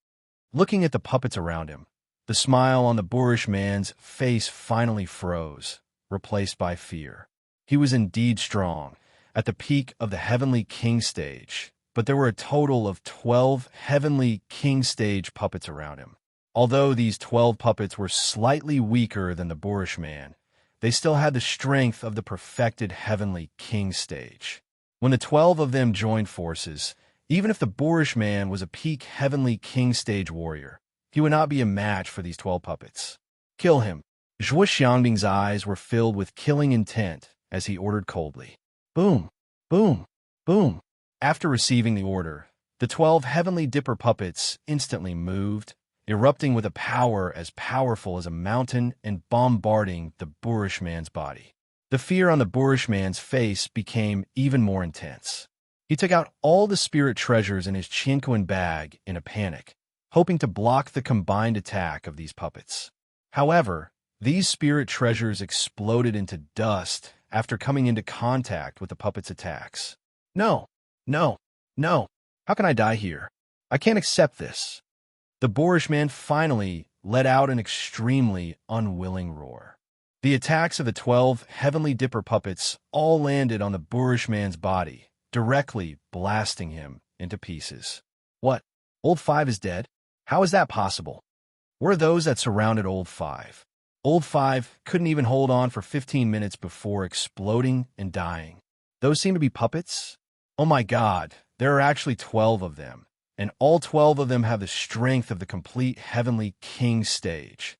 Looking at the puppets around him, the smile on the boorish man's face finally froze, replaced by fear. He was indeed strong, at the peak of the Heavenly King stage, but there were a total of 12 Heavenly King stage puppets around him. Although these 12 puppets were slightly weaker than the boorish man, they still had the strength of the perfected Heavenly King stage. When the 12 of them joined forces, even if the boorish man was a peak Heavenly King stage warrior, he would not be a match for these 12 puppets. Kill him. Zhuo Xiangding's eyes were filled with killing intent as he ordered coldly. Boom, boom, boom. After receiving the order, the 12 Heavenly Dipper puppets instantly moved, erupting with a power as powerful as a mountain and bombarding the boorish man's body. The fear on the boorish man's face became even more intense. He took out all the spirit treasures in his Qinquan bag in a panic, hoping to block the combined attack of these puppets. However, these spirit treasures exploded into dust after coming into contact with the puppets' attacks. No, no, no. How can I die here? I can't accept this. The boorish man finally let out an extremely unwilling roar. The attacks of the 12 Heavenly Dipper puppets all landed on the boorish man's body, directly blasting him into pieces. What? Old Five is dead? How is that possible? Where are those that surrounded Old Five? Old Five couldn't even hold on for 15 minutes before exploding and dying. Those seem to be puppets? Oh my God, there are actually 12 of them, and all 12 of them have the strength of the complete Heavenly King stage.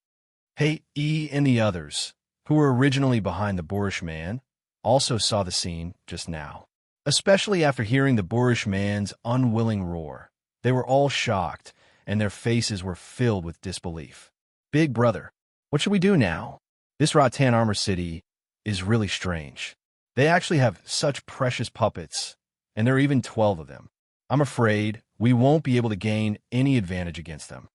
Hey, E and the others, who were originally behind the boorish man, also saw the scene just now. Especially after hearing the boorish man's unwilling roar, they were all shocked, and their faces were filled with disbelief. Big brother, what should we do now? This Rattan Armor City is really strange. They actually have such precious puppets, and there are even 12 of them. I'm afraid we won't be able to gain any advantage against them.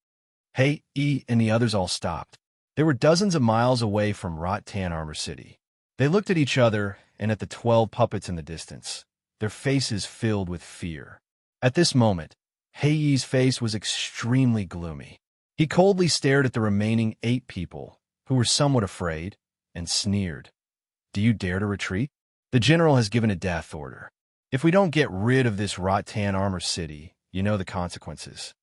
Hey, E and the others all stopped. They were dozens of miles away from Rot-Tan Armor City. They looked at each other and at the 12 puppets in the distance, their faces filled with fear. At this moment, Heiyi's face was extremely gloomy. He coldly stared at the remaining 8 people, who were somewhat afraid, and sneered. "Do you dare to retreat? The general has given a death order. If we don't get rid of this Rot-Tan Armor City, you know the consequences."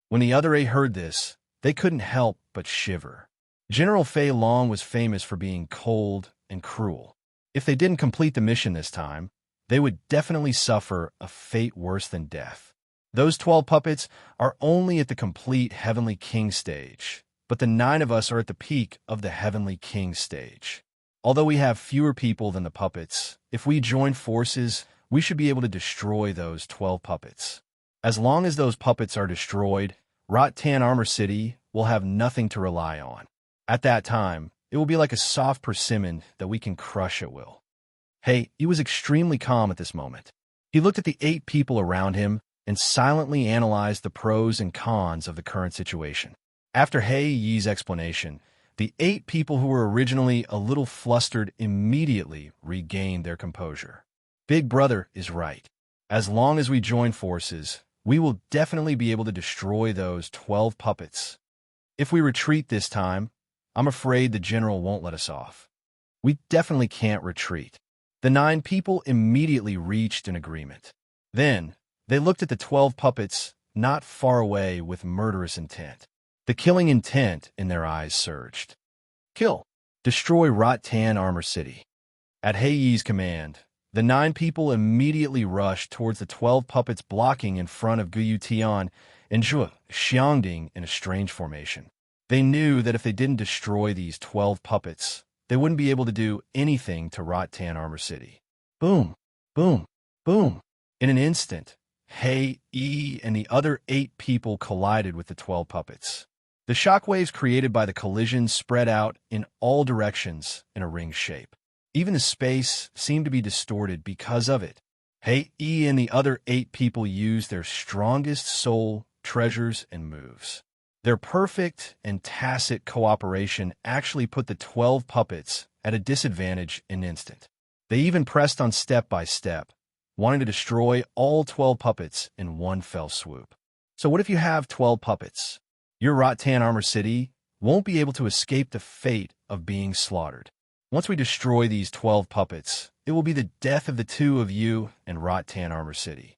When the other 8 heard this, they couldn't help but shiver. General Fei Long was famous for being cold and cruel. If they didn't complete the mission this time, they would definitely suffer a fate worse than death. Those 12 puppets are only at the complete Heavenly King stage, but the 9 of us are at the peak of the Heavenly King stage. Although we have fewer people than the puppets, if we join forces, we should be able to destroy those 12 puppets. As long as those puppets are destroyed, Rot-Tan Armor City will have nothing to rely on. At that time, it will be like a soft persimmon that we can crush at will. He was extremely calm at this moment. He looked at the 8 people around him and silently analyzed the pros and cons of the current situation. After Heiyi's explanation, the 8 people who were originally a little flustered immediately regained their composure. Big Brother is right. As long as we join forces, we will definitely be able to destroy those 12 puppets. If we retreat this time, I'm afraid the general won't let us off. We definitely can't retreat. The 9 people immediately reached an agreement. Then, they looked at the 12 puppets not far away with murderous intent. The killing intent in their eyes surged. Kill. Destroy Rot-Tan Armor City. At Heiyi's command, the 9 people immediately rushed towards the 12 puppets blocking in front of Guyu Tian and Zhua Xiangding in a strange formation. They knew that if they didn't destroy these 12 puppets, they wouldn't be able to do anything to Rot-Tan Armor City. Boom, boom, boom. In an instant, Heiyi and the other 8 people collided with the 12 puppets. The shockwaves created by the collision spread out in all directions in a ring shape. Even the space seemed to be distorted because of it. Heiyi and the other 8 people used their strongest soul, treasures, and moves. Their perfect and tacit cooperation actually put the 12 puppets at a disadvantage in an instant. They even pressed on step by step, wanting to destroy all 12 puppets in one fell swoop. So what if you have 12 puppets? Your Rot-Tan Armor City won't be able to escape the fate of being slaughtered. Once we destroy these 12 puppets, it will be the death of the 2 of you and Rot-Tan Armor City.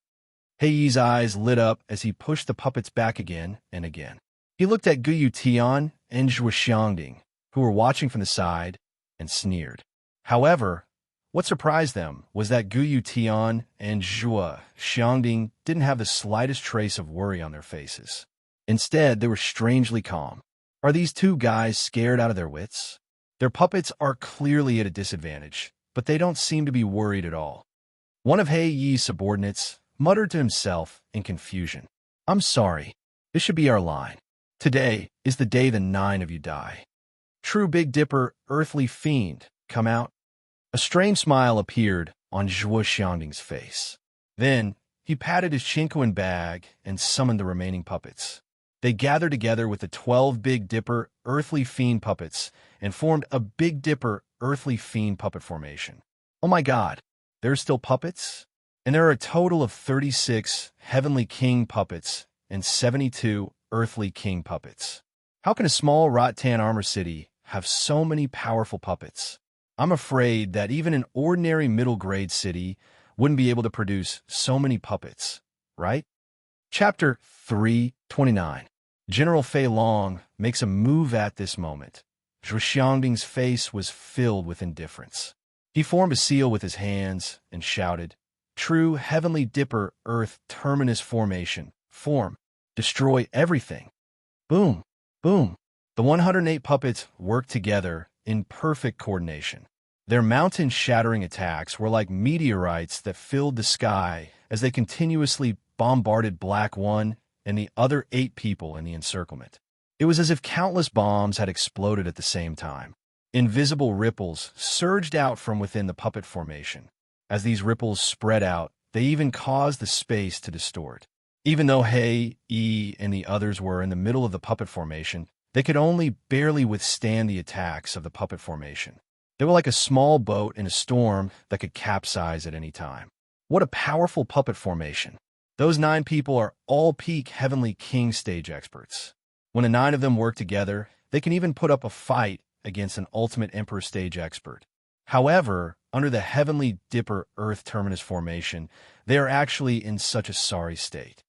Heiyi's eyes lit up as he pushed the puppets back again and again. He looked at Guyu Tian and Zhua Xiangding, who were watching from the side, and sneered. However, what surprised them was that Guyu Tian and Zhua Xiangding didn't have the slightest trace of worry on their faces. Instead, they were strangely calm. Are these 2 guys scared out of their wits? Their puppets are clearly at a disadvantage, but they don't seem to be worried at all. One of Heiyi's subordinates muttered to himself in confusion. "I'm sorry. This should be our line. Today is the day the 9 of you die. True Big Dipper, earthly fiend, come out." A strange smile appeared on Zhua Xiangding's face. Then, he patted his Chinquan bag and summoned the remaining puppets. They gathered together with the 12 Big Dipper, earthly fiend puppets and formed a Big Dipper, earthly fiend puppet formation. Oh my god, there are still puppets? And there are a total of 36 Heavenly King puppets and 72 Earthly King puppets. How can a small Rot-Tan Armor City have so many powerful puppets? I'm afraid that even an ordinary middle-grade city wouldn't be able to produce so many puppets, right? Chapter 329. General Fei Long makes a move at this moment. Zhua Xiangding's face was filled with indifference. He formed a seal with his hands and shouted, "True Heavenly Dipper Earth Terminus Formation, form. Destroy everything." Boom, boom. The 108 puppets worked together in perfect coordination. Their mountain-shattering attacks were like meteorites that filled the sky as they continuously bombarded Black One and the other 8 people in the encirclement. It was as if countless bombs had exploded at the same time. Invisible ripples surged out from within the puppet formation. As these ripples spread out, they even caused the space to distort. Even though Heiyi and the others were in the middle of the puppet formation, They could only barely withstand the attacks of the puppet formation. They were like a small boat in a storm that could capsize at any time. What a powerful puppet formation. Those 9 people are all peak Heavenly King stage experts. When the 9 of them work together, they can even put up a fight against an Ultimate Emperor stage expert. However, under the Heavenly Dipper Earth Terminus formation, they are actually in such a sorry state.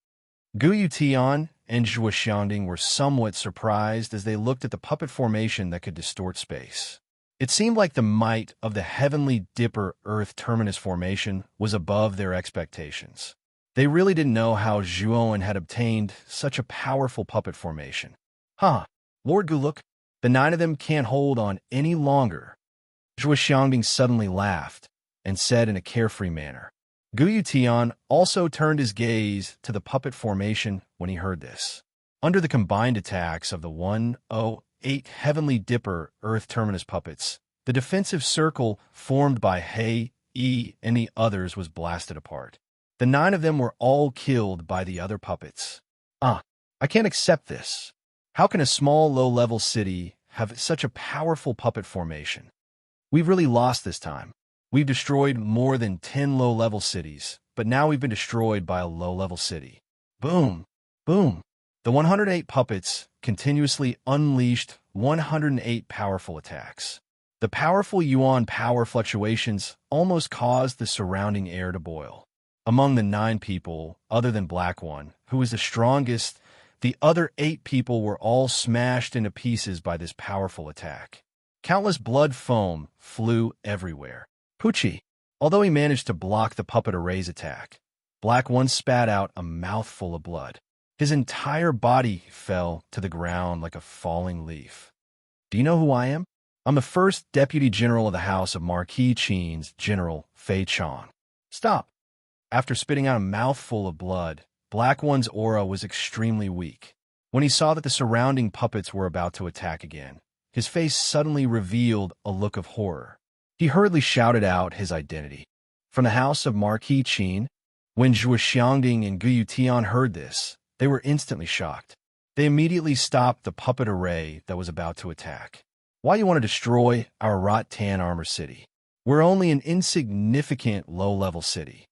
Guyu Tian and Zhuo Xiangding were somewhat surprised as they looked at the puppet formation that could distort space. It seemed like the might of the Heavenly Dipper Earth Terminus formation was above their expectations. They really didn't know how Zhuoan had obtained such a powerful puppet formation. Lord Guluk, the 9 of them can't hold on any longer. Zhuo Xiangding suddenly laughed and said in a carefree manner. Guyu Tian also turned his gaze to the puppet formation when he heard this. Under the combined attacks of the 108 Heavenly Dipper Earth Terminus puppets, the defensive circle formed by Hei, Yi, and the others was blasted apart. The 9 of them were all killed by the other puppets. I can't accept this. How can a small, low-level city have such a powerful puppet formation? We've really lost this time. We've destroyed more than 10 low-level cities, but now we've been destroyed by a low-level city. Boom! Boom! The 108 puppets continuously unleashed 108 powerful attacks. The powerful yuan power fluctuations almost caused the surrounding air to boil. Among the 9 people, other than Black One, who was the strongest, the other 8 people were all smashed into pieces by this powerful attack. Countless blood foam flew everywhere. Pucci, although he managed to block the puppet array's attack, Black One spat out a mouthful of blood. His entire body fell to the ground like a falling leaf. Do you know who I am? I'm the first Deputy General of the House of Marquis Qin's General Fei Chong. Stop. After spitting out a mouthful of blood, Black One's aura was extremely weak. When he saw that the surrounding puppets were about to attack again, his face suddenly revealed a look of horror. He hurriedly shouted out his identity. From the house of Marquis Qin, when Zhuo Xiangding and Guyu Tian heard this, they were instantly shocked. They immediately stopped the puppet array that was about to attack. Why you want to destroy our Rot-Tan armor city? We're only an insignificant low-level city.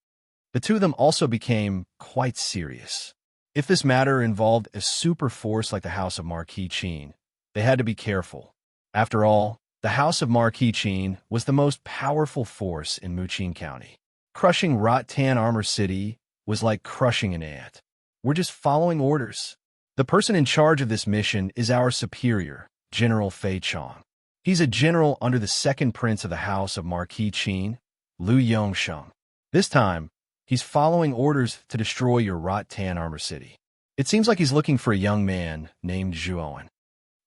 The 2 of them also became quite serious. If this matter involved a super force like the House of Marquis Qin, they had to be careful. After all, the House of Marquis Qin was the most powerful force in Muqin County. Crushing Rot-Tan armor city was like crushing an ant. We're just following orders. The person in charge of this mission is our superior, General Fei Chong. He's a general under the 2nd Prince of the House of Marquis Qin, Liu Yongsheng. This time, he's following orders to destroy your Rot-Tan armor city. It seems like he's looking for a young man named Zhuoan.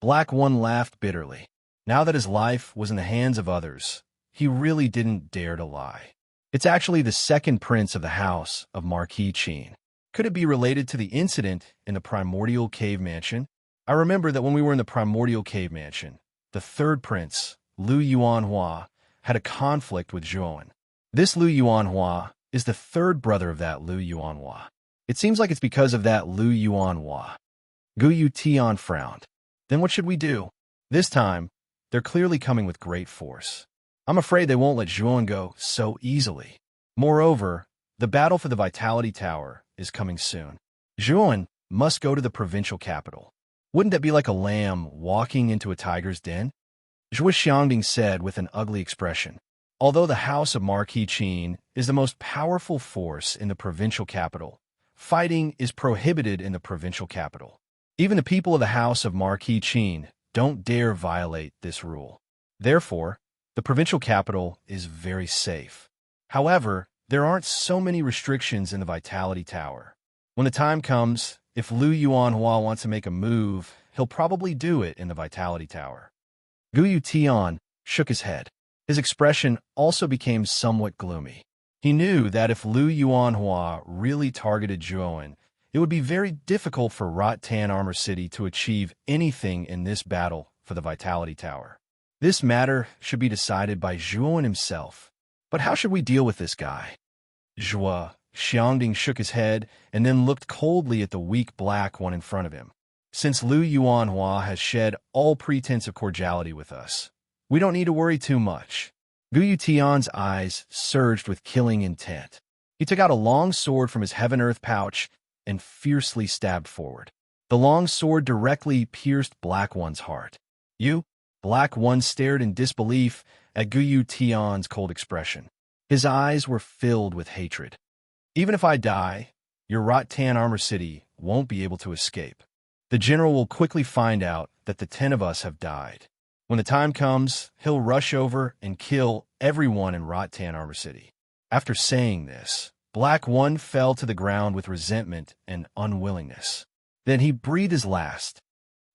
Black One laughed bitterly. Now that his life was in the hands of others, he really didn't dare to lie. It's actually the 2nd Prince of the House of Marquis Qin. Could it be related to the incident in the Primordial Cave Mansion? I remember that when we were in the Primordial Cave Mansion, the 3rd Prince, Liu Yuanhua, had a conflict with Zhuoan. This Liu Yuanhua is the 3rd brother of that Liu Yuanhua. It seems like it's because of that Liu Yuanhua. Guyu Tian frowned. Then what should we do? This time, they're clearly coming with great force. I'm afraid they won't let Zhuoan go so easily. Moreover, the battle for the Vitality Tower is coming soon. Zhuoan must go to the provincial capital. Wouldn't that be like a lamb walking into a tiger's den? Zhuo Xiangding said with an ugly expression. Although the House of Marquis Qin is the most powerful force in the provincial capital, fighting is prohibited in the provincial capital. Even the people of the House of Marquis Qin don't dare violate this rule. Therefore, the provincial capital is very safe. However, there aren't so many restrictions in the Vitality Tower. When the time comes, if Liu Yuanhua wants to make a move, he'll probably do it in the Vitality Tower. Guyu Tian shook his head. His expression also became somewhat gloomy. He knew that if Liu Yuanhua really targeted Zhuoan, it would be very difficult for Rot-Tan Armor City to achieve anything in this battle for the Vitality Tower. This matter should be decided by Zhuoan himself. But how should we deal with this guy? Zhuo Xiangding shook his head and then looked coldly at the weak Black One in front of him. Since Lu Yuanhua has shed all pretense of cordiality with us, we don't need to worry too much. Gu Tian's eyes surged with killing intent. He took out a long sword from his heaven-earth pouch and fiercely stabbed forward. The long sword directly pierced Black One's heart. You? Black One stared in disbelief at Gu Tian's cold expression. His eyes were filled with hatred. Even if I die, your Rattan Armor City won't be able to escape. The general will quickly find out that the 10 of us have died. When the time comes, he'll rush over and kill everyone in Rattan Armor City. After saying this, Black One fell to the ground with resentment and unwillingness. Then he breathed his last.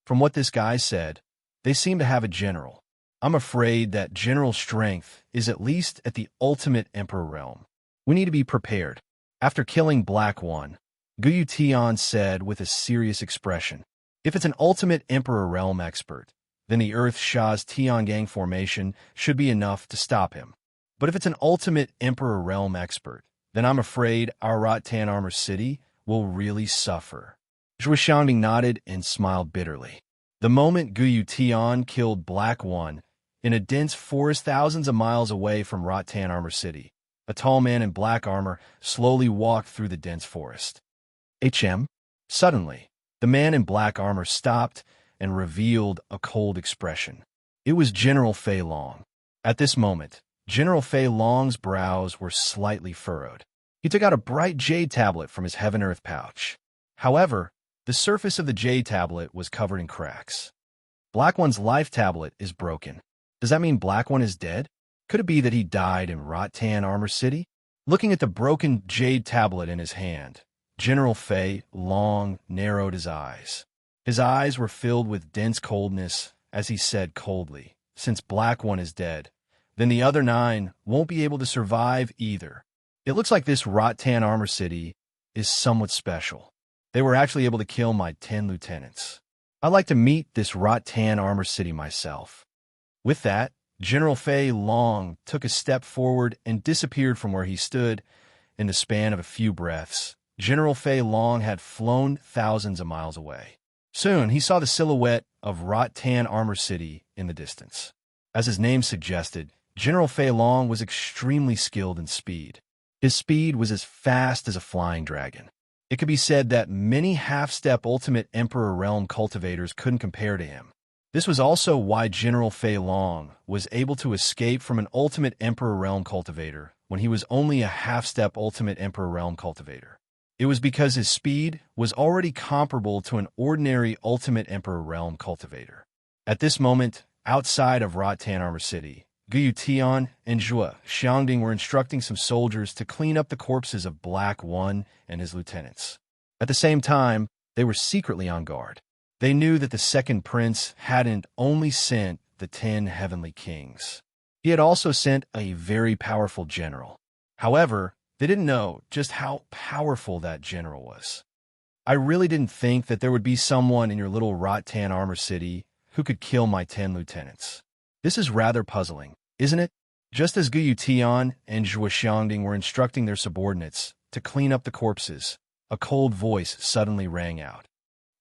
From what this guy said, they seem to have a general. I'm afraid that general strength is at least at the ultimate Emperor realm. We need to be prepared. After killing Black One, Gu Tian said with a serious expression, if it's an ultimate Emperor realm expert, then the Earth Shah's Tiangang formation should be enough to stop him. But if it's an ultimate Emperor realm expert, then I'm afraid our Rattan Armor City will really suffer. Zhuo Xiangding nodded and smiled bitterly. The moment Gu Tian killed Black One in a dense forest thousands of miles away from Rattan Armor City, a tall man in black armor slowly walked through the dense forest. Suddenly, the man in black armor stopped and revealed a cold expression. It was General Fei Long. At this moment, General Fei Long's brows were slightly furrowed. He took out a bright jade tablet from his heaven-earth pouch. However, the surface of the jade tablet was covered in cracks. Black One's life tablet is broken. Does that mean Black One is dead? Could it be that he died in Rattan Armor City? Looking at the broken jade tablet in his hand, General Fei Long narrowed his eyes. His eyes were filled with dense coldness as he said coldly, since Black One is dead, then the other 9 won't be able to survive either. It looks like this Rattan Armor City is somewhat special. They were actually able to kill my 10 lieutenants. I'd like to meet this Rattan Armor City myself. With that, General Fei Long took a step forward and disappeared from where he stood. In the span of a few breaths, General Fei Long had flown thousands of miles away. Soon, he saw the silhouette of Rattan Armor City in the distance. As his name suggested, General Fei Long was extremely skilled in speed. His speed was as fast as a flying dragon. It could be said that many half-step Ultimate Emperor Realm cultivators couldn't compare to him. This was also why General Fei Long was able to escape from an Ultimate Emperor Realm cultivator when he was only a half-step Ultimate Emperor Realm cultivator. It was because his speed was already comparable to an ordinary Ultimate Emperor Realm cultivator. At this moment, outside of Rattan Armor City, Gu Tian and Zhuo Xiangding were instructing some soldiers to clean up the corpses of Black One and his lieutenants. At the same time, they were secretly on guard. They knew that the second prince hadn't only sent the 10 heavenly kings. He had also sent a very powerful general. However, they didn't know just how powerful that general was. I really didn't think that there would be someone in your little Rattan Armor City who could kill my 10 lieutenants. This is rather puzzling, isn't it? Just as Gu Tian and Zhuo Xiangding were instructing their subordinates to clean up the corpses, a cold voice suddenly rang out.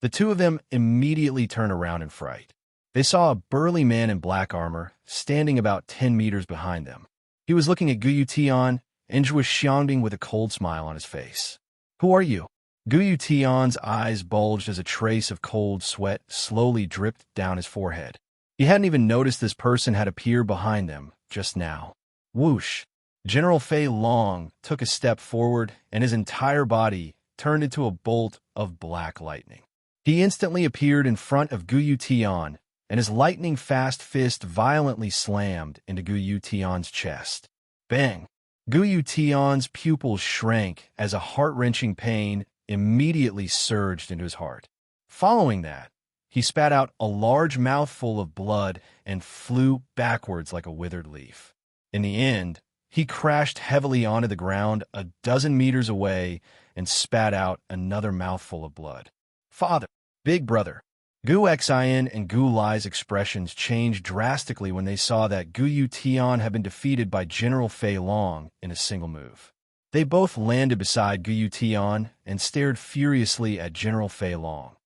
The two of them immediately turned around in fright. They saw a burly man in black armor standing about 10 meters behind them. He was looking at Gu Tian and Zhuo Xiangding with a cold smile on his face. Who are you? Gu Tian's eyes bulged as a trace of cold sweat slowly dripped down his forehead. He hadn't even noticed this person had appeared behind them just now. Whoosh! General Fei Long took a step forward and his entire body turned into a bolt of black lightning. He instantly appeared in front of Gu Tian, and his lightning-fast fist violently slammed into Gu Tian's chest. Bang! Gu Tian's pupils shrank as a heart-wrenching pain immediately surged into his heart. Following that, he spat out a large mouthful of blood and flew backwards like a withered leaf. In the end, he crashed heavily onto the ground a dozen meters away and spat out another mouthful of blood. Father! Big brother! Gu Xin and Gu Lai's expressions changed drastically when they saw that Gu Tian had been defeated by General Fei Long in a single move. They both landed beside Gu Tian and stared furiously at General Fei Long.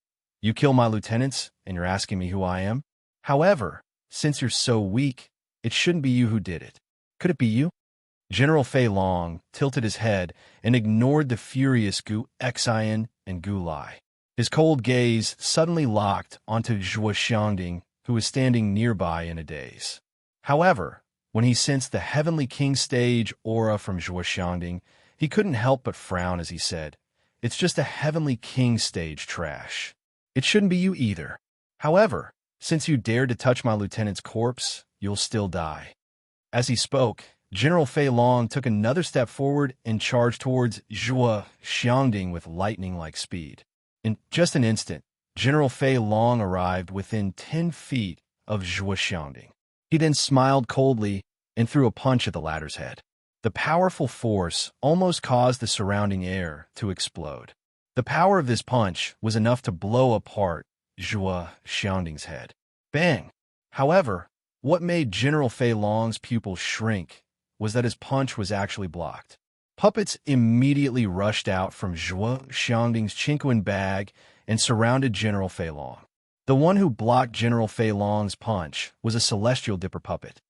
You kill my lieutenants, and you're asking me who I am? However, since you're so weak, it shouldn't be you who did it. Could it be you? General Fei Long tilted his head and ignored the furious Gu Xian and Gu Lai. His cold gaze suddenly locked onto Zhuo Xiangding, who was standing nearby in a daze. However, when he sensed the Heavenly King stage aura from Zhuo Xiangding, he couldn't help but frown as he said, "It's just a Heavenly King stage trash. It shouldn't be you either. However, since you dared to touch my lieutenant's corpse, you'll still die." As he spoke, General Fei Long took another step forward and charged towards Zhuo Xiangding with lightning-like speed. In just an instant, General Fei Long arrived within 10 feet of Zhuo Xiangding. He then smiled coldly and threw a punch at the latter's head. The powerful force almost caused the surrounding air to explode. The power of this punch was enough to blow apart Zhuo Xiangding's head. Bang! However, what made General Fei Long's pupil shrink was that his punch was actually blocked. Puppets immediately rushed out from Zhuo Xiangding's Chinquin bag and surrounded General Fei Long. The one who blocked General Fei Long's punch was a celestial dipper puppet.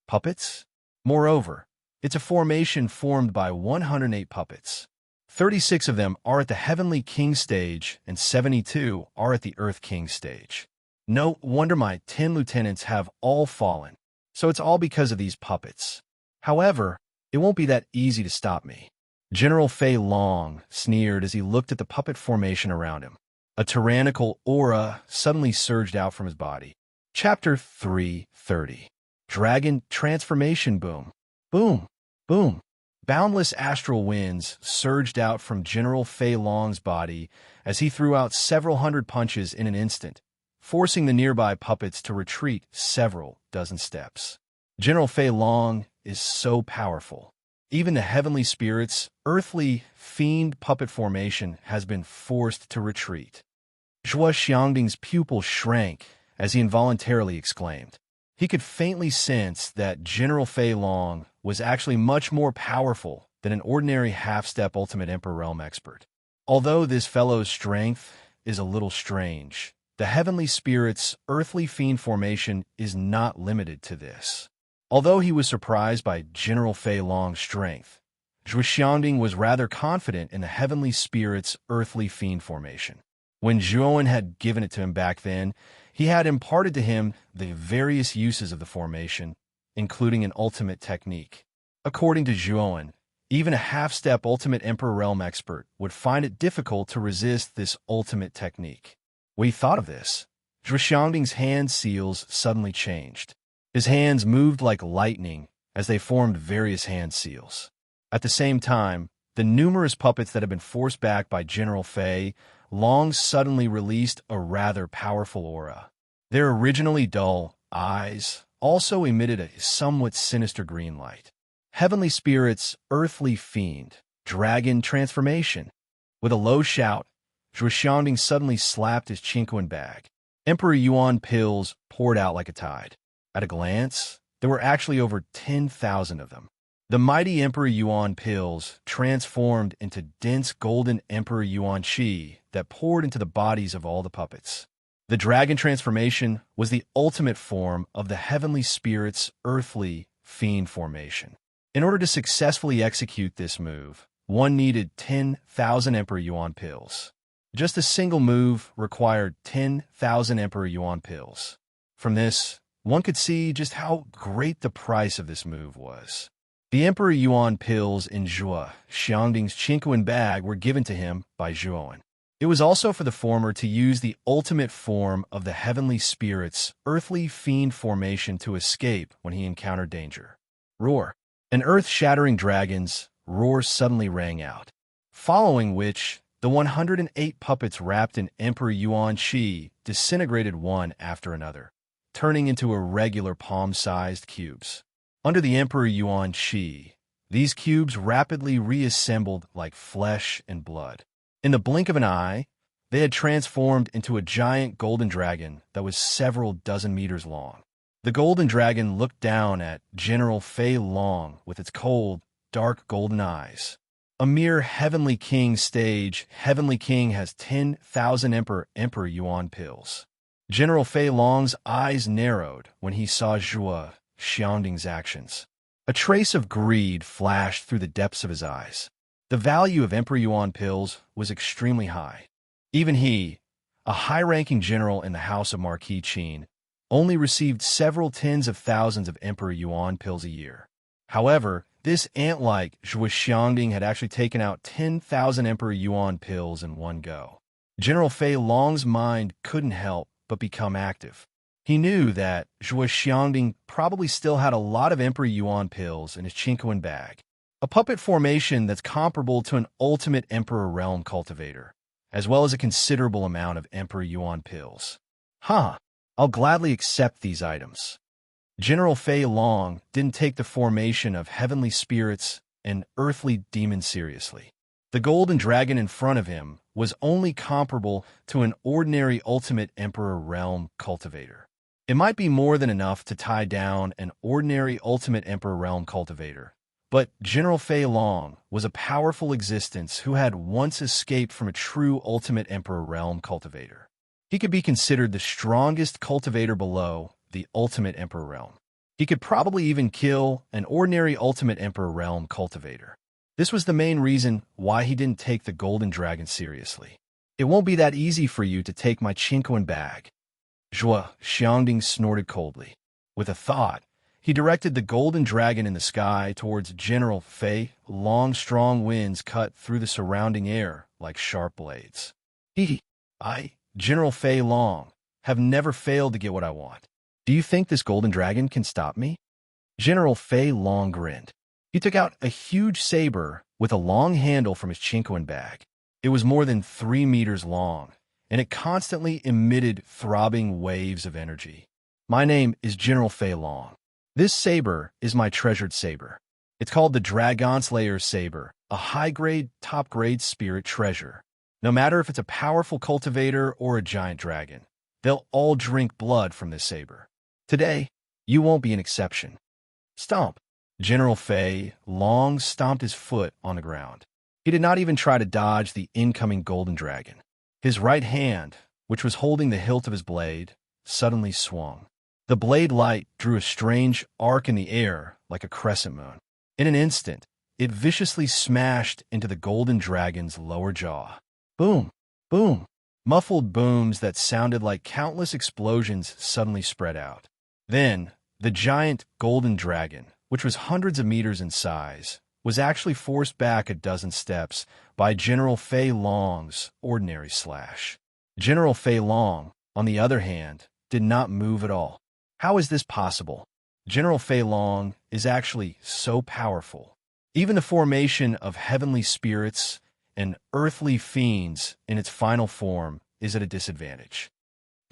Puppets? Moreover, it's a formation formed by 108 puppets. 36 of them are at the Heavenly King stage and 72 are at the Earth King stage. No wonder my 10 lieutenants have all fallen. So it's all because of these puppets. However, it won't be that easy to stop me. General Fei Long sneered as he looked at the puppet formation around him. A tyrannical aura suddenly surged out from his body. Chapter 330. Dragon Transformation Boom. Boom. Boom. Boundless astral winds surged out from General Fei Long's body as he threw out several hundred punches in an instant, forcing the nearby puppets to retreat several dozen steps. General Fei Long is so powerful. Even the heavenly spirit's earthly fiend puppet formation has been forced to retreat. Zhuo Xiangding's pupil shrank as he involuntarily exclaimed. He could faintly sense that General Fei Long was actually much more powerful than an ordinary half-step Ultimate Emperor Realm expert. Although this fellow's strength is a little strange, the heavenly spirit's earthly fiend formation is not limited to this. Although he was surprised by General Fei Long's strength, Zhuo Xiangding was rather confident in the heavenly spirit's earthly fiend formation. When Zhuowen had given it to him back then, he had imparted to him the various uses of the formation, including an ultimate technique. According to Zhuowen, even a half-step Ultimate Emperor Realm expert would find it difficult to resist this ultimate technique. When he thought of this, Zhuo Xiangding's hand seals suddenly changed. His hands moved like lightning as they formed various hand seals. At the same time, the numerous puppets that had been forced back by General Fei Long suddenly released a rather powerful aura. Their originally dull eyes also emitted a somewhat sinister green light. Heavenly Spirit's earthly fiend, dragon transformation. With a low shout, Zhuo Xiangding suddenly slapped his Chinquin bag. Emperor Yuan pills poured out like a tide. At a glance, there were actually over 10,000 of them. The mighty Emperor Yuan pills transformed into dense golden Emperor Yuan Qi that poured into the bodies of all the puppets. The dragon transformation was the ultimate form of the heavenly spirit's earthly fiend formation. In order to successfully execute this move, one needed 10,000 Emperor Yuan pills. Just a single move required 10,000 Emperor Yuan pills. From this, one could see just how great the price of this move was. The Emperor Yuan pills in Zhuo Xiangding's Chinquin bag were given to him by Zhuowen. It was also for the former to use the ultimate form of the heavenly spirit's earthly fiend formation to escape when he encountered danger. Roar. An earth-shattering dragon's roar suddenly rang out, following which the 108 puppets wrapped in Emperor Yuan Qi disintegrated one after another, turning into irregular palm-sized cubes. Under the Emperor Yuan Qi, these cubes rapidly reassembled like flesh and blood. In the blink of an eye, they had transformed into a giant golden dragon that was several dozen meters long. The golden dragon looked down at General Fei Long with its cold, dark golden eyes. A mere Heavenly King stage, Heavenly King has 10,000 Emperor Yuan pills. General Fei Long's eyes narrowed when he saw Zhuo Xiangding's actions. A trace of greed flashed through the depths of his eyes. The value of Emperor Yuan pills was extremely high. Even he, a high-ranking general in the House of Marquis Qin, only received several tens of thousands of Emperor Yuan pills a year. However, this ant-like Zhuo Xiangding had actually taken out 10,000 Emperor Yuan pills in one go. General Fei Long's mind couldn't help but become active. He knew that Zhuo Xiangding probably still had a lot of Emperor Yuan pills in his Chinquan bag, a puppet formation that's comparable to an ultimate Emperor Realm cultivator, as well as a considerable amount of Emperor Yuan pills. I'll gladly accept these items. General Fei Long didn't take the formation of heavenly spirits and earthly demons seriously. The golden dragon in front of him was only comparable to an ordinary ultimate Emperor Realm cultivator. It might be more than enough to tie down an ordinary ultimate Emperor Realm cultivator, but General Fei Long was a powerful existence who had once escaped from a true ultimate Emperor Realm cultivator. He could be considered the strongest cultivator below the ultimate Emperor Realm. He could probably even kill an ordinary ultimate Emperor Realm cultivator. This was the main reason why he didn't take the golden dragon seriously. It won't be that easy for you to take my Chinquan bag. Zhuo Xiangding snorted coldly. With a thought, he directed the golden dragon in the sky towards General Fei. Long, strong winds cut through the surrounding air like sharp blades. General Fei Long, have never failed to get what I want. Do you think this golden dragon can stop me? General Fei Long grinned. He took out a huge saber with a long handle from his Chinquan bag. It was more than 3 meters long, and it constantly emitted throbbing waves of energy. My name is General Fei Long. This saber is my treasured saber. It's called the Dragon Slayer's Saber, a high-grade, top-grade spirit treasure. No matter if it's a powerful cultivator or a giant dragon, they'll all drink blood from this saber. Today, you won't be an exception. Stomp. General Fei Long stomped his foot on the ground. He did not even try to dodge the incoming golden dragon. His right hand, which was holding the hilt of his blade, suddenly swung. The blade light drew a strange arc in the air like a crescent moon. In an instant, it viciously smashed into the golden dragon's lower jaw. Boom! Boom! Muffled booms that sounded like countless explosions suddenly spread out. Then, the giant golden dragon, which was hundreds of meters in size, was actually forced back a dozen steps by General Fei Long's ordinary slash. General Fei Long, on the other hand, did not move at all. How is this possible? General Fei Long is actually so powerful. Even the formation of heavenly spirits and earthly fiends in its final form is at a disadvantage.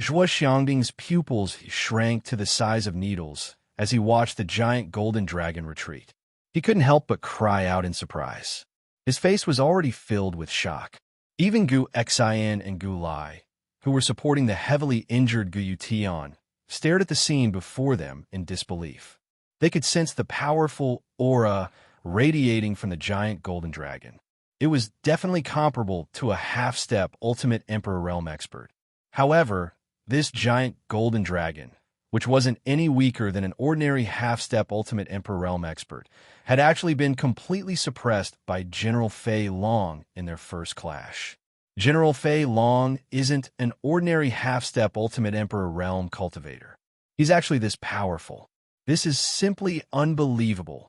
Zhuo Xiangding's pupils shrank to the size of needles as he watched the giant golden dragon retreat. He couldn't help but cry out in surprise. His face was already filled with shock. Even Gu Xian and Gu Lai, who were supporting the heavily injured Gu Yutian, stared at the scene before them in disbelief. They could sense the powerful aura radiating from the giant golden dragon. It was definitely comparable to a half-step ultimate Emperor Realm expert. However, this giant golden dragon, which wasn't any weaker than an ordinary half-step ultimate Emperor Realm expert, had actually been completely suppressed by General Fei Long in their first clash. General Fei Long isn't an ordinary half-step ultimate Emperor Realm cultivator. He's actually this powerful. This is simply unbelievable.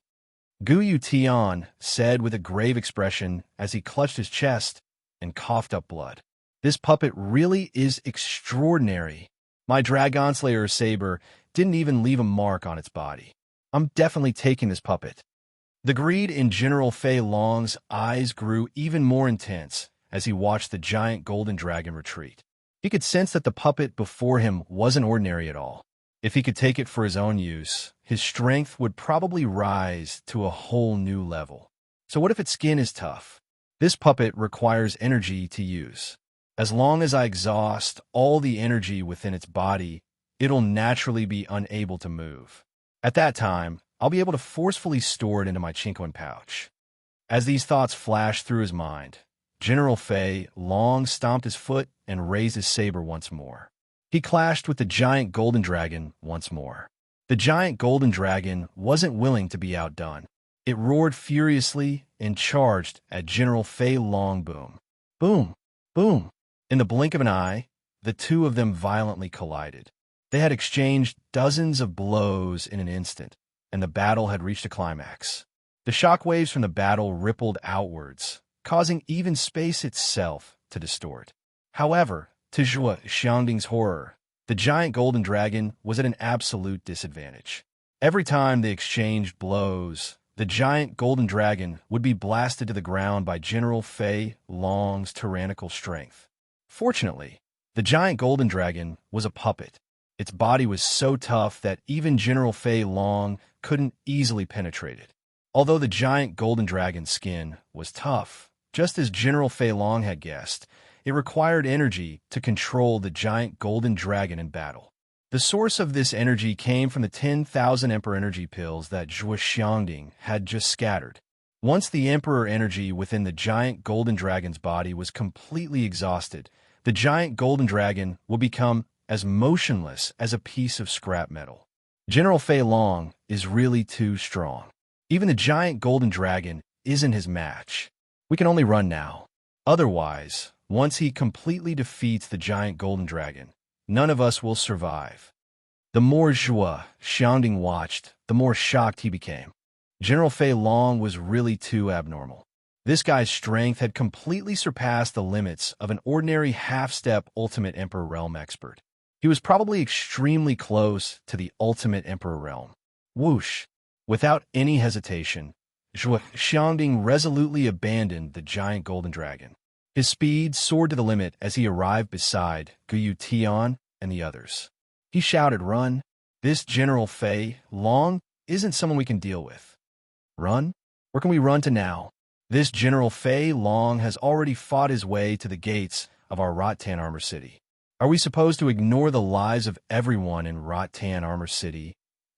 Gu Yutian said with a grave expression as he clutched his chest and coughed up blood. This puppet really is extraordinary. My Dragon Slayer's saber didn't even leave a mark on its body. I'm definitely taking this puppet. The greed in General Fei Long's eyes grew even more intense as he watched the giant golden dragon retreat. He could sense that the puppet before him wasn't ordinary at all. If he could take it for his own use, his strength would probably rise to a whole new level. So what if its skin is tough? This puppet requires energy to use. As long as I exhaust all the energy within its body, it'll naturally be unable to move. At that time, I'll be able to forcefully store it into my Chinquan pouch. As these thoughts flashed through his mind, General Fei Long stomped his foot and raised his saber once more. He clashed with the giant golden dragon once more. The giant golden dragon wasn't willing to be outdone. It roared furiously and charged at General Fei Long. Boom, boom, boom. In the blink of an eye, the two of them violently collided. They had exchanged dozens of blows in an instant, and the battle had reached a climax. The shockwaves from the battle rippled outwards, causing even space itself to distort. However, to Zhuo Xiangding's horror, the giant golden dragon was at an absolute disadvantage. Every time they exchanged blows, the giant golden dragon would be blasted to the ground by General Fei Long's tyrannical strength. Fortunately, the giant golden dragon was a puppet. Its body was so tough that even General Fei Long couldn't easily penetrate it. Although the giant golden dragon's skin was tough, just as General Fei Long had guessed, it required energy to control the giant golden dragon in battle. The source of this energy came from the 10,000 Emperor energy pills that Zhuo Xiangding had just scattered. Once the Emperor energy within the giant golden dragon's body was completely exhausted, the giant golden dragon would become as motionless as a piece of scrap metal. General Fei Long is really too strong. Even the giant golden dragon isn't his match. We can only run now. Otherwise, once he completely defeats the giant golden dragon, none of us will survive. The more Zhuo Xiangding watched, the more shocked he became. General Fei Long was really too abnormal. This guy's strength had completely surpassed the limits of an ordinary half-step Ultimate Emperor Realm expert. He was probably extremely close to the Ultimate Emperor Realm. Whoosh! Without any hesitation, Zhuo Xiangding resolutely abandoned the giant golden dragon. His speed soared to the limit as he arrived beside Guyu Tian and the others. He shouted, "Run! This General Fei Long isn't someone we can deal with." Run? Where can we run to now? This General Fei Long has already fought his way to the gates of our Rattan Armor City. Are we supposed to ignore the lives of everyone in Rattan Armor City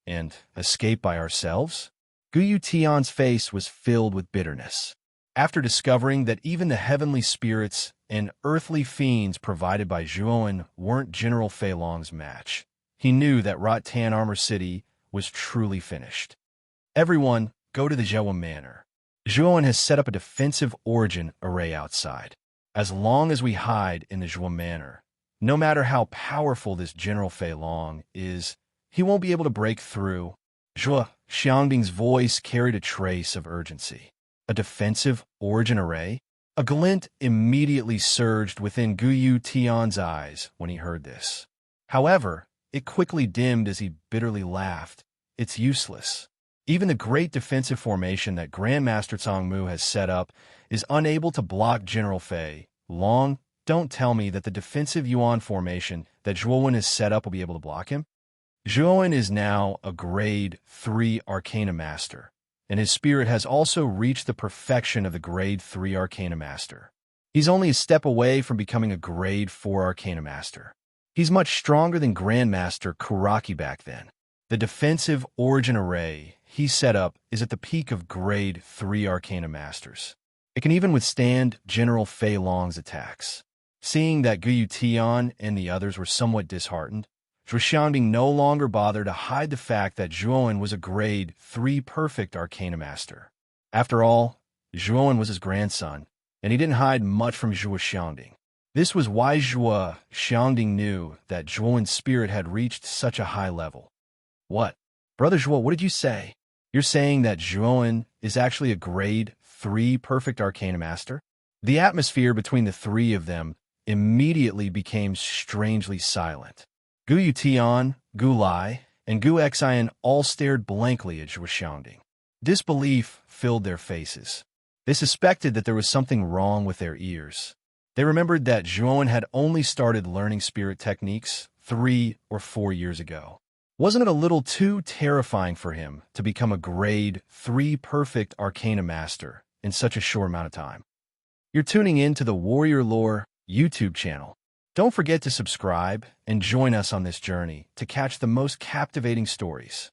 and escape by ourselves? Guyu Tian's face was filled with bitterness. After discovering that even the heavenly spirits and earthly fiends provided by Zhuowen weren't General Fei Long's match, he knew that Rattan Armor City was truly finished. Everyone, go to the Zhuowen Manor. Zhuowen has set up a defensive origin array outside. As long as we hide in the Zhuowen Manor, no matter how powerful this General Fei Long is, he won't be able to break through. Zhuo Xiangding's voice carried a trace of urgency. A defensive origin array? A glint immediately surged within Guyu Tian's eyes when he heard this. However, it quickly dimmed as he bitterly laughed. It's useless. Even the great defensive formation that Grandmaster Cangmu has set up is unable to block General Fei Long. Don't tell me that the defensive Yuan formation that Zhuowen has set up will be able to block him. Zhuowen is now a Grade 3 Arcana Master, and his spirit has also reached the perfection of the Grade 3 Arcana Master. He's only a step away from becoming a Grade 4 Arcana Master. He's much stronger than Grandmaster Kuraki back then. The defensive origin array he set up is at the peak of Grade 3 Arcana Masters. It can even withstand General Fei Long's attacks. Seeing that Guyu Tian and the others were somewhat disheartened, Zhuo Xiangding no longer bothered to hide the fact that Zhuowen was a Grade 3 Perfect Arcana Master. After all, Zhuowen was his grandson, and he didn't hide much from Zhuo Xiangding. This was why Zhuo Xiangding knew that Zhuowen's spirit had reached such a high level. What? Brother Zhuo, what did you say? You're saying that Zhuowen is actually a Grade 3 Perfect Arcana Master? The atmosphere between the three of them immediately became strangely silent. Guyu Tian, Gu Lai, and Gu Xian all stared blankly at Zhuo Xiangding. Disbelief filled their faces. They suspected that there was something wrong with their ears. They remembered that Zhuowen had only started learning spirit techniques 3 or 4 years ago. Wasn't it a little too terrifying for him to become a Grade 3 Perfect Arcana Master in such a short amount of time? You're tuning in to the Warrior Lore YouTube channel. Don't forget to subscribe and join us on this journey to catch the most captivating stories.